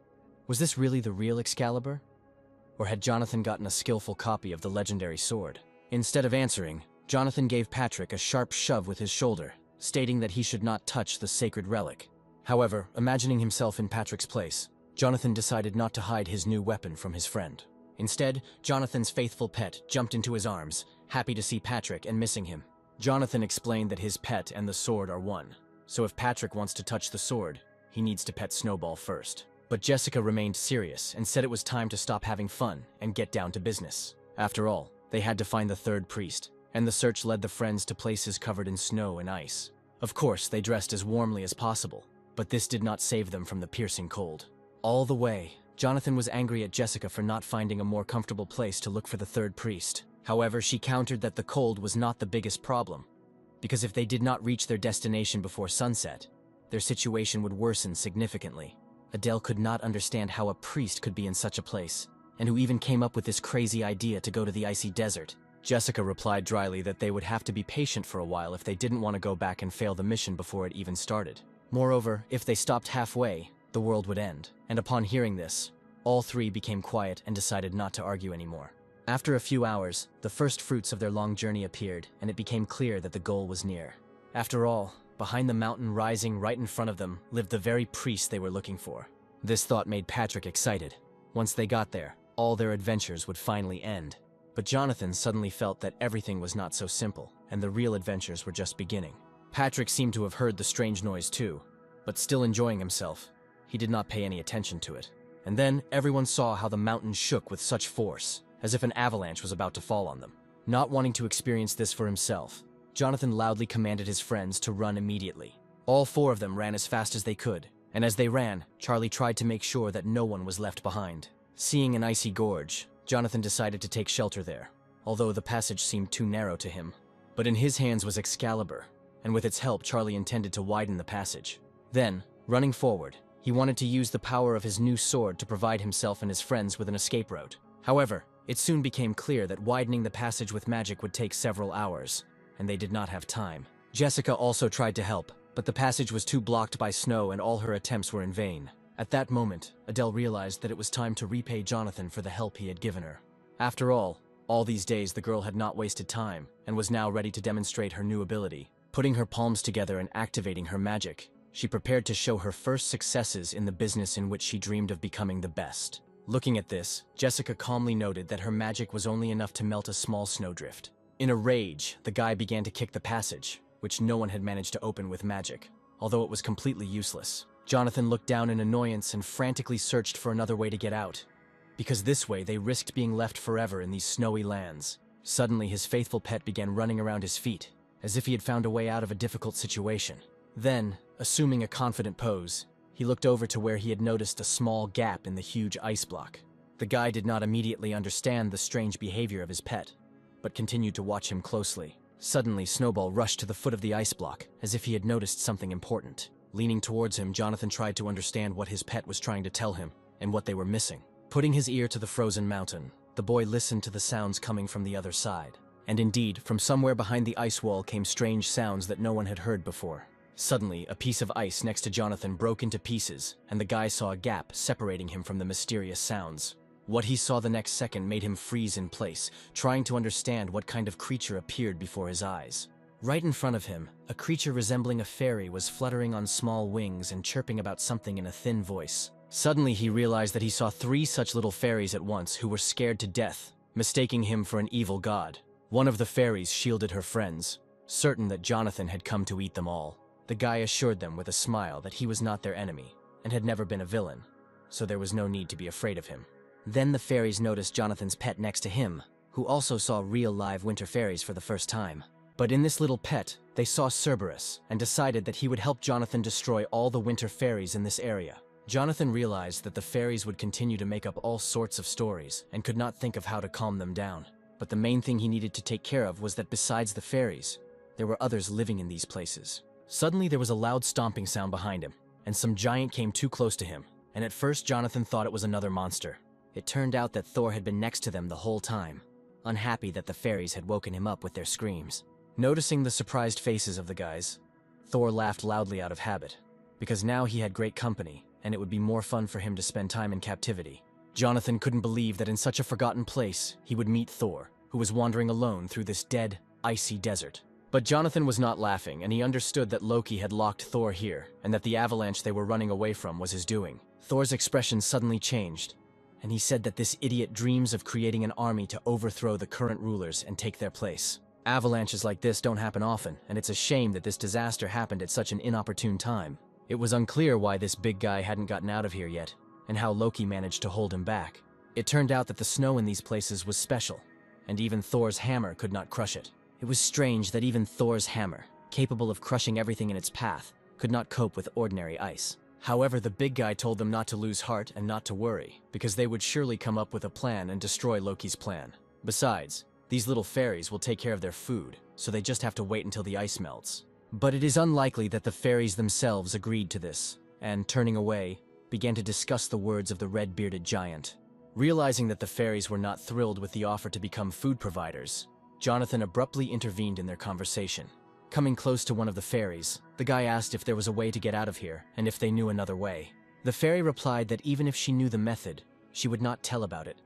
Was this really the real Excalibur? Or had Jonathan gotten a skillful copy of the legendary sword? Instead of answering, Jonathan gave Patrick a sharp shove with his shoulder, stating that he should not touch the sacred relic. However, imagining himself in Patrick's place, Jonathan decided not to hide his new weapon from his friend. Instead, Jonathan's faithful pet jumped into his arms, happy to see Patrick and missing him. Jonathan explained that his pet and the sword are one, so if Patrick wants to touch the sword, he needs to pet Snowball first. But Jessica remained serious and said it was time to stop having fun and get down to business. After all, they had to find the third priest, and the search led the friends to places covered in snow and ice. Of course, they dressed as warmly as possible, but this did not save them from the piercing cold. All the way, Jonathan was angry at Jessica for not finding a more comfortable place to look for the third priest. However, she countered that the cold was not the biggest problem, because if they did not reach their destination before sunset, their situation would worsen significantly. Adele could not understand how a priest could be in such a place, and who even came up with this crazy idea to go to the icy desert. Jessica replied dryly that they would have to be patient for a while if they didn't want to go back and fail the mission before it even started. Moreover, if they stopped halfway, the world would end. And upon hearing this, all three became quiet and decided not to argue anymore. After a few hours, the first fruits of their long journey appeared, and it became clear that the goal was near. After all, behind the mountain rising right in front of them lived the very priest they were looking for. This thought made Patrick excited. Once they got there, all their adventures would finally end. But Jonathan suddenly felt that everything was not so simple, and the real adventures were just beginning. Patrick seemed to have heard the strange noise too, but still enjoying himself, he did not pay any attention to it. And then everyone saw how the mountain shook with such force, as if an avalanche was about to fall on them. Not wanting to experience this for himself, Jonathan loudly commanded his friends to run immediately. All four of them ran as fast as they could, and as they ran, Charlie tried to make sure that no one was left behind. Seeing an icy gorge, Jonathan decided to take shelter there, although the passage seemed too narrow to him. But in his hands was Excalibur, and with its help Charlie intended to widen the passage. Then, running forward, he wanted to use the power of his new sword to provide himself and his friends with an escape route. However, it soon became clear that widening the passage with magic would take several hours, and they did not have time. Jessica also tried to help, but the passage was too blocked by snow and all her attempts were in vain. At that moment, Adele realized that it was time to repay Jonathan for the help he had given her. After all these days the girl had not wasted time, and was now ready to demonstrate her new ability. Putting her palms together and activating her magic, she prepared to show her first successes in the business in which she dreamed of becoming the best. Looking at this, Jessica calmly noted that her magic was only enough to melt a small snowdrift. In a rage, the guy began to kick the passage, which no one had managed to open with magic, although it was completely useless. Jonathan looked down in annoyance and frantically searched for another way to get out. because this way they risked being left forever in these snowy lands. Suddenly, his faithful pet began running around his feet, as if he had found a way out of a difficult situation. Then, assuming a confident pose, he looked over to where he had noticed a small gap in the huge ice block. The guy did not immediately understand the strange behavior of his pet, but continued to watch him closely. Suddenly, Snowball rushed to the foot of the ice block, as if he had noticed something important. Leaning towards him, Jonathan tried to understand what his pet was trying to tell him, and what they were missing. Putting his ear to the frozen mountain, the boy listened to the sounds coming from the other side. And indeed, from somewhere behind the ice wall came strange sounds that no one had heard before. Suddenly, a piece of ice next to Jonathan broke into pieces, and the guy saw a gap separating him from the mysterious sounds. What he saw the next second made him freeze in place, trying to understand what kind of creature appeared before his eyes. Right in front of him, a creature resembling a fairy was fluttering on small wings and chirping about something in a thin voice. Suddenly, he realized that he saw 3 such little fairies at once who were scared to death, mistaking him for an evil god. One of the fairies shielded her friends, certain that Jonathan had come to eat them all. The guy assured them with a smile that he was not their enemy, and had never been a villain, so there was no need to be afraid of him. Then the fairies noticed Jonathan's pet next to him, who also saw real live winter fairies for the first time. But in this little pet, they saw Cerberus, and decided that he would help Jonathan destroy all the winter fairies in this area. Jonathan realized that the fairies would continue to make up all sorts of stories, and could not think of how to calm them down. But the main thing he needed to take care of was that besides the fairies, there were others living in these places. Suddenly there was a loud stomping sound behind him, and some giant came too close to him, and at first Jonathan thought it was another monster. It turned out that Thor had been next to them the whole time, unhappy that the fairies had woken him up with their screams. Noticing the surprised faces of the guys, Thor laughed loudly out of habit, because now he had great company, and it would be more fun for him to spend time in captivity. Jonathan couldn't believe that in such a forgotten place, he would meet Thor, who was wandering alone through this dead, icy desert. But Jonathan was not laughing, and he understood that Loki had locked Thor here, and that the avalanche they were running away from was his doing. Thor's expression suddenly changed, and he said that this idiot dreams of creating an army to overthrow the current rulers and take their place. Avalanches like this don't happen often, and it's a shame that this disaster happened at such an inopportune time. It was unclear why this big guy hadn't gotten out of here yet, and how Loki managed to hold him back. It turned out that the snow in these places was special, and even Thor's hammer could not crush it. It was strange that even Thor's hammer, capable of crushing everything in its path, could not cope with ordinary ice. However, the big guy told them not to lose heart and not to worry, because they would surely come up with a plan and destroy Loki's plan. Besides, these little fairies will take care of their food, so they just have to wait until the ice melts. But it is unlikely that the fairies themselves agreed to this, and, turning away, began to discuss the words of the red-bearded giant. Realizing that the fairies were not thrilled with the offer to become food providers, Jonathan abruptly intervened in their conversation. Coming close to one of the fairies, the guy asked if there was a way to get out of here, and if they knew another way. The fairy replied that even if she knew the method, she would not tell about it,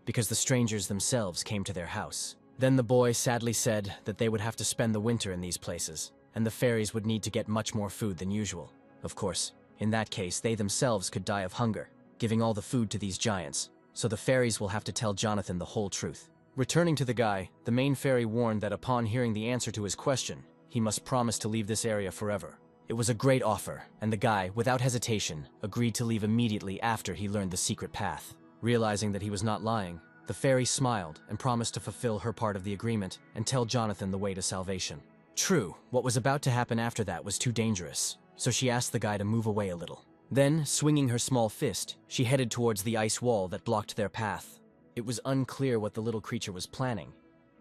because the strangers themselves came to their house. Then the boy sadly said that they would have to spend the winter in these places, and the fairies would need to get much more food than usual. Of course, in that case, they themselves could die of hunger, giving all the food to these giants, so the fairies will have to tell Jonathan the whole truth. Returning to the guy, the main fairy warned that upon hearing the answer to his question, he must promise to leave this area forever. It was a great offer, and the guy, without hesitation, agreed to leave immediately after he learned the secret path. Realizing that he was not lying, the fairy smiled and promised to fulfill her part of the agreement and tell Jonathan the way to salvation. True, what was about to happen after that was too dangerous, so she asked the guy to move away a little. Then, swinging her small fist, she headed towards the ice wall that blocked their path. It was unclear what the little creature was planning,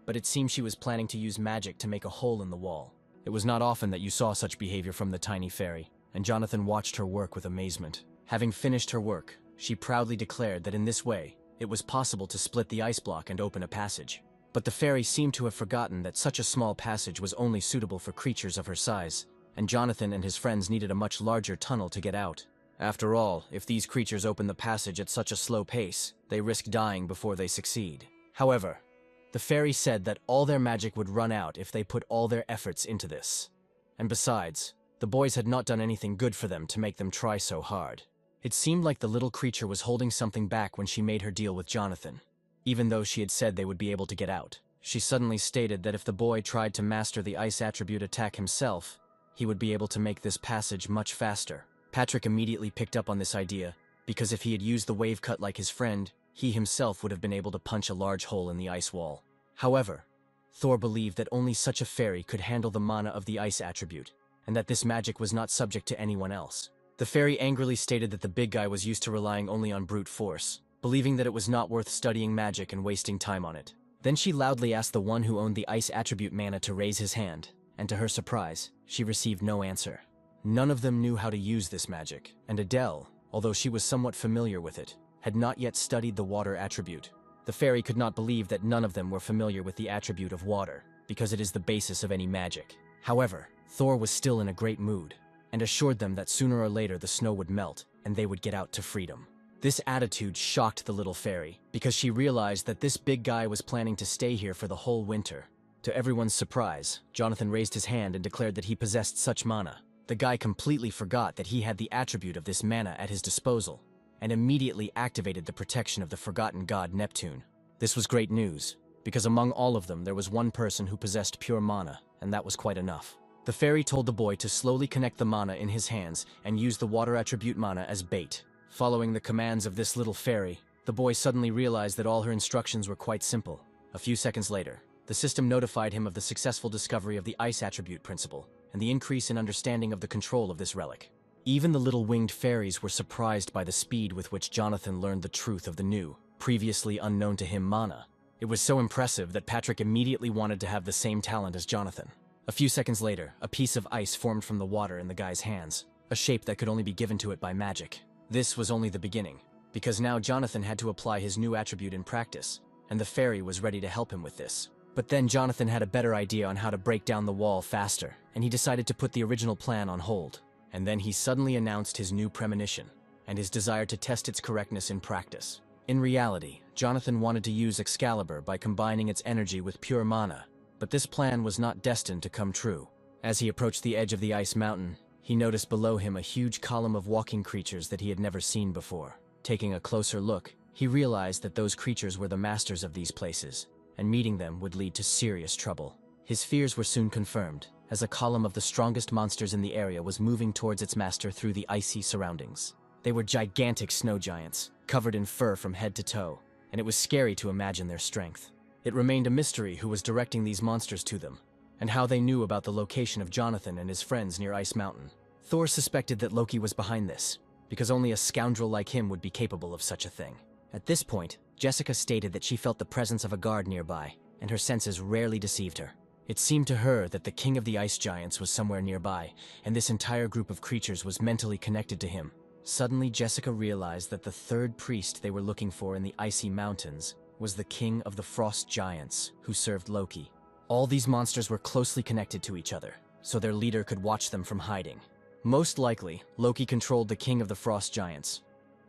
but it seemed she was planning to use magic to make a hole in the wall. It was not often that you saw such behavior from the tiny fairy, and Jonathan watched her work with amazement. Having finished her work, she proudly declared that in this way, it was possible to split the ice block and open a passage. But the fairy seemed to have forgotten that such a small passage was only suitable for creatures of her size, and Jonathan and his friends needed a much larger tunnel to get out. After all, if these creatures open the passage at such a slow pace, they risk dying before they succeed. However, the fairy said that all their magic would run out if they put all their efforts into this. And besides, the boys had not done anything good for them to make them try so hard. It seemed like the little creature was holding something back when she made her deal with Jonathan. Even though she had said they would be able to get out, she suddenly stated that if the boy tried to master the ice attribute attack himself, he would be able to make this passage much faster. Patrick immediately picked up on this idea, because if he had used the wave cut like his friend, he himself would have been able to punch a large hole in the ice wall. However, Thor believed that only such a fairy could handle the mana of the ice attribute, and that this magic was not subject to anyone else. The fairy angrily stated that the big guy was used to relying only on brute force, believing that it was not worth studying magic and wasting time on it. Then she loudly asked the one who owned the ice attribute mana to raise his hand, and to her surprise, she received no answer. None of them knew how to use this magic, and Adele, although she was somewhat familiar with it, had not yet studied the water attribute. The fairy could not believe that none of them were familiar with the attribute of water, because it is the basis of any magic. However, Thor was still in a great mood, and assured them that sooner or later the snow would melt, and they would get out to freedom. This attitude shocked the little fairy, because she realized that this big guy was planning to stay here for the whole winter. To everyone's surprise, Jonathan raised his hand and declared that he possessed such mana. The guy completely forgot that he had the attribute of this mana at his disposal, and immediately activated the protection of the forgotten god Neptune. This was great news, because among all of them there was one person who possessed pure mana, and that was quite enough. The fairy told the boy to slowly connect the mana in his hands and use the water attribute mana as bait. Following the commands of this little fairy, the boy suddenly realized that all her instructions were quite simple. A few seconds later, the system notified him of the successful discovery of the ice attribute principle, and the increase in understanding of the control of this relic. Even the little winged fairies were surprised by the speed with which Jonathan learned the truth of the new, previously unknown to him mana. It was so impressive that Patrick immediately wanted to have the same talent as Jonathan. A few seconds later, a piece of ice formed from the water in the guy's hands, a shape that could only be given to it by magic. This was only the beginning, because now Jonathan had to apply his new attribute in practice, and the fairy was ready to help him with this. But then Jonathan had a better idea on how to break down the wall faster, and he decided to put the original plan on hold. And then he suddenly announced his new premonition, and his desire to test its correctness in practice. In reality, Jonathan wanted to use Excalibur by combining its energy with pure mana, but this plan was not destined to come true. As he approached the edge of the ice mountain, he noticed below him a huge column of walking creatures that he had never seen before. Taking a closer look, he realized that those creatures were the masters of these places, and meeting them would lead to serious trouble. His fears were soon confirmed, as a column of the strongest monsters in the area was moving towards its master through the icy surroundings. They were gigantic snow giants, covered in fur from head to toe, and it was scary to imagine their strength. It remained a mystery who was directing these monsters to them, and how they knew about the location of Jonathan and his friends near Ice Mountain. Thor suspected that Loki was behind this, because only a scoundrel like him would be capable of such a thing. At this point, Jessica stated that she felt the presence of a guard nearby, and her senses rarely deceived her. It seemed to her that the king of the ice giants was somewhere nearby, and this entire group of creatures was mentally connected to him. Suddenly, Jessica realized that the third priest they were looking for in the icy mountains was the king of the frost giants, who served Loki. All these monsters were closely connected to each other, so their leader could watch them from hiding. Most likely, Loki controlled the king of the frost giants.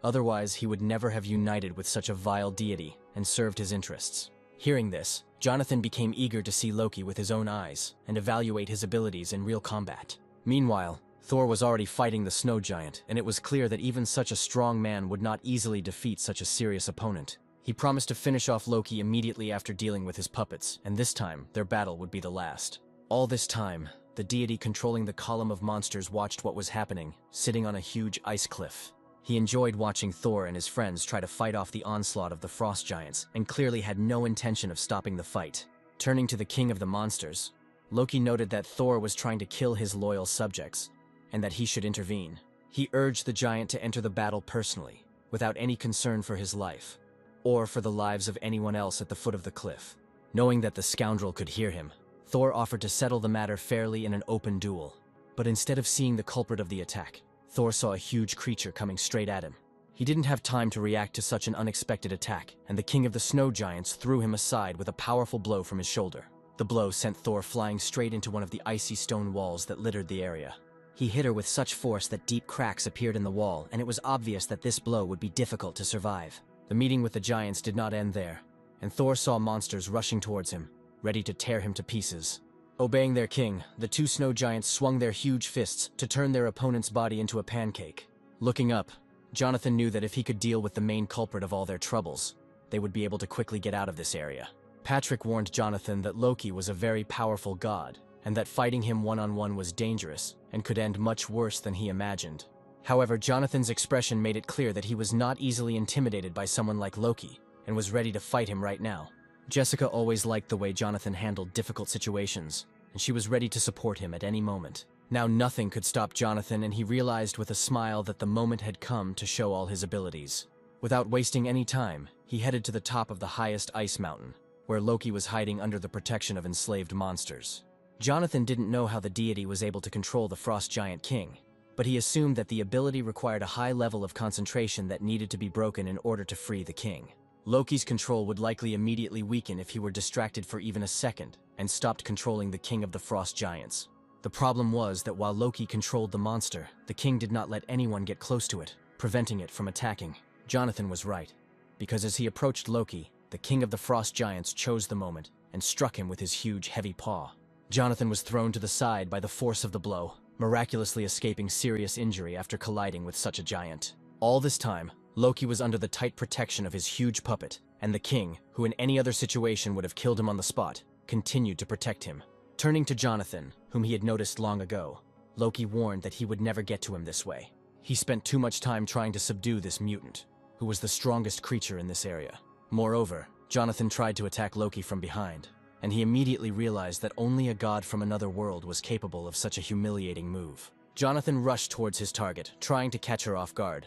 Otherwise, he would never have united with such a vile deity and served his interests. Hearing this, Jonathan became eager to see Loki with his own eyes and evaluate his abilities in real combat. Meanwhile, Thor was already fighting the snow giant, and it was clear that even such a strong man would not easily defeat such a serious opponent. He promised to finish off Loki immediately after dealing with his puppets, and this time, their battle would be the last. All this time, the deity controlling the column of monsters watched what was happening, sitting on a huge ice cliff. He enjoyed watching Thor and his friends try to fight off the onslaught of the frost giants, and clearly had no intention of stopping the fight. Turning to the king of the monsters, Loki noted that Thor was trying to kill his loyal subjects, and that he should intervene. He urged the giant to enter the battle personally, without any concern for his life, or for the lives of anyone else at the foot of the cliff. Knowing that the scoundrel could hear him, Thor offered to settle the matter fairly in an open duel. But instead of seeing the culprit of the attack, Thor saw a huge creature coming straight at him. He didn't have time to react to such an unexpected attack, and the king of the snow giants threw him aside with a powerful blow from his shoulder. The blow sent Thor flying straight into one of the icy stone walls that littered the area. He hit her with such force that deep cracks appeared in the wall, and it was obvious that this blow would be difficult to survive. The meeting with the giants did not end there, and Thor saw monsters rushing towards him, ready to tear him to pieces. Obeying their king, the two snow giants swung their huge fists to turn their opponent's body into a pancake. Looking up, Jonathan knew that if he could deal with the main culprit of all their troubles, they would be able to quickly get out of this area. Patrick warned Jonathan that Loki was a very powerful god, and that fighting him one-on-one was dangerous and could end much worse than he imagined. However, Jonathan's expression made it clear that he was not easily intimidated by someone like Loki, and was ready to fight him right now. Jessica always liked the way Jonathan handled difficult situations, and she was ready to support him at any moment. Now nothing could stop Jonathan, and he realized with a smile that the moment had come to show all his abilities. Without wasting any time, he headed to the top of the highest ice mountain, where Loki was hiding under the protection of enslaved monsters. Jonathan didn't know how the deity was able to control the Frost Giant King, but he assumed that the ability required a high level of concentration that needed to be broken in order to free the king. Loki's control would likely immediately weaken if he were distracted for even a second and stopped controlling the king of the Frost Giants. The problem was that while Loki controlled the monster, the king did not let anyone get close to it, preventing it from attacking. Jonathan was right, because as he approached Loki, the king of the Frost Giants chose the moment and struck him with his huge, heavy paw. Jonathan was thrown to the side by the force of the blow, miraculously escaping serious injury after colliding with such a giant. All this time, Loki was under the tight protection of his huge puppet, and the king, who in any other situation would have killed him on the spot, continued to protect him. Turning to Jonathan, whom he had noticed long ago, Loki warned that he would never get to him this way. He spent too much time trying to subdue this mutant, who was the strongest creature in this area. Moreover, Jonathan tried to attack Loki from behind, and he immediately realized that only a god from another world was capable of such a humiliating move. Jonathan rushed towards his target, trying to catch her off guard.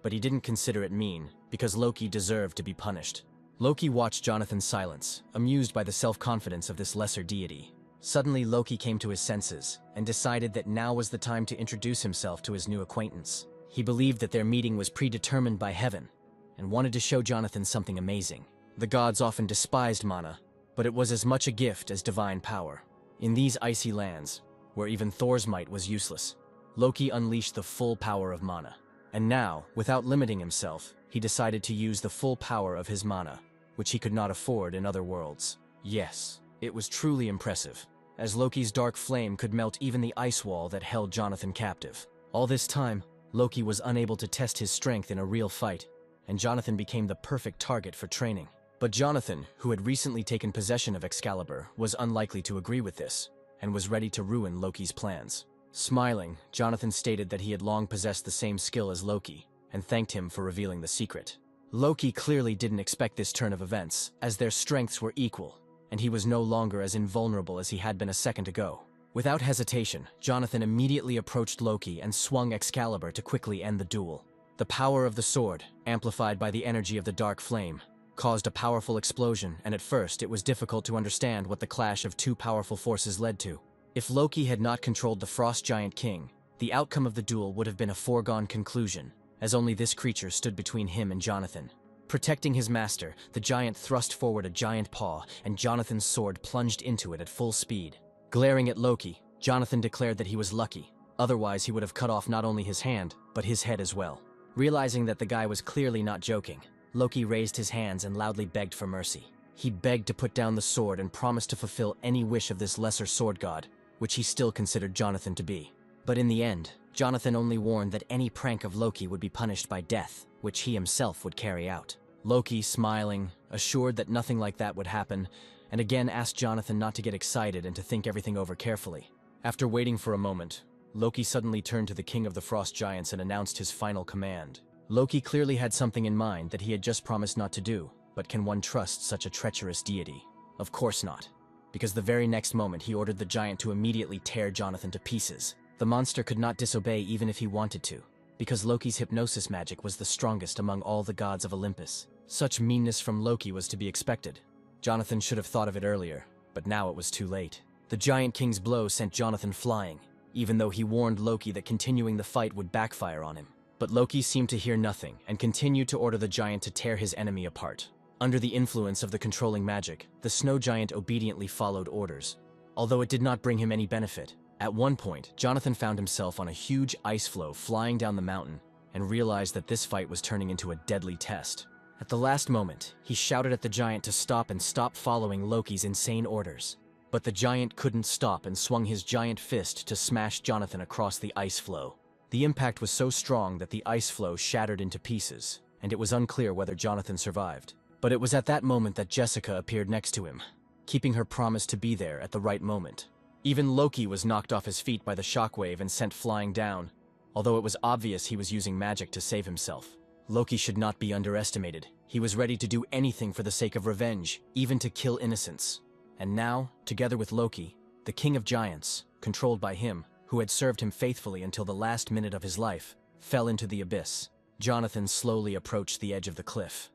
But he didn't consider it mean, because Loki deserved to be punished. Loki watched Jonathan's silence, amused by the self-confidence of this lesser deity. Suddenly, Loki came to his senses, and decided that now was the time to introduce himself to his new acquaintance. He believed that their meeting was predetermined by heaven, and wanted to show Jonathan something amazing. The gods often despised mana, but it was as much a gift as divine power. In these icy lands, where even Thor's might was useless, Loki unleashed the full power of mana. And now, without limiting himself, he decided to use the full power of his mana, which he could not afford in other worlds. Yes, it was truly impressive, as Loki's dark flame could melt even the ice wall that held Jonathan captive. All this time, Loki was unable to test his strength in a real fight, and Jonathan became the perfect target for training. But Jonathan, who had recently taken possession of Excalibur, was unlikely to agree with this, and was ready to ruin Loki's plans. Smiling, Jonathan stated that he had long possessed the same skill as Loki, and thanked him for revealing the secret. Loki clearly didn't expect this turn of events, as their strengths were equal, and he was no longer as invulnerable as he had been a second ago. Without hesitation, Jonathan immediately approached Loki and swung Excalibur to quickly end the duel. The power of the sword, amplified by the energy of the dark flame, caused a powerful explosion, and at first it was difficult to understand what the clash of two powerful forces led to. If Loki had not controlled the Frost Giant King, the outcome of the duel would have been a foregone conclusion, as only this creature stood between him and Jonathan. Protecting his master, the giant thrust forward a giant paw, and Jonathan's sword plunged into it at full speed. Glaring at Loki, Jonathan declared that he was lucky, otherwise he would have cut off not only his hand, but his head as well. Realizing that the guy was clearly not joking, Loki raised his hands and loudly begged for mercy. He begged to put down the sword and promised to fulfill any wish of this lesser sword god, which he still considered Jonathan to be. But in the end, Jonathan only warned that any prank of Loki would be punished by death, which he himself would carry out. Loki, smiling, assured that nothing like that would happen, and again asked Jonathan not to get excited and to think everything over carefully. After waiting for a moment, Loki suddenly turned to the king of the Frost Giants and announced his final command. Loki clearly had something in mind that he had just promised not to do, but can one trust such a treacherous deity? Of course not, because the very next moment he ordered the giant to immediately tear Jonathan to pieces. The monster could not disobey even if he wanted to, because Loki's hypnosis magic was the strongest among all the gods of Olympus. Such meanness from Loki was to be expected. Jonathan should have thought of it earlier, but now it was too late. The Giant King's blow sent Jonathan flying, even though he warned Loki that continuing the fight would backfire on him. But Loki seemed to hear nothing and continued to order the giant to tear his enemy apart. Under the influence of the controlling magic, the snow giant obediently followed orders, although it did not bring him any benefit. At one point, Jonathan found himself on a huge ice floe flying down the mountain and realized that this fight was turning into a deadly test. At the last moment, he shouted at the giant to stop and stop following Loki's insane orders. But the giant couldn't stop and swung his giant fist to smash Jonathan across the ice floe. The impact was so strong that the ice floe shattered into pieces, and it was unclear whether Jonathan survived. But it was at that moment that Jessica appeared next to him, keeping her promise to be there at the right moment. Even Loki was knocked off his feet by the shockwave and sent flying down, although it was obvious he was using magic to save himself. Loki should not be underestimated. He was ready to do anything for the sake of revenge, even to kill innocents. And now, together with Loki, the king of giants, controlled by him, who had served him faithfully until the last minute of his life, fell into the abyss. Jonathan slowly approached the edge of the cliff,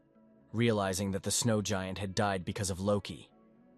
realizing that the snow giant had died because of Loki,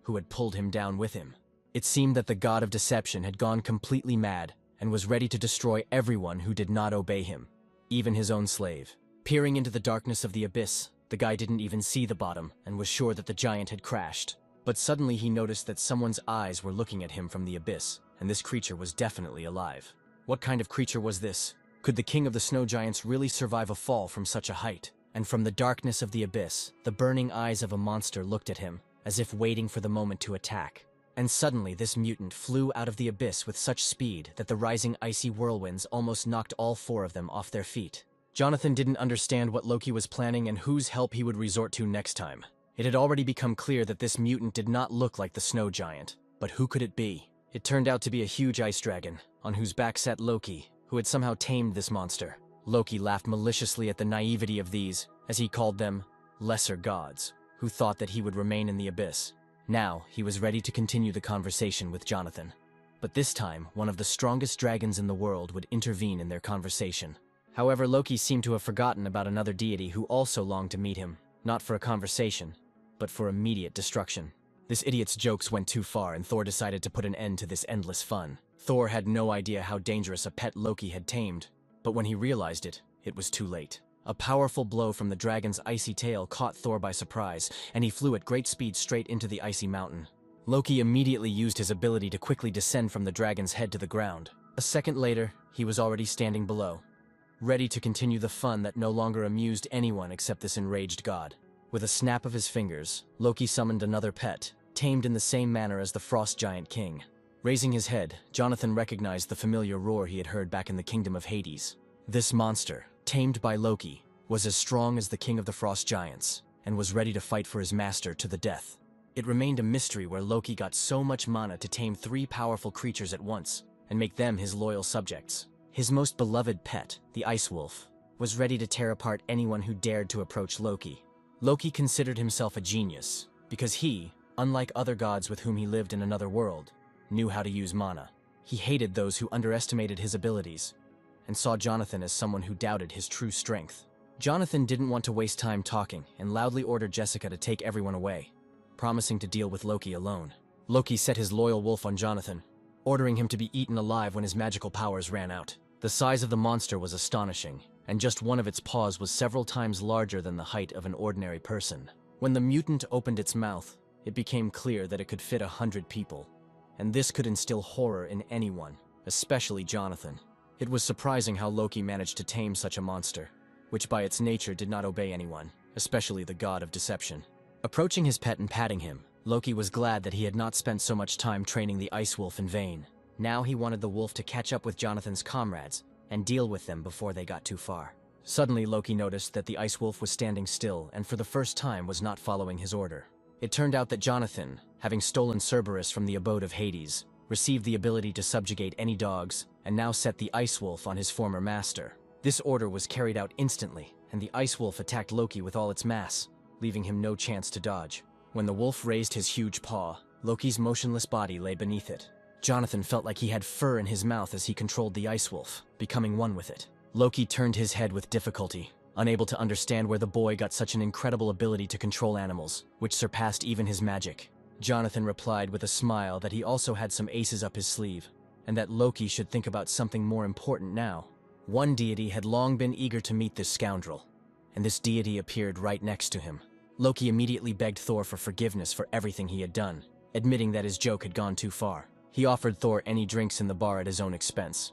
who had pulled him down with him. It seemed that the god of deception had gone completely mad and was ready to destroy everyone who did not obey him, even his own slave. Peering into the darkness of the abyss, the guy didn't even see the bottom and was sure that the giant had crashed. But suddenly he noticed that someone's eyes were looking at him from the abyss, and this creature was definitely alive. What kind of creature was this? Could the king of the snow giants really survive a fall from such a height? And from the darkness of the abyss, the burning eyes of a monster looked at him, as if waiting for the moment to attack. And suddenly this mutant flew out of the abyss with such speed that the rising icy whirlwinds almost knocked all four of them off their feet. Jonathan didn't understand what Loki was planning and whose help he would resort to next time. It had already become clear that this mutant did not look like the snow giant. But who could it be? It turned out to be a huge ice dragon, on whose back sat Loki, who had somehow tamed this monster. Loki laughed maliciously at the naivety of these, as he called them, lesser gods, who thought that he would remain in the abyss. Now, he was ready to continue the conversation with Jonathan. But this time, one of the strongest dragons in the world would intervene in their conversation. However, Loki seemed to have forgotten about another deity who also longed to meet him, not for a conversation, but for immediate destruction. This idiot's jokes went too far, and Thor decided to put an end to this endless fun. Thor had no idea how dangerous a pet Loki had tamed, but when he realized it, it was too late. A powerful blow from the dragon's icy tail caught Thor by surprise, and he flew at great speed straight into the icy mountain. Loki immediately used his ability to quickly descend from the dragon's head to the ground. A second later, he was already standing below, ready to continue the fun that no longer amused anyone except this enraged god. With a snap of his fingers, Loki summoned another pet, tamed in the same manner as the frost giant king. Raising his head, Jonathan recognized the familiar roar he had heard back in the kingdom of Hades. This monster, tamed by Loki, was as strong as the king of the frost giants, and was ready to fight for his master to the death. It remained a mystery where Loki got so much mana to tame three powerful creatures at once, and make them his loyal subjects. His most beloved pet, the ice wolf, was ready to tear apart anyone who dared to approach Loki. Loki considered himself a genius, because he, unlike other gods with whom he lived in another world, knew how to use mana. He hated those who underestimated his abilities, and saw Jonathan as someone who doubted his true strength. Jonathan didn't want to waste time talking, and loudly ordered Jessica to take everyone away, promising to deal with Loki alone. Loki set his loyal wolf on Jonathan, ordering him to be eaten alive when his magical powers ran out. The size of the monster was astonishing, and just one of its paws was several times larger than the height of an ordinary person. When the mutant opened its mouth, it became clear that it could fit 100 people, and this could instill horror in anyone, especially Jonathan. It was surprising how Loki managed to tame such a monster, which by its nature did not obey anyone, especially the god of deception. Approaching his pet and patting him, Loki was glad that he had not spent so much time training the ice wolf in vain. Now he wanted the wolf to catch up with Jonathan's comrades and deal with them before they got too far. Suddenly, Loki noticed that the ice wolf was standing still and for the first time was not following his order. It turned out that Jonathan, having stolen Cerberus from the abode of Hades, received the ability to subjugate any dogs and now set the ice wolf on his former master. This order was carried out instantly, and the ice wolf attacked Loki with all its mass, leaving him no chance to dodge. When the wolf raised his huge paw, Loki's motionless body lay beneath it. Jonathan felt like he had fur in his mouth as he controlled the ice wolf, becoming one with it. Loki turned his head with difficulty, unable to understand where the boy got such an incredible ability to control animals, which surpassed even his magic. Jonathan replied with a smile that he also had some aces up his sleeve, and that Loki should think about something more important now. One deity had long been eager to meet this scoundrel, and this deity appeared right next to him. Loki immediately begged Thor for forgiveness for everything he had done, admitting that his joke had gone too far. He offered Thor any drinks in the bar at his own expense.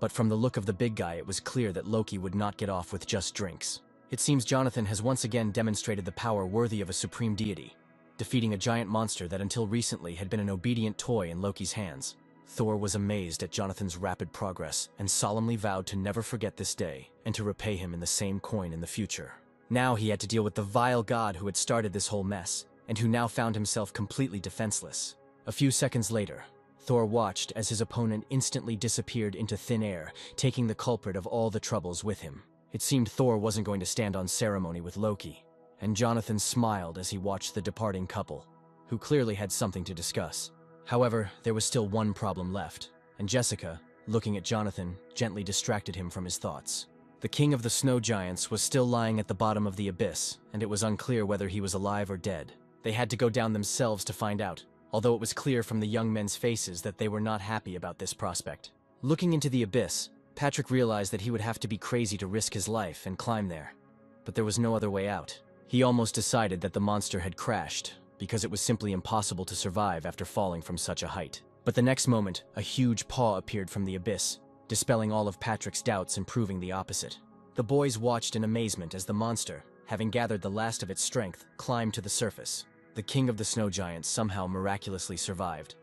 But from the look of the big guy, it was clear that Loki would not get off with just drinks. It seems Jonathan has once again demonstrated the power worthy of a supreme deity, defeating a giant monster that until recently had been an obedient toy in Loki's hands. Thor was amazed at Jonathan's rapid progress and solemnly vowed to never forget this day and to repay him in the same coin in the future. Now he had to deal with the vile god who had started this whole mess, and who now found himself completely defenseless. A few seconds later, Thor watched as his opponent instantly disappeared into thin air, taking the culprit of all the troubles with him. It seemed Thor wasn't going to stand on ceremony with Loki, and Jonathan smiled as he watched the departing couple, who clearly had something to discuss. However, there was still one problem left, and Jessica, looking at Jonathan, gently distracted him from his thoughts. The king of the snow giants was still lying at the bottom of the abyss, and it was unclear whether he was alive or dead. They had to go down themselves to find out, although it was clear from the young men's faces that they were not happy about this prospect. Looking into the abyss, Patrick realized that he would have to be crazy to risk his life and climb there. But there was no other way out. He almost decided that the monster had crashed, because it was simply impossible to survive after falling from such a height. But the next moment, a huge paw appeared from the abyss, dispelling all of Patrick's doubts and proving the opposite. The boys watched in amazement as the monster, having gathered the last of its strength, climbed to the surface. The king of the snow giants somehow miraculously survived,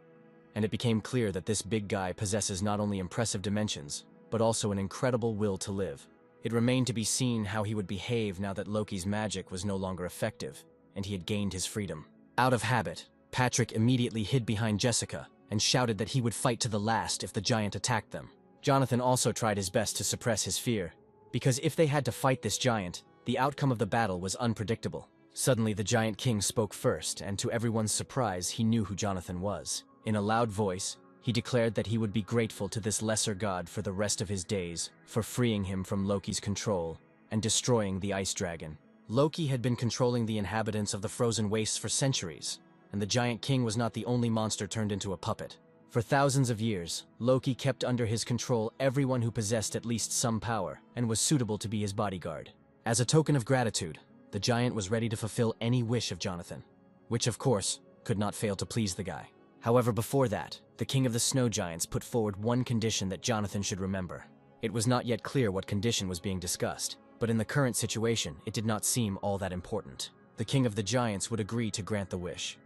and it became clear that this big guy possesses not only impressive dimensions, but also an incredible will to live. It remained to be seen how he would behave now that Loki's magic was no longer effective, and he had gained his freedom. Out of habit, Patrick immediately hid behind Jessica and shouted that he would fight to the last if the giant attacked them. Jonathan also tried his best to suppress his fear, because if they had to fight this giant, the outcome of the battle was unpredictable. Suddenly, the giant king spoke first, and to everyone's surprise, he knew who Jonathan was. In a loud voice, he declared that he would be grateful to this lesser god for the rest of his days for freeing him from Loki's control and destroying the ice dragon. Loki had been controlling the inhabitants of the frozen wastes for centuries, and the giant king was not the only monster turned into a puppet. For thousands of years, Loki kept under his control everyone who possessed at least some power and was suitable to be his bodyguard. As a token of gratitude, the giant was ready to fulfill any wish of Jonathan, which of course could not fail to please the guy. However, before that, the king of the snow giants put forward one condition that Jonathan should remember. It was not yet clear what condition was being discussed, but in the current situation, it did not seem all that important. The king of the giants would agree to grant the wish,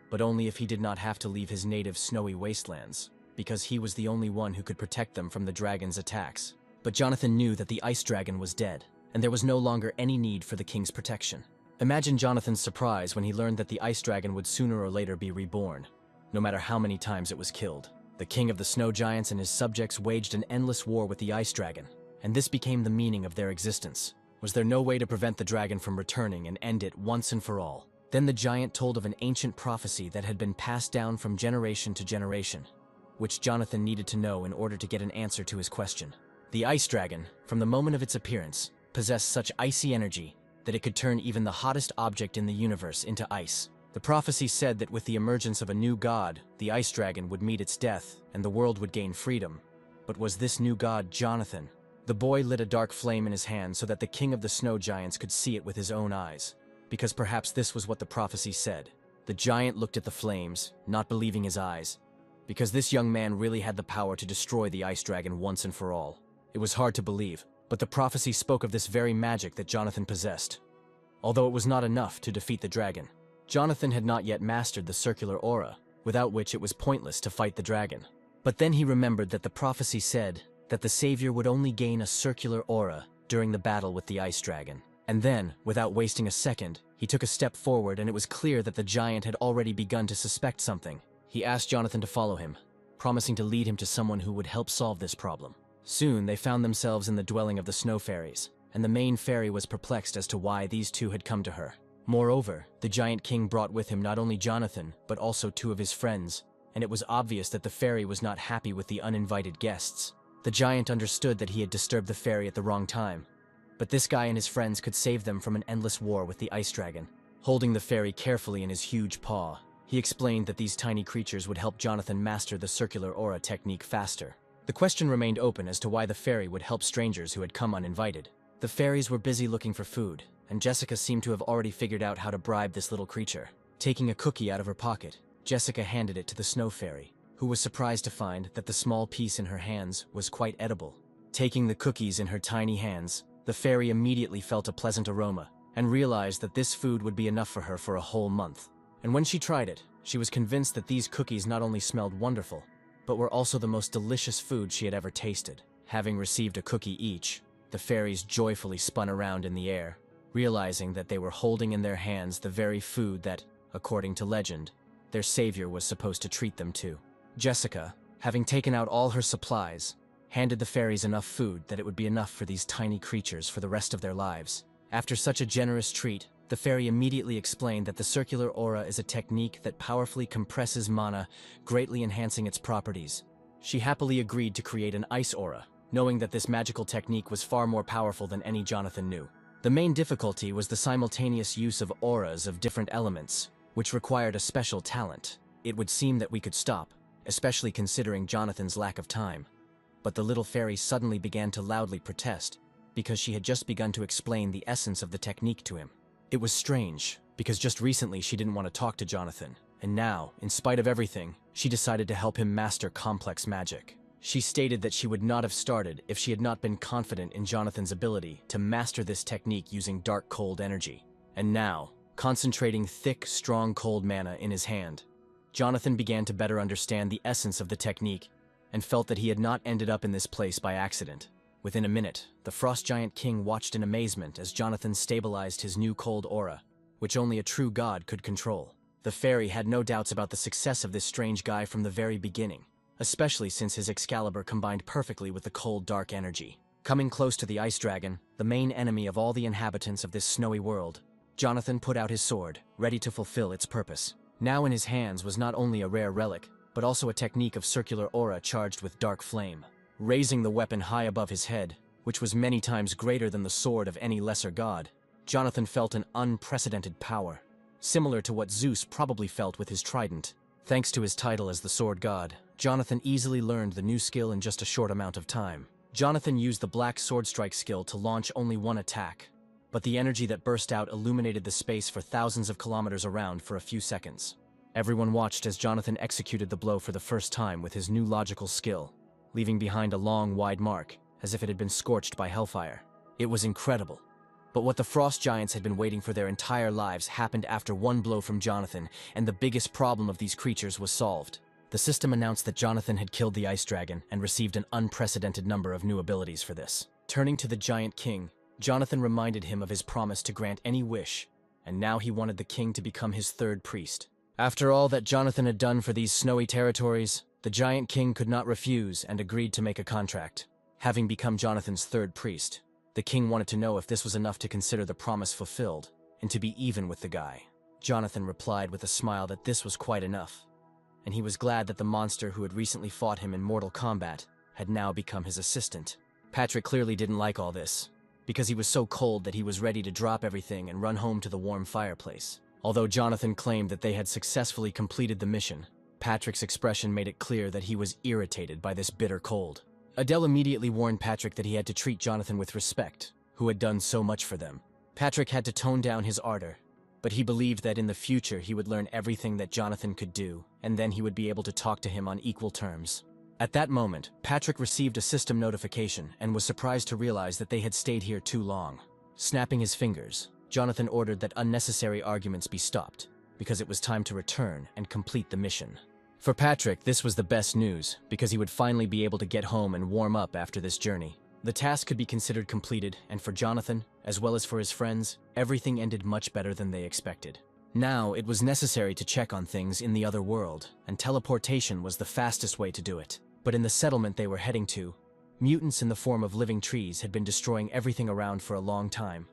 but only if he did not have to leave his native snowy wastelands, because he was the only one who could protect them from the dragon's attacks. But Jonathan knew that the ice dragon was dead, and there was no longer any need for the king's protection. Imagine Jonathan's surprise when he learned that the ice dragon would sooner or later be reborn, no matter how many times it was killed. The king of the snow giants and his subjects waged an endless war with the ice dragon, and this became the meaning of their existence. Was there no way to prevent the dragon from returning and end it once and for all? Then the giant told of an ancient prophecy that had been passed down from generation to generation, which Jonathan needed to know in order to get an answer to his question. The ice dragon, from the moment of its appearance, possessed such icy energy that it could turn even the hottest object in the universe into ice. The prophecy said that with the emergence of a new god, the ice dragon would meet its death and the world would gain freedom. But was this new god Jonathan? The boy lit a dark flame in his hand so that the king of the snow giants could see it with his own eyes, because perhaps this was what the prophecy said. The giant looked at the flames, not believing his eyes, because this young man really had the power to destroy the ice dragon once and for all. It was hard to believe, but the prophecy spoke of this very magic that Jonathan possessed. Although it was not enough to defeat the dragon, Jonathan had not yet mastered the circular aura, without which it was pointless to fight the dragon. But then he remembered that the prophecy said that the savior would only gain a circular aura during the battle with the ice dragon. And then, without wasting a second, he took a step forward, and it was clear that the giant had already begun to suspect something. He asked Jonathan to follow him, promising to lead him to someone who would help solve this problem. Soon, they found themselves in the dwelling of the snow fairies, and the main fairy was perplexed as to why these two had come to her. Moreover, the giant king brought with him not only Jonathan, but also two of his friends, and it was obvious that the fairy was not happy with the uninvited guests. The giant understood that he had disturbed the fairy at the wrong time, but this guy and his friends could save them from an endless war with the ice dragon. Holding the fairy carefully in his huge paw, he explained that these tiny creatures would help Jonathan master the circular aura technique faster. The question remained open as to why the fairy would help strangers who had come uninvited. The fairies were busy looking for food, and Jessica seemed to have already figured out how to bribe this little creature. Taking a cookie out of her pocket, Jessica handed it to the snow fairy, who was surprised to find that the small piece in her hands was quite edible. Taking the cookies in her tiny hands, the fairy immediately felt a pleasant aroma and realized that this food would be enough for her for a whole month. And when she tried it, she was convinced that these cookies not only smelled wonderful, but were also the most delicious food she had ever tasted. Having received a cookie each, the fairies joyfully spun around in the air, realizing that they were holding in their hands the very food that, according to legend, their savior was supposed to treat them to. Jessica, having taken out all her supplies, handed the fairies enough food that it would be enough for these tiny creatures for the rest of their lives. After such a generous treat, the fairy immediately explained that the circular aura is a technique that powerfully compresses mana, greatly enhancing its properties. She happily agreed to create an ice aura, knowing that this magical technique was far more powerful than any Jonathan knew. The main difficulty was the simultaneous use of auras of different elements, which required a special talent. It would seem that we could stop, especially considering Jonathan's lack of time. But the little fairy suddenly began to loudly protest, because she had just begun to explain the essence of the technique to him. It was strange, because just recently she didn't want to talk to Jonathan, and now, in spite of everything, she decided to help him master complex magic. She stated that she would not have started if she had not been confident in Jonathan's ability to master this technique using dark cold energy. And now, concentrating thick, strong cold mana in his hand, Jonathan began to better understand the essence of the technique and felt that he had not ended up in this place by accident. Within a minute, the Frost Giant King watched in amazement as Jonathan stabilized his new cold aura, which only a true god could control. The fairy had no doubts about the success of this strange guy from the very beginning, especially since his Excalibur combined perfectly with the cold dark energy. Coming close to the ice dragon, the main enemy of all the inhabitants of this snowy world, Jonathan put out his sword, ready to fulfill its purpose. Now in his hands was not only a rare relic, but also a technique of circular aura charged with dark flame. Raising the weapon high above his head, which was many times greater than the sword of any lesser god, Jonathan felt an unprecedented power, similar to what Zeus probably felt with his trident. Thanks to his title as the sword god, Jonathan easily learned the new skill in just a short amount of time. Jonathan used the black sword strike skill to launch only one attack, but the energy that burst out illuminated the space for thousands of kilometers around for a few seconds. Everyone watched as Jonathan executed the blow for the first time with his new logical skill, leaving behind a long, wide mark, as if it had been scorched by hellfire. It was incredible. But what the Frost Giants had been waiting for their entire lives happened after one blow from Jonathan, and the biggest problem of these creatures was solved. The system announced that Jonathan had killed the Ice Dragon and received an unprecedented number of new abilities for this. Turning to the Giant King, Jonathan reminded him of his promise to grant any wish, and now he wanted the king to become his third priest. After all that Jonathan had done for these snowy territories, the Giant King could not refuse and agreed to make a contract. Having become Jonathan's third priest, the king wanted to know if this was enough to consider the promise fulfilled, and to be even with the guy. Jonathan replied with a smile that this was quite enough, and he was glad that the monster who had recently fought him in mortal combat had now become his assistant. Patrick clearly didn't like all this, because he was so cold that he was ready to drop everything and run home to the warm fireplace. Although Jonathan claimed that they had successfully completed the mission, Patrick's expression made it clear that he was irritated by this bitter cold. Adele immediately warned Patrick that he had to treat Jonathan with respect, who had done so much for them. Patrick had to tone down his ardor, but he believed that in the future he would learn everything that Jonathan could do, and then he would be able to talk to him on equal terms. At that moment, Patrick received a system notification and was surprised to realize that they had stayed here too long. Snapping his fingers, Jonathan ordered that unnecessary arguments be stopped, because it was time to return and complete the mission. For Patrick, this was the best news, because he would finally be able to get home and warm up after this journey. The task could be considered completed, and for Jonathan, as well as for his friends, everything ended much better than they expected. Now, it was necessary to check on things in the other world, and teleportation was the fastest way to do it. But in the settlement they were heading to, mutants in the form of living trees had been destroying everything around for a long time,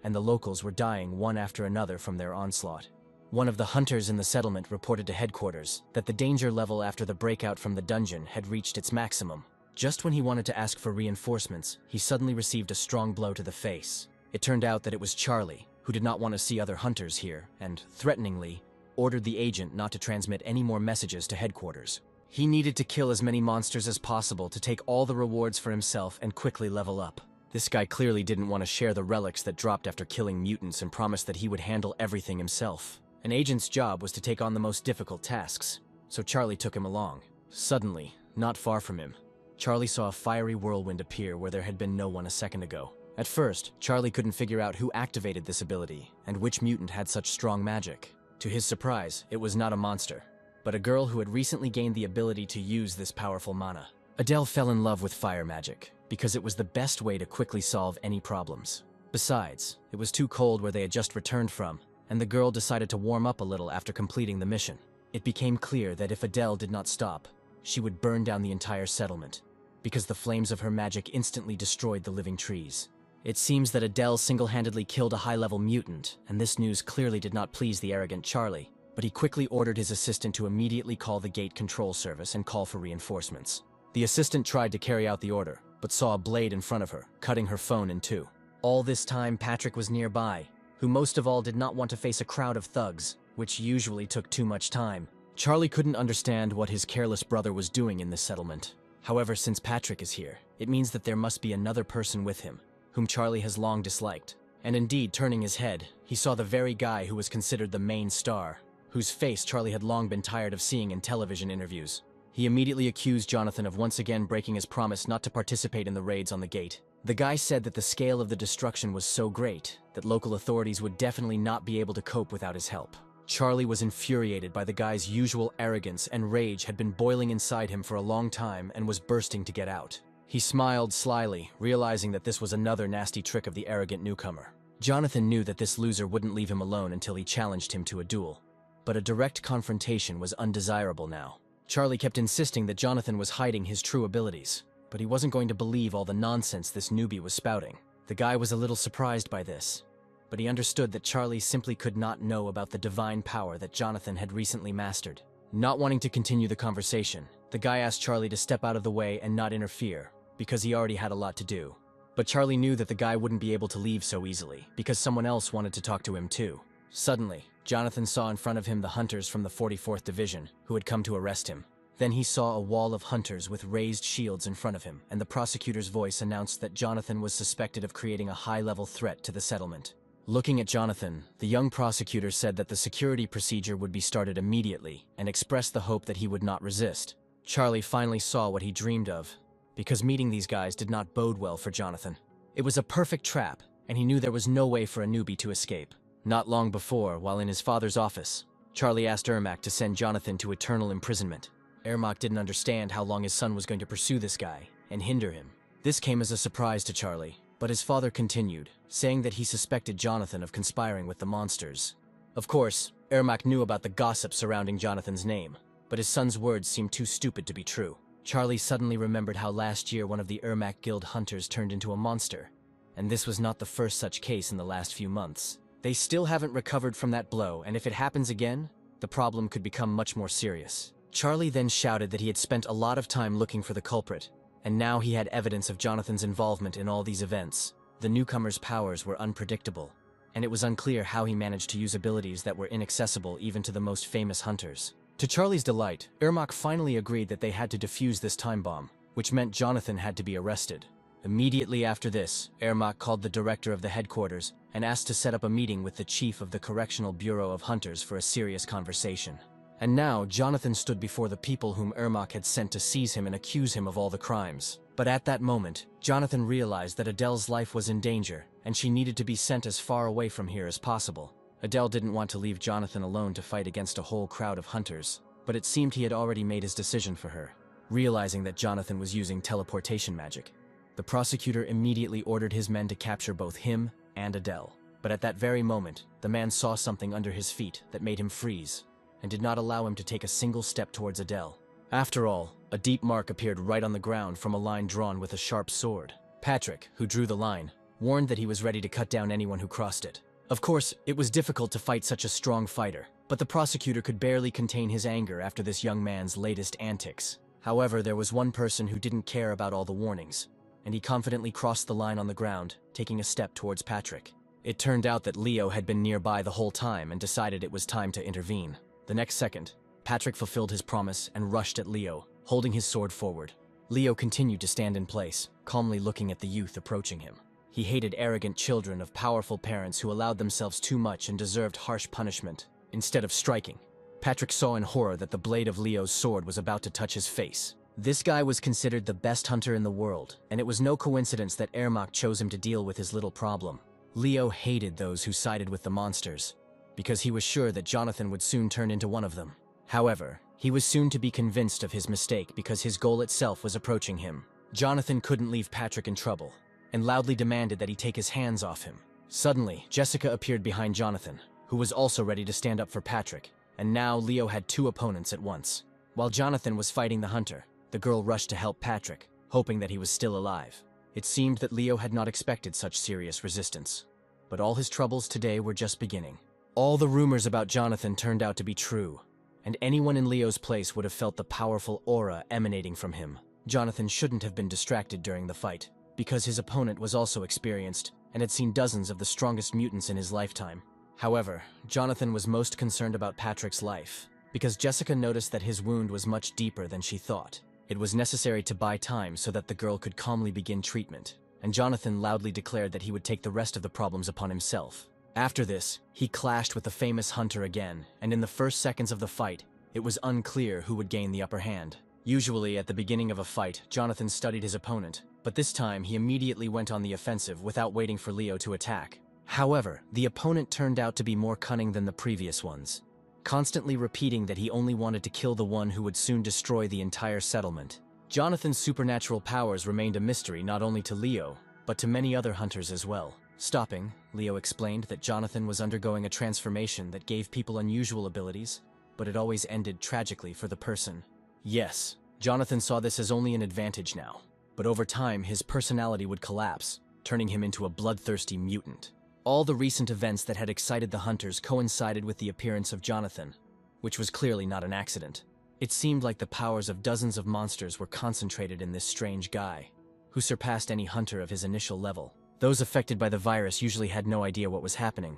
and the locals were dying one after another from their onslaught. One of the hunters in the settlement reported to headquarters that the danger level after the breakout from the dungeon had reached its maximum. Just when he wanted to ask for reinforcements, he suddenly received a strong blow to the face. It turned out that it was Charlie, who did not want to see other hunters here, and, threateningly, ordered the agent not to transmit any more messages to headquarters. He needed to kill as many monsters as possible to take all the rewards for himself and quickly level up. This guy clearly didn't want to share the relics that dropped after killing mutants and promised that he would handle everything himself. An agent's job was to take on the most difficult tasks, so Charlie took him along. Suddenly, not far from him, Charlie saw a fiery whirlwind appear where there had been no one a second ago. At first, Charlie couldn't figure out who activated this ability and which mutant had such strong magic. To his surprise, it was not a monster, but a girl who had recently gained the ability to use this powerful mana. Adele fell in love with fire magic, because it was the best way to quickly solve any problems. Besides, it was too cold where they had just returned from, and the girl decided to warm up a little after completing the mission. It became clear that if Adele did not stop, she would burn down the entire settlement, because the flames of her magic instantly destroyed the living trees. It seems that Adele single-handedly killed a high-level mutant, and this news clearly did not please the arrogant Charlie, but he quickly ordered his assistant to immediately call the gate control service and call for reinforcements. The assistant tried to carry out the order, but saw a blade in front of her, cutting her phone in two. All this time, Patrick was nearby, who most of all did not want to face a crowd of thugs, which usually took too much time. Charlie couldn't understand what his careless brother was doing in this settlement. However, since Patrick is here, it means that there must be another person with him, whom Charlie has long disliked. And indeed, turning his head, he saw the very guy who was considered the main star, whose face Charlie had long been tired of seeing in television interviews. He immediately accused Jonathan of once again breaking his promise not to participate in the raids on the gate. The guy said that the scale of the destruction was so great that local authorities would definitely not be able to cope without his help. Charlie was infuriated by the guy's usual arrogance, and rage had been boiling inside him for a long time and was bursting to get out. He smiled slyly, realizing that this was another nasty trick of the arrogant newcomer. Jonathan knew that this loser wouldn't leave him alone until he challenged him to a duel. But a direct confrontation was undesirable now. Charlie kept insisting that Jonathan was hiding his true abilities, but he wasn't going to believe all the nonsense this newbie was spouting. The guy was a little surprised by this, but he understood that Charlie simply could not know about the divine power that Jonathan had recently mastered. Not wanting to continue the conversation, the guy asked Charlie to step out of the way and not interfere, because he already had a lot to do. But Charlie knew that the guy wouldn't be able to leave so easily, because someone else wanted to talk to him too. Suddenly, Jonathan saw in front of him the hunters from the 44th Division, who had come to arrest him. Then he saw a wall of hunters with raised shields in front of him, and the prosecutor's voice announced that Jonathan was suspected of creating a high-level threat to the settlement. Looking at Jonathan, the young prosecutor said that the security procedure would be started immediately, and expressed the hope that he would not resist. Charlie finally saw what he dreamed of, because meeting these guys did not bode well for Jonathan. It was a perfect trap, and he knew there was no way for a newbie to escape. Not long before, while in his father's office, Charlie asked Ermac to send Jonathan to eternal imprisonment. Ermac didn't understand how long his son was going to pursue this guy and hinder him. This came as a surprise to Charlie, but his father continued, saying that he suspected Jonathan of conspiring with the monsters. Of course, Ermac knew about the gossip surrounding Jonathan's name, but his son's words seemed too stupid to be true. Charlie suddenly remembered how last year one of the Ermac Guild hunters turned into a monster, and this was not the first such case in the last few months. They still haven't recovered from that blow, and if it happens again, the problem could become much more serious. Charlie then shouted that he had spent a lot of time looking for the culprit, and now he had evidence of Jonathan's involvement in all these events. The newcomer's powers were unpredictable, and it was unclear how he managed to use abilities that were inaccessible even to the most famous hunters. To Charlie's delight, Ermac finally agreed that they had to defuse this time bomb, which meant Jonathan had to be arrested. Immediately after this, Ermac called the director of the headquarters and asked to set up a meeting with the chief of the Correctional Bureau of Hunters for a serious conversation. And now, Jonathan stood before the people whom Ermac had sent to seize him and accuse him of all the crimes. But at that moment, Jonathan realized that Adele's life was in danger, and she needed to be sent as far away from here as possible. Adele didn't want to leave Jonathan alone to fight against a whole crowd of hunters, but it seemed he had already made his decision for her, realizing that Jonathan was using teleportation magic. The prosecutor immediately ordered his men to capture both him and Adele. But at that very moment, the man saw something under his feet that made him freeze, and did not allow him to take a single step towards Adele. After all, a deep mark appeared right on the ground from a line drawn with a sharp sword. Patrick, who drew the line, warned that he was ready to cut down anyone who crossed it. Of course, it was difficult to fight such a strong fighter, but the prosecutor could barely contain his anger after this young man's latest antics. However, there was one person who didn't care about all the warnings, and he confidently crossed the line on the ground, taking a step towards Patrick. It turned out that Leo had been nearby the whole time and decided it was time to intervene. The next second, Patrick fulfilled his promise and rushed at Leo, holding his sword forward. Leo continued to stand in place, calmly looking at the youth approaching him. He hated arrogant children of powerful parents who allowed themselves too much and deserved harsh punishment. Instead of striking, Patrick saw in horror that the blade of Leo's sword was about to touch his face. This guy was considered the best hunter in the world, and it was no coincidence that Ermac chose him to deal with his little problem. Leo hated those who sided with the monsters, because he was sure that Jonathan would soon turn into one of them. However, he was soon to be convinced of his mistake because his goal itself was approaching him. Jonathan couldn't leave Patrick in trouble, and loudly demanded that he take his hands off him. Suddenly, Jessica appeared behind Jonathan, who was also ready to stand up for Patrick, and now Leo had two opponents at once. While Jonathan was fighting the hunter, the girl rushed to help Patrick, hoping that he was still alive. It seemed that Leo had not expected such serious resistance. But all his troubles today were just beginning. All the rumors about Jonathan turned out to be true, and anyone in Leo's place would have felt the powerful aura emanating from him. Jonathan shouldn't have been distracted during the fight, because his opponent was also experienced and had seen dozens of the strongest mutants in his lifetime. However, Jonathan was most concerned about Patrick's life, because Jessica noticed that his wound was much deeper than she thought. It was necessary to buy time so that the girl could calmly begin treatment, and Jonathan loudly declared that he would take the rest of the problems upon himself. After this, he clashed with the famous hunter again, and in the first seconds of the fight, it was unclear who would gain the upper hand. Usually, at the beginning of a fight, Jonathan studied his opponent, but this time he immediately went on the offensive without waiting for Leo to attack. However, the opponent turned out to be more cunning than the previous ones, constantly repeating that he only wanted to kill the one who would soon destroy the entire settlement. Jonathan's supernatural powers remained a mystery not only to Leo, but to many other hunters as well. Stopping, Leo explained that Jonathan was undergoing a transformation that gave people unusual abilities, but it always ended tragically for the person. Yes, Jonathan saw this as only an advantage now, but over time his personality would collapse, turning him into a bloodthirsty mutant. All the recent events that had excited the hunters coincided with the appearance of Jonathan, which was clearly not an accident. It seemed like the powers of dozens of monsters were concentrated in this strange guy, who surpassed any hunter of his initial level. Those affected by the virus usually had no idea what was happening,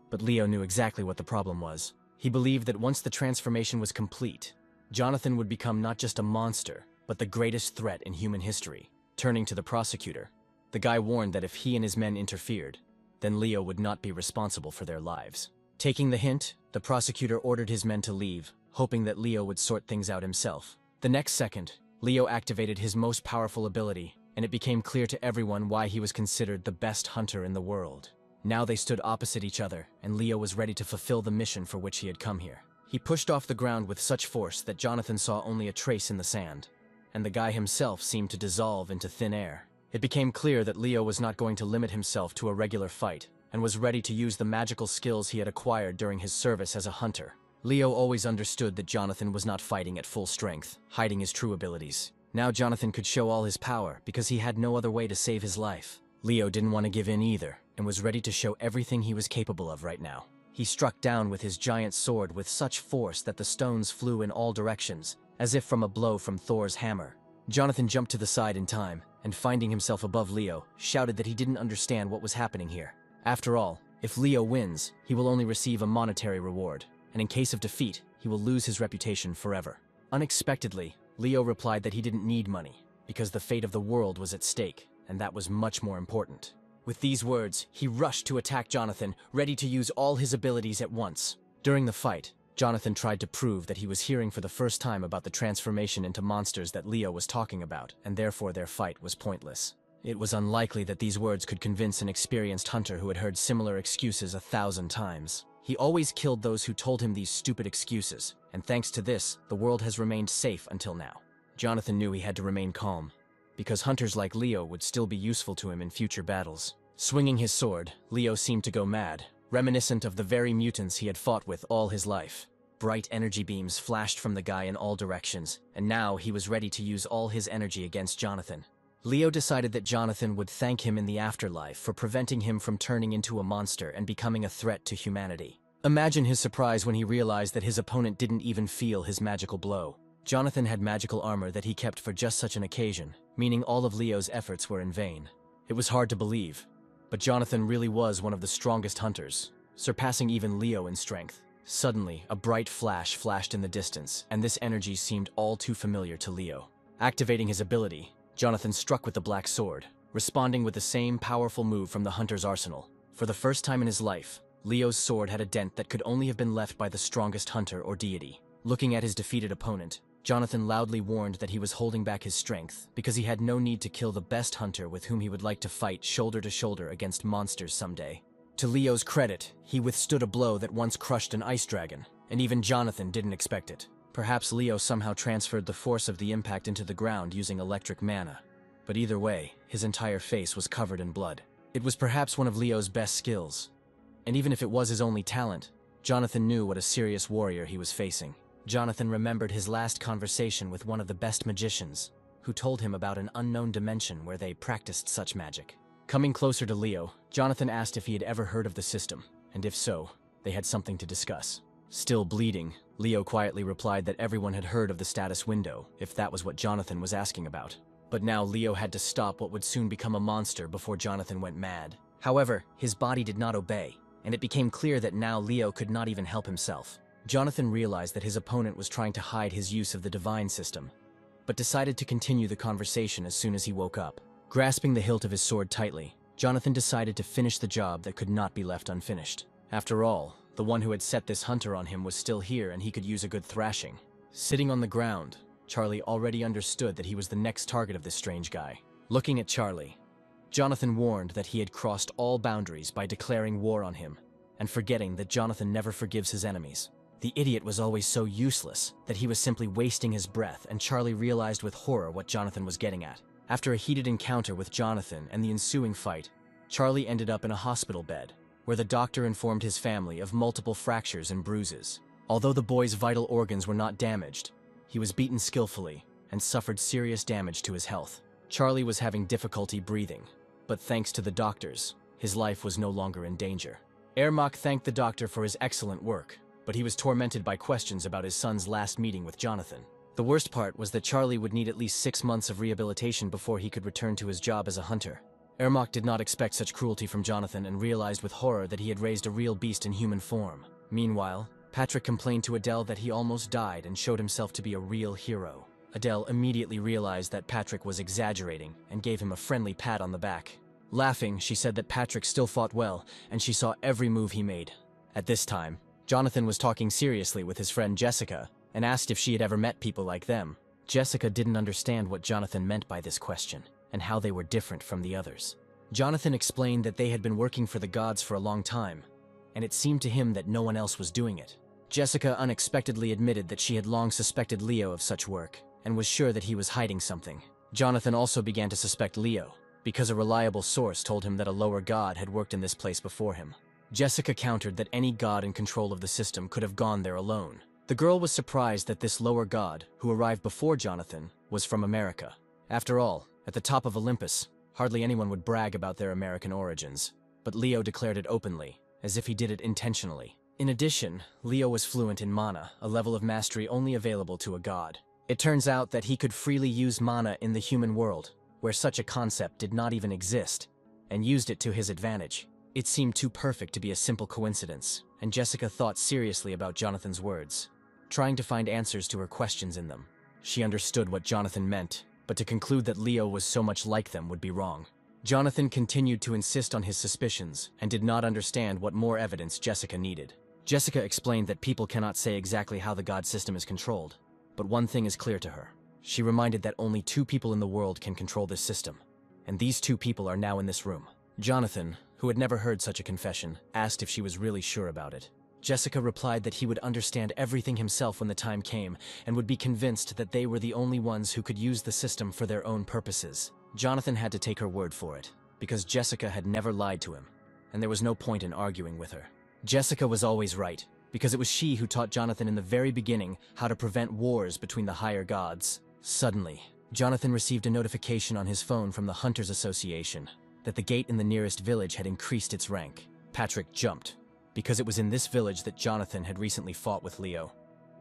but Leo knew exactly what the problem was. He believed that once the transformation was complete, Jonathan would become not just a monster, but the greatest threat in human history. Turning to the prosecutor, the guy warned that if he and his men interfered, then Leo would not be responsible for their lives. Taking the hint, the prosecutor ordered his men to leave, hoping that Leo would sort things out himself. The next second, Leo activated his most powerful ability, and it became clear to everyone why he was considered the best hunter in the world. Now they stood opposite each other, and Leo was ready to fulfill the mission for which he had come here. He pushed off the ground with such force that Jonathan saw only a trace in the sand, and the guy himself seemed to dissolve into thin air. It became clear that Leo was not going to limit himself to a regular fight, and was ready to use the magical skills he had acquired during his service as a hunter. Leo always understood that Jonathan was not fighting at full strength, hiding his true abilities. Now Jonathan could show all his power, because he had no other way to save his life. Leo didn't want to give in either, and was ready to show everything he was capable of right now. He struck down with his giant sword with such force that the stones flew in all directions, as if from a blow from Thor's hammer. Jonathan jumped to the side in time, and finding himself above Leo, shouted that he didn't understand what was happening here. After all, if Leo wins, he will only receive a monetary reward, and in case of defeat, he will lose his reputation forever. Unexpectedly, Leo replied that he didn't need money, because the fate of the world was at stake, and that was much more important. With these words, he rushed to attack Jonathan, ready to use all his abilities at once. During the fight, Jonathan tried to prove that he was hearing for the first time about the transformation into monsters that Leo was talking about, and therefore their fight was pointless. It was unlikely that these words could convince an experienced hunter who had heard similar excuses 1,000 times. He always killed those who told him these stupid excuses, and thanks to this, the world has remained safe until now. Jonathan knew he had to remain calm, because hunters like Leo would still be useful to him in future battles. Swinging his sword, Leo seemed to go mad, reminiscent of the very mutants he had fought with all his life. Bright energy beams flashed from the guy in all directions, and now he was ready to use all his energy against Jonathan. Leo decided that Jonathan would thank him in the afterlife for preventing him from turning into a monster and becoming a threat to humanity. Imagine his surprise when he realized that his opponent didn't even feel his magical blow. Jonathan had magical armor that he kept for just such an occasion, meaning all of Leo's efforts were in vain. It was hard to believe, but Jonathan really was one of the strongest hunters, surpassing even Leo in strength. Suddenly, a bright flash flashed in the distance, and this energy seemed all too familiar to Leo. Activating his ability, Jonathan struck with the black sword, responding with the same powerful move from the hunter's arsenal. For the first time in his life, Leo's sword had a dent that could only have been left by the strongest hunter or deity. Looking at his defeated opponent, Jonathan loudly warned that he was holding back his strength because he had no need to kill the best hunter with whom he would like to fight shoulder to shoulder against monsters someday. To Leo's credit, he withstood a blow that once crushed an ice dragon, and even Jonathan didn't expect it. Perhaps Leo somehow transferred the force of the impact into the ground using electric mana. But either way, his entire face was covered in blood. It was perhaps one of Leo's best skills. And even if it was his only talent, Jonathan knew what a serious warrior he was facing. Jonathan remembered his last conversation with one of the best magicians, who told him about an unknown dimension where they practiced such magic. Coming closer to Leo, Jonathan asked if he had ever heard of the system, and if so, they had something to discuss. Still bleeding, Leo quietly replied that everyone had heard of the status window, if that was what Jonathan was asking about. But now Leo had to stop what would soon become a monster before Jonathan went mad. However, his body did not obey, and it became clear that now Leo could not even help himself. Jonathan realized that his opponent was trying to hide his use of the divine system, but decided to continue the conversation as soon as he woke up. Grasping the hilt of his sword tightly, Jonathan decided to finish the job that could not be left unfinished. After all, the one who had set this hunter on him was still here and he could use a good thrashing. Sitting on the ground, Charlie already understood that he was the next target of this strange guy. Looking at Charlie, Jonathan warned that he had crossed all boundaries by declaring war on him, and forgetting that Jonathan never forgives his enemies. The idiot was always so useless that he was simply wasting his breath, and Charlie realized with horror what Jonathan was getting at. After a heated encounter with Jonathan and the ensuing fight, Charlie ended up in a hospital bed, where the doctor informed his family of multiple fractures and bruises. Although the boy's vital organs were not damaged, he was beaten skillfully and suffered serious damage to his health. Charlie was having difficulty breathing, but thanks to the doctors, his life was no longer in danger. Ermac thanked the doctor for his excellent work, but he was tormented by questions about his son's last meeting with Jonathan. The worst part was that Charlie would need at least 6 months of rehabilitation before he could return to his job as a hunter. Ermac did not expect such cruelty from Jonathan and realized with horror that he had raised a real beast in human form. Meanwhile, Patrick complained to Adele that he almost died and showed himself to be a real hero. Adele immediately realized that Patrick was exaggerating and gave him a friendly pat on the back. Laughing, she said that Patrick still fought well and she saw every move he made. At this time, Jonathan was talking seriously with his friend Jessica and asked if she had ever met people like them. Jessica didn't understand what Jonathan meant by this question and how they were different from the others. Jonathan explained that they had been working for the gods for a long time, and it seemed to him that no one else was doing it. Jessica unexpectedly admitted that she had long suspected Leo of such work and was sure that he was hiding something. Jonathan also began to suspect Leo, because a reliable source told him that a lower god had worked in this place before him. Jessica countered that any god in control of the system could have gone there alone. The girl was surprised that this lower god, who arrived before Jonathan, was from America. After all, at the top of Olympus, hardly anyone would brag about their American origins, but Leo declared it openly, as if he did it intentionally. In addition, Leo was fluent in mana, a level of mastery only available to a god. It turns out that he could freely use mana in the human world, where such a concept did not even exist, and used it to his advantage. It seemed too perfect to be a simple coincidence, and Jessica thought seriously about Jonathan's words, trying to find answers to her questions in them. She understood what Jonathan meant, but to conclude that Leo was so much like them would be wrong. Jonathan continued to insist on his suspicions and did not understand what more evidence Jessica needed. Jessica explained that people cannot say exactly how the god system is controlled, but one thing is clear to her. She reminded that only 2 people in the world can control this system, and these 2 people are now in this room. Jonathan, who had never heard such a confession, asked if she was really sure about it. Jessica replied that he would understand everything himself when the time came, and would be convinced that they were the only ones who could use the system for their own purposes. Jonathan had to take her word for it, because Jessica had never lied to him, and there was no point in arguing with her. Jessica was always right, because it was she who taught Jonathan in the very beginning how to prevent wars between the higher gods. Suddenly, Jonathan received a notification on his phone from the Hunters Association that the gate in the nearest village had increased its rank. Patrick jumped, because it was in this village that Jonathan had recently fought with Leo,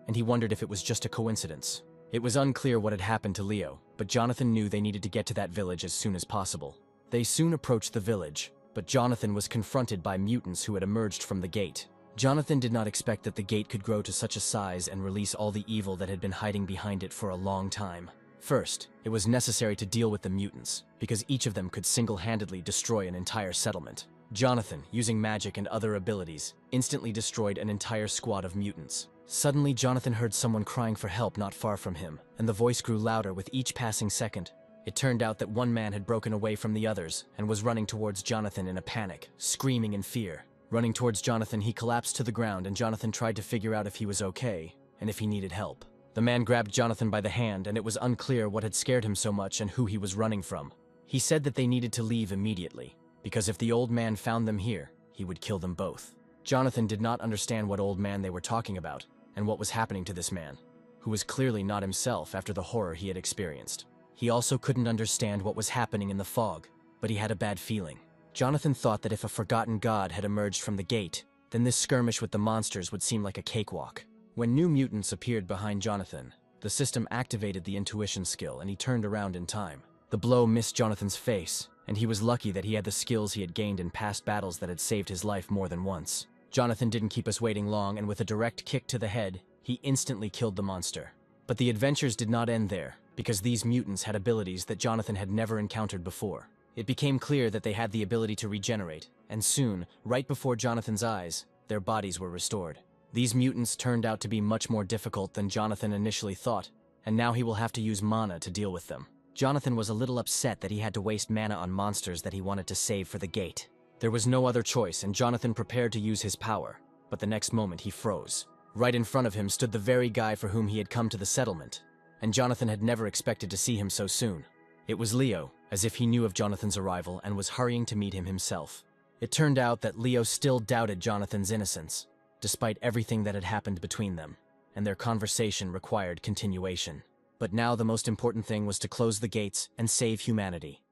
and he wondered if it was just a coincidence. It was unclear what had happened to Leo, but Jonathan knew they needed to get to that village as soon as possible. They soon approached the village, but Jonathan was confronted by mutants who had emerged from the gate. Jonathan did not expect that the gate could grow to such a size and release all the evil that had been hiding behind it for a long time. First, it was necessary to deal with the mutants, because each of them could single-handedly destroy an entire settlement. Jonathan, using magic and other abilities, instantly destroyed an entire squad of mutants. Suddenly, Jonathan heard someone crying for help not far from him, and the voice grew louder with each passing second. It turned out that one man had broken away from the others and was running towards Jonathan in a panic, screaming in fear. Running towards Jonathan, he collapsed to the ground, and Jonathan tried to figure out if he was okay and if he needed help. The man grabbed Jonathan by the hand, and it was unclear what had scared him so much and who he was running from. He said that they needed to leave immediately, because if the old man found them here, he would kill them both. Jonathan did not understand what old man they were talking about, and what was happening to this man, who was clearly not himself after the horror he had experienced. He also couldn't understand what was happening in the fog, but he had a bad feeling. Jonathan thought that if a forgotten god had emerged from the gate, then this skirmish with the monsters would seem like a cakewalk. When new mutants appeared behind Jonathan, the system activated the intuition skill and he turned around in time. The blow missed Jonathan's face, and he was lucky that he had the skills he had gained in past battles that had saved his life more than once. Jonathan didn't keep us waiting long, and with a direct kick to the head, he instantly killed the monster. But the adventures did not end there, because these mutants had abilities that Jonathan had never encountered before. It became clear that they had the ability to regenerate, and soon, right before Jonathan's eyes, their bodies were restored. These mutants turned out to be much more difficult than Jonathan initially thought, and now he will have to use mana to deal with them. Jonathan was a little upset that he had to waste mana on monsters that he wanted to save for the gate. There was no other choice, and Jonathan prepared to use his power, but the next moment he froze. Right in front of him stood the very guy for whom he had come to the settlement, and Jonathan had never expected to see him so soon. It was Leo, as if he knew of Jonathan's arrival and was hurrying to meet him himself. It turned out that Leo still doubted Jonathan's innocence, despite everything that had happened between them, and their conversation required continuation. But now the most important thing was to close the gates and save humanity.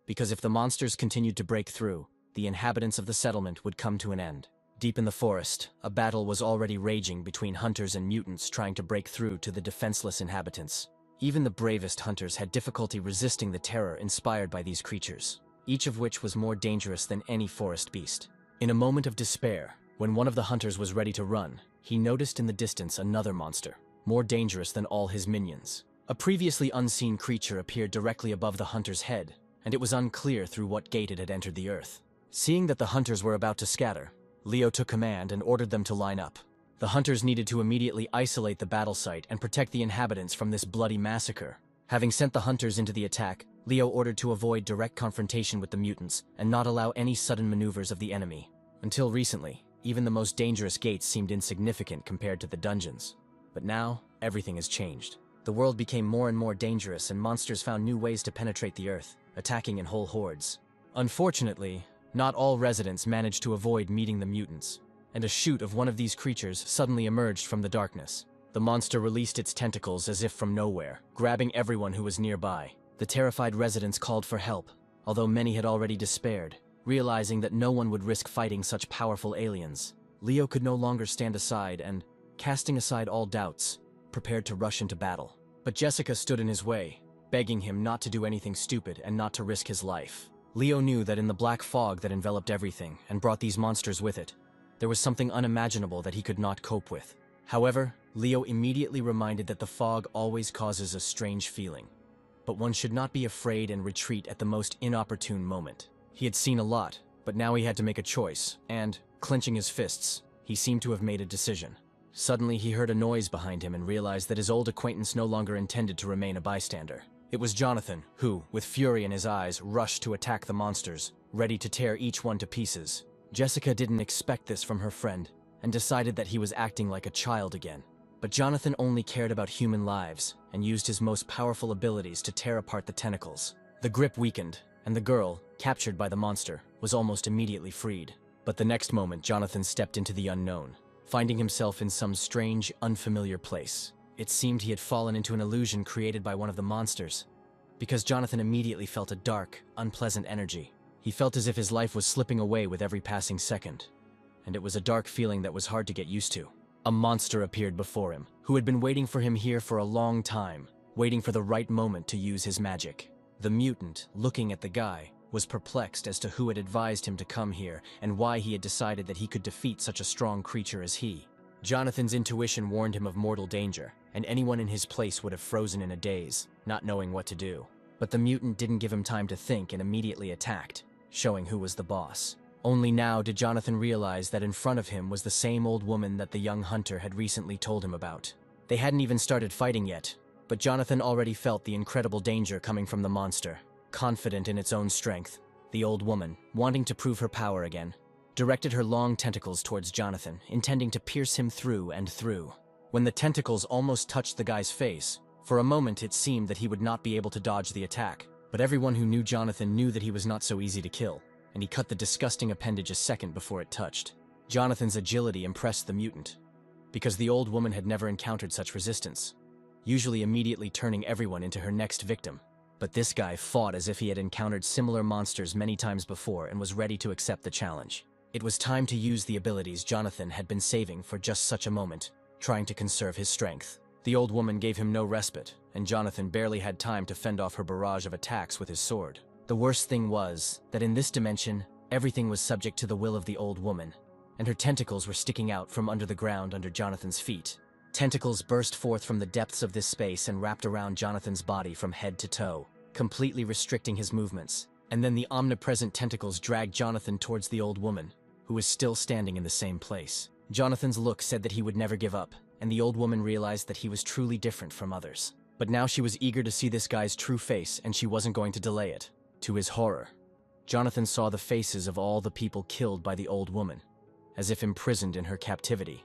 Because if the monsters continued to break through, the inhabitants of the settlement would come to an end. Deep in the forest, a battle was already raging between hunters and mutants trying to break through to the defenseless inhabitants. Even the bravest hunters had difficulty resisting the terror inspired by these creatures, each of which was more dangerous than any forest beast. In a moment of despair, when one of the hunters was ready to run, he noticed in the distance another monster, more dangerous than all his minions. A previously unseen creature appeared directly above the hunter's head, and it was unclear through what gate it had entered the earth. Seeing that the hunters were about to scatter, Leo took command and ordered them to line up. The hunters needed to immediately isolate the battle site and protect the inhabitants from this bloody massacre. Having sent the hunters into the attack, Leo ordered to avoid direct confrontation with the mutants and not allow any sudden maneuvers of the enemy. Until recently, even the most dangerous gates seemed insignificant compared to the dungeons. But now, everything has changed. The world became more and more dangerous and monsters found new ways to penetrate the earth, attacking in whole hordes. Unfortunately, not all residents managed to avoid meeting the mutants, and a shoot of one of these creatures suddenly emerged from the darkness. The monster released its tentacles as if from nowhere, grabbing everyone who was nearby. The terrified residents called for help, although many had already despaired, realizing that no one would risk fighting such powerful aliens. Leo could no longer stand aside and, casting aside all doubts, prepared to rush into battle. But Jessica stood in his way, begging him not to do anything stupid and not to risk his life. Leo knew that in the black fog that enveloped everything and brought these monsters with it, there was something unimaginable that he could not cope with. However, Leo immediately reminded that the fog always causes a strange feeling. But one should not be afraid and retreat at the most inopportune moment. He had seen a lot, but now he had to make a choice, and, clenching his fists, he seemed to have made a decision. Suddenly he heard a noise behind him and realized that his old acquaintance no longer intended to remain a bystander. It was Jonathan, who, with fury in his eyes, rushed to attack the monsters, ready to tear each one to pieces. Jessica didn't expect this from her friend, and decided that he was acting like a child again. But Jonathan only cared about human lives, and used his most powerful abilities to tear apart the tentacles. The grip weakened, and the girl, captured by the monster, was almost immediately freed. But the next moment Jonathan stepped into the unknown, finding himself in some strange, unfamiliar place. It seemed he had fallen into an illusion created by one of the monsters, because Jonathan immediately felt a dark, unpleasant energy. He felt as if his life was slipping away with every passing second, and it was a dark feeling that was hard to get used to. A monster appeared before him, who had been waiting for him here for a long time, waiting for the right moment to use his magic. The mutant, looking at the guy, was perplexed as to who had advised him to come here and why he had decided that he could defeat such a strong creature as he. Jonathan's intuition warned him of mortal danger, and anyone in his place would have frozen in a daze, not knowing what to do. But the mutant didn't give him time to think and immediately attacked, showing who was the boss. Only now did Jonathan realize that in front of him was the same old woman that the young hunter had recently told him about. They hadn't even started fighting yet, but Jonathan already felt the incredible danger coming from the monster. Confident in its own strength, the old woman, wanting to prove her power again, directed her long tentacles towards Jonathan, intending to pierce him through and through. When the tentacles almost touched the guy's face, for a moment it seemed that he would not be able to dodge the attack, but everyone who knew Jonathan knew that he was not so easy to kill, and he cut the disgusting appendage a second before it touched. Jonathan's agility impressed the mutant, because the old woman had never encountered such resistance, usually immediately turning everyone into her next victim. But this guy fought as if he had encountered similar monsters many times before and was ready to accept the challenge. It was time to use the abilities Jonathan had been saving for just such a moment, trying to conserve his strength. The old woman gave him no respite, and Jonathan barely had time to fend off her barrage of attacks with his sword. The worst thing was that in this dimension, everything was subject to the will of the old woman, and her tentacles were sticking out from under the ground under Jonathan's feet. Tentacles burst forth from the depths of this space and wrapped around Jonathan's body from head to toe, completely restricting his movements. And then the omnipresent tentacles dragged Jonathan towards the old woman, who was still standing in the same place. Jonathan's look said that he would never give up, and the old woman realized that he was truly different from others. But now she was eager to see this guy's true face, and she wasn't going to delay it. To his horror, Jonathan saw the faces of all the people killed by the old woman, as if imprisoned in her captivity,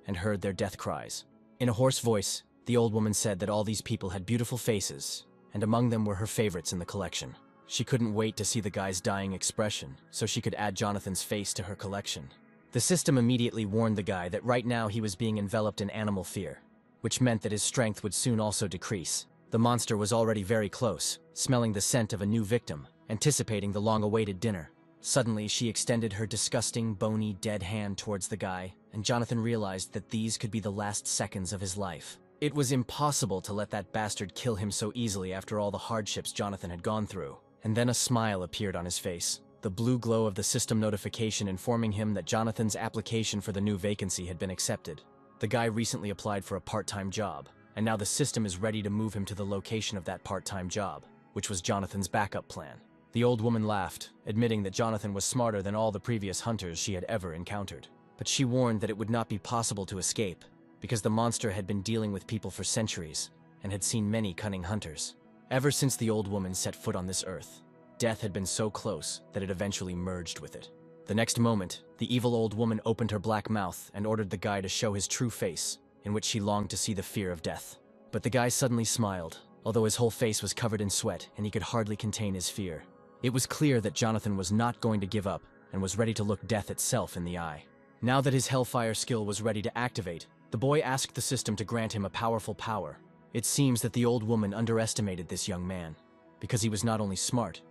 and heard their death cries. In a hoarse voice, the old woman said that all these people had beautiful faces, and among them were her favorites in the collection. She couldn't wait to see the guy's dying expression, so she could add Jonathan's face to her collection. The system immediately warned the guy that right now he was being enveloped in animal fear, which meant that his strength would soon also decrease. The monster was already very close, smelling the scent of a new victim, anticipating the long-awaited dinner. Suddenly, she extended her disgusting, bony, dead hand towards the guy, and Jonathan realized that these could be the last seconds of his life. It was impossible to let that bastard kill him so easily after all the hardships Jonathan had gone through. And then a smile appeared on his face, the blue glow of the system notification informing him that Jonathan's application for the new vacancy had been accepted. The guy recently applied for a part-time job, and now the system is ready to move him to the location of that part-time job, which was Jonathan's backup plan. The old woman laughed, admitting that Jonathan was smarter than all the previous hunters she had ever encountered. But she warned that it would not be possible to escape, because the monster had been dealing with people for centuries, and had seen many cunning hunters. Ever since the old woman set foot on this earth, death had been so close that it eventually merged with it. The next moment, the evil old woman opened her black mouth and ordered the guy to show his true face, in which she longed to see the fear of death. But the guy suddenly smiled, although his whole face was covered in sweat and he could hardly contain his fear. It was clear that Jonathan was not going to give up and was ready to look death itself in the eye. Now that his Hellfire skill was ready to activate, the boy asked the system to grant him a powerful power. It seems that the old woman underestimated this young man, because he was not only smart,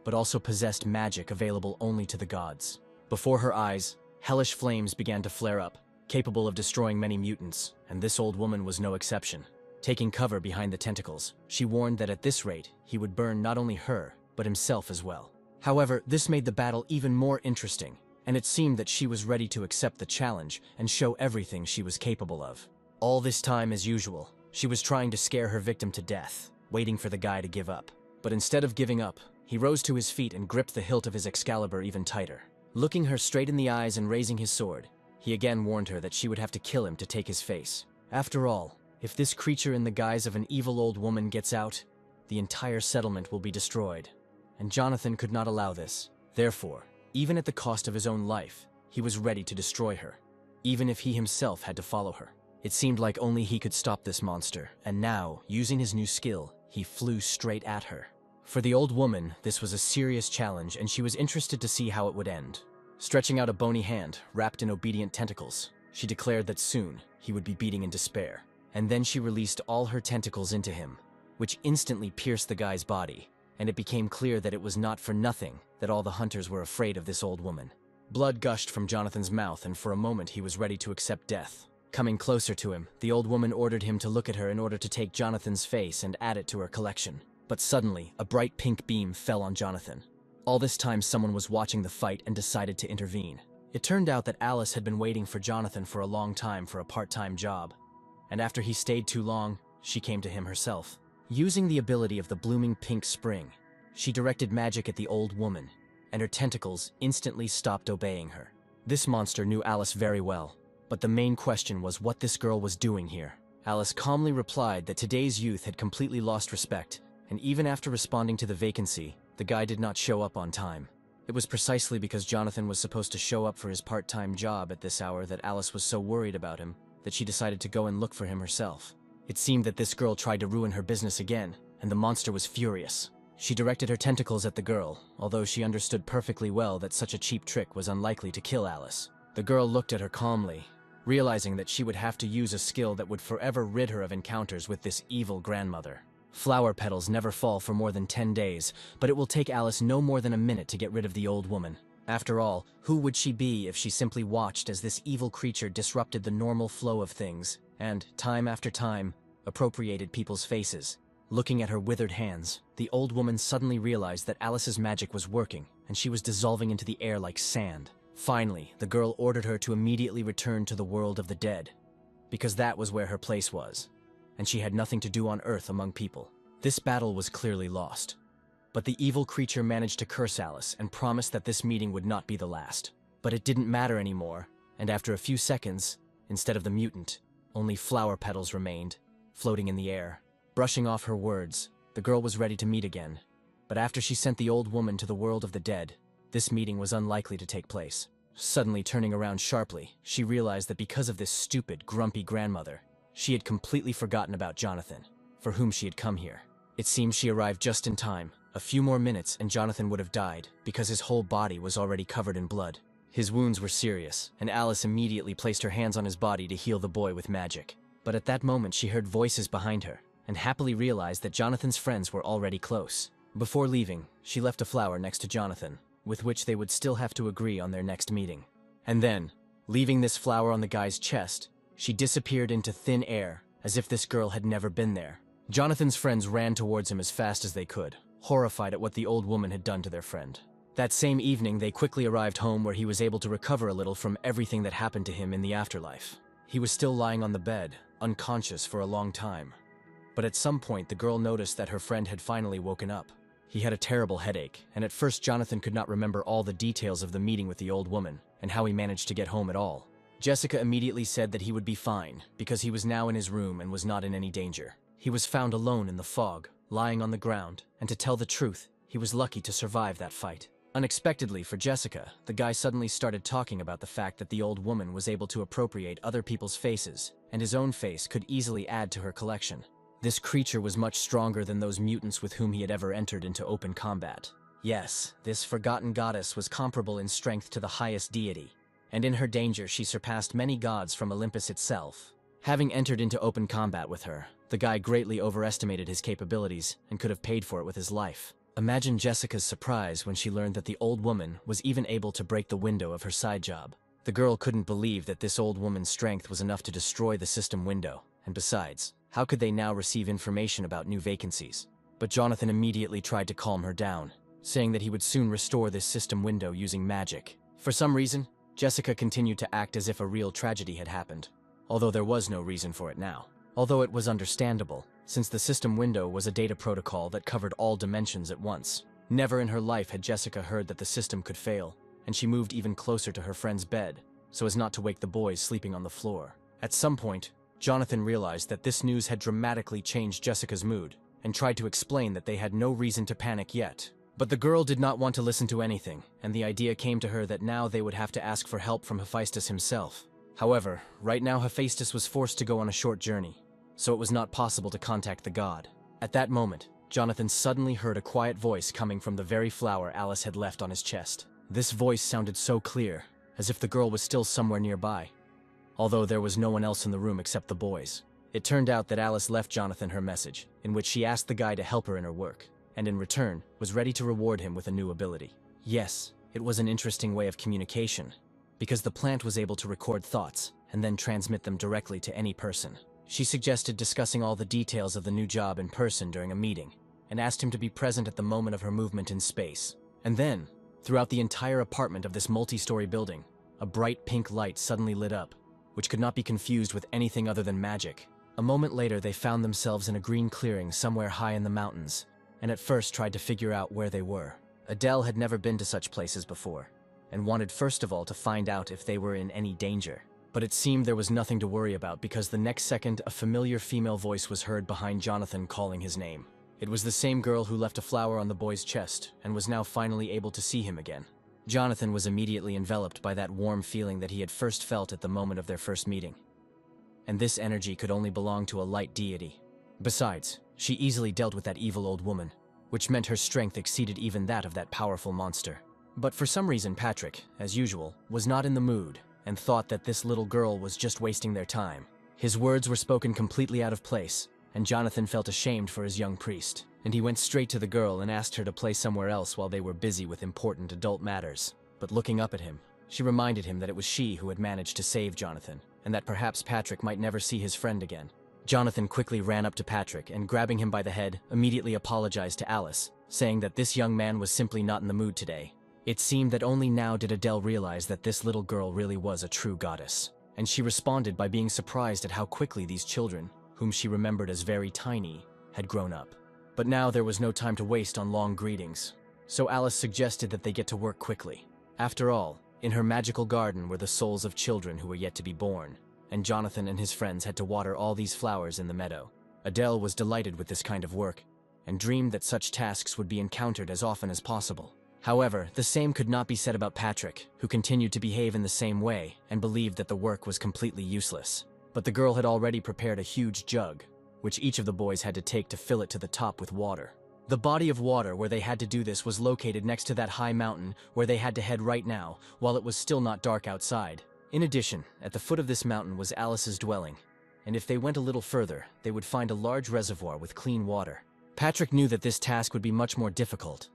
but also possessed magic available only to the gods. Before her eyes, hellish flames began to flare up, capable of destroying many mutants, and this old woman was no exception. Taking cover behind the tentacles, she warned that at this rate, he would burn not only her, but himself as well. However, this made the battle even more interesting, and it seemed that she was ready to accept the challenge and show everything she was capable of. All this time, as usual, she was trying to scare her victim to death, waiting for the guy to give up. But instead of giving up, he rose to his feet and gripped the hilt of his Excalibur even tighter. Looking her straight in the eyes and raising his sword, he again warned her that she would have to kill him to take his face. After all, if this creature in the guise of an evil old woman gets out, the entire settlement will be destroyed. And Jonathan could not allow this. Therefore, even at the cost of his own life, he was ready to destroy her, even if he himself had to follow her. It seemed like only he could stop this monster, and now, using his new skill, he flew straight at her. For the old woman, this was a serious challenge, and she was interested to see how it would end. Stretching out a bony hand, wrapped in obedient tentacles, she declared that soon he would be beating in despair. And then she released all her tentacles into him, which instantly pierced the guy's body, and it became clear that it was not for nothing that all the hunters were afraid of this old woman. Blood gushed from Jonathan's mouth, and for a moment he was ready to accept death. Coming closer to him, the old woman ordered him to look at her in order to take Jonathan's face and add it to her collection. But suddenly, a bright pink beam fell on Jonathan. All this time, someone was watching the fight and decided to intervene. It turned out that Alice had been waiting for Jonathan for a long time for a part-time job, and after he stayed too long, she came to him herself. Using the ability of the blooming pink spring, she directed magic at the old woman, and her tentacles instantly stopped obeying her. This monster knew Alice very well, but the main question was what this girl was doing here. Alice calmly replied that today's youth had completely lost respect, and even after responding to the vacancy, the guy did not show up on time. It was precisely because Jonathan was supposed to show up for his part-time job at this hour that Alice was so worried about him that she decided to go and look for him herself. It seemed that this girl tried to ruin her business again, and the monster was furious. She directed her tentacles at the girl, although she understood perfectly well that such a cheap trick was unlikely to kill Alice. The girl looked at her calmly, realizing that she would have to use a skill that would forever rid her of encounters with this evil grandmother. Flower petals never fall for more than 10 days, but it will take Alice no more than a minute to get rid of the old woman. After all, who would she be if she simply watched as this evil creature disrupted the normal flow of things and, time after time, appropriated people's faces? Looking at her withered hands, the old woman suddenly realized that Alice's magic was working, and she was dissolving into the air like sand. Finally, the girl ordered her to immediately return to the world of the dead, because that was where her place was, and she had nothing to do on Earth among people. This battle was clearly lost, but the evil creature managed to curse Alice and promised that this meeting would not be the last. But it didn't matter anymore, and after a few seconds, instead of the mutant, only flower petals remained, floating in the air. Brushing off her words, the girl was ready to meet again, but after she sent the old woman to the world of the dead, this meeting was unlikely to take place. Suddenly turning around sharply, she realized that because of this stupid, grumpy grandmother, she had completely forgotten about Jonathan, for whom she had come here. It seems she arrived just in time. A few more minutes and Jonathan would have died, because his whole body was already covered in blood. His wounds were serious, and Alice immediately placed her hands on his body to heal the boy with magic. But at that moment she heard voices behind her, and happily realized that Jonathan's friends were already close. Before leaving, she left a flower next to Jonathan, with which they would still have to agree on their next meeting. And then, leaving this flower on the guy's chest, she disappeared into thin air, as if this girl had never been there. Jonathan's friends ran towards him as fast as they could, horrified at what the old woman had done to their friend. That same evening, they quickly arrived home where he was able to recover a little from everything that happened to him in the afterlife. He was still lying on the bed, unconscious for a long time. But at some point, the girl noticed that her friend had finally woken up. He had a terrible headache, and at first Jonathan could not remember all the details of the meeting with the old woman, and how he managed to get home at all. Jessica immediately said that he would be fine, because he was now in his room and was not in any danger. He was found alone in the fog, lying on the ground, and to tell the truth, he was lucky to survive that fight. Unexpectedly for Jessica, the guy suddenly started talking about the fact that the old woman was able to appropriate other people's faces, and his own face could easily add to her collection. This creature was much stronger than those mutants with whom he had ever entered into open combat. Yes, this forgotten goddess was comparable in strength to the highest deity, and in her danger she surpassed many gods from Olympus itself. Having entered into open combat with her, the guy greatly overestimated his capabilities and could have paid for it with his life. Imagine Jessica's surprise when she learned that the old woman was even able to break the window of her side job. The girl couldn't believe that this old woman's strength was enough to destroy the system window, and besides, how could they now receive information about new vacancies? But Jonathan immediately tried to calm her down, saying that he would soon restore this system window using magic. For some reason, Jessica continued to act as if a real tragedy had happened, although there was no reason for it now. Although it was understandable, since the system window was a data protocol that covered all dimensions at once. Never in her life had Jessica heard that the system could fail, and she moved even closer to her friend's bed, so as not to wake the boys sleeping on the floor. At some point, Jonathan realized that this news had dramatically changed Jessica's mood, and tried to explain that they had no reason to panic yet. But the girl did not want to listen to anything, and the idea came to her that now they would have to ask for help from Hephaestus himself. However, right now Hephaestus was forced to go on a short journey, so it was not possible to contact the god. At that moment, Jonathan suddenly heard a quiet voice coming from the very flower Alice had left on his chest. This voice sounded so clear, as if the girl was still somewhere nearby, although there was no one else in the room except the boys. It turned out that Alice left Jonathan her message, in which she asked the guy to help her in her work, and in return, was ready to reward him with a new ability. Yes, it was an interesting way of communication, because the plant was able to record thoughts, and then transmit them directly to any person. She suggested discussing all the details of the new job in person during a meeting, and asked him to be present at the moment of her movement in space. And then, throughout the entire apartment of this multi-story building, a bright pink light suddenly lit up, which could not be confused with anything other than magic. A moment later, they found themselves in a green clearing somewhere high in the mountains, and at first tried to figure out where they were. Adele had never been to such places before, and wanted first of all to find out if they were in any danger. But it seemed there was nothing to worry about, because the next second a familiar female voice was heard behind Jonathan calling his name. It was the same girl who left a flower on the boy's chest, and was now finally able to see him again. Jonathan was immediately enveloped by that warm feeling that he had first felt at the moment of their first meeting. And this energy could only belong to a light deity. Besides, she easily dealt with that evil old woman, which meant her strength exceeded even that of that powerful monster. But for some reason Patrick, as usual, was not in the mood, and thought that this little girl was just wasting their time. His words were spoken completely out of place, and Jonathan felt ashamed for his young priest, and he went straight to the girl and asked her to play somewhere else while they were busy with important adult matters. But looking up at him, she reminded him that it was she who had managed to save Jonathan, and that perhaps Patrick might never see his friend again. Jonathan quickly ran up to Patrick and, grabbing him by the head, immediately apologized to Alice, saying that this young man was simply not in the mood today. It seemed that only now did Adele realize that this little girl really was a true goddess, and she responded by being surprised at how quickly these children, whom she remembered as very tiny, had grown up. But now there was no time to waste on long greetings, so Alice suggested that they get to work quickly. After all, in her magical garden were the souls of children who were yet to be born, and Jonathan and his friends had to water all these flowers in the meadow. Adele was delighted with this kind of work, and dreamed that such tasks would be encountered as often as possible. However, the same could not be said about Patrick, who continued to behave in the same way and believed that the work was completely useless. But the girl had already prepared a huge jug, which each of the boys had to take to fill it to the top with water. The body of water where they had to do this was located next to that high mountain where they had to head right now, while it was still not dark outside. In addition, at the foot of this mountain was Alice's dwelling, and if they went a little further, they would find a large reservoir with clean water. Patrick knew that this task would be much more difficult,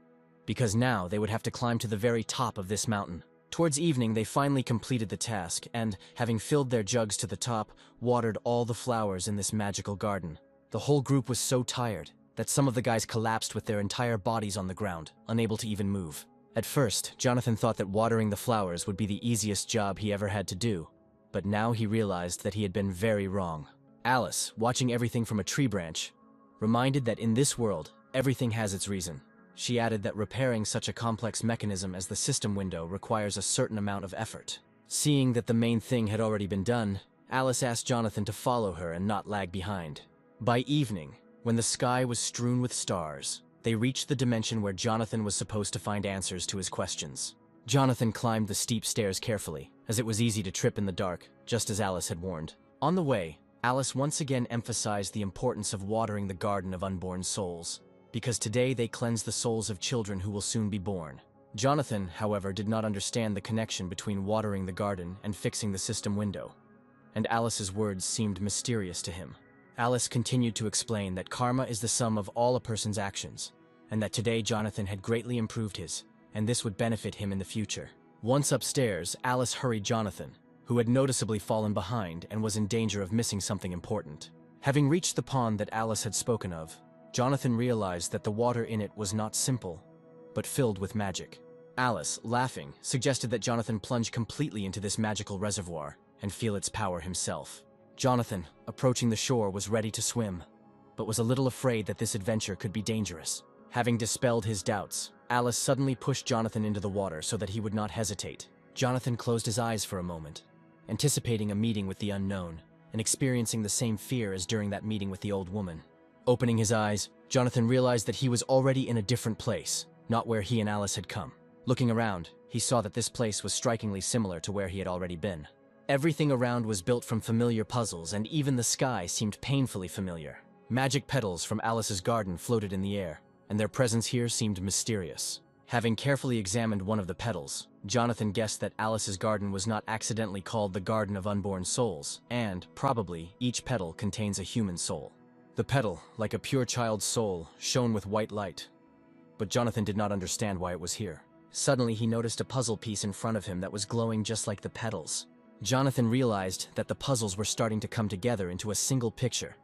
because now they would have to climb to the very top of this mountain. Towards evening, they finally completed the task and, having filled their jugs to the top, watered all the flowers in this magical garden. The whole group was so tired that some of the guys collapsed with their entire bodies on the ground, unable to even move. At first, Jonathan thought that watering the flowers would be the easiest job he ever had to do, but now he realized that he had been very wrong. Alice, watching everything from a tree branch, reminded that in this world, everything has its reason. She added that repairing such a complex mechanism as the system window requires a certain amount of effort. Seeing that the main thing had already been done, Alice asked Jonathan to follow her and not lag behind. By evening, when the sky was strewn with stars, they reached the dimension where Jonathan was supposed to find answers to his questions. Jonathan climbed the steep stairs carefully, as it was easy to trip in the dark, just as Alice had warned. On the way, Alice once again emphasized the importance of watering the garden of unborn souls, because today they cleanse the souls of children who will soon be born. Jonathan, however, did not understand the connection between watering the garden and fixing the system window, and Alice's words seemed mysterious to him. Alice continued to explain that karma is the sum of all a person's actions, and that today Jonathan had greatly improved his, and this would benefit him in the future. Once upstairs, Alice hurried Jonathan, who had noticeably fallen behind and was in danger of missing something important. Having reached the pond that Alice had spoken of, Jonathan realized that the water in it was not simple, but filled with magic. Alice, laughing, suggested that Jonathan plunge completely into this magical reservoir and feel its power himself. Jonathan, approaching the shore, was ready to swim, but was a little afraid that this adventure could be dangerous. Having dispelled his doubts, Alice suddenly pushed Jonathan into the water so that he would not hesitate. Jonathan closed his eyes for a moment, anticipating a meeting with the unknown, and experiencing the same fear as during that meeting with the old woman. Opening his eyes, Jonathan realized that he was already in a different place, not where he and Alice had come. Looking around, he saw that this place was strikingly similar to where he had already been. Everything around was built from familiar puzzles, and even the sky seemed painfully familiar. Magic petals from Alice's garden floated in the air, and their presence here seemed mysterious. Having carefully examined one of the petals, Jonathan guessed that Alice's garden was not accidentally called the Garden of Unborn Souls, and, probably, each petal contains a human soul. The petal, like a pure child's soul, shone with white light, but Jonathan did not understand why it was here. Suddenly he noticed a puzzle piece in front of him that was glowing just like the petals. Jonathan realized that the puzzles were starting to come together into a single picture.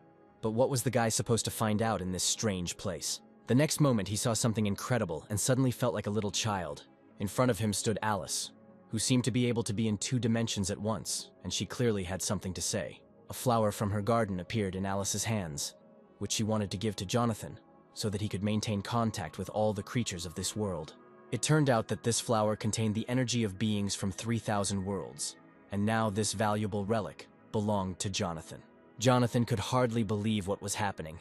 But what was the guy supposed to find out in this strange place? The next moment he saw something incredible and suddenly felt like a little child. In front of him stood Alice, who seemed to be able to be in 2 dimensions at once, and she clearly had something to say. A flower from her garden appeared in Alice's hands, which she wanted to give to Jonathan, so that he could maintain contact with all the creatures of this world. It turned out that this flower contained the energy of beings from 3,000 worlds. And now this valuable relic belonged to Jonathan. Jonathan could hardly believe what was happening,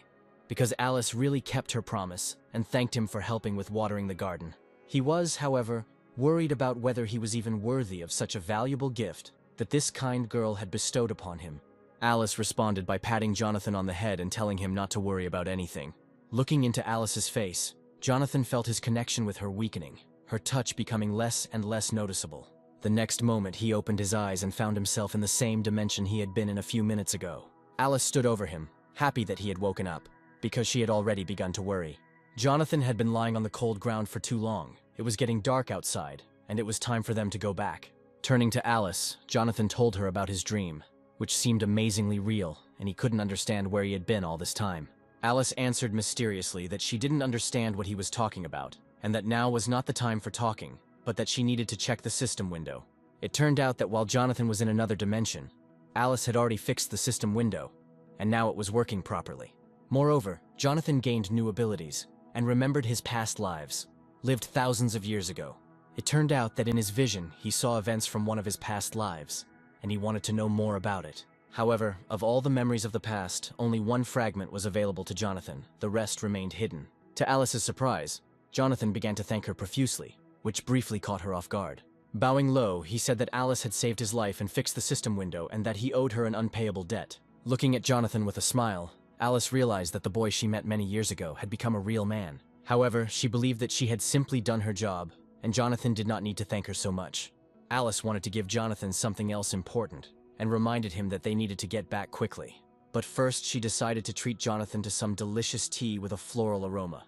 because Alice really kept her promise and thanked him for helping with watering the garden. He was, however, worried about whether he was even worthy of such a valuable gift that this kind girl had bestowed upon him. Alice responded by patting Jonathan on the head and telling him not to worry about anything. Looking into Alice's face, Jonathan felt his connection with her weakening, her touch becoming less and less noticeable. The next moment, he opened his eyes and found himself in the same dimension he had been in a few minutes ago. Alice stood over him, happy that he had woken up, because she had already begun to worry. Jonathan had been lying on the cold ground for too long. It was getting dark outside, and it was time for them to go back. Turning to Alice, Jonathan told her about his dream, which seemed amazingly real, and he couldn't understand where he had been all this time. Alice answered mysteriously that she didn't understand what he was talking about, and that now was not the time for talking, but that she needed to check the system window. It turned out that while Jonathan was in another dimension, Alice had already fixed the system window, and now it was working properly. Moreover, Jonathan gained new abilities, and remembered his past lives, lived thousands of years ago. It turned out that in his vision, he saw events from one of his past lives, and he wanted to know more about it. However, of all the memories of the past, only one fragment was available to Jonathan. The rest remained hidden. To Alice's surprise, Jonathan began to thank her profusely, which briefly caught her off guard. Bowing low, he said that Alice had saved his life and fixed the system window and that he owed her an unpayable debt. Looking at Jonathan with a smile, Alice realized that the boy she met many years ago had become a real man. However, she believed that she had simply done her job, and Jonathan did not need to thank her so much. Alice wanted to give Jonathan something else important, and reminded him that they needed to get back quickly. But first, she decided to treat Jonathan to some delicious tea with a floral aroma,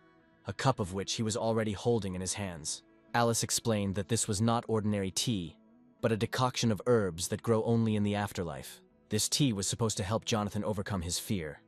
a cup of which he was already holding in his hands. Alice explained that this was not ordinary tea, but a decoction of herbs that grow only in the afterlife. This tea was supposed to help Jonathan overcome his fear,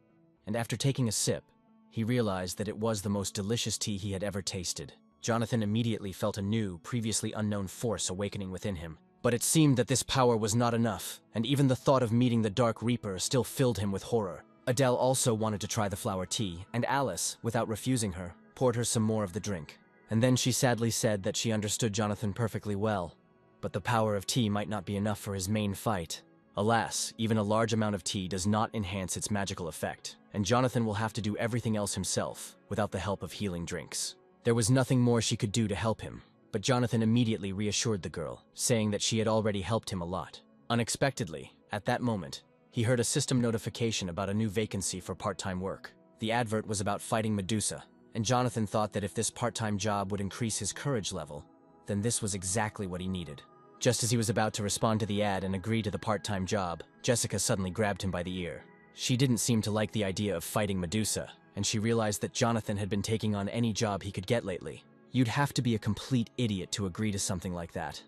and after taking a sip, he realized that it was the most delicious tea he had ever tasted. Jonathan immediately felt a new, previously unknown force awakening within him. But it seemed that this power was not enough, and even the thought of meeting the Dark Reaper still filled him with horror. Adele also wanted to try the flower tea, and Alice, without refusing her, poured her some more of the drink. And then she sadly said that she understood Jonathan perfectly well, but the power of tea might not be enough for his main fight. Alas, even a large amount of tea does not enhance its magical effect, and Jonathan will have to do everything else himself, without the help of healing drinks. There was nothing more she could do to help him, but Jonathan immediately reassured the girl, saying that she had already helped him a lot. Unexpectedly, at that moment, he heard a system notification about a new vacancy for part-time work. The advert was about fighting Medusa, and Jonathan thought that if this part-time job would increase his courage level, then this was exactly what he needed. Just as he was about to respond to the ad and agree to the part-time job, Jessica suddenly grabbed him by the ear. She didn't seem to like the idea of fighting Medusa, and she realized that Jonathan had been taking on any job he could get lately. You'd have to be a complete idiot to agree to something like that,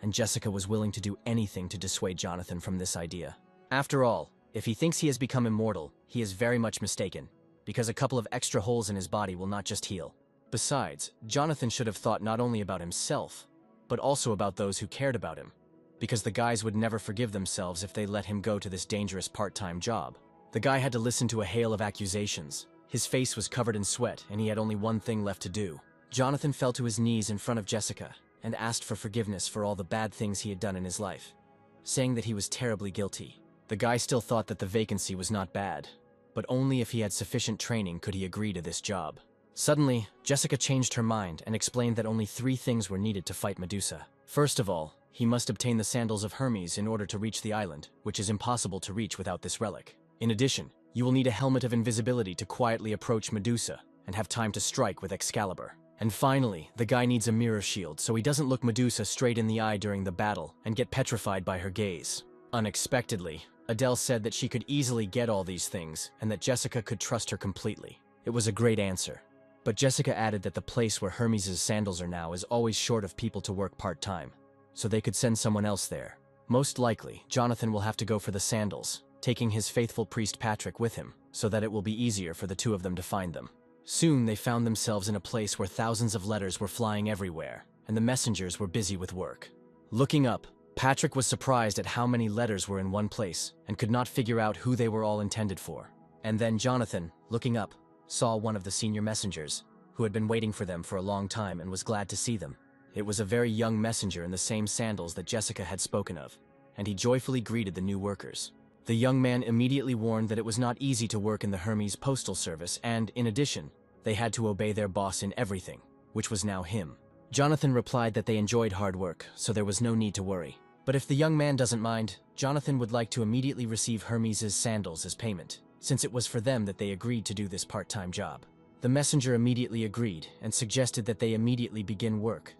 and Jessica was willing to do anything to dissuade Jonathan from this idea. After all, if he thinks he has become immortal, he is very much mistaken, because a couple of extra holes in his body will not just heal. Besides, Jonathan should have thought not only about himself, but also about those who cared about him, because the guys would never forgive themselves if they let him go to this dangerous part-time job. The guy had to listen to a hail of accusations. His face was covered in sweat, and he had only one thing left to do. Jonathan fell to his knees in front of Jessica and asked for forgiveness for all the bad things he had done in his life, saying that he was terribly guilty. The guy still thought that the vacancy was not bad, but only if he had sufficient training could he agree to this job. Suddenly, Jessica changed her mind and explained that only 3 things were needed to fight Medusa. First of all, he must obtain the sandals of Hermes in order to reach the island, which is impossible to reach without this relic. In addition, you will need a helmet of invisibility to quietly approach Medusa and have time to strike with Excalibur. And finally, the guy needs a mirror shield so he doesn't look Medusa straight in the eye during the battle and get petrified by her gaze. Unexpectedly, Adele said that she could easily get all these things and that Jessica could trust her completely. It was a great answer. But Jessica added that the place where Hermes' sandals are now is always short of people to work part-time, so they could send someone else there. Most likely, Jonathan will have to go for the sandals, taking his faithful priest Patrick with him, so that it will be easier for the 2 of them to find them. Soon they found themselves in a place where thousands of letters were flying everywhere, and the messengers were busy with work. Looking up, Patrick was surprised at how many letters were in one place, and could not figure out who they were all intended for. And then Jonathan, looking up, saw one of the senior messengers, who had been waiting for them for a long time and was glad to see them. It was a very young messenger in the same sandals that Jessica had spoken of, and he joyfully greeted the new workers. The young man immediately warned that it was not easy to work in the Hermes Postal Service and, in addition, they had to obey their boss in everything, which was now him. Jonathan replied that they enjoyed hard work, so there was no need to worry. But if the young man doesn't mind, Jonathan would like to immediately receive Hermes' sandals as payment, since it was for them that they agreed to do this part-time job. The messenger immediately agreed and suggested that they immediately begin work.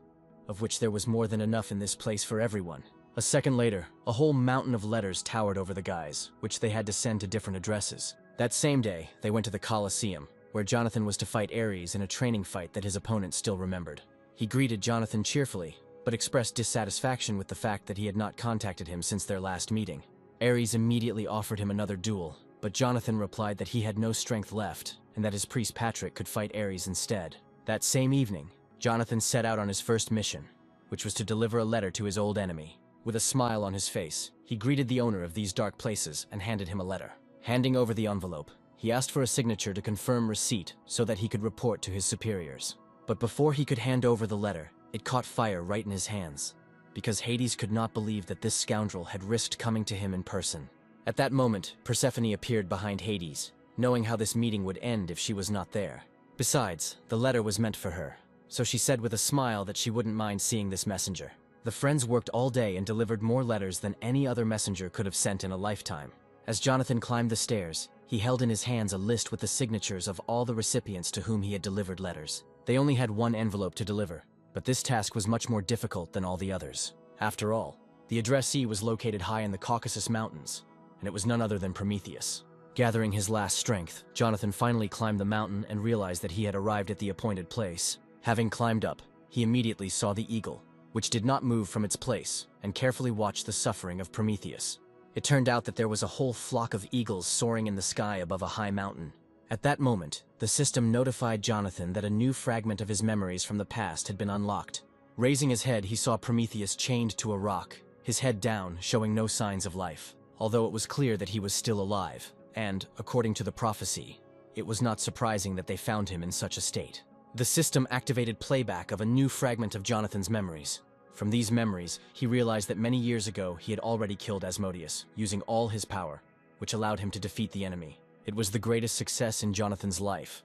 of which there was more than enough in this place for everyone. A second later, a whole mountain of letters towered over the guys, which they had to send to different addresses. That same day, they went to the Colosseum, where Jonathan was to fight Ares in a training fight that his opponent still remembered. He greeted Jonathan cheerfully, but expressed dissatisfaction with the fact that he had not contacted him since their last meeting. Ares immediately offered him another duel, but Jonathan replied that he had no strength left, and that his priest Patrick could fight Ares instead. That same evening, Jonathan set out on his first mission, which was to deliver a letter to his old enemy. With a smile on his face, he greeted the owner of these dark places and handed him a letter. Handing over the envelope, he asked for a signature to confirm receipt so that he could report to his superiors. But before he could hand over the letter, it caught fire right in his hands, because Hades could not believe that this scoundrel had risked coming to him in person. At that moment, Persephone appeared behind Hades, knowing how this meeting would end if she was not there. Besides, the letter was meant for her, so she said with a smile that she wouldn't mind seeing this messenger. The friends worked all day and delivered more letters than any other messenger could have sent in a lifetime. As Jonathan climbed the stairs, he held in his hands a list with the signatures of all the recipients to whom he had delivered letters. They only had one envelope to deliver, but this task was much more difficult than all the others. After all, the addressee was located high in the Caucasus Mountains, and it was none other than Prometheus. Gathering his last strength, Jonathan finally climbed the mountain and realized that he had arrived at the appointed place. Having climbed up, he immediately saw the eagle, which did not move from its place, and carefully watched the suffering of Prometheus. It turned out that there was a whole flock of eagles soaring in the sky above a high mountain. At that moment, the system notified Jonathan that a new fragment of his memories from the past had been unlocked. Raising his head, he saw Prometheus chained to a rock, his head down, showing no signs of life, although it was clear that he was still alive, and, according to the prophecy, it was not surprising that they found him in such a state. The system activated playback of a new fragment of Jonathan's memories. From these memories, he realized that many years ago he had already killed Asmodeus, using all his power, which allowed him to defeat the enemy. It was the greatest success in Jonathan's life,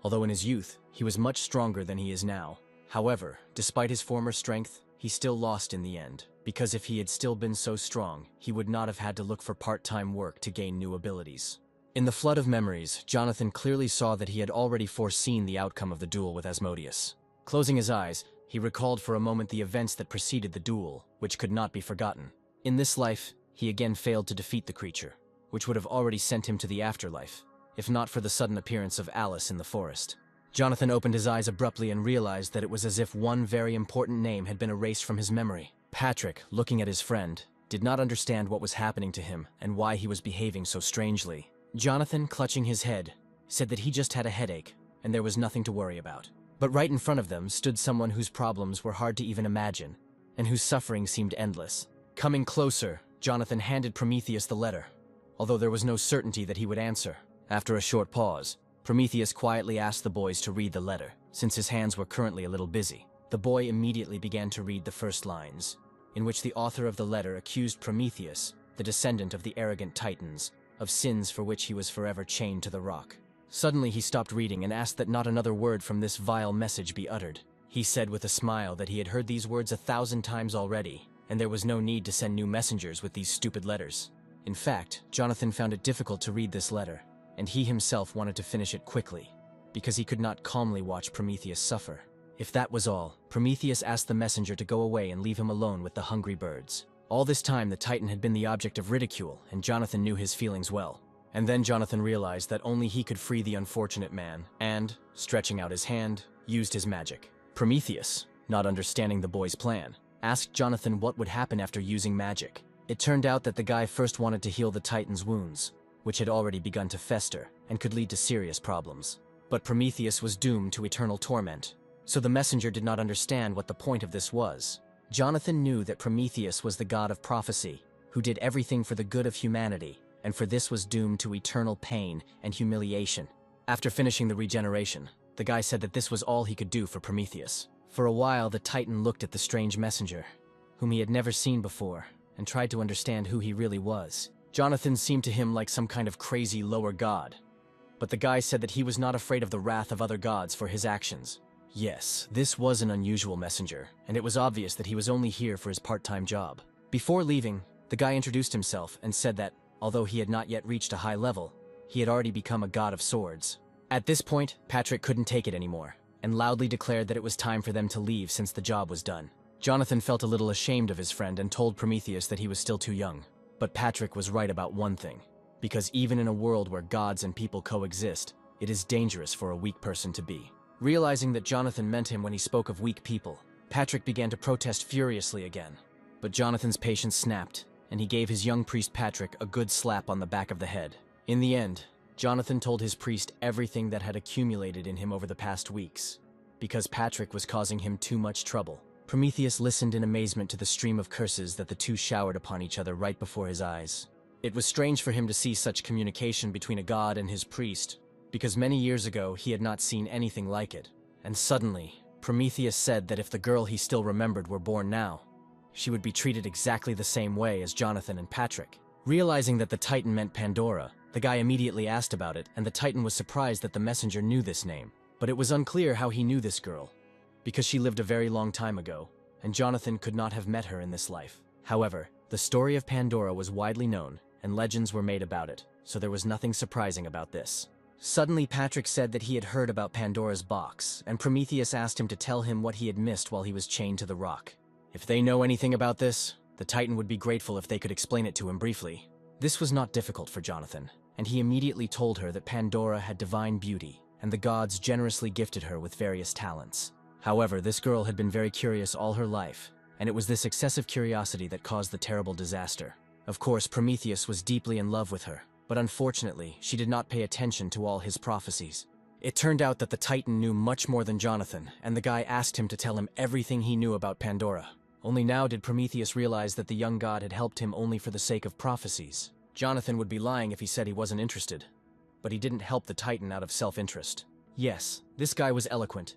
although in his youth, he was much stronger than he is now. However, despite his former strength, he still lost in the end, because if he had still been so strong, he would not have had to look for part-time work to gain new abilities. In the flood of memories, Jonathan clearly saw that he had already foreseen the outcome of the duel with Asmodeus. Closing his eyes, he recalled for a moment the events that preceded the duel, which could not be forgotten. In this life, he again failed to defeat the creature, which would have already sent him to the afterlife, if not for the sudden appearance of Alice in the forest. Jonathan opened his eyes abruptly and realized that it was as if one very important name had been erased from his memory. Patrick, looking at his friend, did not understand what was happening to him and why he was behaving so strangely. Jonathan, clutching his head, said that he just had a headache and there was nothing to worry about. But right in front of them stood someone whose problems were hard to even imagine, and whose suffering seemed endless. Coming closer, Jonathan handed Prometheus the letter, although there was no certainty that he would answer. After a short pause, Prometheus quietly asked the boys to read the letter, since his hands were currently a little busy. The boy immediately began to read the first lines, in which the author of the letter accused Prometheus, the descendant of the arrogant Titans, of sins for which he was forever chained to the rock. Suddenly he stopped reading and asked that not another word from this vile message be uttered. He said with a smile that he had heard these words 1,000 times already, and there was no need to send new messengers with these stupid letters. In fact, Jonathan found it difficult to read this letter, and he himself wanted to finish it quickly, because he could not calmly watch Prometheus suffer. If that was all, Prometheus asked the messenger to go away and leave him alone with the hungry birds. All this time, the Titan had been the object of ridicule, and Jonathan knew his feelings well. And then Jonathan realized that only he could free the unfortunate man, and, stretching out his hand, used his magic. Prometheus, not understanding the boy's plan, asked Jonathan what would happen after using magic. It turned out that the guy first wanted to heal the Titan's wounds, which had already begun to fester and could lead to serious problems. But Prometheus was doomed to eternal torment, so the messenger did not understand what the point of this was. Jonathan knew that Prometheus was the god of prophecy, who did everything for the good of humanity, and for this was doomed to eternal pain and humiliation. After finishing the regeneration, the guy said that this was all he could do for Prometheus. For a while, the Titan looked at the strange messenger, whom he had never seen before, and tried to understand who he really was. Jonathan seemed to him like some kind of crazy lower god, but the guy said that he was not afraid of the wrath of other gods for his actions. Yes, this was an unusual messenger, and it was obvious that he was only here for his part-time job. Before leaving, the guy introduced himself and said that, although he had not yet reached a high level, he had already become a god of swords. At this point, Patrick couldn't take it anymore, and loudly declared that it was time for them to leave since the job was done. Jonathan felt a little ashamed of his friend and told Prometheus that he was still too young. But Patrick was right about one thing, because even in a world where gods and people coexist, it is dangerous for a weak person to be. Realizing that Jonathan meant him when he spoke of weak people, Patrick began to protest furiously again. But Jonathan's patience snapped, and he gave his young priest Patrick a good slap on the back of the head. In the end, Jonathan told his priest everything that had accumulated in him over the past weeks, because Patrick was causing him too much trouble. Prometheus listened in amazement to the stream of curses that the two showered upon each other right before his eyes. It was strange for him to see such communication between a god and his priest, because many years ago he had not seen anything like it. And suddenly, Prometheus said that if the girl he still remembered were born now, she would be treated exactly the same way as Jonathan and Patrick. Realizing that the Titan meant Pandora, the guy immediately asked about it, and the Titan was surprised that the messenger knew this name. But it was unclear how he knew this girl, because she lived a very long time ago, and Jonathan could not have met her in this life. However, the story of Pandora was widely known, and legends were made about it, so there was nothing surprising about this. Suddenly, Patrick said that he had heard about Pandora's box, and Prometheus asked him to tell him what he had missed while he was chained to the rock. If they know anything about this, the Titan would be grateful if they could explain it to him briefly. This was not difficult for Jonathan, and he immediately told her that Pandora had divine beauty, and the gods generously gifted her with various talents. However, this girl had been very curious all her life, and it was this excessive curiosity that caused the terrible disaster. Of course, Prometheus was deeply in love with her, but unfortunately, she did not pay attention to all his prophecies. It turned out that the Titan knew much more than Jonathan, and the guy asked him to tell him everything he knew about Pandora. Only now did Prometheus realize that the young god had helped him only for the sake of prophecies. Jonathan would be lying if he said he wasn't interested, but he didn't help the Titan out of self-interest. Yes, this guy was eloquent,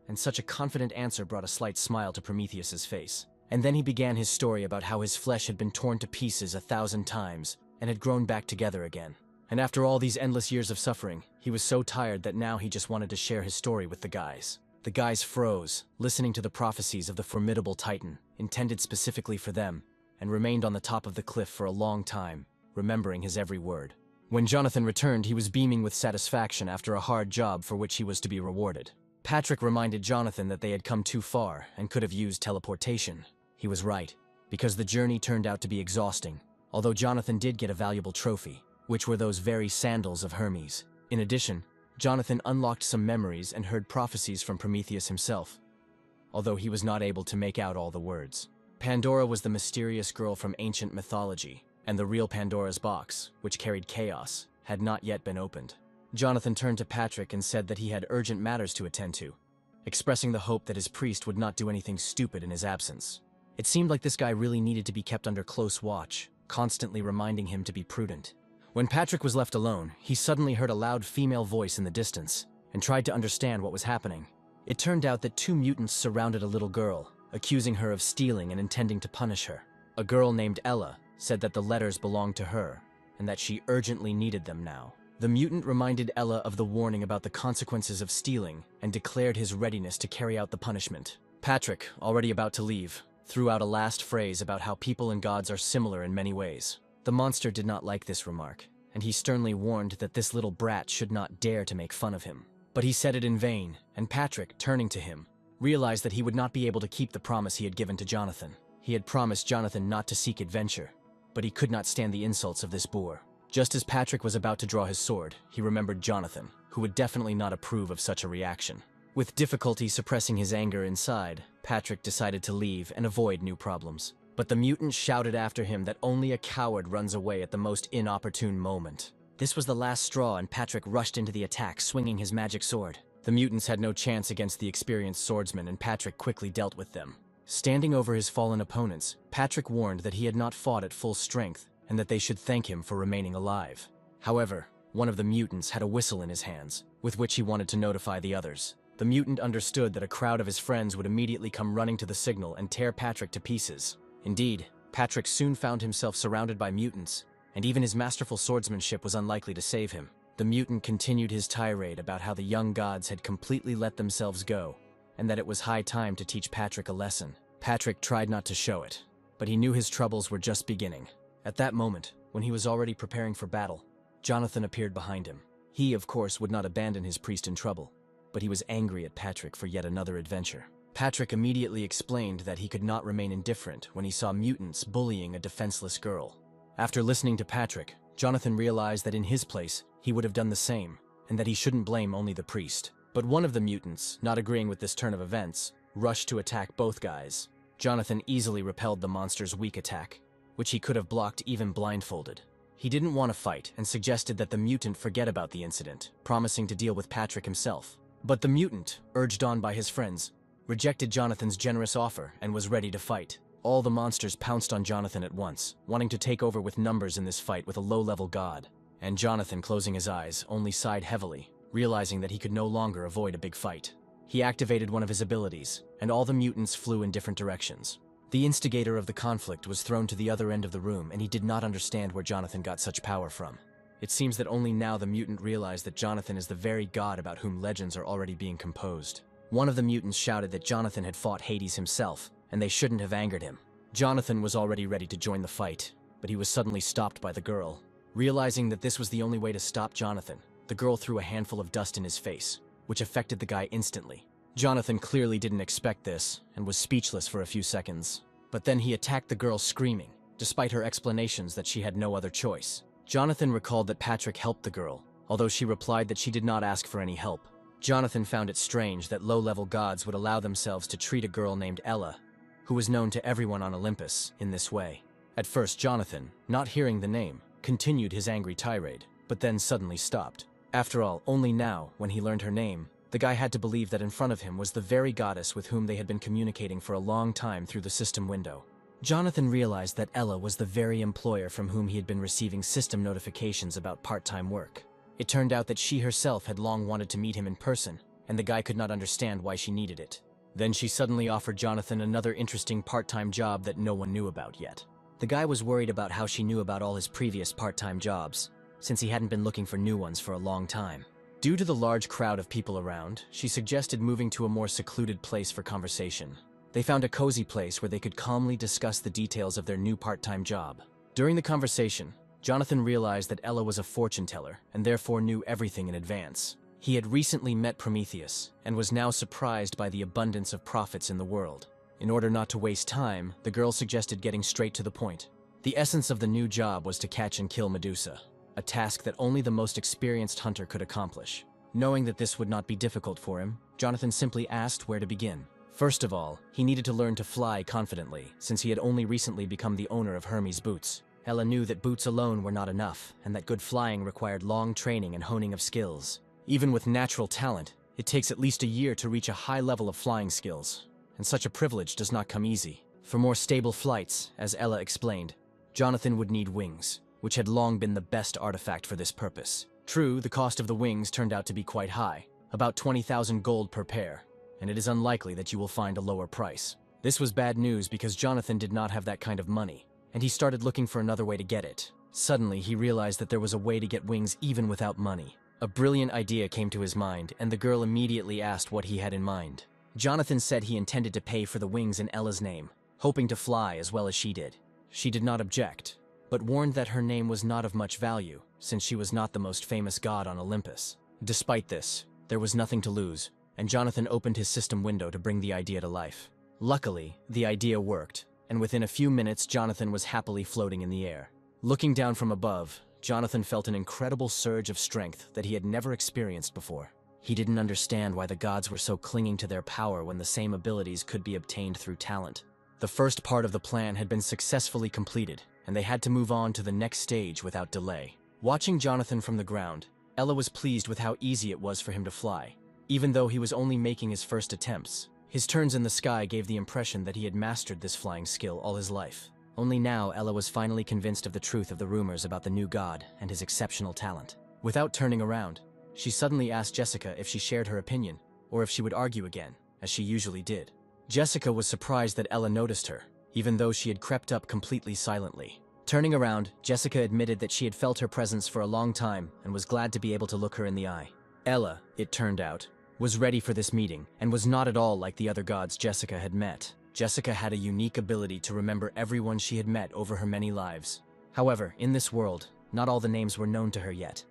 and such a confident answer brought a slight smile to Prometheus's face. And then he began his story about how his flesh had been torn to pieces 1,000 times and had grown back together again. And after all these endless years of suffering, he was so tired that now he just wanted to share his story with the guys. The guys froze, listening to the prophecies of the formidable Titan, intended specifically for them, and remained on the top of the cliff for a long time, remembering his every word. When Jonathan returned, he was beaming with satisfaction after a hard job for which he was to be rewarded. Patrick reminded Jonathan that they had come too far and could have used teleportation. He was right, because the journey turned out to be exhausting, although Jonathan did get a valuable trophy, which were those very sandals of Hermes. In addition, Jonathan unlocked some memories and heard prophecies from Prometheus himself, although he was not able to make out all the words. Pandora was the mysterious girl from ancient mythology, and the real Pandora's box, which carried chaos, had not yet been opened. Jonathan turned to Patrick and said that he had urgent matters to attend to, expressing the hope that his priest would not do anything stupid in his absence. It seemed like this guy really needed to be kept under close watch, constantly reminding him to be prudent. When Patrick was left alone, he suddenly heard a loud female voice in the distance, and tried to understand what was happening. It turned out that 2 mutants surrounded a little girl, accusing her of stealing and intending to punish her. A girl named Ella said that the letters belonged to her, and that she urgently needed them now. The mutant reminded Ella of the warning about the consequences of stealing, and declared his readiness to carry out the punishment. Patrick, already about to leave, threw out a last phrase about how people and gods are similar in many ways. The monster did not like this remark, and he sternly warned that this little brat should not dare to make fun of him. But he said it in vain, and Patrick, turning to him, realized that he would not be able to keep the promise he had given to Jonathan. He had promised Jonathan not to seek adventure, but he could not stand the insults of this boor. Just as Patrick was about to draw his sword, he remembered Jonathan, who would definitely not approve of such a reaction. With difficulty suppressing his anger inside, Patrick decided to leave and avoid new problems. But the mutant shouted after him that only a coward runs away at the most inopportune moment. This was the last straw, and Patrick rushed into the attack, swinging his magic sword. The mutants had no chance against the experienced swordsman, and Patrick quickly dealt with them. Standing over his fallen opponents, Patrick warned that he had not fought at full strength, and that they should thank him for remaining alive. However, one of the mutants had a whistle in his hands, with which he wanted to notify the others. The mutant understood that a crowd of his friends would immediately come running to the signal and tear Patrick to pieces. Indeed, Patrick soon found himself surrounded by mutants, and even his masterful swordsmanship was unlikely to save him. The mutant continued his tirade about how the young gods had completely let themselves go, and that it was high time to teach Patrick a lesson. Patrick tried not to show it, but he knew his troubles were just beginning. At that moment, when he was already preparing for battle, Jonathan appeared behind him. He, of course, would not abandon his priest in trouble, but he was angry at Patrick for yet another adventure. Patrick immediately explained that he could not remain indifferent when he saw mutants bullying a defenseless girl. After listening to Patrick, Jonathan realized that in his place, he would have done the same, and that he shouldn't blame only the priest. But one of the mutants, not agreeing with this turn of events, rushed to attack both guys. Jonathan easily repelled the monster's weak attack, which he could have blocked even blindfolded. He didn't want to fight and suggested that the mutant forget about the incident, promising to deal with Patrick himself. But the mutant, urged on by his friends, rejected Jonathan's generous offer and was ready to fight. All the monsters pounced on Jonathan at once, wanting to take over with numbers in this fight with a low-level god. And Jonathan, closing his eyes, only sighed heavily, realizing that he could no longer avoid a big fight. He activated one of his abilities, and all the mutants flew in different directions. The instigator of the conflict was thrown to the other end of the room, and he did not understand where Jonathan got such power from. It seems that only now the mutant realized that Jonathan is the very god about whom legends are already being composed. One of the mutants shouted that Jonathan had fought Hades himself, and they shouldn't have angered him. Jonathan was already ready to join the fight, but he was suddenly stopped by the girl. Realizing that this was the only way to stop Jonathan, the girl threw a handful of dust in his face, which affected the guy instantly. Jonathan clearly didn't expect this, and was speechless for a few seconds. But then he attacked the girl screaming, despite her explanations that she had no other choice. Jonathan recalled that Patrick helped the girl, although she replied that she did not ask for any help. Jonathan found it strange that low-level gods would allow themselves to treat a girl named Ella, who was known to everyone on Olympus, in this way. At first, Jonathan, not hearing the name, continued his angry tirade, but then suddenly stopped. After all, only now, when he learned her name, the guy had to believe that in front of him was the very goddess with whom they had been communicating for a long time through the system window. Jonathan realized that Ella was the very employer from whom he had been receiving system notifications about part-time work. It turned out that she herself had long wanted to meet him in person, and the guy could not understand why she needed it. Then she suddenly offered Jonathan another interesting part-time job that no one knew about yet. The guy was worried about how she knew about all his previous part-time jobs, since he hadn't been looking for new ones for a long time. Due to the large crowd of people around, she suggested moving to a more secluded place for conversation. They found a cozy place where they could calmly discuss the details of their new part-time job. During the conversation, Jonathan realized that Ella was a fortune teller and therefore knew everything in advance. He had recently met Prometheus and was now surprised by the abundance of profits in the world. In order not to waste time, the girl suggested getting straight to the point. The essence of the new job was to catch and kill Medusa, a task that only the most experienced hunter could accomplish. Knowing that this would not be difficult for him, Jonathan simply asked where to begin. First of all, he needed to learn to fly confidently, since he had only recently become the owner of Hermes' boots. Ella knew that boots alone were not enough, and that good flying required long training and honing of skills. Even with natural talent, it takes at least a year to reach a high level of flying skills, and such a privilege does not come easy. For more stable flights, as Ella explained, Jonathan would need wings, which had long been the best artifact for this purpose. True, the cost of the wings turned out to be quite high, about 20,000 gold per pair, and it is unlikely that you will find a lower price. This was bad news because Jonathan did not have that kind of money, and he started looking for another way to get it. Suddenly, he realized that there was a way to get wings even without money. A brilliant idea came to his mind, and the girl immediately asked what he had in mind. Jonathan said he intended to pay for the wings in Ella's name, hoping to fly as well as she did. She did not object, but warned that her name was not of much value, since she was not the most famous god on Olympus. Despite this, there was nothing to lose, and Jonathan opened his system window to bring the idea to life. Luckily, the idea worked, and within a few minutes Jonathan was happily floating in the air. Looking down from above, Jonathan felt an incredible surge of strength that he had never experienced before. He didn't understand why the gods were so clinging to their power when the same abilities could be obtained through talent. The first part of the plan had been successfully completed, and they had to move on to the next stage without delay. Watching Jonathan from the ground, Ella was pleased with how easy it was for him to fly. Even though he was only making his first attempts, his turns in the sky gave the impression that he had mastered this flying skill all his life. Only now Ella was finally convinced of the truth of the rumors about the new god and his exceptional talent. Without turning around, she suddenly asked Jessica if she shared her opinion, or if she would argue again, as she usually did. Jessica was surprised that Ella noticed her, even though she had crept up completely silently. Turning around, Jessica admitted that she had felt her presence for a long time and was glad to be able to look her in the eye. Ella, it turned out, was ready for this meeting and was not at all like the other gods Jessica had met. Jessica had a unique ability to remember everyone she had met over her many lives. However, in this world, not all the names were known to her yet,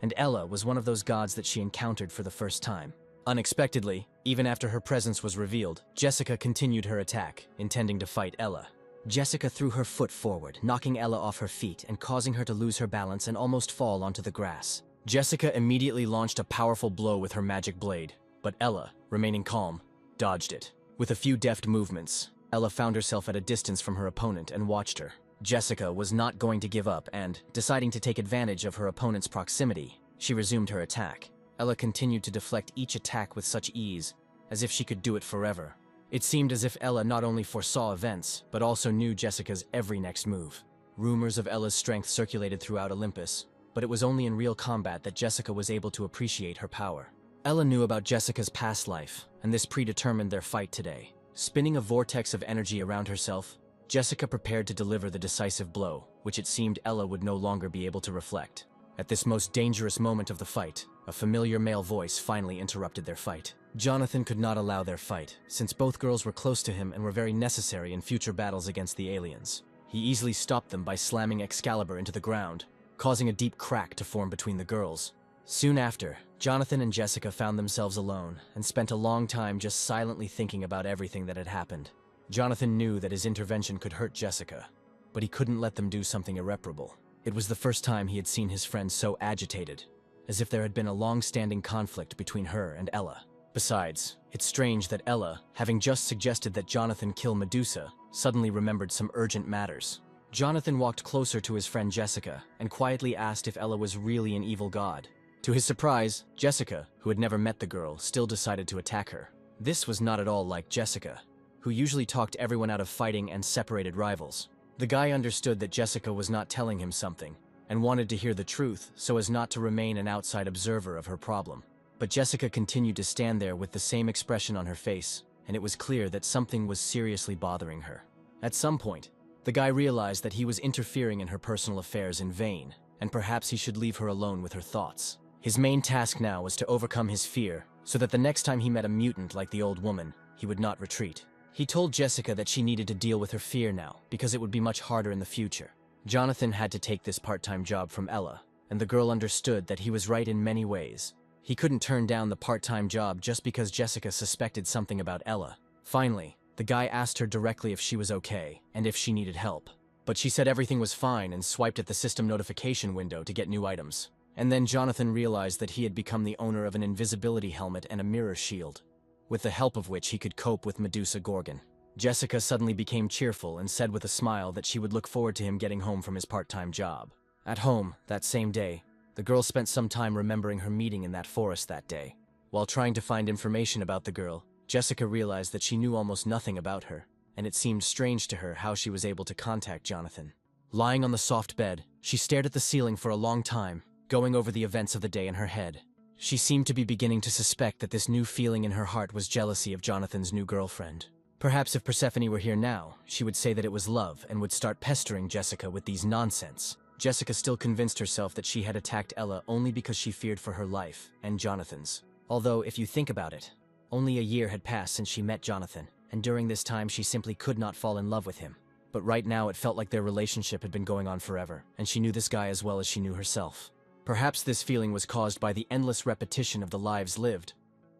and Ella was one of those gods that she encountered for the first time. Unexpectedly, Even after her presence was revealed, Jessica continued her attack, intending to fight Ella. Jessica threw her foot forward, knocking Ella off her feet and causing her to lose her balance and almost fall onto the grass. Jessica immediately launched a powerful blow with her magic blade, but Ella, remaining calm, dodged it. With a few deft movements, Ella found herself at a distance from her opponent and watched her. Jessica was not going to give up and, deciding to take advantage of her opponent's proximity, she resumed her attack. Ella continued to deflect each attack with such ease, as if she could do it forever. It seemed as if Ella not only foresaw events, but also knew Jessica's every next move. Rumors of Ella's strength circulated throughout Olympus, but it was only in real combat that Jessica was able to appreciate her power. Ella knew about Jessica's past life, and this predetermined their fight today. Spinning a vortex of energy around herself, Jessica prepared to deliver the decisive blow, which it seemed Ella would no longer be able to reflect. At this most dangerous moment of the fight, a familiar male voice finally interrupted their fight. Jonathan could not allow their fight, since both girls were close to him and were very necessary in future battles against the aliens. He easily stopped them by slamming Excalibur into the ground, causing a deep crack to form between the girls. Soon after, Jonathan and Jessica found themselves alone and spent a long time just silently thinking about everything that had happened. Jonathan knew that his intervention could hurt Jessica, but he couldn't let them do something irreparable. It was the first time he had seen his friend so agitated, as if there had been a long-standing conflict between her and Ella. Besides, it's strange that Ella, having just suggested that Jonathan kill Medusa, suddenly remembered some urgent matters. Jonathan walked closer to his friend Jessica and quietly asked if Ella was really an evil god. To his surprise, Jessica, who had never met the girl, still decided to attack her. This was not at all like Jessica, who usually talked everyone out of fighting and separated rivals. The guy understood that Jessica was not telling him something, and wanted to hear the truth so as not to remain an outside observer of her problem. But Jessica continued to stand there with the same expression on her face, and it was clear that something was seriously bothering her. At some point, the guy realized that he was interfering in her personal affairs in vain, and perhaps he should leave her alone with her thoughts. His main task now was to overcome his fear, so that the next time he met a mutant like the old woman, he would not retreat. He told Jessica that she needed to deal with her fear now, because it would be much harder in the future. Jonathan had to take this part-time job from Ella, and the girl understood that he was right in many ways. He couldn't turn down the part-time job just because Jessica suspected something about Ella. Finally, the guy asked her directly if she was okay, and if she needed help. But she said everything was fine and swiped at the system notification window to get new items. And then Jonathan realized that he had become the owner of an invisibility helmet and a mirror shield, with the help of which he could cope with Medusa Gorgon. Jessica suddenly became cheerful and said with a smile that she would look forward to him getting home from his part-time job. At home, that same day, the girl spent some time remembering her meeting in that forest that day. While trying to find information about the girl, Jessica realized that she knew almost nothing about her, and it seemed strange to her how she was able to contact Jonathan. Lying on the soft bed, she stared at the ceiling for a long time, going over the events of the day in her head. She seemed to be beginning to suspect that this new feeling in her heart was jealousy of Jonathan's new girlfriend. Perhaps if Persephone were here now, she would say that it was love and would start pestering Jessica with these nonsense. Jessica still convinced herself that she had attacked Ella only because she feared for her life and Jonathan's. Although, if you think about it, only a year had passed since she met Jonathan, and during this time she simply could not fall in love with him. But right now it felt like their relationship had been going on forever, and she knew this guy as well as she knew herself. Perhaps this feeling was caused by the endless repetition of the lives lived,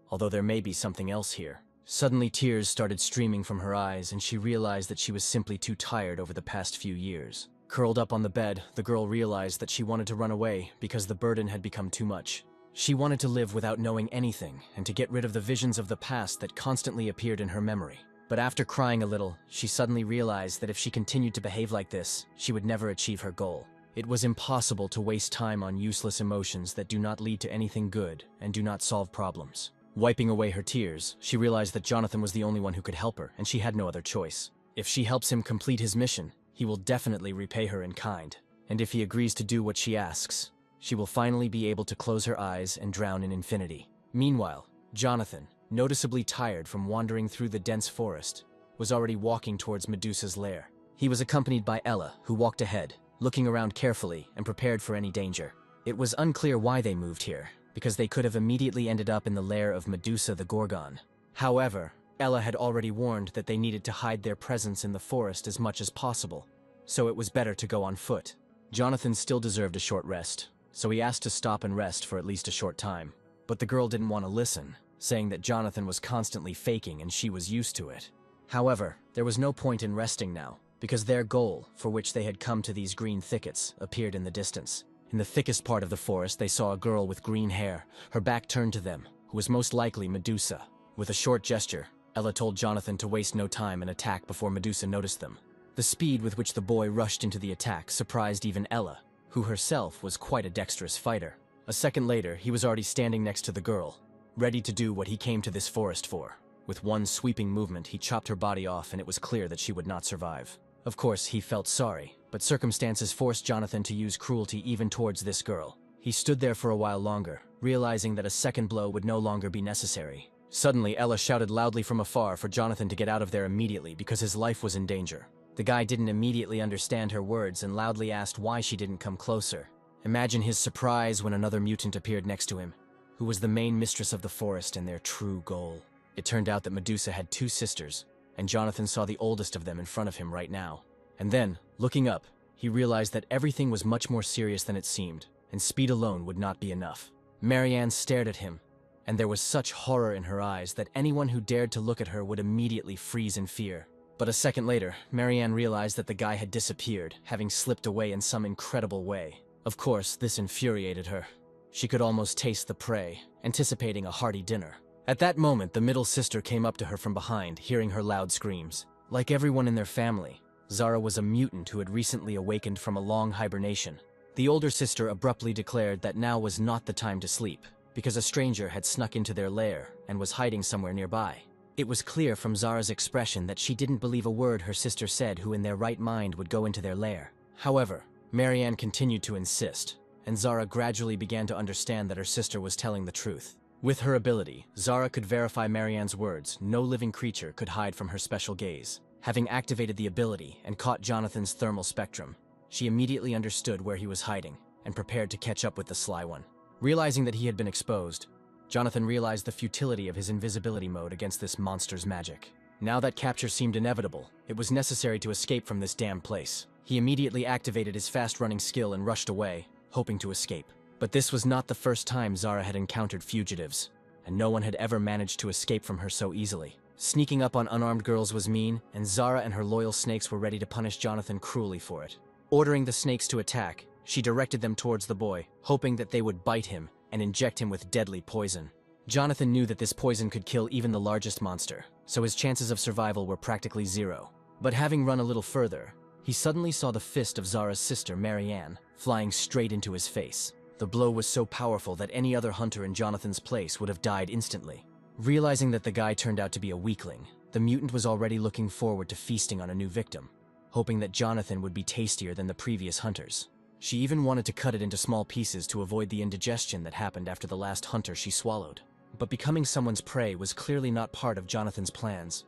although there may be something else here. Suddenly tears started streaming from her eyes, and she realized that she was simply too tired over the past few years. Curled up on the bed, the girl realized that she wanted to run away because the burden had become too much. She wanted to live without knowing anything, and to get rid of the visions of the past that constantly appeared in her memory. But after crying a little, she suddenly realized that if she continued to behave like this, she would never achieve her goal. It was impossible to waste time on useless emotions that do not lead to anything good and do not solve problems. Wiping away her tears, she realized that Jonathan was the only one who could help her, and she had no other choice. If she helps him complete his mission, he will definitely repay her in kind. And if he agrees to do what she asks, she will finally be able to close her eyes and drown in infinity. Meanwhile, Jonathan, noticeably tired from wandering through the dense forest, was already walking towards Medusa's lair. He was accompanied by Ella, who walked ahead, looking around carefully and prepared for any danger. It was unclear why they moved here, because they could have immediately ended up in the lair of Medusa the Gorgon. However, Ella had already warned that they needed to hide their presence in the forest as much as possible, so it was better to go on foot. Jonathan still deserved a short rest, so he asked to stop and rest for at least a short time. But the girl didn't want to listen. saying that Jonathan was constantly faking and she was used to it. However, there was no point in resting now, because their goal, for which they had come to these green thickets, appeared in the distance. In the thickest part of the forest, they saw a girl with green hair, her back turned to them, who was most likely Medusa. With a short gesture, Ella told Jonathan to waste no time and attack before Medusa noticed them. The speed with which the boy rushed into the attack surprised even Ella, who herself was quite a dexterous fighter. A second later, he was already standing next to the girl, ready to do what he came to this forest for. With one sweeping movement, he chopped her body off, and it was clear that she would not survive. Of course, he felt sorry, but circumstances forced Jonathan to use cruelty even towards this girl. He stood there for a while longer, realizing that a second blow would no longer be necessary. Suddenly, Ella shouted loudly from afar for Jonathan to get out of there immediately because his life was in danger. The guy didn't immediately understand her words and loudly asked why she didn't come closer. Imagine his surprise when another mutant appeared next to him, who was the main mistress of the forest and their true goal. It turned out that Medusa had two sisters, and Jonathan saw the oldest of them in front of him right now. And then, looking up, he realized that everything was much more serious than it seemed, and speed alone would not be enough. Marianne stared at him, and there was such horror in her eyes that anyone who dared to look at her would immediately freeze in fear. But a second later, Marianne realized that the guy had disappeared, having slipped away in some incredible way. Of course, this infuriated her. She could almost taste the prey, anticipating a hearty dinner. At that moment, the middle sister came up to her from behind, hearing her loud screams. Like everyone in their family, Zara was a mutant who had recently awakened from a long hibernation. The older sister abruptly declared that now was not the time to sleep, because a stranger had snuck into their lair and was hiding somewhere nearby. It was clear from Zara's expression that she didn't believe a word her sister said, who in their right mind would go into their lair. However, Marianne continued to insist, and Zara gradually began to understand that her sister was telling the truth. With her ability, Zara could verify Marianne's words. No living creature could hide from her special gaze. Having activated the ability and caught Jonathan's thermal spectrum, she immediately understood where he was hiding and prepared to catch up with the sly one. Realizing that he had been exposed, Jonathan realized the futility of his invisibility mode against this monster's magic. Now that capture seemed inevitable, it was necessary to escape from this damned place. He immediately activated his fast-running skill and rushed away, hoping to escape. But this was not the first time Zara had encountered fugitives, and no one had ever managed to escape from her so easily. Sneaking up on unarmed girls was mean, and Zara and her loyal snakes were ready to punish Jonathan cruelly for it. Ordering the snakes to attack, she directed them towards the boy, hoping that they would bite him and inject him with deadly poison. Jonathan knew that this poison could kill even the largest monster, so his chances of survival were practically zero. But having run a little further, he suddenly saw the fist of Zara's sister, Marianne, flying straight into his face. The blow was so powerful that any other hunter in Jonathan's place would have died instantly. Realizing that the guy turned out to be a weakling, the mutant was already looking forward to feasting on a new victim, hoping that Jonathan would be tastier than the previous hunters. She even wanted to cut it into small pieces to avoid the indigestion that happened after the last hunter she swallowed. But becoming someone's prey was clearly not part of Jonathan's plans,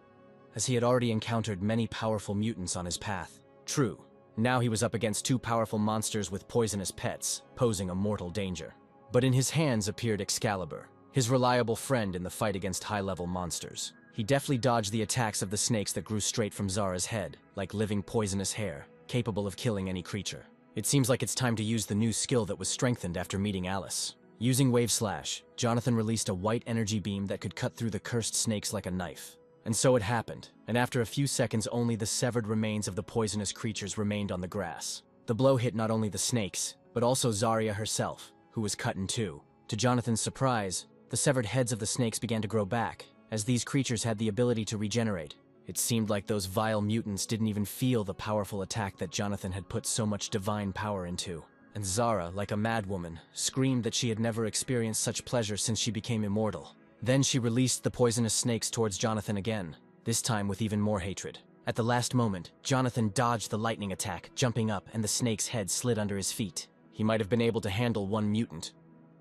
as he had already encountered many powerful mutants on his path. True, now he was up against two powerful monsters with poisonous pets, posing a mortal danger. But in his hands appeared Excalibur, his reliable friend in the fight against high-level monsters. He deftly dodged the attacks of the snakes that grew straight from Zara's head, like living poisonous hair, capable of killing any creature. It seems like it's time to use the new skill that was strengthened after meeting Alice. Using Wave Slash, Jonathan released a white energy beam that could cut through the cursed snakes like a knife. And so it happened, and after a few seconds only the severed remains of the poisonous creatures remained on the grass. The blow hit not only the snakes, but also Zarya herself, who was cut in two. To Jonathan's surprise, the severed heads of the snakes began to grow back, as these creatures had the ability to regenerate. It seemed like those vile mutants didn't even feel the powerful attack that Jonathan had put so much divine power into. And Zara, like a madwoman, screamed that she had never experienced such pleasure since she became immortal. Then she released the poisonous snakes towards Jonathan again, this time with even more hatred. At the last moment, Jonathan dodged the lightning attack, jumping up, and the snake's head slid under his feet. He might have been able to handle one mutant,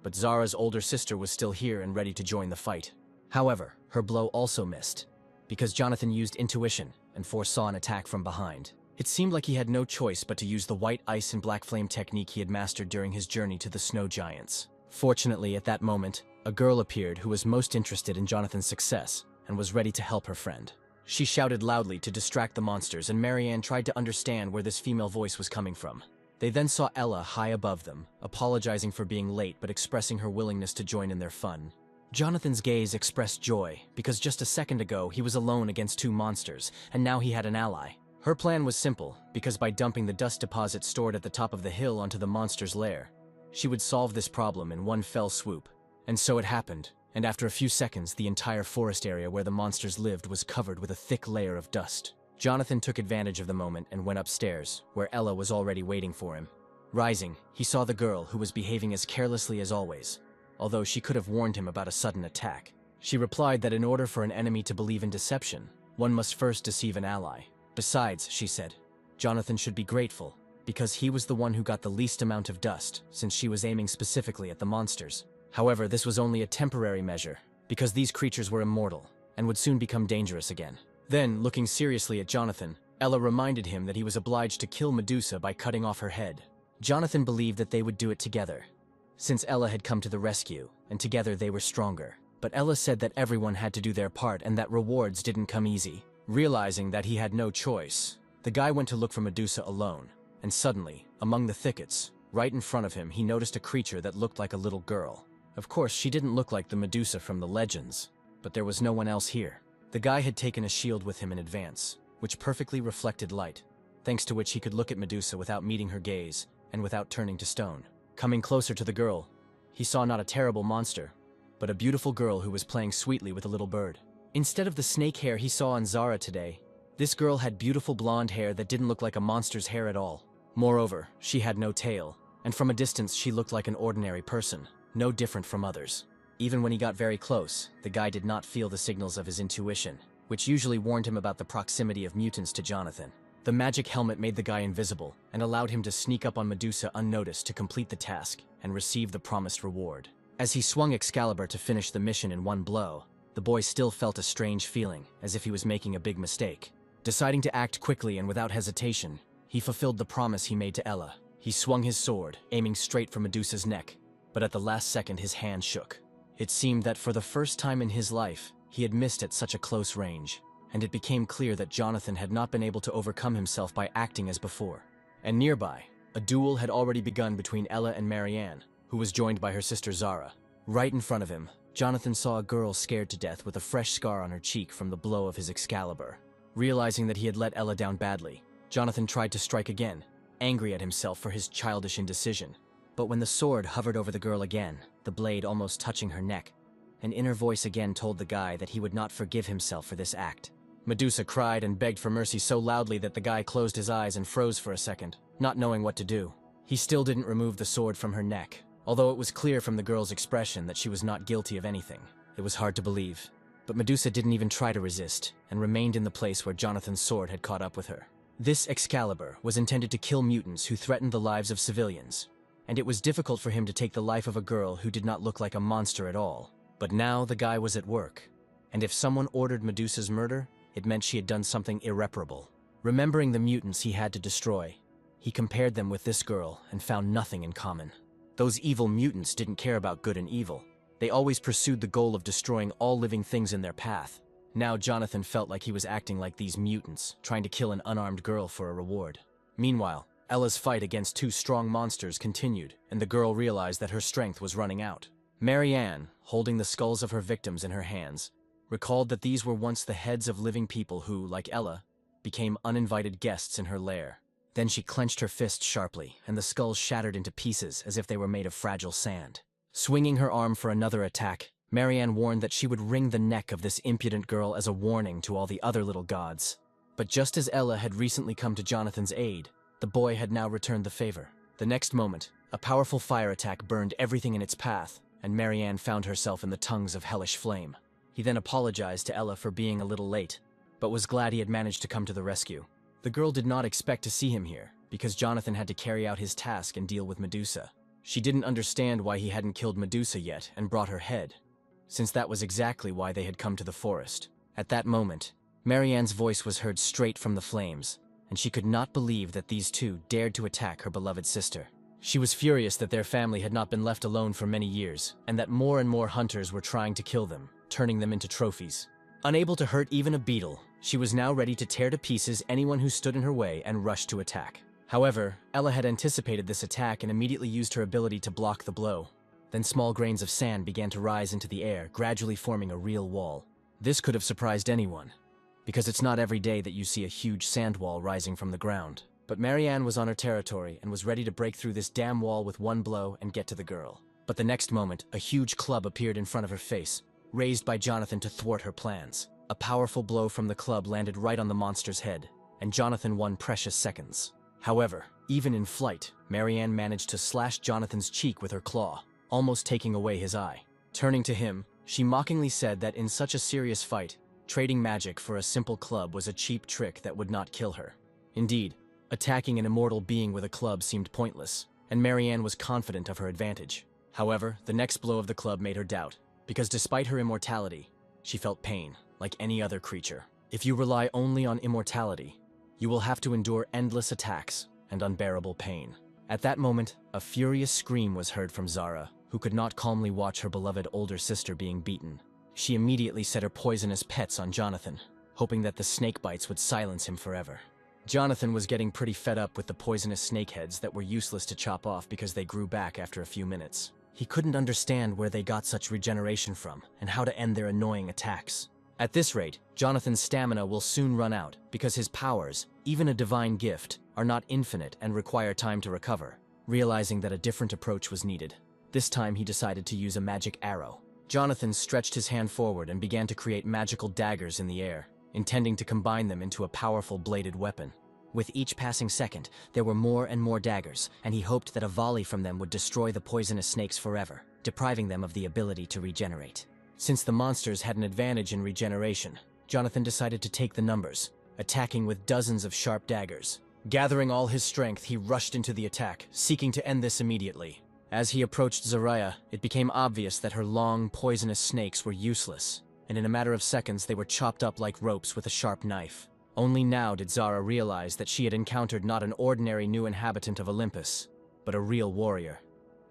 but Zara's older sister was still here and ready to join the fight. However, her blow also missed, because Jonathan used intuition and foresaw an attack from behind. It seemed like he had no choice but to use the white ice and black flame technique he had mastered during his journey to the snow giants. Fortunately, at that moment, a girl appeared who was most interested in Jonathan's success and was ready to help her friend. She shouted loudly to distract the monsters, and Marianne tried to understand where this female voice was coming from. They then saw Ella high above them, apologizing for being late but expressing her willingness to join in their fun. Jonathan's gaze expressed joy, because just a second ago he was alone against two monsters, and now he had an ally. Her plan was simple, because by dumping the dust deposit stored at the top of the hill onto the monster's lair, she would solve this problem in one fell swoop. And so it happened, and after a few seconds the entire forest area where the monsters lived was covered with a thick layer of dust. Jonathan took advantage of the moment and went upstairs, where Ella was already waiting for him. Rising, he saw the girl, who was behaving as carelessly as always, although she could have warned him about a sudden attack. She replied that in order for an enemy to believe in deception, one must first deceive an ally. Besides, she said, Jonathan should be grateful, because he was the one who got the least amount of dust, since she was aiming specifically at the monsters. However, this was only a temporary measure, because these creatures were immortal, and would soon become dangerous again. Then, looking seriously at Jonathan, Ella reminded him that he was obliged to kill Medusa by cutting off her head. Jonathan believed that they would do it together, since Ella had come to the rescue, and together they were stronger. But Ella said that everyone had to do their part and that rewards didn't come easy. Realizing that he had no choice, the guy went to look for Medusa alone, and suddenly, among the thickets, right in front of him, he noticed a creature that looked like a little girl. Of course, she didn't look like the Medusa from the legends, but there was no one else here. The guy had taken a shield with him in advance, which perfectly reflected light, thanks to which he could look at Medusa without meeting her gaze and without turning to stone. Coming closer to the girl, he saw not a terrible monster, but a beautiful girl who was playing sweetly with a little bird. Instead of the snake hair he saw on Zara today, this girl had beautiful blonde hair that didn't look like a monster's hair at all. Moreover, she had no tail, and from a distance she looked like an ordinary person, no different from others. Even when he got very close, the guy did not feel the signals of his intuition, which usually warned him about the proximity of mutants to Jonathan. The magic helmet made the guy invisible and allowed him to sneak up on Medusa unnoticed to complete the task and receive the promised reward. As he swung Excalibur to finish the mission in one blow, the boy still felt a strange feeling, as if he was making a big mistake. Deciding to act quickly and without hesitation, he fulfilled the promise he made to Ella. He swung his sword, aiming straight for Medusa's neck, but at the last second his hand shook. It seemed that for the first time in his life, he had missed at such a close range, and it became clear that Jonathan had not been able to overcome himself by acting as before. And nearby, a duel had already begun between Ella and Marianne, who was joined by her sister Zara. Right in front of him, Jonathan saw a girl scared to death with a fresh scar on her cheek from the blow of his Excalibur. Realizing that he had let Ella down badly, Jonathan tried to strike again, angry at himself for his childish indecision. But when the sword hovered over the girl again, the blade almost touching her neck, an inner voice again told the guy that he would not forgive himself for this act. Medusa cried and begged for mercy so loudly that the guy closed his eyes and froze for a second, not knowing what to do. He still didn't remove the sword from her neck, although it was clear from the girl's expression that she was not guilty of anything. It was hard to believe. But Medusa didn't even try to resist, and remained in the place where Jonathan's sword had caught up with her. This Excalibur was intended to kill mutants who threatened the lives of civilians, and it was difficult for him to take the life of a girl who did not look like a monster at all. But now the guy was at work, and if someone ordered Medusa's murder, it meant she had done something irreparable. Remembering the mutants he had to destroy, he compared them with this girl and found nothing in common. Those evil mutants didn't care about good and evil. They always pursued the goal of destroying all living things in their path. Now Jonathan felt like he was acting like these mutants, trying to kill an unarmed girl for a reward. Meanwhile, Ella's fight against two strong monsters continued, and the girl realized that her strength was running out. Marianne, holding the skulls of her victims in her hands, recalled that these were once the heads of living people who, like Ella, became uninvited guests in her lair. Then she clenched her fist sharply, and the skulls shattered into pieces as if they were made of fragile sand. Swinging her arm for another attack, Marianne warned that she would wring the neck of this impudent girl as a warning to all the other little gods. But just as Ella had recently come to Jonathan's aid, the boy had now returned the favor. The next moment, a powerful fire attack burned everything in its path, and Marianne found herself in the tongues of hellish flame. He then apologized to Ella for being a little late, but was glad he had managed to come to the rescue. The girl did not expect to see him here, because Jonathan had to carry out his task and deal with Medusa. She didn't understand why he hadn't killed Medusa yet and brought her head, since that was exactly why they had come to the forest. At that moment, Marianne's voice was heard straight from the flames, and she could not believe that these two dared to attack her beloved sister. She was furious that their family had not been left alone for many years, and that more and more hunters were trying to kill them, turning them into trophies. Unable to hurt even a beetle, she was now ready to tear to pieces anyone who stood in her way and rush to attack. However, Ella had anticipated this attack and immediately used her ability to block the blow. Then small grains of sand began to rise into the air, gradually forming a real wall. This could have surprised anyone, because it's not every day that you see a huge sand wall rising from the ground. But Marianne was on her territory and was ready to break through this damn wall with one blow and get to the girl. But the next moment, a huge club appeared in front of her face, raised by Jonathan to thwart her plans. A powerful blow from the club landed right on the monster's head, and Jonathan won precious seconds. However, even in flight, Marianne managed to slash Jonathan's cheek with her claw, almost taking away his eye. Turning to him, she mockingly said that in such a serious fight, trading magic for a simple club was a cheap trick that would not kill her. Indeed, attacking an immortal being with a club seemed pointless, and Marianne was confident of her advantage. However, the next blow of the club made her doubt, because despite her immortality, she felt pain, like any other creature. If you rely only on immortality, you will have to endure endless attacks and unbearable pain. At that moment, a furious scream was heard from Zara, who could not calmly watch her beloved older sister being beaten. She immediately set her poisonous pets on Jonathan, hoping that the snake bites would silence him forever. Jonathan was getting pretty fed up with the poisonous snakeheads that were useless to chop off because they grew back after a few minutes. He couldn't understand where they got such regeneration from and how to end their annoying attacks. At this rate, Jonathan's stamina will soon run out because his powers, even a divine gift, are not infinite and require time to recover. Realizing that a different approach was needed, this time he decided to use a magic arrow. Jonathan stretched his hand forward and began to create magical daggers in the air, intending to combine them into a powerful bladed weapon. With each passing second, there were more and more daggers, and he hoped that a volley from them would destroy the poisonous snakes forever, depriving them of the ability to regenerate. Since the monsters had an advantage in regeneration, Jonathan decided to take the numbers, attacking with dozens of sharp daggers. Gathering all his strength, he rushed into the attack, seeking to end this immediately. As he approached Zaraya, it became obvious that her long, poisonous snakes were useless, and in a matter of seconds they were chopped up like ropes with a sharp knife. Only now did Zara realize that she had encountered not an ordinary new inhabitant of Olympus, but a real warrior.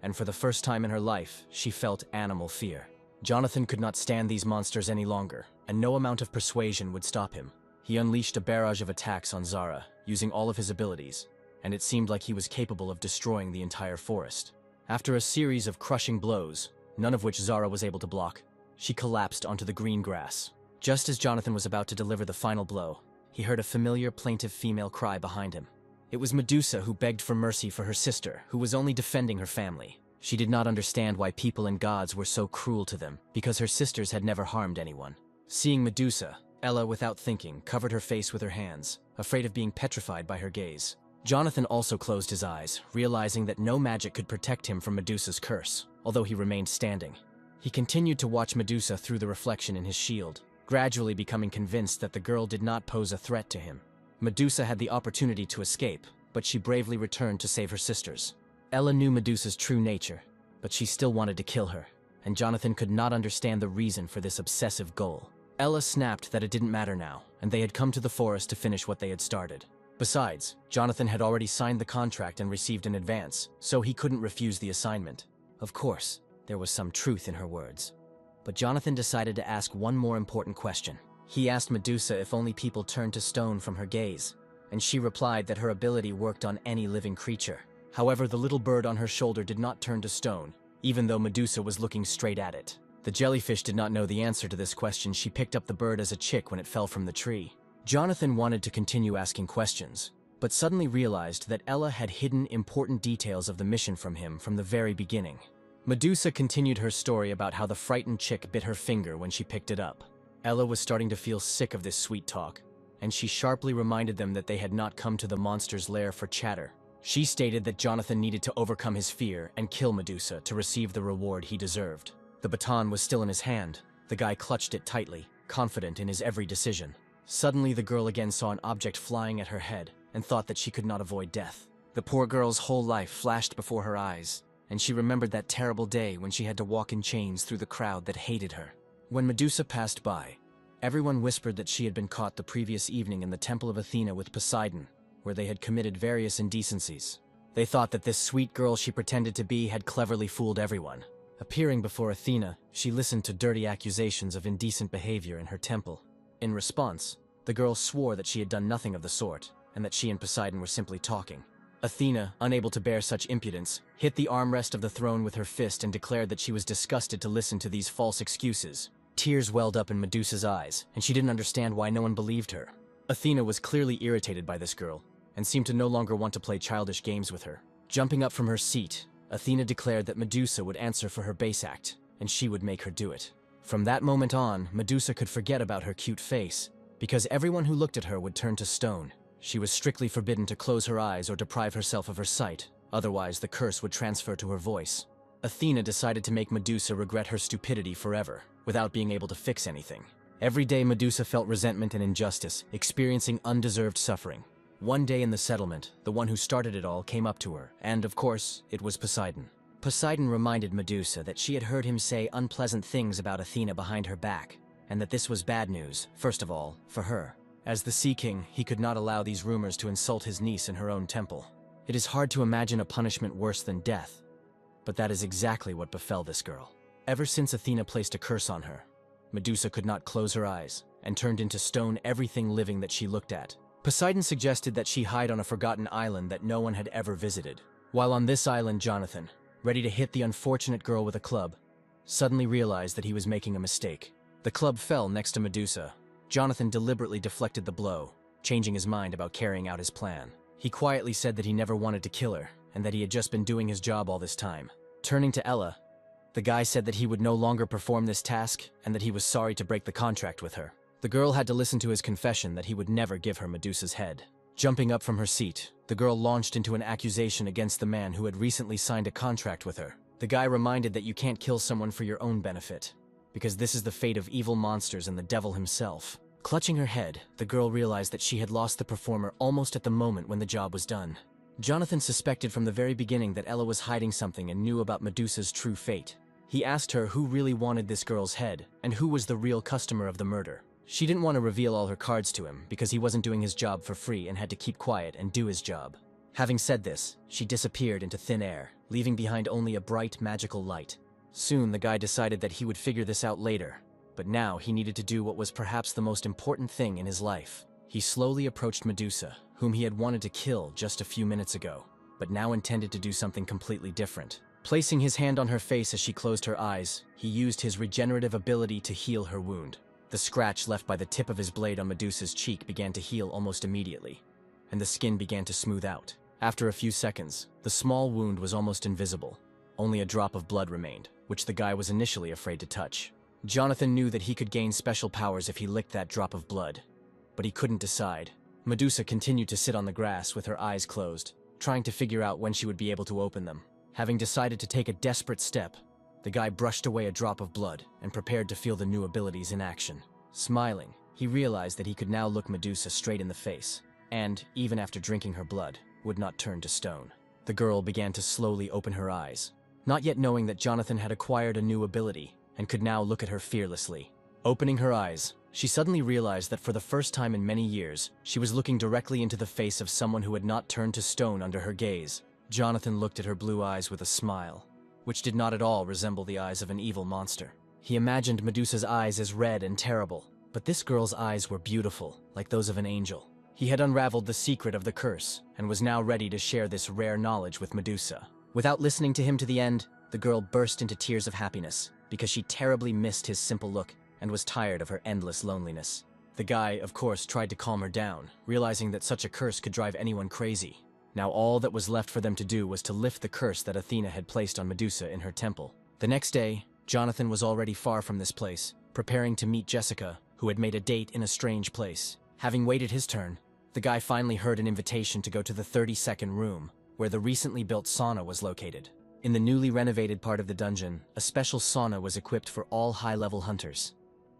And for the first time in her life, she felt animal fear. Jonathan could not stand these monsters any longer, and no amount of persuasion would stop him. He unleashed a barrage of attacks on Zara, using all of his abilities, and it seemed like he was capable of destroying the entire forest. After a series of crushing blows, none of which Zara was able to block, she collapsed onto the green grass. Just as Jonathan was about to deliver the final blow, he heard a familiar plaintive female cry behind him. It was Medusa, who begged for mercy for her sister, who was only defending her family. She did not understand why people and gods were so cruel to them, because her sisters had never harmed anyone. Seeing Medusa, Ella, without thinking, covered her face with her hands, afraid of being petrified by her gaze. Jonathan also closed his eyes, realizing that no magic could protect him from Medusa's curse, although he remained standing. He continued to watch Medusa through the reflection in his shield, gradually becoming convinced that the girl did not pose a threat to him. Medusa had the opportunity to escape, but she bravely returned to save her sisters. Ella knew Medusa's true nature, but she still wanted to kill her, and Jonathan could not understand the reason for this obsessive goal. Ella snapped that it didn't matter now, and they had come to the forest to finish what they had started. Besides, Jonathan had already signed the contract and received an advance, so he couldn't refuse the assignment. Of course, there was some truth in her words. But Jonathan decided to ask one more important question. He asked Medusa if only people turned to stone from her gaze, and she replied that her ability worked on any living creature. However, the little bird on her shoulder did not turn to stone, even though Medusa was looking straight at it. The jellyfish did not know the answer to this question. She picked up the bird as a chick when it fell from the tree. Jonathan wanted to continue asking questions, but suddenly realized that Ella had hidden important details of the mission from him from the very beginning. Medusa continued her story about how the frightened chick bit her finger when she picked it up. Ella was starting to feel sick of this sweet talk, and she sharply reminded them that they had not come to the monster's lair for chatter. She stated that Jonathan needed to overcome his fear and kill Medusa to receive the reward he deserved. The baton was still in his hand. The guy clutched it tightly, confident in his every decision. Suddenly, the girl again saw an object flying at her head and thought that she could not avoid death. The poor girl's whole life flashed before her eyes, and she remembered that terrible day when she had to walk in chains through the crowd that hated her. When Medusa passed by, everyone whispered that she had been caught the previous evening in the Temple of Athena with Poseidon, where they had committed various indecencies. They thought that this sweet girl she pretended to be had cleverly fooled everyone. Appearing before Athena, she listened to dirty accusations of indecent behavior in her temple. In response, the girl swore that she had done nothing of the sort, and that she and Poseidon were simply talking. Athena, unable to bear such impudence, hit the armrest of the throne with her fist and declared that she was disgusted to listen to these false excuses. Tears welled up in Medusa's eyes, and she didn't understand why no one believed her. Athena was clearly irritated by this girl, and seemed to no longer want to play childish games with her. Jumping up from her seat, Athena declared that Medusa would answer for her base act, and she would make her do it. From that moment on, Medusa could forget about her cute face, because everyone who looked at her would turn to stone. She was strictly forbidden to close her eyes or deprive herself of her sight, otherwise the curse would transfer to her voice. Athena decided to make Medusa regret her stupidity forever, without being able to fix anything. Every day Medusa felt resentment and injustice, experiencing undeserved suffering. One day in the settlement, the one who started it all came up to her, and of course, it was Poseidon. Poseidon reminded Medusa that she had heard him say unpleasant things about Athena behind her back, and that this was bad news, first of all, for her. As the Sea King, he could not allow these rumors to insult his niece in her own temple. It is hard to imagine a punishment worse than death, but that is exactly what befell this girl. Ever since Athena placed a curse on her, Medusa could not close her eyes, and turned into stone everything living that she looked at. Poseidon suggested that she hide on a forgotten island that no one had ever visited. While on this island, Jonathan, ready to hit the unfortunate girl with a club, suddenly realized that he was making a mistake. The club fell next to Medusa. Jonathan deliberately deflected the blow, changing his mind about carrying out his plan. He quietly said that he never wanted to kill her, and that he had just been doing his job all this time. Turning to Ella, the guy said that he would no longer perform this task, and that he was sorry to break the contract with her. The girl had to listen to his confession that he would never give her Medusa's head. Jumping up from her seat, the girl launched into an accusation against the man who had recently signed a contract with her. The guy reminded that you can't kill someone for your own benefit, because this is the fate of evil monsters and the devil himself. Clutching her head, the girl realized that she had lost the performer almost at the moment when the job was done. Jonathan suspected from the very beginning that Ella was hiding something and knew about Medusa's true fate. He asked her who really wanted this girl's head, and who was the real customer of the murder. She didn't want to reveal all her cards to him, because he wasn't doing his job for free and had to keep quiet and do his job. Having said this, she disappeared into thin air, leaving behind only a bright, magical light. Soon the guy decided that he would figure this out later, but now he needed to do what was perhaps the most important thing in his life. He slowly approached Medusa, whom he had wanted to kill just a few minutes ago, but now intended to do something completely different. Placing his hand on her face as she closed her eyes, he used his regenerative ability to heal her wound. The scratch left by the tip of his blade on Medusa's cheek began to heal almost immediately, and the skin began to smooth out. After a few seconds, the small wound was almost invisible. Only a drop of blood remained, which the guy was initially afraid to touch. Jonathan knew that he could gain special powers if he licked that drop of blood, but he couldn't decide. Medusa continued to sit on the grass with her eyes closed, trying to figure out when she would be able to open them. Having decided to take a desperate step, the guy brushed away a drop of blood and prepared to feel the new abilities in action. Smiling, he realized that he could now look Medusa straight in the face, and, even after drinking her blood, would not turn to stone. The girl began to slowly open her eyes, not yet knowing that Jonathan had acquired a new ability and could now look at her fearlessly. Opening her eyes, she suddenly realized that for the first time in many years, she was looking directly into the face of someone who had not turned to stone under her gaze. Jonathan looked at her blue eyes with a smile, which did not at all resemble the eyes of an evil monster. He imagined Medusa's eyes as red and terrible, but this girl's eyes were beautiful, like those of an angel. He had unraveled the secret of the curse, and was now ready to share this rare knowledge with Medusa. Without listening to him to the end, the girl burst into tears of happiness, because she terribly missed his simple look and was tired of her endless loneliness. The guy, of course, tried to calm her down, realizing that such a curse could drive anyone crazy. Now all that was left for them to do was to lift the curse that Athena had placed on Medusa in her temple. The next day, Jonathan was already far from this place, preparing to meet Jessica, who had made a date in a strange place. Having waited his turn, the guy finally heard an invitation to go to the 32nd room, where the recently built sauna was located. In the newly renovated part of the dungeon, a special sauna was equipped for all high-level hunters,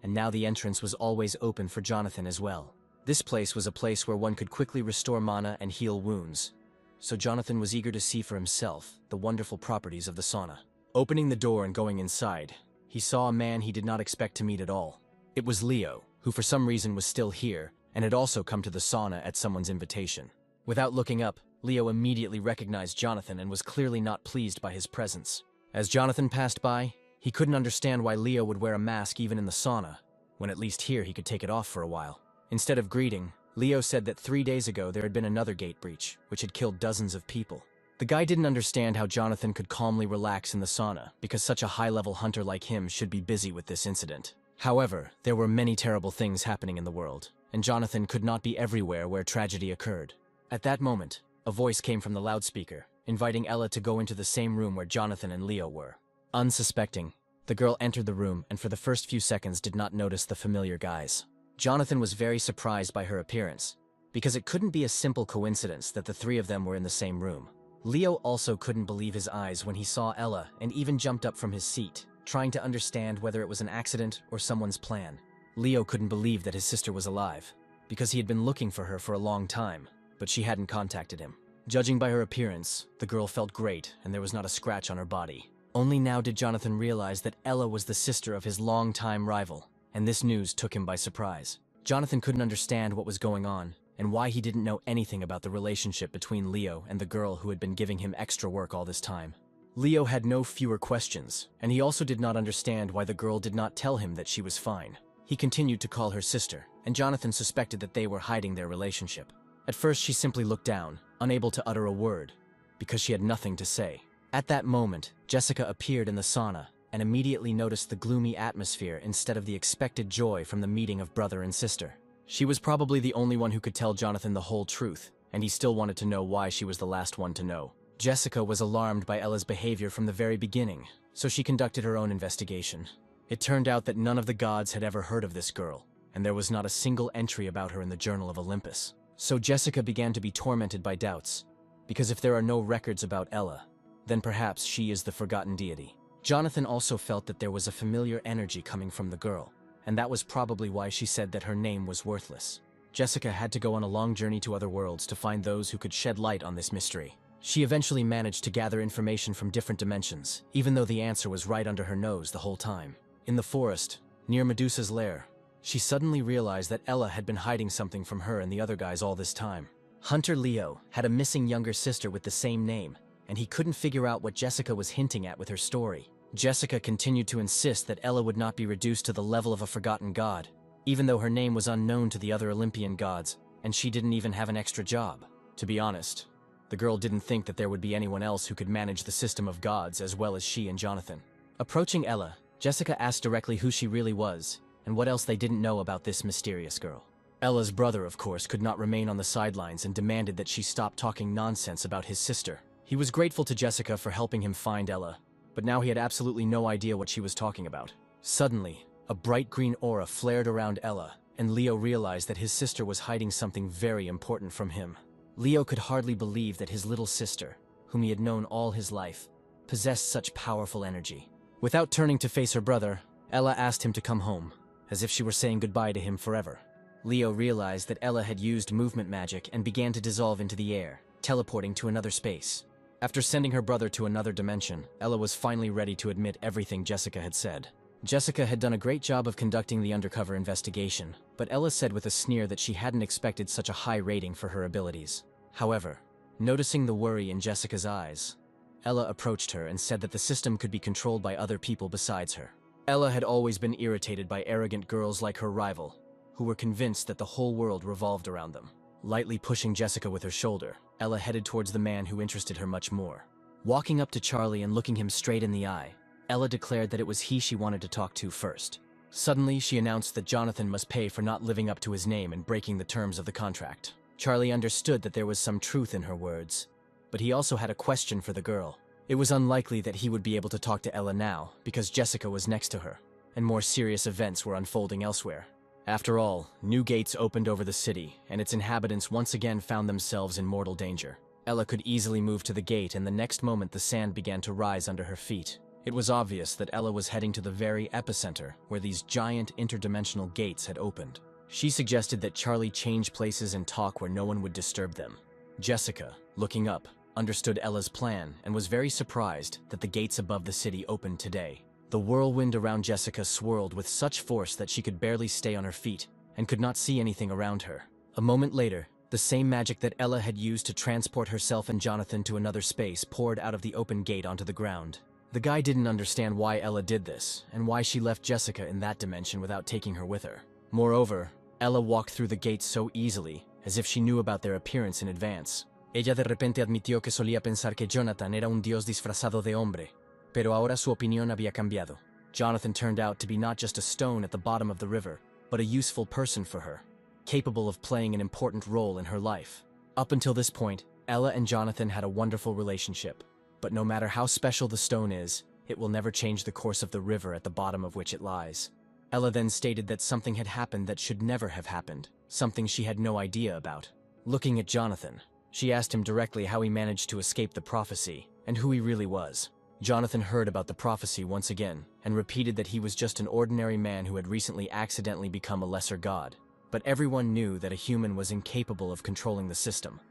and now the entrance was always open for Jonathan as well. This place was a place where one could quickly restore mana and heal wounds, so Jonathan was eager to see for himself the wonderful properties of the sauna. Opening the door and going inside, he saw a man he did not expect to meet at all. It was Leo, who for some reason was still here and had also come to the sauna at someone's invitation. Without looking up, Leo immediately recognized Jonathan and was clearly not pleased by his presence. As Jonathan passed by, he couldn't understand why Leo would wear a mask even in the sauna, when at least here he could take it off for a while. Instead of greeting, Leo said that 3 days ago there had been another gate breach, which had killed dozens of people. The guy didn't understand how Jonathan could calmly relax in the sauna, because such a high-level hunter like him should be busy with this incident. However, there were many terrible things happening in the world, and Jonathan could not be everywhere where tragedy occurred. At that moment, a voice came from the loudspeaker, inviting Ella to go into the same room where Jonathan and Leo were. Unsuspecting, the girl entered the room and for the first few seconds did not notice the familiar guys. Jonathan was very surprised by her appearance, because it couldn't be a simple coincidence that the three of them were in the same room. Leo also couldn't believe his eyes when he saw Ella and even jumped up from his seat, trying to understand whether it was an accident or someone's plan. Leo couldn't believe that his sister was alive, because he had been looking for her for a long time, but she hadn't contacted him. Judging by her appearance, the girl felt great and there was not a scratch on her body. Only now did Jonathan realize that Ella was the sister of his longtime rival, and this news took him by surprise. Jonathan couldn't understand what was going on, and why he didn't know anything about the relationship between Leo and the girl who had been giving him extra work all this time. Leo had no fewer questions, and he also did not understand why the girl did not tell him that she was fine. He continued to call her sister, and Jonathan suspected that they were hiding their relationship. At first, she simply looked down, unable to utter a word, because she had nothing to say. At that moment, Jessica appeared in the sauna and immediately noticed the gloomy atmosphere instead of the expected joy from the meeting of brother and sister. She was probably the only one who could tell Jonathan the whole truth, and he still wanted to know why she was the last one to know. Jessica was alarmed by Ella's behavior from the very beginning, so she conducted her own investigation. It turned out that none of the gods had ever heard of this girl, and there was not a single entry about her in the Journal of Olympus. So Jessica began to be tormented by doubts, because if there are no records about Ella, then perhaps she is the forgotten deity. Jonathan also felt that there was a familiar energy coming from the girl, and that was probably why she said that her name was worthless. Jessica had to go on a long journey to other worlds to find those who could shed light on this mystery. She eventually managed to gather information from different dimensions, even though the answer was right under her nose the whole time. In the forest, near Medusa's lair, she suddenly realized that Ella had been hiding something from her and the other guys all this time. Hunter Leo had a missing younger sister with the same name, and he couldn't figure out what Jessica was hinting at with her story. Jessica continued to insist that Ella would not be reduced to the level of a forgotten god, even though her name was unknown to the other Olympian gods, and she didn't even have an extra job. To be honest, the girl didn't think that there would be anyone else who could manage the system of gods as well as she and Jonathan. Approaching Ella, Jessica asked directly who she really was, and what else they didn't know about this mysterious girl. Ella's brother, of course, could not remain on the sidelines and demanded that she stop talking nonsense about his sister. He was grateful to Jessica for helping him find Ella, but now he had absolutely no idea what she was talking about. Suddenly, a bright green aura flared around Ella, and Leo realized that his sister was hiding something very important from him. Leo could hardly believe that his little sister, whom he had known all his life, possessed such powerful energy. Without turning to face her brother, Ella asked him to come home, as if she were saying goodbye to him forever. Leo realized that Ella had used movement magic and began to dissolve into the air, teleporting to another space. After sending her brother to another dimension, Ella was finally ready to admit everything Jessica had said. Jessica had done a great job of conducting the undercover investigation, but Ella said with a sneer that she hadn't expected such a high rating for her abilities. However, noticing the worry in Jessica's eyes, Ella approached her and said that the system could be controlled by other people besides her. Ella had always been irritated by arrogant girls like her rival, who were convinced that the whole world revolved around them. Lightly pushing Jessica with her shoulder, Ella headed towards the man who interested her much more. Walking up to Charlie and looking him straight in the eye, Ella declared that it was he she wanted to talk to first. Suddenly, she announced that Jonathan must pay for not living up to his name and breaking the terms of the contract. Charlie understood that there was some truth in her words, but he also had a question for the girl. It was unlikely that he would be able to talk to Ella now, because Jessica was next to her, and more serious events were unfolding elsewhere. After all, new gates opened over the city, and its inhabitants once again found themselves in mortal danger. Ella could easily move to the gate, and the next moment the sand began to rise under her feet. It was obvious that Ella was heading to the very epicenter where these giant interdimensional gates had opened. She suggested that Charlie change places and talk where no one would disturb them. Jessica, looking up, understood Ella's plan and was very surprised that the gates above the city opened today. The whirlwind around Jessica swirled with such force that she could barely stay on her feet and could not see anything around her. A moment later, the same magic that Ella had used to transport herself and Jonathan to another space poured out of the open gate onto the ground. The guy didn't understand why Ella did this and why she left Jessica in that dimension without taking her with her. Moreover, Ella walked through the gates so easily as if she knew about their appearance in advance. Ella de repente admitió que solía pensar que Jonathan era un dios disfrazado de hombre, pero ahora su opinión había cambiado. Jonathan turned out to be not just a stone at the bottom of the river, but a useful person for her, capable of playing an important role in her life. Up until this point, Ella and Jonathan had a wonderful relationship, but no matter how special the stone is, it will never change the course of the river at the bottom of which it lies. Ella then stated that something had happened that should never have happened, something she had no idea about. Looking at Jonathan, she asked him directly how he managed to escape the prophecy, and who he really was. Jonathan heard about the prophecy once again, and repeated that he was just an ordinary man who had recently accidentally become a lesser god. But everyone knew that a human was incapable of controlling the system,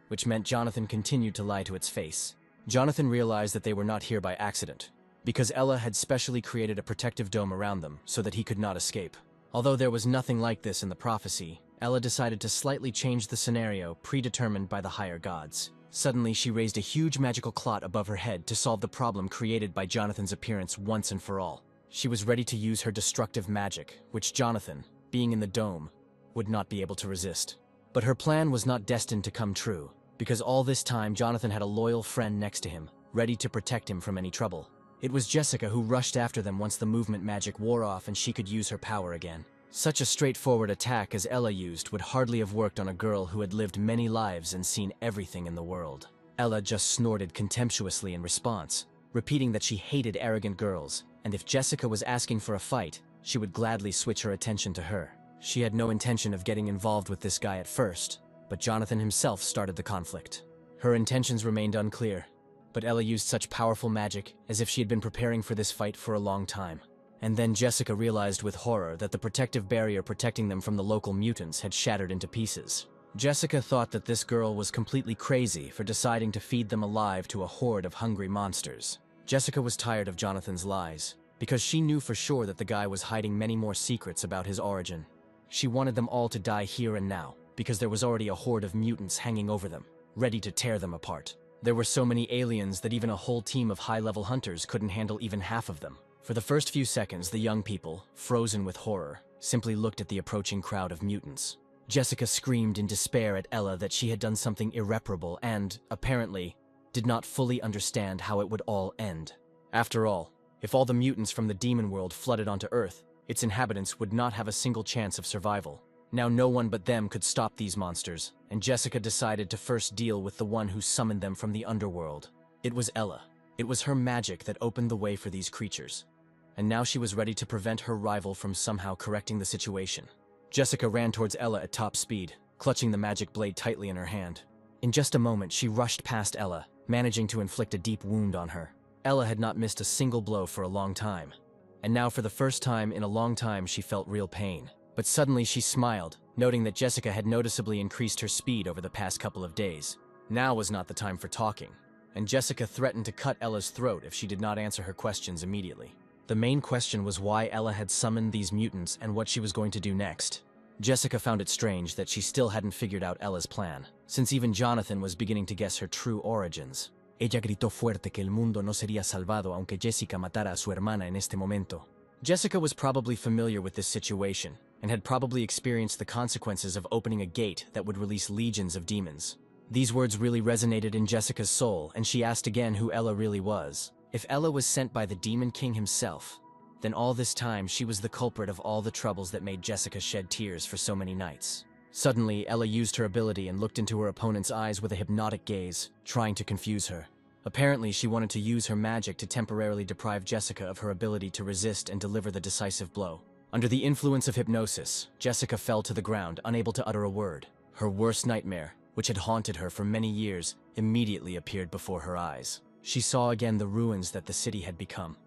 which meant Jonathan continued to lie to its face. Jonathan realized that they were not here by accident, because Ella had specially created a protective dome around them so that he could not escape. Although there was nothing like this in the prophecy, Ella decided to slightly change the scenario predetermined by the higher gods. Suddenly, she raised a huge magical clot above her head to solve the problem created by Jonathan's appearance once and for all. She was ready to use her destructive magic, which Jonathan, being in the dome, would not be able to resist. But her plan was not destined to come true, because all this time Jonathan had a loyal friend next to him, ready to protect him from any trouble. It was Jessica who rushed after them once the movement magic wore off and she could use her power again. Such a straightforward attack as Ella used would hardly have worked on a girl who had lived many lives and seen everything in the world. Ella just snorted contemptuously in response, repeating that she hated arrogant girls, and if Jessica was asking for a fight, she would gladly switch her attention to her. She had no intention of getting involved with this guy at first, but Jonathan himself started the conflict. Her intentions remained unclear, but Ella used such powerful magic as if she had been preparing for this fight for a long time. And then Jessica realized with horror that the protective barrier protecting them from the local mutants had shattered into pieces. Jessica thought that this girl was completely crazy for deciding to feed them alive to a horde of hungry monsters. Jessica was tired of Jonathan's lies, because she knew for sure that the guy was hiding many more secrets about his origin. She wanted them all to die here and now, because there was already a horde of mutants hanging over them, ready to tear them apart. There were so many aliens that even a whole team of high-level hunters couldn't handle even half of them. For the first few seconds, the young people, frozen with horror, simply looked at the approaching crowd of mutants. Jessica screamed in despair at Ella that she had done something irreparable and, apparently, did not fully understand how it would all end. After all, if all the mutants from the demon world flooded onto Earth, its inhabitants would not have a single chance of survival. Now no one but them could stop these monsters, and Jessica decided to first deal with the one who summoned them from the underworld. It was Ella. It was her magic that opened the way for these creatures. And now she was ready to prevent her rival from somehow correcting the situation. Jessica ran towards Ella at top speed, clutching the magic blade tightly in her hand. In just a moment, she rushed past Ella, managing to inflict a deep wound on her. Ella had not missed a single blow for a long time, and now for the first time in a long time she felt real pain. But suddenly she smiled, noting that Jessica had noticeably increased her speed over the past couple of days. Now was not the time for talking, and Jessica threatened to cut Ella's throat if she did not answer her questions immediately. The main question was why Ella had summoned these mutants and what she was going to do next. Jessica found it strange that she still hadn't figured out Ella's plan, since even Jonathan was beginning to guess her true origins. Ella gritó fuerte que el mundo no sería salvado aunque Jessica matara a su hermana en este momento. Jessica was probably familiar with this situation, and had probably experienced the consequences of opening a gate that would release legions of demons. These words really resonated in Jessica's soul, and she asked again who Ella really was. If Ella was sent by the Demon King himself, then all this time she was the culprit of all the troubles that made Jessica shed tears for so many nights. Suddenly, Ella used her ability and looked into her opponent's eyes with a hypnotic gaze, trying to confuse her. Apparently, she wanted to use her magic to temporarily deprive Jessica of her ability to resist and deliver the decisive blow. Under the influence of hypnosis, Jessica fell to the ground, unable to utter a word. Her worst nightmare, which had haunted her for many years, immediately appeared before her eyes. She saw again the ruins that the city had become,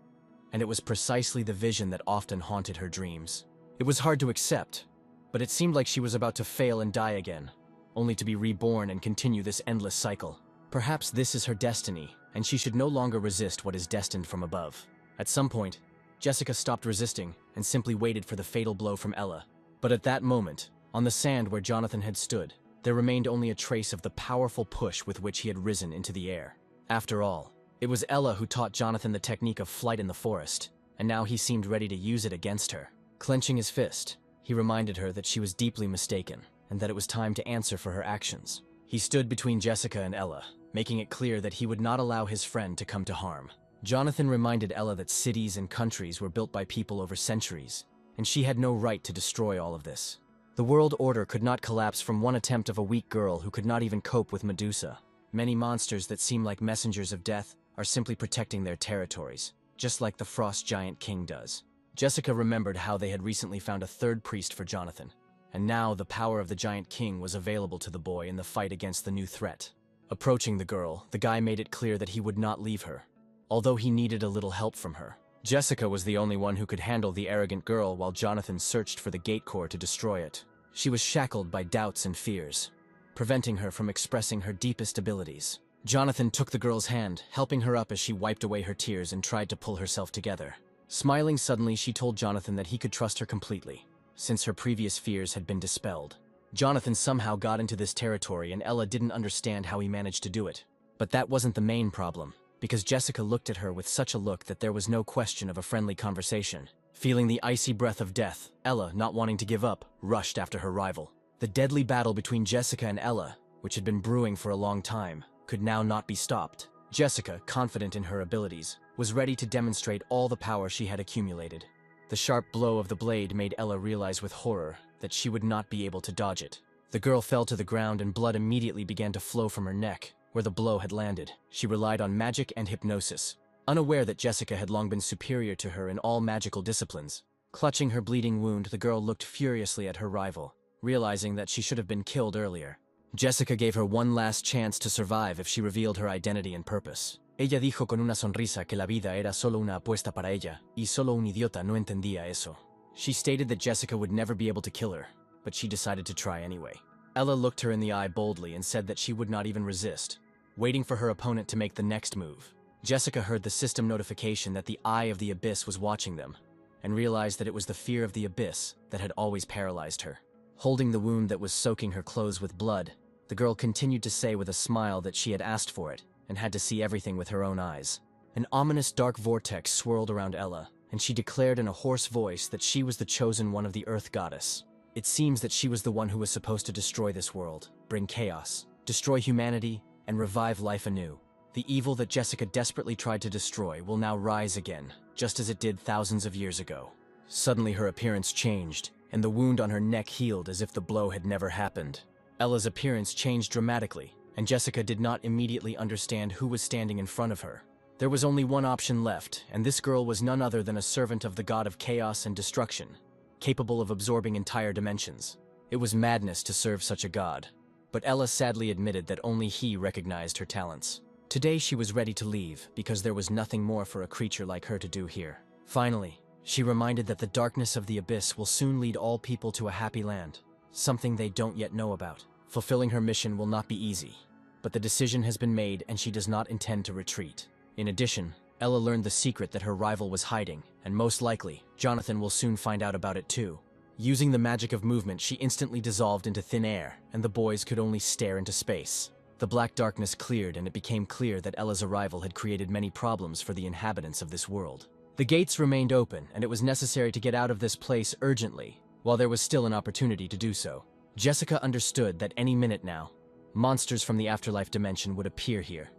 and it was precisely the vision that often haunted her dreams. It was hard to accept, but it seemed like she was about to fail and die again, only to be reborn and continue this endless cycle. Perhaps this is her destiny, and she should no longer resist what is destined from above. At some point, Jessica stopped resisting and simply waited for the fatal blow from Ella. But at that moment, on the sand where Jonathan had stood, there remained only a trace of the powerful push with which he had risen into the air. After all, it was Ella who taught Jonathan the technique of flight in the forest, and now he seemed ready to use it against her. Clenching his fist, he reminded her that she was deeply mistaken, and that it was time to answer for her actions. He stood between Jessica and Ella, making it clear that he would not allow his friend to come to harm. Jonathan reminded Ella that cities and countries were built by people over centuries, and she had no right to destroy all of this. The world order could not collapse from one attempt of a weak girl who could not even cope with Medusa. Many monsters that seem like messengers of death are simply protecting their territories, just like the Frost Giant King does. Jessica remembered how they had recently found a third priest for Jonathan, and now the power of the Giant King was available to the boy in the fight against the new threat. Approaching the girl, the guy made it clear that he would not leave her, although he needed a little help from her. Jessica was the only one who could handle the arrogant girl while Jonathan searched for the gate core to destroy it. She was shackled by doubts and fears, preventing her from expressing her deepest abilities. Jonathan took the girl's hand, helping her up as she wiped away her tears and tried to pull herself together. Smiling suddenly, she told Jonathan that he could trust her completely, since her previous fears had been dispelled. Jonathan somehow got into this territory, and Ella didn't understand how he managed to do it. But that wasn't the main problem, because Jessica looked at her with such a look that there was no question of a friendly conversation. Feeling the icy breath of death, Ella, not wanting to give up, rushed after her rival. The deadly battle between Jessica and Ella, which had been brewing for a long time, could now not be stopped. Jessica, confident in her abilities, was ready to demonstrate all the power she had accumulated. The sharp blow of the blade made Ella realize with horror that she would not be able to dodge it. The girl fell to the ground and blood immediately began to flow from her neck, where the blow had landed. She relied on magic and hypnosis, unaware that Jessica had long been superior to her in all magical disciplines. Clutching her bleeding wound, the girl looked furiously at her rival, realizing that she should have been killed earlier. Jessica gave her one last chance to survive if she revealed her identity and purpose. Ella dijo con una sonrisa que la vida era solo una apuesta para ella, y solo un idiota no entendía eso. She stated that Jessica would never be able to kill her, but she decided to try anyway. Ella looked her in the eye boldly and said that she would not even resist, waiting for her opponent to make the next move. Jessica heard the system notification that the Eye of the Abyss was watching them, and realized that it was the fear of the abyss that had always paralyzed her. Holding the wound that was soaking her clothes with blood, the girl continued to say with a smile that she had asked for it, and had to see everything with her own eyes. An ominous dark vortex swirled around Ella, and she declared in a hoarse voice that she was the chosen one of the Earth Goddess. It seems that she was the one who was supposed to destroy this world, bring chaos, destroy humanity, and revive life anew. The evil that Jessica desperately tried to destroy will now rise again, just as it did thousands of years ago. Suddenly her appearance changed, and the wound on her neck healed as if the blow had never happened. Ella's appearance changed dramatically, and Jessica did not immediately understand who was standing in front of her. There was only one option left, and this girl was none other than a servant of the god of chaos and destruction, capable of absorbing entire dimensions. It was madness to serve such a god, but Ella sadly admitted that only he recognized her talents. Today she was ready to leave, because there was nothing more for a creature like her to do here. Finally, she reminded that the darkness of the abyss will soon lead all people to a happy land, something they don't yet know about. Fulfilling her mission will not be easy, but the decision has been made and she does not intend to retreat. In addition, Ella learned the secret that her rival was hiding, and most likely, Jonathan will soon find out about it too. Using the magic of movement, she instantly dissolved into thin air, and the boys could only stare into space. The black darkness cleared, and it became clear that Ella's arrival had created many problems for the inhabitants of this world. The gates remained open, and it was necessary to get out of this place urgently, while there was still an opportunity to do so. Jessica understood that any minute now, monsters from the afterlife dimension would appear here,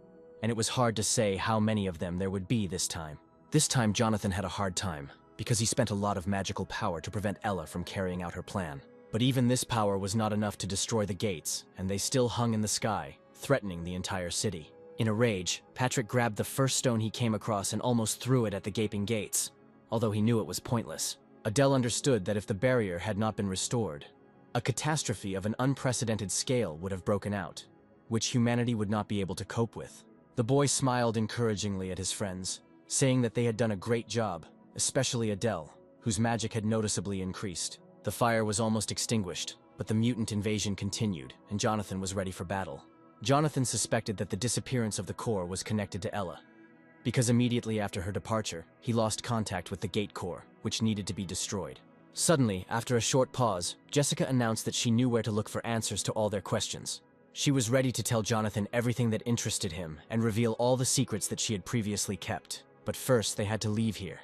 and it was hard to say how many of them there would be this time. This time Jonathan had a hard time, because he spent a lot of magical power to prevent Ella from carrying out her plan. But even this power was not enough to destroy the gates, and they still hung in the sky, threatening the entire city. In a rage, Patrick grabbed the first stone he came across and almost threw it at the gaping gates, although he knew it was pointless. Adele understood that if the barrier had not been restored, a catastrophe of an unprecedented scale would have broken out, which humanity would not be able to cope with. The boy smiled encouragingly at his friends, saying that they had done a great job, especially Adele, whose magic had noticeably increased. The fire was almost extinguished, but the mutant invasion continued, and Jonathan was ready for battle. Jonathan suspected that the disappearance of the core was connected to Ella, because immediately after her departure, he lost contact with the gate core, which needed to be destroyed. Suddenly, after a short pause, Jessica announced that she knew where to look for answers to all their questions. She was ready to tell Jonathan everything that interested him and reveal all the secrets that she had previously kept. But first, they had to leave here,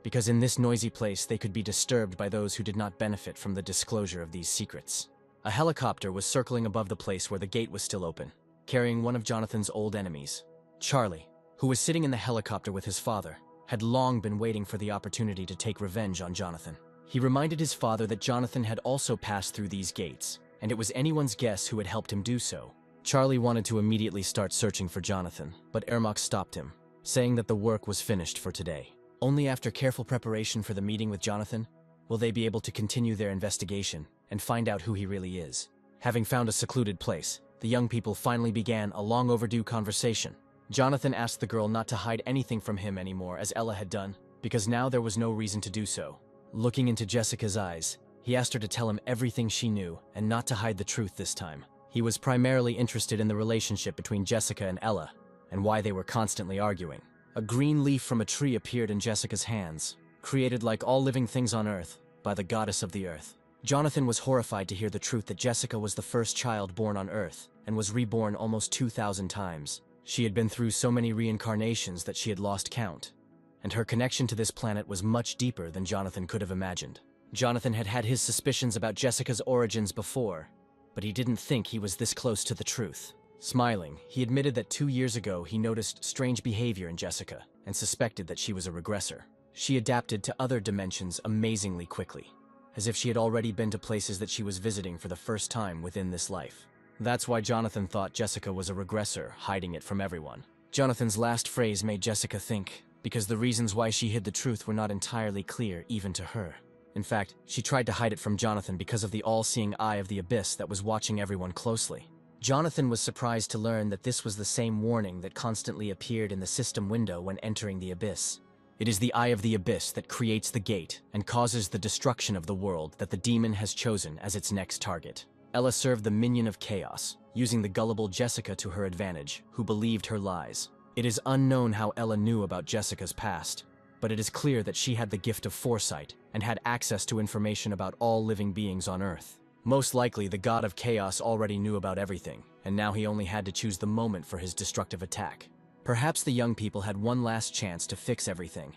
because in this noisy place they could be disturbed by those who did not benefit from the disclosure of these secrets. A helicopter was circling above the place where the gate was still open, carrying one of Jonathan's old enemies. Charlie, who was sitting in the helicopter with his father, had long been waiting for the opportunity to take revenge on Jonathan. He reminded his father that Jonathan had also passed through these gates, and it was anyone's guess who had helped him do so. Charlie wanted to immediately start searching for Jonathan, but Ermac stopped him, saying that the work was finished for today. Only after careful preparation for the meeting with Jonathan will they be able to continue their investigation and find out who he really is. Having found a secluded place, the young people finally began a long overdue conversation. Jonathan asked the girl not to hide anything from him anymore as Ella had done, because now there was no reason to do so. Looking into Jessica's eyes, he asked her to tell him everything she knew and not to hide the truth this time. He was primarily interested in the relationship between Jessica and Ella, and why they were constantly arguing. A green leaf from a tree appeared in Jessica's hands, created like all living things on Earth by the goddess of the Earth. Jonathan was horrified to hear the truth that Jessica was the first child born on Earth and was reborn almost 2,000 times. She had been through so many reincarnations that she had lost count, and her connection to this planet was much deeper than Jonathan could have imagined. Jonathan had had his suspicions about Jessica's origins before, but he didn't think he was this close to the truth. Smiling, he admitted that 2 years ago he noticed strange behavior in Jessica and suspected that she was a regressor. She adapted to other dimensions amazingly quickly, as if she had already been to places that she was visiting for the first time within this life. That's why Jonathan thought Jessica was a regressor, hiding it from everyone. Jonathan's last phrase made Jessica think, because the reasons why she hid the truth were not entirely clear even to her. In fact, she tried to hide it from Jonathan because of the all-seeing eye of the abyss that was watching everyone closely. Jonathan was surprised to learn that this was the same warning that constantly appeared in the system window when entering the abyss. It is the eye of the abyss that creates the gate and causes the destruction of the world that the demon has chosen as its next target. Ella served the minion of chaos, using the gullible Jessica to her advantage, who believed her lies. It is unknown how Ella knew about Jessica's past, but it is clear that she had the gift of foresight and had access to information about all living beings on Earth. Most likely, the god of chaos already knew about everything, and now he only had to choose the moment for his destructive attack. Perhaps the young people had one last chance to fix everything,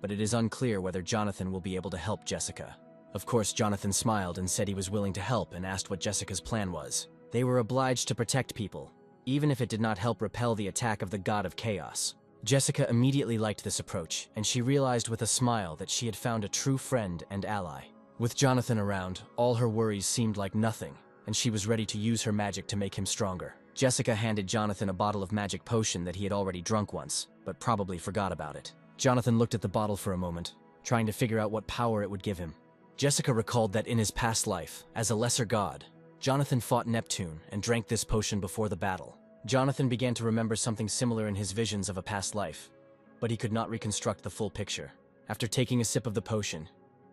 but it is unclear whether Jonathan will be able to help Jessica. Of course, Jonathan smiled and said he was willing to help and asked what Jessica's plan was. They were obliged to protect people, even if it did not help repel the attack of the god of chaos. Jessica immediately liked this approach, and she realized with a smile that she had found a true friend and ally. With Jonathan around, all her worries seemed like nothing, and she was ready to use her magic to make him stronger. Jessica handed Jonathan a bottle of magic potion that he had already drunk once, but probably forgot about it. Jonathan looked at the bottle for a moment, trying to figure out what power it would give him. Jessica recalled that in his past life, as a lesser god, Jonathan fought Neptune and drank this potion before the battle. Jonathan began to remember something similar in his visions of a past life, but he could not reconstruct the full picture. After taking a sip of the potion,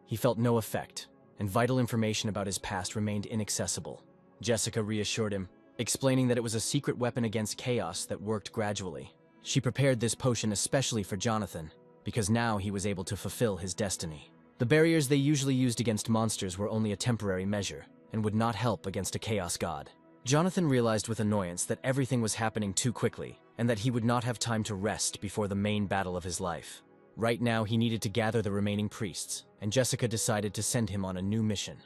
he felt no effect, and vital information about his past remained inaccessible. Jessica reassured him, explaining that it was a secret weapon against chaos that worked gradually. She prepared this potion especially for Jonathan, because now he was able to fulfill his destiny. The barriers they usually used against monsters were only a temporary measure, and would not help against a chaos god. Jonathan realized with annoyance that everything was happening too quickly, and that he would not have time to rest before the main battle of his life. Right now, he needed to gather the remaining priests, and Jessica decided to send him on a new mission.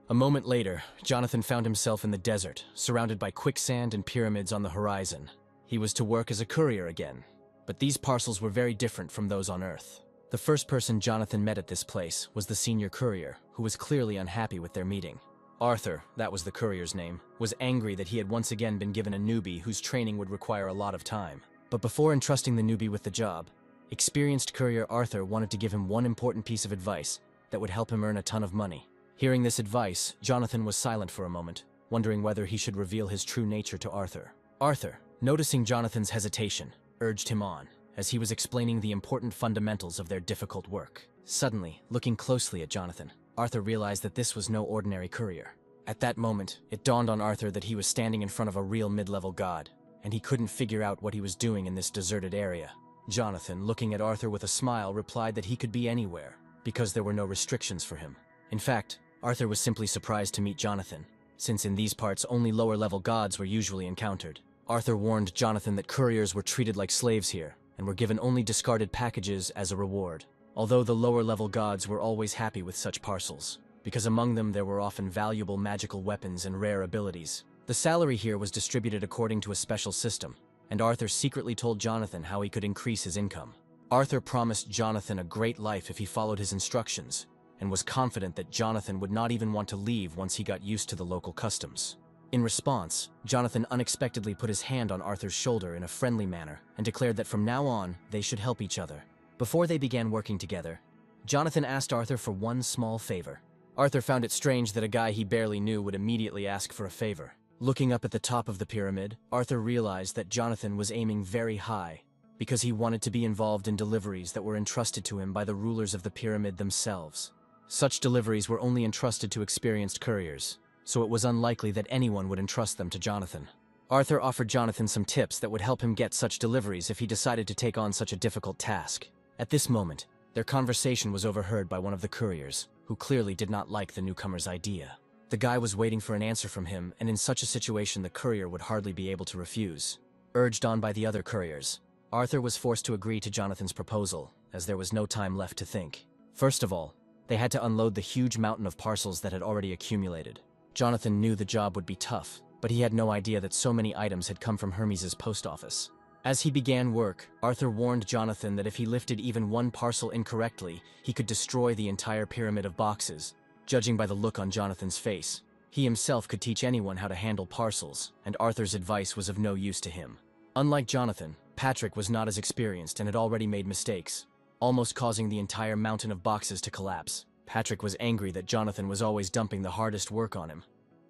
A moment later, Jonathan found himself in the desert, surrounded by quicksand and pyramids on the horizon. He was to work as a courier again, but these parcels were very different from those on Earth. The first person Jonathan met at this place was the senior courier, who was clearly unhappy with their meeting. Arthur, that was the courier's name, was angry that he had once again been given a newbie whose training would require a lot of time. But before entrusting the newbie with the job, experienced courier Arthur wanted to give him one important piece of advice that would help him earn a ton of money. Hearing this advice, Jonathan was silent for a moment, wondering whether he should reveal his true nature to Arthur. Arthur, noticing Jonathan's hesitation, urged him on, as he was explaining the important fundamentals of their difficult work. Suddenly, looking closely at Jonathan, Arthur realized that this was no ordinary courier. At that moment, it dawned on Arthur that he was standing in front of a real mid-level god, and he couldn't figure out what he was doing in this deserted area. Jonathan, looking at Arthur with a smile, replied that he could be anywhere, because there were no restrictions for him. In fact, Arthur was simply surprised to meet Jonathan, since in these parts only lower-level gods were usually encountered. Arthur warned Jonathan that couriers were treated like slaves here, and were given only discarded packages as a reward, although the lower-level gods were always happy with such parcels. because among them there were often valuable magical weapons and rare abilities. The salary here was distributed according to a special system, and Arthur secretly told Jonathan how he could increase his income. Arthur promised Jonathan a great life if he followed his instructions, and was confident that Jonathan would not even want to leave once he got used to the local customs. In response, Jonathan unexpectedly put his hand on Arthur's shoulder in a friendly manner and declared that from now on, they should help each other. Before they began working together, Jonathan asked Arthur for one small favor. Arthur found it strange that a guy he barely knew would immediately ask for a favor. Looking up at the top of the pyramid, Arthur realized that Jonathan was aiming very high, because he wanted to be involved in deliveries that were entrusted to him by the rulers of the pyramid themselves. Such deliveries were only entrusted to experienced couriers, so it was unlikely that anyone would entrust them to Jonathan. Arthur offered Jonathan some tips that would help him get such deliveries if he decided to take on such a difficult task. At this moment, their conversation was overheard by one of the couriers, who clearly did not like the newcomer's idea. The guy was waiting for an answer from him, and in such a situation the courier would hardly be able to refuse. Urged on by the other couriers, Arthur was forced to agree to Jonathan's proposal, as there was no time left to think. First of all, they had to unload the huge mountain of parcels that had already accumulated. Jonathan knew the job would be tough, but he had no idea that so many items had come from Hermes' post office. As he began work, Arthur warned Jonathan that if he lifted even one parcel incorrectly, he could destroy the entire pyramid of boxes. Judging by the look on Jonathan's face, he himself could teach anyone how to handle parcels, and Arthur's advice was of no use to him. Unlike Jonathan, Patrick was not as experienced and had already made mistakes, almost causing the entire mountain of boxes to collapse. Patrick was angry that Jonathan was always dumping the hardest work on him,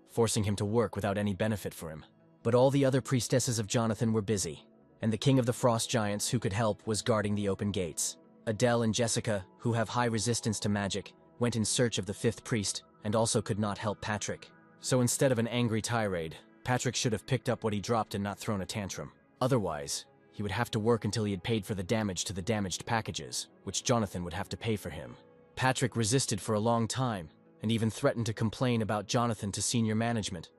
forcing him to work without any benefit for him. But all the other priestesses of Jonathan were busy, and the king of the frost giants who could help was guarding the open gates. Adele and Jessica, who have high resistance to magic, went in search of the fifth priest and also could not help Patrick. So instead of an angry tirade, Patrick should have picked up what he dropped and not thrown a tantrum. Otherwise, he would have to work until he had paid for the damage to the damaged packages, which Jonathan would have to pay for him. Patrick resisted for a long time, and even threatened to complain about Jonathan to senior management.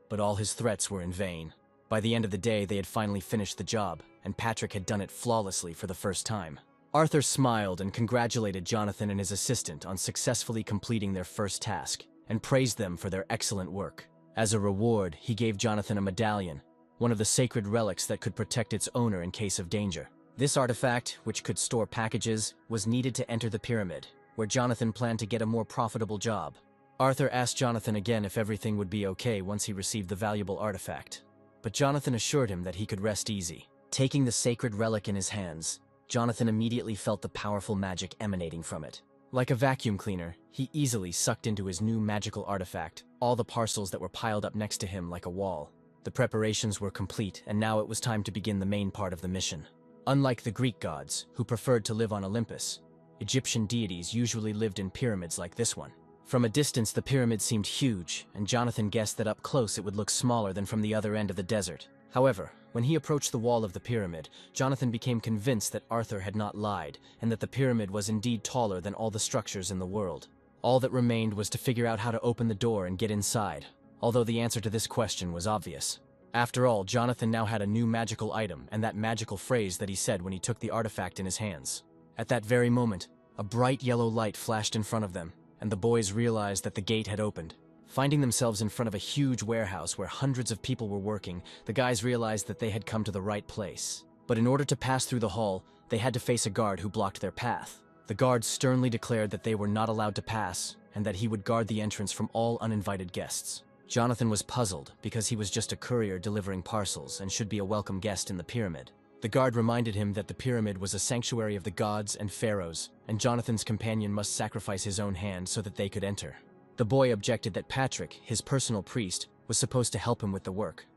But all his threats were in vain. By the end of the day, they had finally finished the job, and Patrick had done it flawlessly for the first time. Arthur smiled and congratulated Jonathan and his assistant on successfully completing their first task, and praised them for their excellent work. As a reward, he gave Jonathan a medallion, one of the sacred relics that could protect its owner in case of danger. This artifact, which could store packages, was needed to enter the pyramid, where Jonathan planned to get a more profitable job. Arthur asked Jonathan again if everything would be okay once he received the valuable artifact, but Jonathan assured him that he could rest easy. Taking the sacred relic in his hands, Jonathan immediately felt the powerful magic emanating from it. Like a vacuum cleaner, he easily sucked into his new magical artifact all the parcels that were piled up next to him like a wall. The preparations were complete, and now it was time to begin the main part of the mission. Unlike the Greek gods, who preferred to live on Olympus, Egyptian deities usually lived in pyramids like this one. From a distance, the pyramid seemed huge, and Jonathan guessed that up close it would look smaller than from the other end of the desert. However, when he approached the wall of the pyramid, Jonathan became convinced that Arthur had not lied, and that the pyramid was indeed taller than all the structures in the world. All that remained was to figure out how to open the door and get inside, although the answer to this question was obvious. After all, Jonathan now had a new magical item and that magical phrase that he said when he took the artifact in his hands. At that very moment, a bright yellow light flashed in front of them, and the boys realized that the gate had opened. Finding themselves in front of a huge warehouse where hundreds of people were working, the guys realized that they had come to the right place. But in order to pass through the hall, they had to face a guard who blocked their path. The guard sternly declared that they were not allowed to pass, and that he would guard the entrance from all uninvited guests. Jonathan was puzzled because he was just a courier delivering parcels and should be a welcome guest in the pyramid. The guard reminded him that the pyramid was a sanctuary of the gods and pharaohs, and Jonathan's companion must sacrifice his own hand so that they could enter. The boy objected that Patrick, his personal priest, was supposed to help him with the work.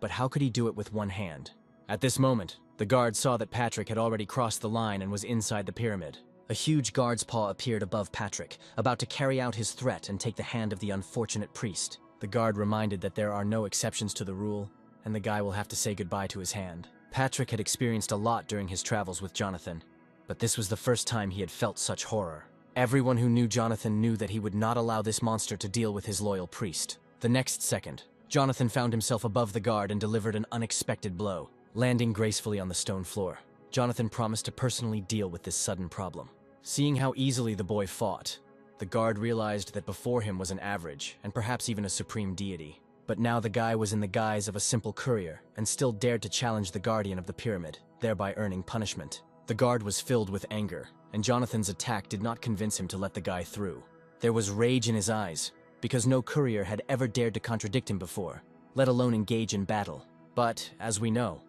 But how could he do it with one hand? At this moment, the guard saw that Patrick had already crossed the line and was inside the pyramid. A huge guard's paw appeared above Patrick, about to carry out his threat and take the hand of the unfortunate priest. The guard reminded that there are no exceptions to the rule, and the guy will have to say goodbye to his hand. Patrick had experienced a lot during his travels with Jonathan, but this was the first time he had felt such horror. Everyone who knew Jonathan knew that he would not allow this monster to deal with his loyal priest. The next second, Jonathan found himself above the guard and delivered an unexpected blow, landing gracefully on the stone floor. Jonathan promised to personally deal with this sudden problem. Seeing how easily the boy fought, The guard realized that before him was an average, and perhaps even a supreme deity. But now the guy was in the guise of a simple courier, and still dared to challenge the guardian of the pyramid, thereby earning punishment. The guard was filled with anger, and Jonathan's attack did not convince him to let the guy through. There was rage in his eyes, because no courier had ever dared to contradict him before, let alone engage in battle. But, as we know,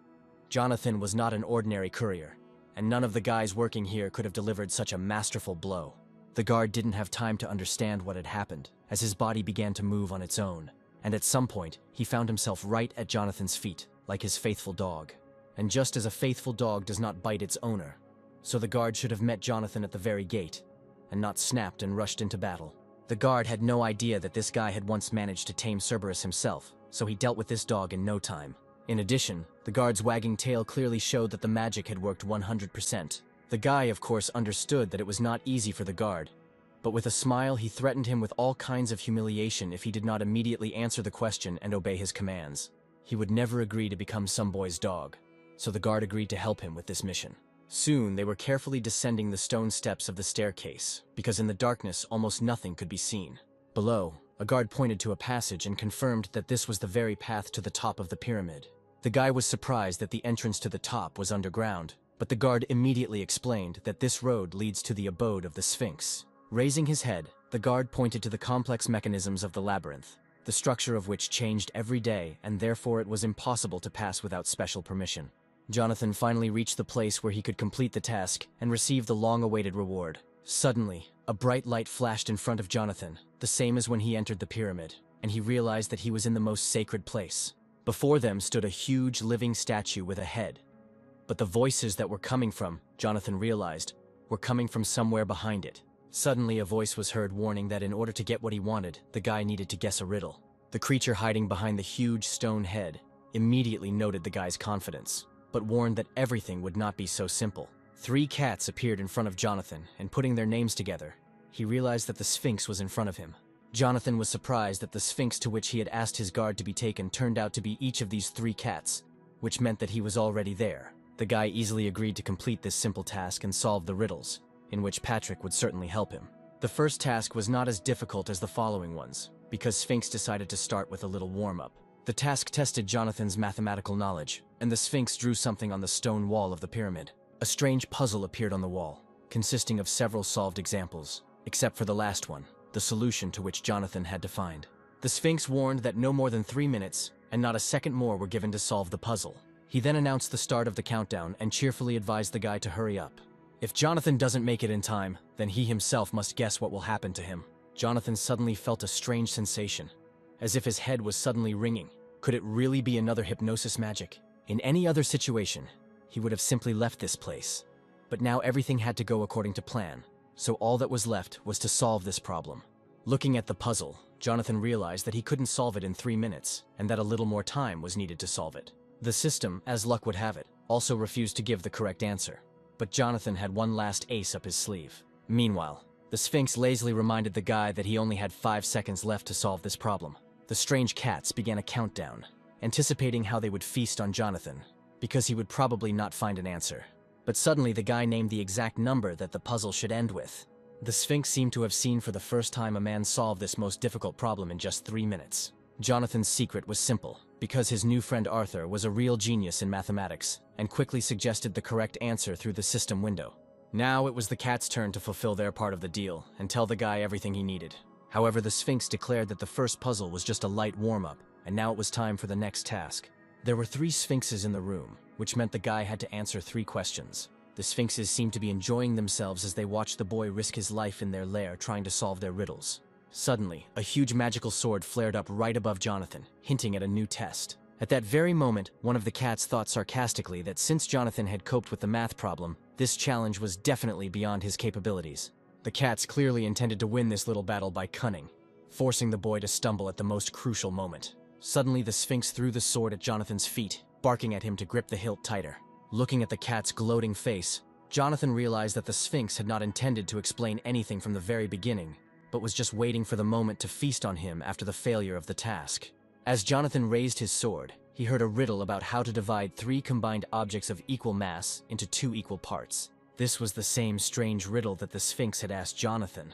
Jonathan was not an ordinary courier, and none of the guys working here could have delivered such a masterful blow. The guard didn't have time to understand what had happened, as his body began to move on its own, and at some point, he found himself right at Jonathan's feet, like his faithful dog. And just as a faithful dog does not bite its owner, so the guard should have met Jonathan at the very gate, and not snapped and rushed into battle. The guard had no idea that this guy had once managed to tame Cerberus himself, so he dealt with this dog in no time. In addition, the guard's wagging tail clearly showed that the magic had worked 100%. The guy, of course, understood that it was not easy for the guard, but with a smile he threatened him with all kinds of humiliation if he did not immediately answer the question and obey his commands. He would never agree to become some boy's dog, so the guard agreed to help him with this mission. Soon they were carefully descending the stone steps of the staircase, because in the darkness almost nothing could be seen. Below, a guard pointed to a passage and confirmed that this was the very path to the top of the pyramid. The guy was surprised that the entrance to the top was underground, but the guard immediately explained that this road leads to the abode of the Sphinx. Raising his head, the guard pointed to the complex mechanisms of the labyrinth, the structure of which changed every day, and therefore it was impossible to pass without special permission. Jonathan finally reached the place where he could complete the task and receive the long-awaited reward. Suddenly, a bright light flashed in front of Jonathan, the same as when he entered the pyramid, and he realized that he was in the most sacred place. Before them stood a huge living statue with a head. But the voices that were coming from, Jonathan realized, were coming from somewhere behind it. Suddenly a voice was heard warning that in order to get what he wanted, the guy needed to guess a riddle. The creature hiding behind the huge stone head immediately noted the guy's confidence, but warned that everything would not be so simple. 3 cats appeared in front of Jonathan, and putting their names together, he realized that the Sphinx was in front of him. Jonathan was surprised that the Sphinx to which he had asked his guard to be taken turned out to be each of these 3 cats, which meant that he was already there. The guy easily agreed to complete this simple task and solve the riddles, in which Patrick would certainly help him. The first task was not as difficult as the following ones, because Sphinx decided to start with a little warm-up. The task tested Jonathan's mathematical knowledge, and the Sphinx drew something on the stone wall of the pyramid. A strange puzzle appeared on the wall, consisting of several solved examples, except for the last one, the solution to which Jonathan had to find. The Sphinx warned that no more than 3 minutes, and not a second more were given to solve the puzzle. He then announced the start of the countdown and cheerfully advised the guy to hurry up. If Jonathan doesn't make it in time, then he himself must guess what will happen to him. Jonathan suddenly felt a strange sensation, as if his head was suddenly ringing. Could it really be another hypnosis magic? In any other situation, he would have simply left this place. But now everything had to go according to plan, so all that was left was to solve this problem. Looking at the puzzle, Jonathan realized that he couldn't solve it in 3 minutes, and that a little more time was needed to solve it. The system, as luck would have it, also refused to give the correct answer. But Jonathan had one last ace up his sleeve. Meanwhile, the Sphinx lazily reminded the guy that he only had 5 seconds left to solve this problem. The strange cats began a countdown, anticipating how they would feast on Jonathan, because he would probably not find an answer. But suddenly the guy named the exact number that the puzzle should end with. The Sphinx seemed to have seen for the first time a man solve this most difficult problem in just 3 minutes. Jonathan's secret was simple, because his new friend Arthur was a real genius in mathematics, and quickly suggested the correct answer through the system window. Now it was the cat's turn to fulfill their part of the deal, and tell the guy everything he needed. However, the Sphinx declared that the first puzzle was just a light warm-up, and now it was time for the next task. There were 3 Sphinxes in the room, which meant the guy had to answer 3 questions. The Sphinxes seemed to be enjoying themselves as they watched the boy risk his life in their lair trying to solve their riddles. Suddenly, a huge magical sword flared up right above Jonathan, hinting at a new test. At that very moment, one of the cats thought sarcastically that since Jonathan had coped with the math problem, this challenge was definitely beyond his capabilities. The cats clearly intended to win this little battle by cunning, forcing the boy to stumble at the most crucial moment. Suddenly, the Sphinx threw the sword at Jonathan's feet, barking at him to grip the hilt tighter. Looking at the cat's gloating face, Jonathan realized that the Sphinx had not intended to explain anything from the very beginning, but was just waiting for the moment to feast on him after the failure of the task. As Jonathan raised his sword, he heard a riddle about how to divide 3 combined objects of equal mass into 2 equal parts. This was the same strange riddle that the Sphinx had asked Jonathan.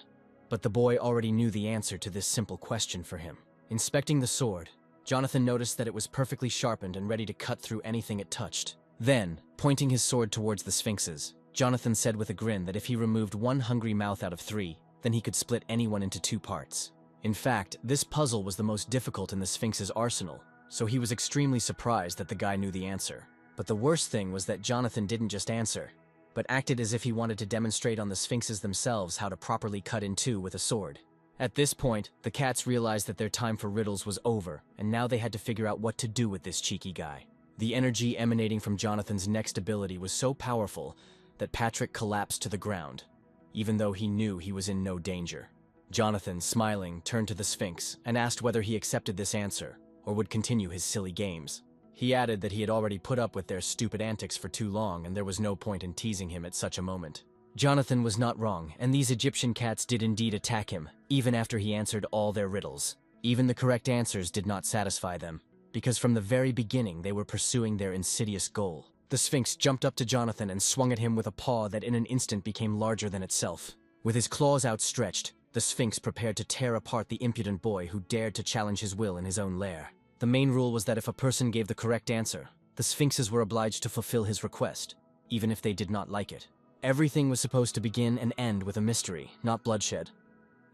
But the boy already knew the answer to this simple question for him. Inspecting the sword, Jonathan noticed that it was perfectly sharpened and ready to cut through anything it touched. Then, pointing his sword towards the sphinxes, Jonathan said with a grin that if he removed one hungry mouth out of 3, then he could split anyone into 2 parts. In fact, this puzzle was the most difficult in the Sphinx's arsenal, so he was extremely surprised that the guy knew the answer. But the worst thing was that Jonathan didn't just answer, but acted as if he wanted to demonstrate on the Sphinxes themselves how to properly cut in 2 with a sword. At this point, the cats realized that their time for riddles was over, and now they had to figure out what to do with this cheeky guy. The energy emanating from Jonathan's next ability was so powerful that Patrick collapsed to the ground, even though he knew he was in no danger. Jonathan, smiling, turned to the Sphinx and asked whether he accepted this answer or would continue his silly games. He added that he had already put up with their stupid antics for too long and there was no point in teasing him at such a moment. Jonathan was not wrong, and these Egyptian cats did indeed attack him, even after he answered all their riddles. Even the correct answers did not satisfy them, because from the very beginning they were pursuing their insidious goal. The Sphinx jumped up to Jonathan and swung at him with a paw that in an instant became larger than itself. With his claws outstretched, the Sphinx prepared to tear apart the impudent boy who dared to challenge his will in his own lair. The main rule was that if a person gave the correct answer, the Sphinxes were obliged to fulfill his request, even if they did not like it. Everything was supposed to begin and end with a mystery, not bloodshed,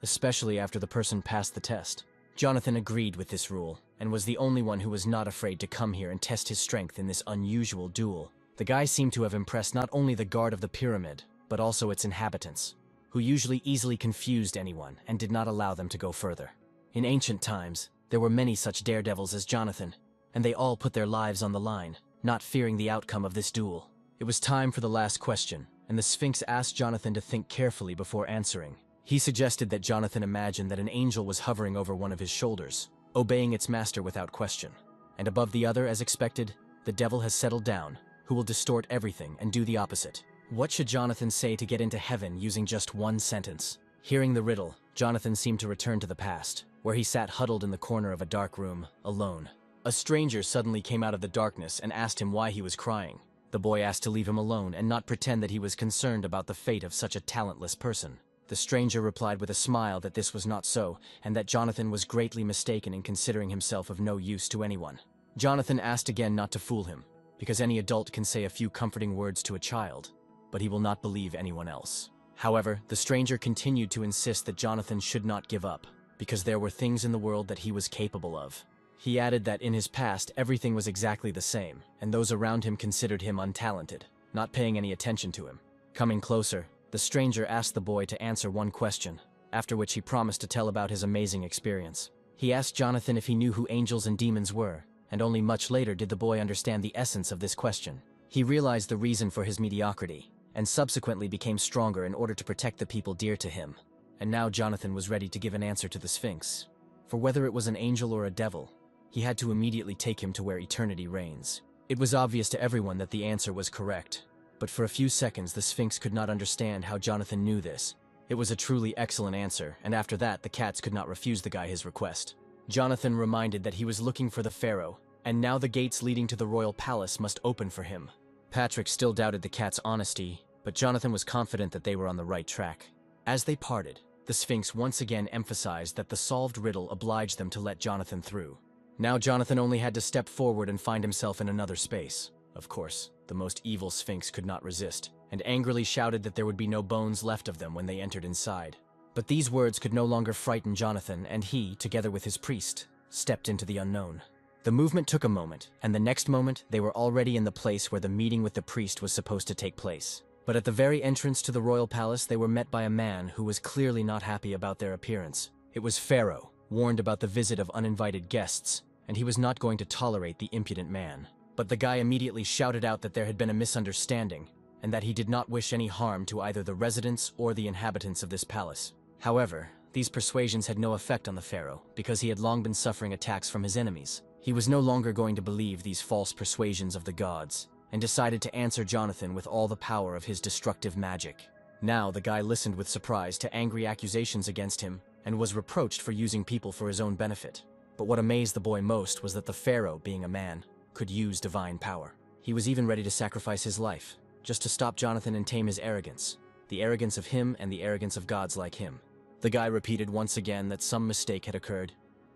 especially after the person passed the test. Jonathan agreed with this rule, and was the only one who was not afraid to come here and test his strength in this unusual duel. The guy seemed to have impressed not only the guard of the pyramid, but also its inhabitants, who usually easily confused anyone and did not allow them to go further. In ancient times, there were many such daredevils as Jonathan, and they all put their lives on the line, not fearing the outcome of this duel. It was time for the last question, and the Sphinx asked Jonathan to think carefully before answering. He suggested that Jonathan imagine that an angel was hovering over one of his shoulders, obeying its master without question. And above the other, as expected, the devil has settled down, who will distort everything and do the opposite. What should Jonathan say to get into heaven using just one sentence? Hearing the riddle, Jonathan seemed to return to the past, where he sat huddled in the corner of a dark room, alone. A stranger suddenly came out of the darkness and asked him why he was crying. The boy asked to leave him alone and not pretend that he was concerned about the fate of such a talentless person. The stranger replied with a smile that this was not so, and that Jonathan was greatly mistaken in considering himself of no use to anyone. Jonathan asked again not to fool him, because any adult can say a few comforting words to a child, but he will not believe anyone else. However, the stranger continued to insist that Jonathan should not give up, because there were things in the world that he was capable of. He added that in his past everything was exactly the same, and those around him considered him untalented, not paying any attention to him. Coming closer, the stranger asked the boy to answer one question, after which he promised to tell about his amazing experience. He asked Jonathan if he knew who angels and demons were, and only much later did the boy understand the essence of this question. He realized the reason for his mediocrity, and subsequently became stronger in order to protect the people dear to him. And now Jonathan was ready to give an answer to the Sphinx. For whether it was an angel or a devil, he had to immediately take him to where eternity reigns. It was obvious to everyone that the answer was correct, but for a few seconds the Sphinx could not understand how Jonathan knew this. It was a truly excellent answer, and after that the cats could not refuse the guy his request. Jonathan reminded that he was looking for the pharaoh, and now the gates leading to the royal palace must open for him. Patrick still doubted the cat's honesty, but Jonathan was confident that they were on the right track. As they parted, the Sphinx once again emphasized that the solved riddle obliged them to let Jonathan through. Now Jonathan only had to step forward and find himself in another space. Of course, the most evil Sphinx could not resist, and angrily shouted that there would be no bones left of them when they entered inside. But these words could no longer frighten Jonathan, and he, together with his priest, stepped into the unknown. The movement took a moment, and the next moment they were already in the place where the meeting with the priest was supposed to take place. But at the very entrance to the royal palace they were met by a man who was clearly not happy about their appearance. It was Pharaoh, warned about the visit of uninvited guests, and he was not going to tolerate the impudent man. But the guy immediately shouted out that there had been a misunderstanding, and that he did not wish any harm to either the residents or the inhabitants of this palace. However, these persuasions had no effect on the pharaoh, because he had long been suffering attacks from his enemies. He was no longer going to believe these false persuasions of the gods, and decided to answer Jonathan with all the power of his destructive magic. Now the guy listened with surprise to angry accusations against him, and was reproached for using people for his own benefit. But what amazed the boy most was that the pharaoh, being a man, could use divine power. He was even ready to sacrifice his life, just to stop Jonathan and tame his arrogance, the arrogance of him and the arrogance of gods like him. The guy repeated once again that some mistake had occurred,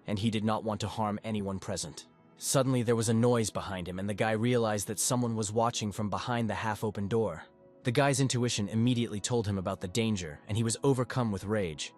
and he did not want to harm anyone present. Suddenly there was a noise behind him, and the guy realized that someone was watching from behind the half-open door. The guy's intuition immediately told him about the danger, and he was overcome with rage,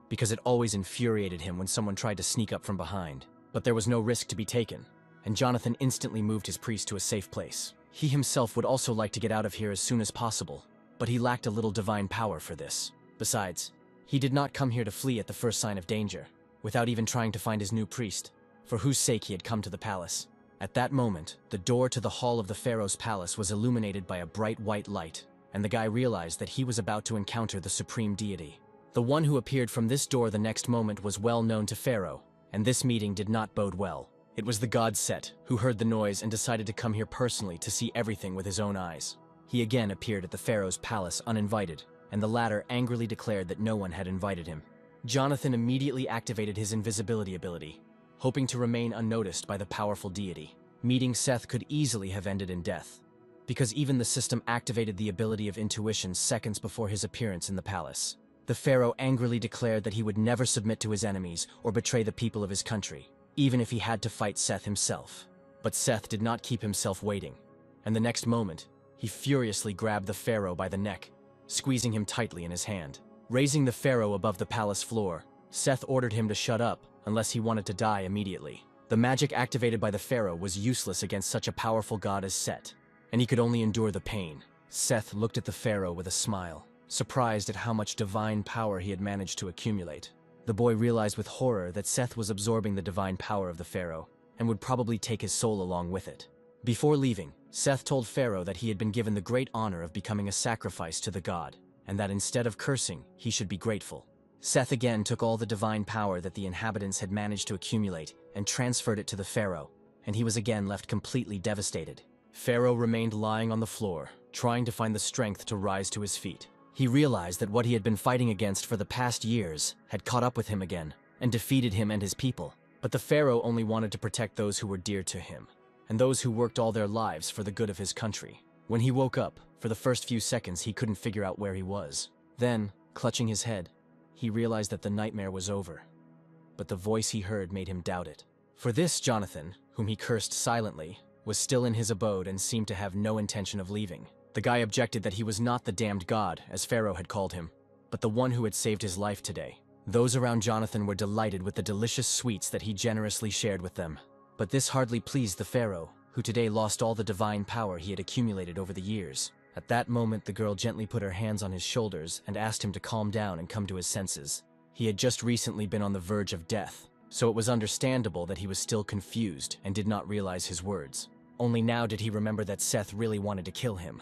because it always infuriated him when someone tried to sneak up from behind. But there was no risk to be taken, and Jonathan instantly moved his priest to a safe place. He himself would also like to get out of here as soon as possible, but he lacked a little divine power for this. Besides, he did not come here to flee at the first sign of danger, without even trying to find his new priest, for whose sake he had come to the palace. At that moment, the door to the hall of the pharaoh's palace was illuminated by a bright white light, and the guy realized that he was about to encounter the supreme deity. The one who appeared from this door the next moment was well known to Pharaoh, and this meeting did not bode well. It was the god Set, who heard the noise and decided to come here personally to see everything with his own eyes. He again appeared at the pharaoh's palace uninvited, and the latter angrily declared that no one had invited him. Jonathan immediately activated his invisibility ability, hoping to remain unnoticed by the powerful deity. Meeting Seth could easily have ended in death, because even the system activated the ability of intuition seconds before his appearance in the palace. The pharaoh angrily declared that he would never submit to his enemies or betray the people of his country, even if he had to fight Seth himself. But Seth did not keep himself waiting, and the next moment, he furiously grabbed the pharaoh by the neck, squeezing him tightly in his hand. Raising the pharaoh above the palace floor, Seth ordered him to shut up unless he wanted to die immediately. The magic activated by the pharaoh was useless against such a powerful god as Set, and he could only endure the pain. Seth looked at the pharaoh with a smile, surprised at how much divine power he had managed to accumulate. The boy realized with horror that Seth was absorbing the divine power of the pharaoh, and would probably take his soul along with it. Before leaving, Seth told Pharaoh that he had been given the great honor of becoming a sacrifice to the god, and that instead of cursing, he should be grateful. Seth again took all the divine power that the inhabitants had managed to accumulate and transferred it to the pharaoh, and he was again left completely devastated. Pharaoh remained lying on the floor, trying to find the strength to rise to his feet. He realized that what he had been fighting against for the past years had caught up with him again and defeated him and his people. But the pharaoh only wanted to protect those who were dear to him, and those who worked all their lives for the good of his country. When he woke up, for the first few seconds he couldn't figure out where he was. Then, clutching his head, he realized that the nightmare was over. But the voice he heard made him doubt it. For this Jonathan, whom he cursed silently, was still in his abode and seemed to have no intention of leaving. The guy objected that he was not the damned god, as Pharaoh had called him, but the one who had saved his life today. Those around Jonathan were delighted with the delicious sweets that he generously shared with them. But this hardly pleased the pharaoh, who today lost all the divine power he had accumulated over the years. At that moment, the girl gently put her hands on his shoulders and asked him to calm down and come to his senses. He had just recently been on the verge of death, so it was understandable that he was still confused and did not realize his words. Only now did he remember that Seth really wanted to kill him.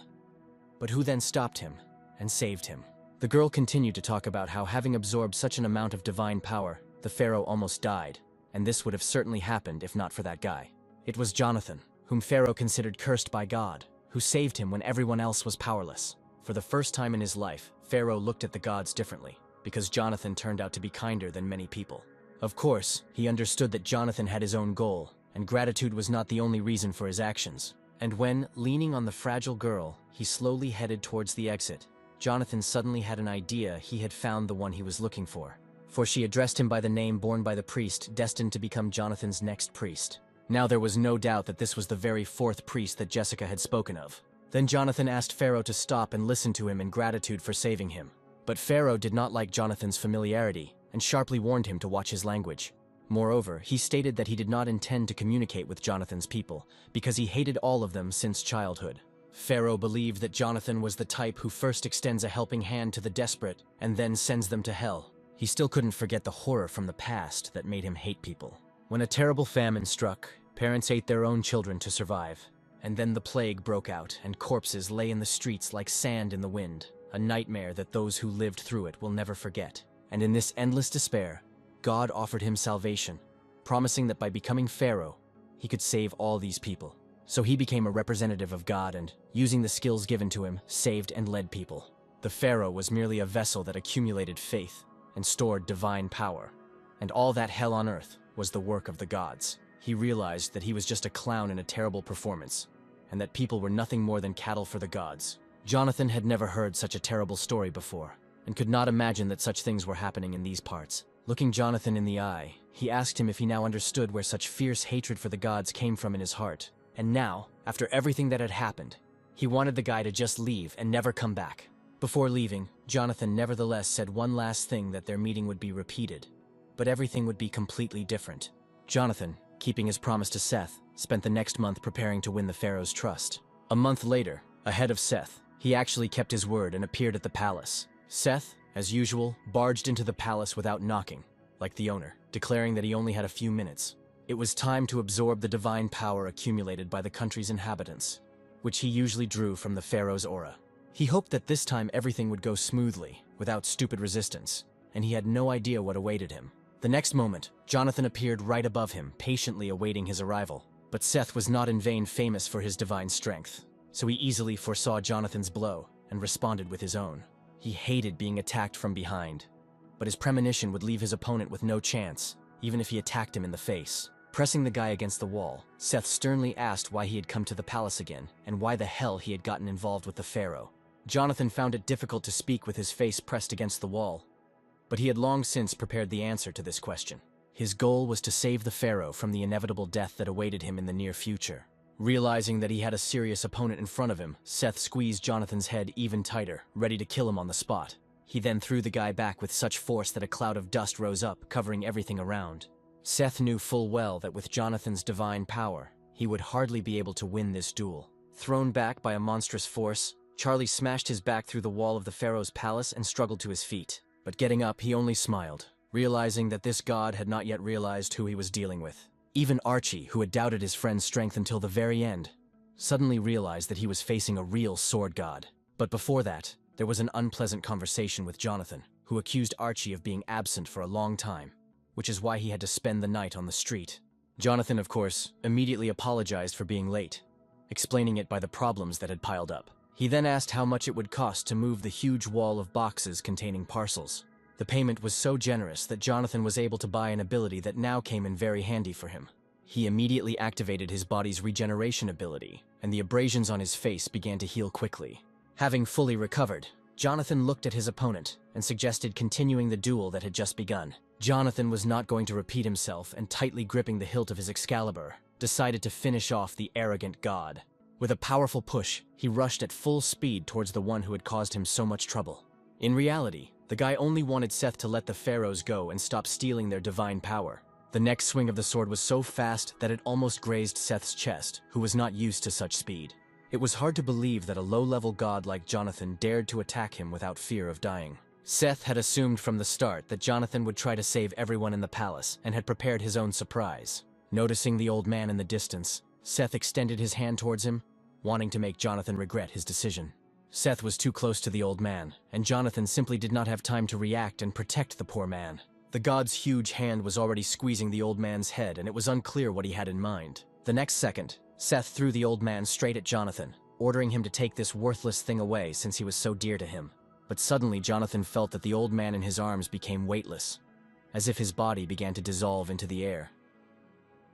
But who then stopped him and saved him? The girl continued to talk about how, having absorbed such an amount of divine power, the pharaoh almost died, and this would have certainly happened if not for that guy. It was Jonathan, whom Pharaoh considered cursed by God, who saved him when everyone else was powerless. For the first time in his life, Pharaoh looked at the gods differently, because Jonathan turned out to be kinder than many people. Of course, he understood that Jonathan had his own goal, and gratitude was not the only reason for his actions. And when, leaning on the fragile girl, he slowly headed towards the exit, Jonathan suddenly had an idea he had found the one he was looking for she addressed him by the name borne by the priest destined to become Jonathan's next priest. Now there was no doubt that this was the very fourth priest that Jessica had spoken of. Then Jonathan asked Pharaoh to stop and listen to him in gratitude for saving him. But Pharaoh did not like Jonathan's familiarity and sharply warned him to watch his language. Moreover, he stated that he did not intend to communicate with Jonathan's people because he hated all of them since childhood. Pharaoh believed that Jonathan was the type who first extends a helping hand to the desperate and then sends them to hell. He still couldn't forget the horror from the past that made him hate people. When a terrible famine struck, parents ate their own children to survive. And then the plague broke out and corpses lay in the streets like sand in the wind, a nightmare that those who lived through it will never forget. And in this endless despair, God offered him salvation, promising that by becoming Pharaoh, he could save all these people. So he became a representative of God and, using the skills given to him, saved and led people. The Pharaoh was merely a vessel that accumulated faith and stored divine power, and all that hell on earth was the work of the gods. He realized that he was just a clown in a terrible performance, and that people were nothing more than cattle for the gods. Jonathan had never heard such a terrible story before, and could not imagine that such things were happening in these parts. Looking Jonathan in the eye, he asked him if he now understood where such fierce hatred for the gods came from in his heart. And now, after everything that had happened, he wanted the guy to just leave and never come back. Before leaving, Jonathan nevertheless said one last thing, that their meeting would be repeated, but everything would be completely different. Jonathan, keeping his promise to Seth, spent the next month preparing to win the pharaoh's trust. A month later, ahead of Seth, he actually kept his word and appeared at the palace. Seth, as usual, barged into the palace without knocking, like the owner, declaring that he only had a few minutes. It was time to absorb the divine power accumulated by the country's inhabitants, which he usually drew from the pharaoh's aura. He hoped that this time everything would go smoothly, without stupid resistance, and he had no idea what awaited him. The next moment, Jonathan appeared right above him, patiently awaiting his arrival. But Seth was not in vain famous for his divine strength, so he easily foresaw Jonathan's blow and responded with his own. He hated being attacked from behind, but his premonition would leave his opponent with no chance, even if he attacked him in the face. Pressing the guy against the wall, Seth sternly asked why he had come to the palace again, and why the hell he had gotten involved with the pharaoh. Jonathan found it difficult to speak with his face pressed against the wall, but he had long since prepared the answer to this question. His goal was to save the pharaoh from the inevitable death that awaited him in the near future. Realizing that he had a serious opponent in front of him, Seth squeezed Jonathan's head even tighter, ready to kill him on the spot. He then threw the guy back with such force that a cloud of dust rose up, covering everything around. Seth knew full well that with Jonathan's divine power, he would hardly be able to win this duel. Thrown back by a monstrous force, Charlie smashed his back through the wall of the pharaoh's palace and struggled to his feet. But getting up, he only smiled, realizing that this god had not yet realized who he was dealing with. Even Archie, who had doubted his friend's strength until the very end, suddenly realized that he was facing a real sword god. But before that, there was an unpleasant conversation with Jonathan, who accused Archie of being absent for a long time, which is why he had to spend the night on the street. Jonathan, of course, immediately apologized for being late, explaining it by the problems that had piled up. He then asked how much it would cost to move the huge wall of boxes containing parcels. The payment was so generous that Jonathan was able to buy an ability that now came in very handy for him. He immediately activated his body's regeneration ability, and the abrasions on his face began to heal quickly. Having fully recovered, Jonathan looked at his opponent and suggested continuing the duel that had just begun. Jonathan was not going to repeat himself, and tightly gripping the hilt of his Excalibur, decided to finish off the arrogant god. With a powerful push, he rushed at full speed towards the one who had caused him so much trouble. In reality, the guy only wanted Seth to let the pharaohs go and stop stealing their divine power. The next swing of the sword was so fast that it almost grazed Seth's chest, who was not used to such speed. It was hard to believe that a low-level god like Jonathan dared to attack him without fear of dying. Seth had assumed from the start that Jonathan would try to save everyone in the palace and had prepared his own surprise. Noticing the old man in the distance, Seth extended his hand towards him, wanting to make Jonathan regret his decision. Seth was too close to the old man, and Jonathan simply did not have time to react and protect the poor man. The god's huge hand was already squeezing the old man's head, and it was unclear what he had in mind. The next second, Seth threw the old man straight at Jonathan, ordering him to take this worthless thing away since he was so dear to him. But suddenly Jonathan felt that the old man in his arms became weightless, as if his body began to dissolve into the air.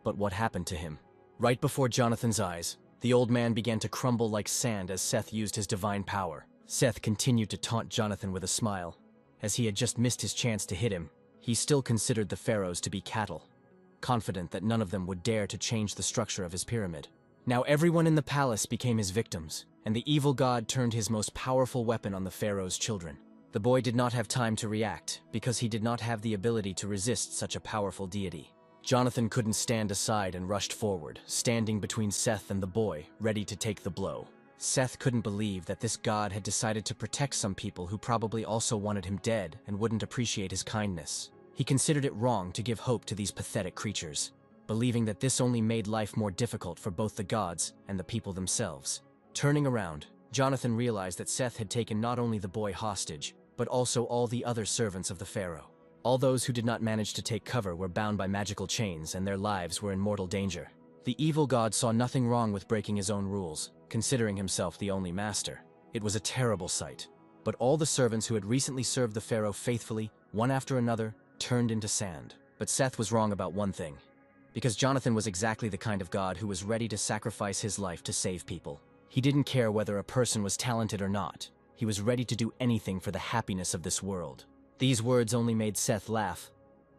But what happened to him? Right before Jonathan's eyes, the old man began to crumble like sand as Seth used his divine power. Seth continued to taunt Jonathan with a smile. As he had just missed his chance to hit him, he still considered the pharaohs to be cattle, confident that none of them would dare to change the structure of his pyramid. Now everyone in the palace became his victims, and the evil god turned his most powerful weapon on the pharaoh's children. The boy did not have time to react, because he did not have the ability to resist such a powerful deity. Jonathan couldn't stand aside and rushed forward, standing between Seth and the boy, ready to take the blow. Seth couldn't believe that this god had decided to protect some people who probably also wanted him dead and wouldn't appreciate his kindness. He considered it wrong to give hope to these pathetic creatures, believing that this only made life more difficult for both the gods and the people themselves. Turning around, Jonathan realized that Seth had taken not only the boy hostage, but also all the other servants of the pharaoh. All those who did not manage to take cover were bound by magical chains, and their lives were in mortal danger. The evil god saw nothing wrong with breaking his own rules, considering himself the only master. It was a terrible sight. But all the servants who had recently served the pharaoh faithfully, one after another, turned into sand. But Seth was wrong about one thing, because Jonathan was exactly the kind of god who was ready to sacrifice his life to save people. He didn't care whether a person was talented or not. He was ready to do anything for the happiness of this world. These words only made Seth laugh,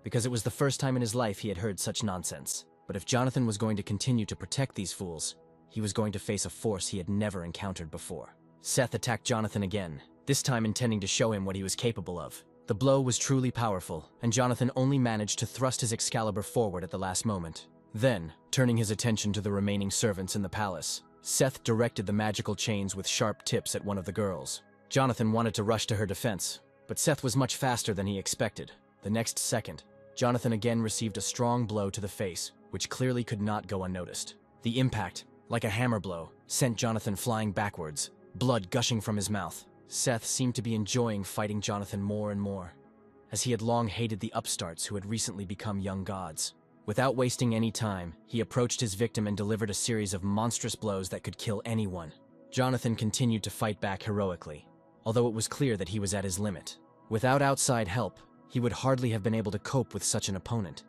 because it was the first time in his life he had heard such nonsense. But if Jonathan was going to continue to protect these fools, he was going to face a force he had never encountered before. Seth attacked Jonathan again, this time intending to show him what he was capable of. The blow was truly powerful, and Jonathan only managed to thrust his Excalibur forward at the last moment. Then, turning his attention to the remaining servants in the palace, Seth directed the magical chains with sharp tips at one of the girls. Jonathan wanted to rush to her defense, but Seth was much faster than he expected. The next second, Jonathan again received a strong blow to the face, which clearly could not go unnoticed. The impact, like a hammer blow, sent Jonathan flying backwards, blood gushing from his mouth. Seth seemed to be enjoying fighting Jonathan more and more, as he had long hated the upstarts who had recently become young gods. Without wasting any time, he approached his victim and delivered a series of monstrous blows that could kill anyone. Jonathan continued to fight back heroically, although it was clear that he was at his limit. Without outside help, he would hardly have been able to cope with such an opponent.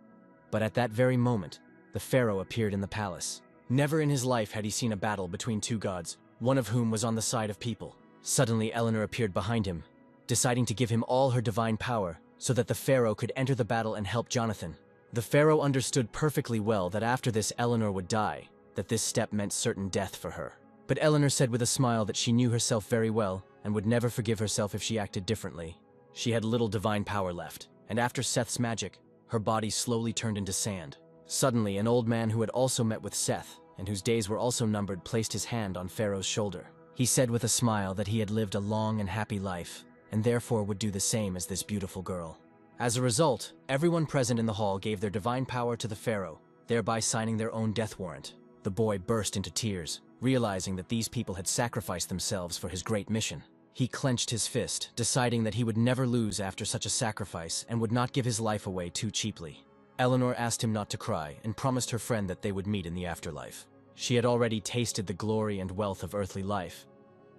But at that very moment, the pharaoh appeared in the palace. Never in his life had he seen a battle between two gods, one of whom was on the side of people. Suddenly, Eleanor appeared behind him, deciding to give him all her divine power so that the pharaoh could enter the battle and help Jonathan. The pharaoh understood perfectly well that after this Eleanor would die, that this step meant certain death for her. But Eleanor said with a smile that she knew herself very well and would never forgive herself if she acted differently. She had little divine power left, and after Seth's magic, her body slowly turned into sand. Suddenly, an old man who had also met with Seth, and whose days were also numbered, placed his hand on Pharaoh's shoulder. He said with a smile that he had lived a long and happy life, and therefore would do the same as this beautiful girl. As a result, everyone present in the hall gave their divine power to the pharaoh, thereby signing their own death warrant. The boy burst into tears, realizing that these people had sacrificed themselves for his great mission. He clenched his fist, deciding that he would never lose after such a sacrifice and would not give his life away too cheaply. Eleanor asked him not to cry and promised her friend that they would meet in the afterlife. She had already tasted the glory and wealth of earthly life,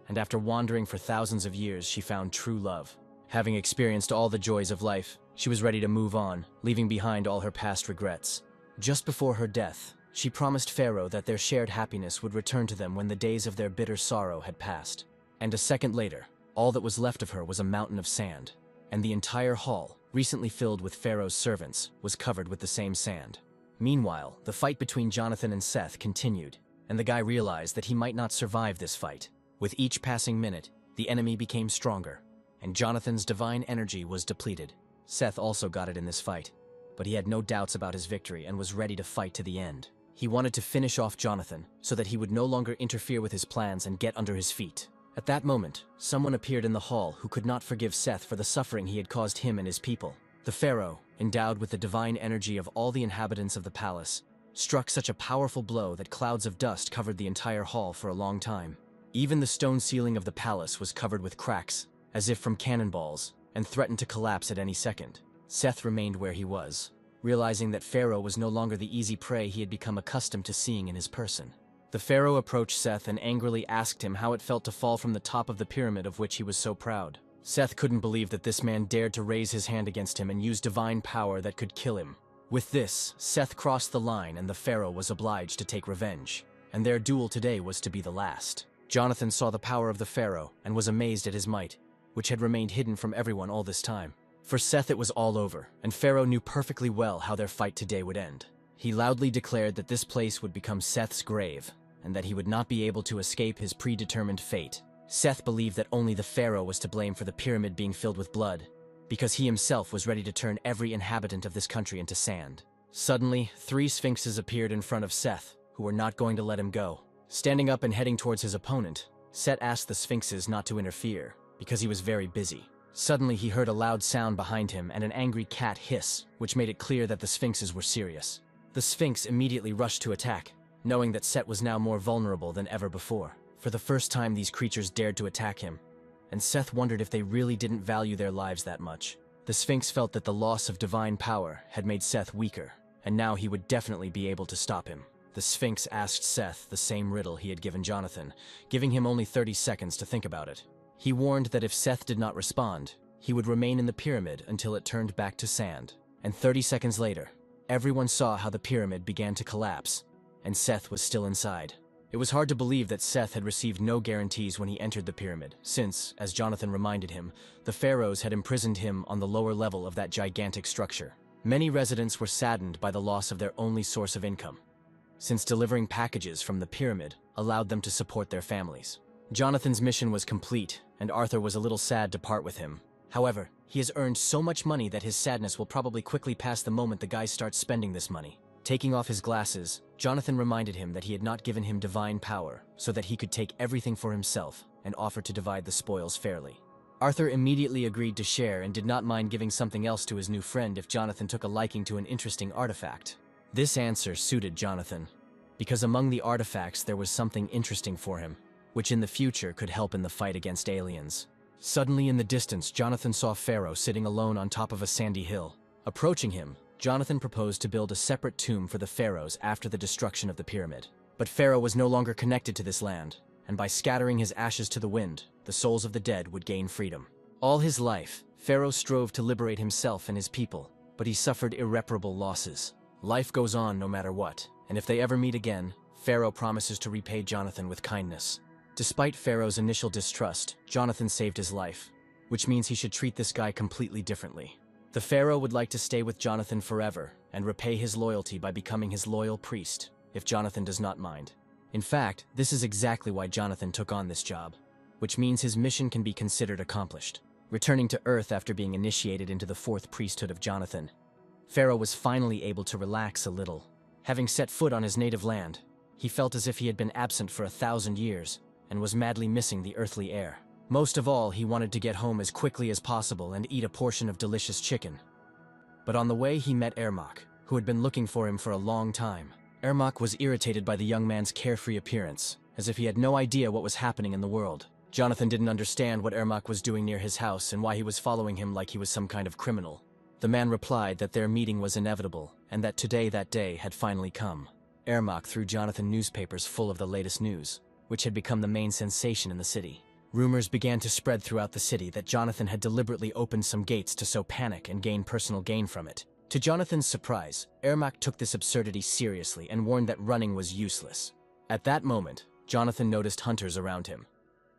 and after wandering for thousands of years, she found true love. Having experienced all the joys of life, she was ready to move on, leaving behind all her past regrets. Just before her death, she promised Pharaoh that their shared happiness would return to them when the days of their bitter sorrow had passed. And a second later, all that was left of her was a mountain of sand, and the entire hall, recently filled with Pharaoh's servants, was covered with the same sand. Meanwhile, the fight between Jonathan and Seth continued, and the guy realized that he might not survive this fight. With each passing minute, the enemy became stronger, and Jonathan's divine energy was depleted. Seth also got it in this fight, but he had no doubts about his victory and was ready to fight to the end. He wanted to finish off Jonathan so that he would no longer interfere with his plans and get under his feet. At that moment, someone appeared in the hall who could not forgive Seth for the suffering he had caused him and his people. The pharaoh, endowed with the divine energy of all the inhabitants of the palace, struck such a powerful blow that clouds of dust covered the entire hall for a long time. Even the stone ceiling of the palace was covered with cracks, as if from cannonballs, and threatened to collapse at any second. Seth remained where he was, realizing that Pharaoh was no longer the easy prey he had become accustomed to seeing in his person. The pharaoh approached Seth and angrily asked him how it felt to fall from the top of the pyramid of which he was so proud. Seth couldn't believe that this man dared to raise his hand against him and use divine power that could kill him. With this, Seth crossed the line and the pharaoh was obliged to take revenge, and their duel today was to be the last. Jonathan saw the power of the pharaoh and was amazed at his might, which had remained hidden from everyone all this time. For Seth it was all over, and Pharaoh knew perfectly well how their fight today would end. He loudly declared that this place would become Seth's grave, and that he would not be able to escape his predetermined fate. Seth believed that only the pharaoh was to blame for the pyramid being filled with blood, because he himself was ready to turn every inhabitant of this country into sand. Suddenly, 3 sphinxes appeared in front of Seth, who were not going to let him go. Standing up and heading towards his opponent, Seth asked the sphinxes not to interfere, because he was very busy. Suddenly he heard a loud sound behind him and an angry cat hiss, which made it clear that the sphinxes were serious. The sphinx immediately rushed to attack, knowing that Seth was now more vulnerable than ever before. For the first time, these creatures dared to attack him, and Seth wondered if they really didn't value their lives that much. The Sphinx felt that the loss of divine power had made Seth weaker, and now he would definitely be able to stop him. The Sphinx asked Seth the same riddle he had given Jonathan, giving him only 30 seconds to think about it. He warned that if Seth did not respond, he would remain in the pyramid until it turned back to sand. And 30 seconds later, everyone saw how the pyramid began to collapse, and Seth was still inside. It was hard to believe that Seth had received no guarantees when he entered the pyramid, since, as Jonathan reminded him, the pharaohs had imprisoned him on the lower level of that gigantic structure. Many residents were saddened by the loss of their only source of income, since delivering packages from the pyramid allowed them to support their families. Jonathan's mission was complete, and Arthur was a little sad to part with him. However, he has earned so much money that his sadness will probably quickly pass the moment the guy starts spending this money. Taking off his glasses, Jonathan reminded him that he had not given him divine power so that he could take everything for himself and offer to divide the spoils fairly. Arthur immediately agreed to share and did not mind giving something else to his new friend if Jonathan took a liking to an interesting artifact. This answer suited Jonathan, because among the artifacts there was something interesting for him, which in the future could help in the fight against aliens. Suddenly in the distance, Jonathan saw Pharaoh sitting alone on top of a sandy hill. Approaching him, Jonathan proposed to build a separate tomb for the pharaohs after the destruction of the pyramid. But Pharaoh was no longer connected to this land, and by scattering his ashes to the wind, the souls of the dead would gain freedom. All his life, Pharaoh strove to liberate himself and his people, but he suffered irreparable losses. Life goes on no matter what, and if they ever meet again, Pharaoh promises to repay Jonathan with kindness. Despite Pharaoh's initial distrust, Jonathan saved his life, which means he should treat this guy completely differently. The pharaoh would like to stay with Jonathan forever and repay his loyalty by becoming his loyal priest, if Jonathan does not mind. In fact, this is exactly why Jonathan took on this job, which means his mission can be considered accomplished. Returning to Earth after being initiated into the fourth priesthood of Jonathan, Pharaoh was finally able to relax a little. Having set foot on his native land, he felt as if he had been absent for 1,000 years and was madly missing the earthly air. Most of all, he wanted to get home as quickly as possible and eat a portion of delicious chicken. But on the way, he met Ermak, who had been looking for him for a long time. Ermak was irritated by the young man's carefree appearance, as if he had no idea what was happening in the world. Jonathan didn't understand what Ermak was doing near his house and why he was following him like he was some kind of criminal. The man replied that their meeting was inevitable and that today that day had finally come. Ermak threw Jonathan newspapers full of the latest news, which had become the main sensation in the city. Rumors began to spread throughout the city that Jonathan had deliberately opened some gates to sow panic and gain personal gain from it. To Jonathan's surprise, Ermak took this absurdity seriously and warned that running was useless. At that moment, Jonathan noticed hunters around him,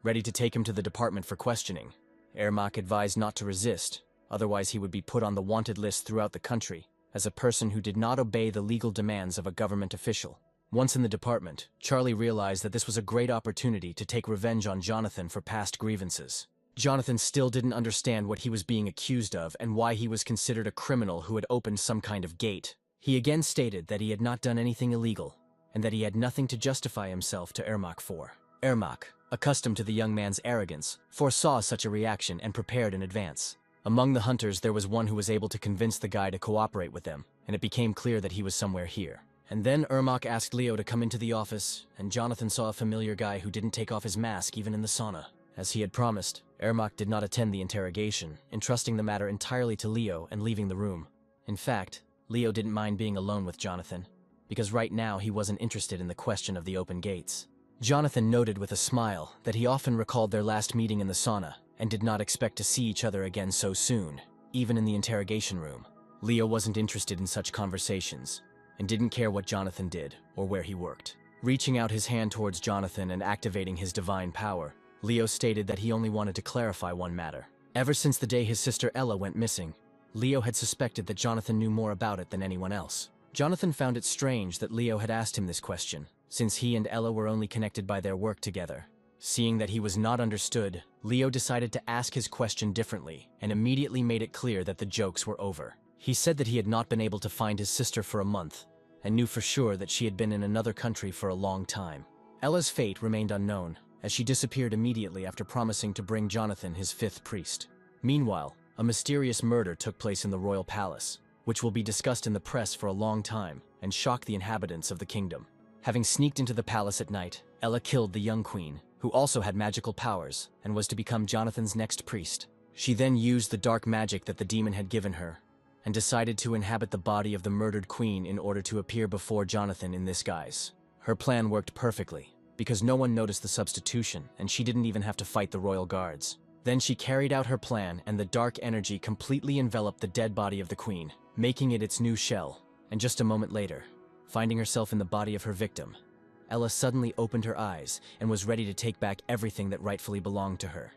ready to take him to the department for questioning. Ermak advised not to resist, otherwise he would be put on the wanted list throughout the country as a person who did not obey the legal demands of a government official. Once in the department, Charlie realized that this was a great opportunity to take revenge on Jonathan for past grievances. Jonathan still didn't understand what he was being accused of and why he was considered a criminal who had opened some kind of gate. He again stated that he had not done anything illegal, and that he had nothing to justify himself to Ermak for. Ermak, accustomed to the young man's arrogance, foresaw such a reaction and prepared in advance. Among the hunters, there was one who was able to convince the guy to cooperate with them, and it became clear that he was somewhere here. And then Ermak asked Leo to come into the office, and Jonathan saw a familiar guy who didn't take off his mask even in the sauna. As he had promised, Ermak did not attend the interrogation, entrusting the matter entirely to Leo and leaving the room. In fact, Leo didn't mind being alone with Jonathan, because right now he wasn't interested in the question of the open gates. Jonathan noted with a smile that he often recalled their last meeting in the sauna, and did not expect to see each other again so soon, even in the interrogation room. Leo wasn't interested in such conversations, and didn't care what Jonathan did or where he worked. Reaching out his hand towards Jonathan and activating his divine power, Leo stated that he only wanted to clarify one matter. Ever since the day his sister Ella went missing, Leo had suspected that Jonathan knew more about it than anyone else. Jonathan found it strange that Leo had asked him this question, since he and Ella were only connected by their work together. Seeing that he was not understood, Leo decided to ask his question differently and immediately made it clear that the jokes were over. He said that he had not been able to find his sister for a month, and knew for sure that she had been in another country for a long time. Ella's fate remained unknown, as she disappeared immediately after promising to bring Jonathan his fifth priest. Meanwhile, a mysterious murder took place in the royal palace, which will be discussed in the press for a long time and shock the inhabitants of the kingdom. Having sneaked into the palace at night, Ella killed the young queen, who also had magical powers and was to become Jonathan's next priest. She then used the dark magic that the demon had given her and decided to inhabit the body of the murdered queen in order to appear before Jonathan in this guise. Her plan worked perfectly, because no one noticed the substitution and she didn't even have to fight the royal guards. Then she carried out her plan and the dark energy completely enveloped the dead body of the queen, making it its new shell, and just a moment later, finding herself in the body of her victim. Ella suddenly opened her eyes and was ready to take back everything that rightfully belonged to her.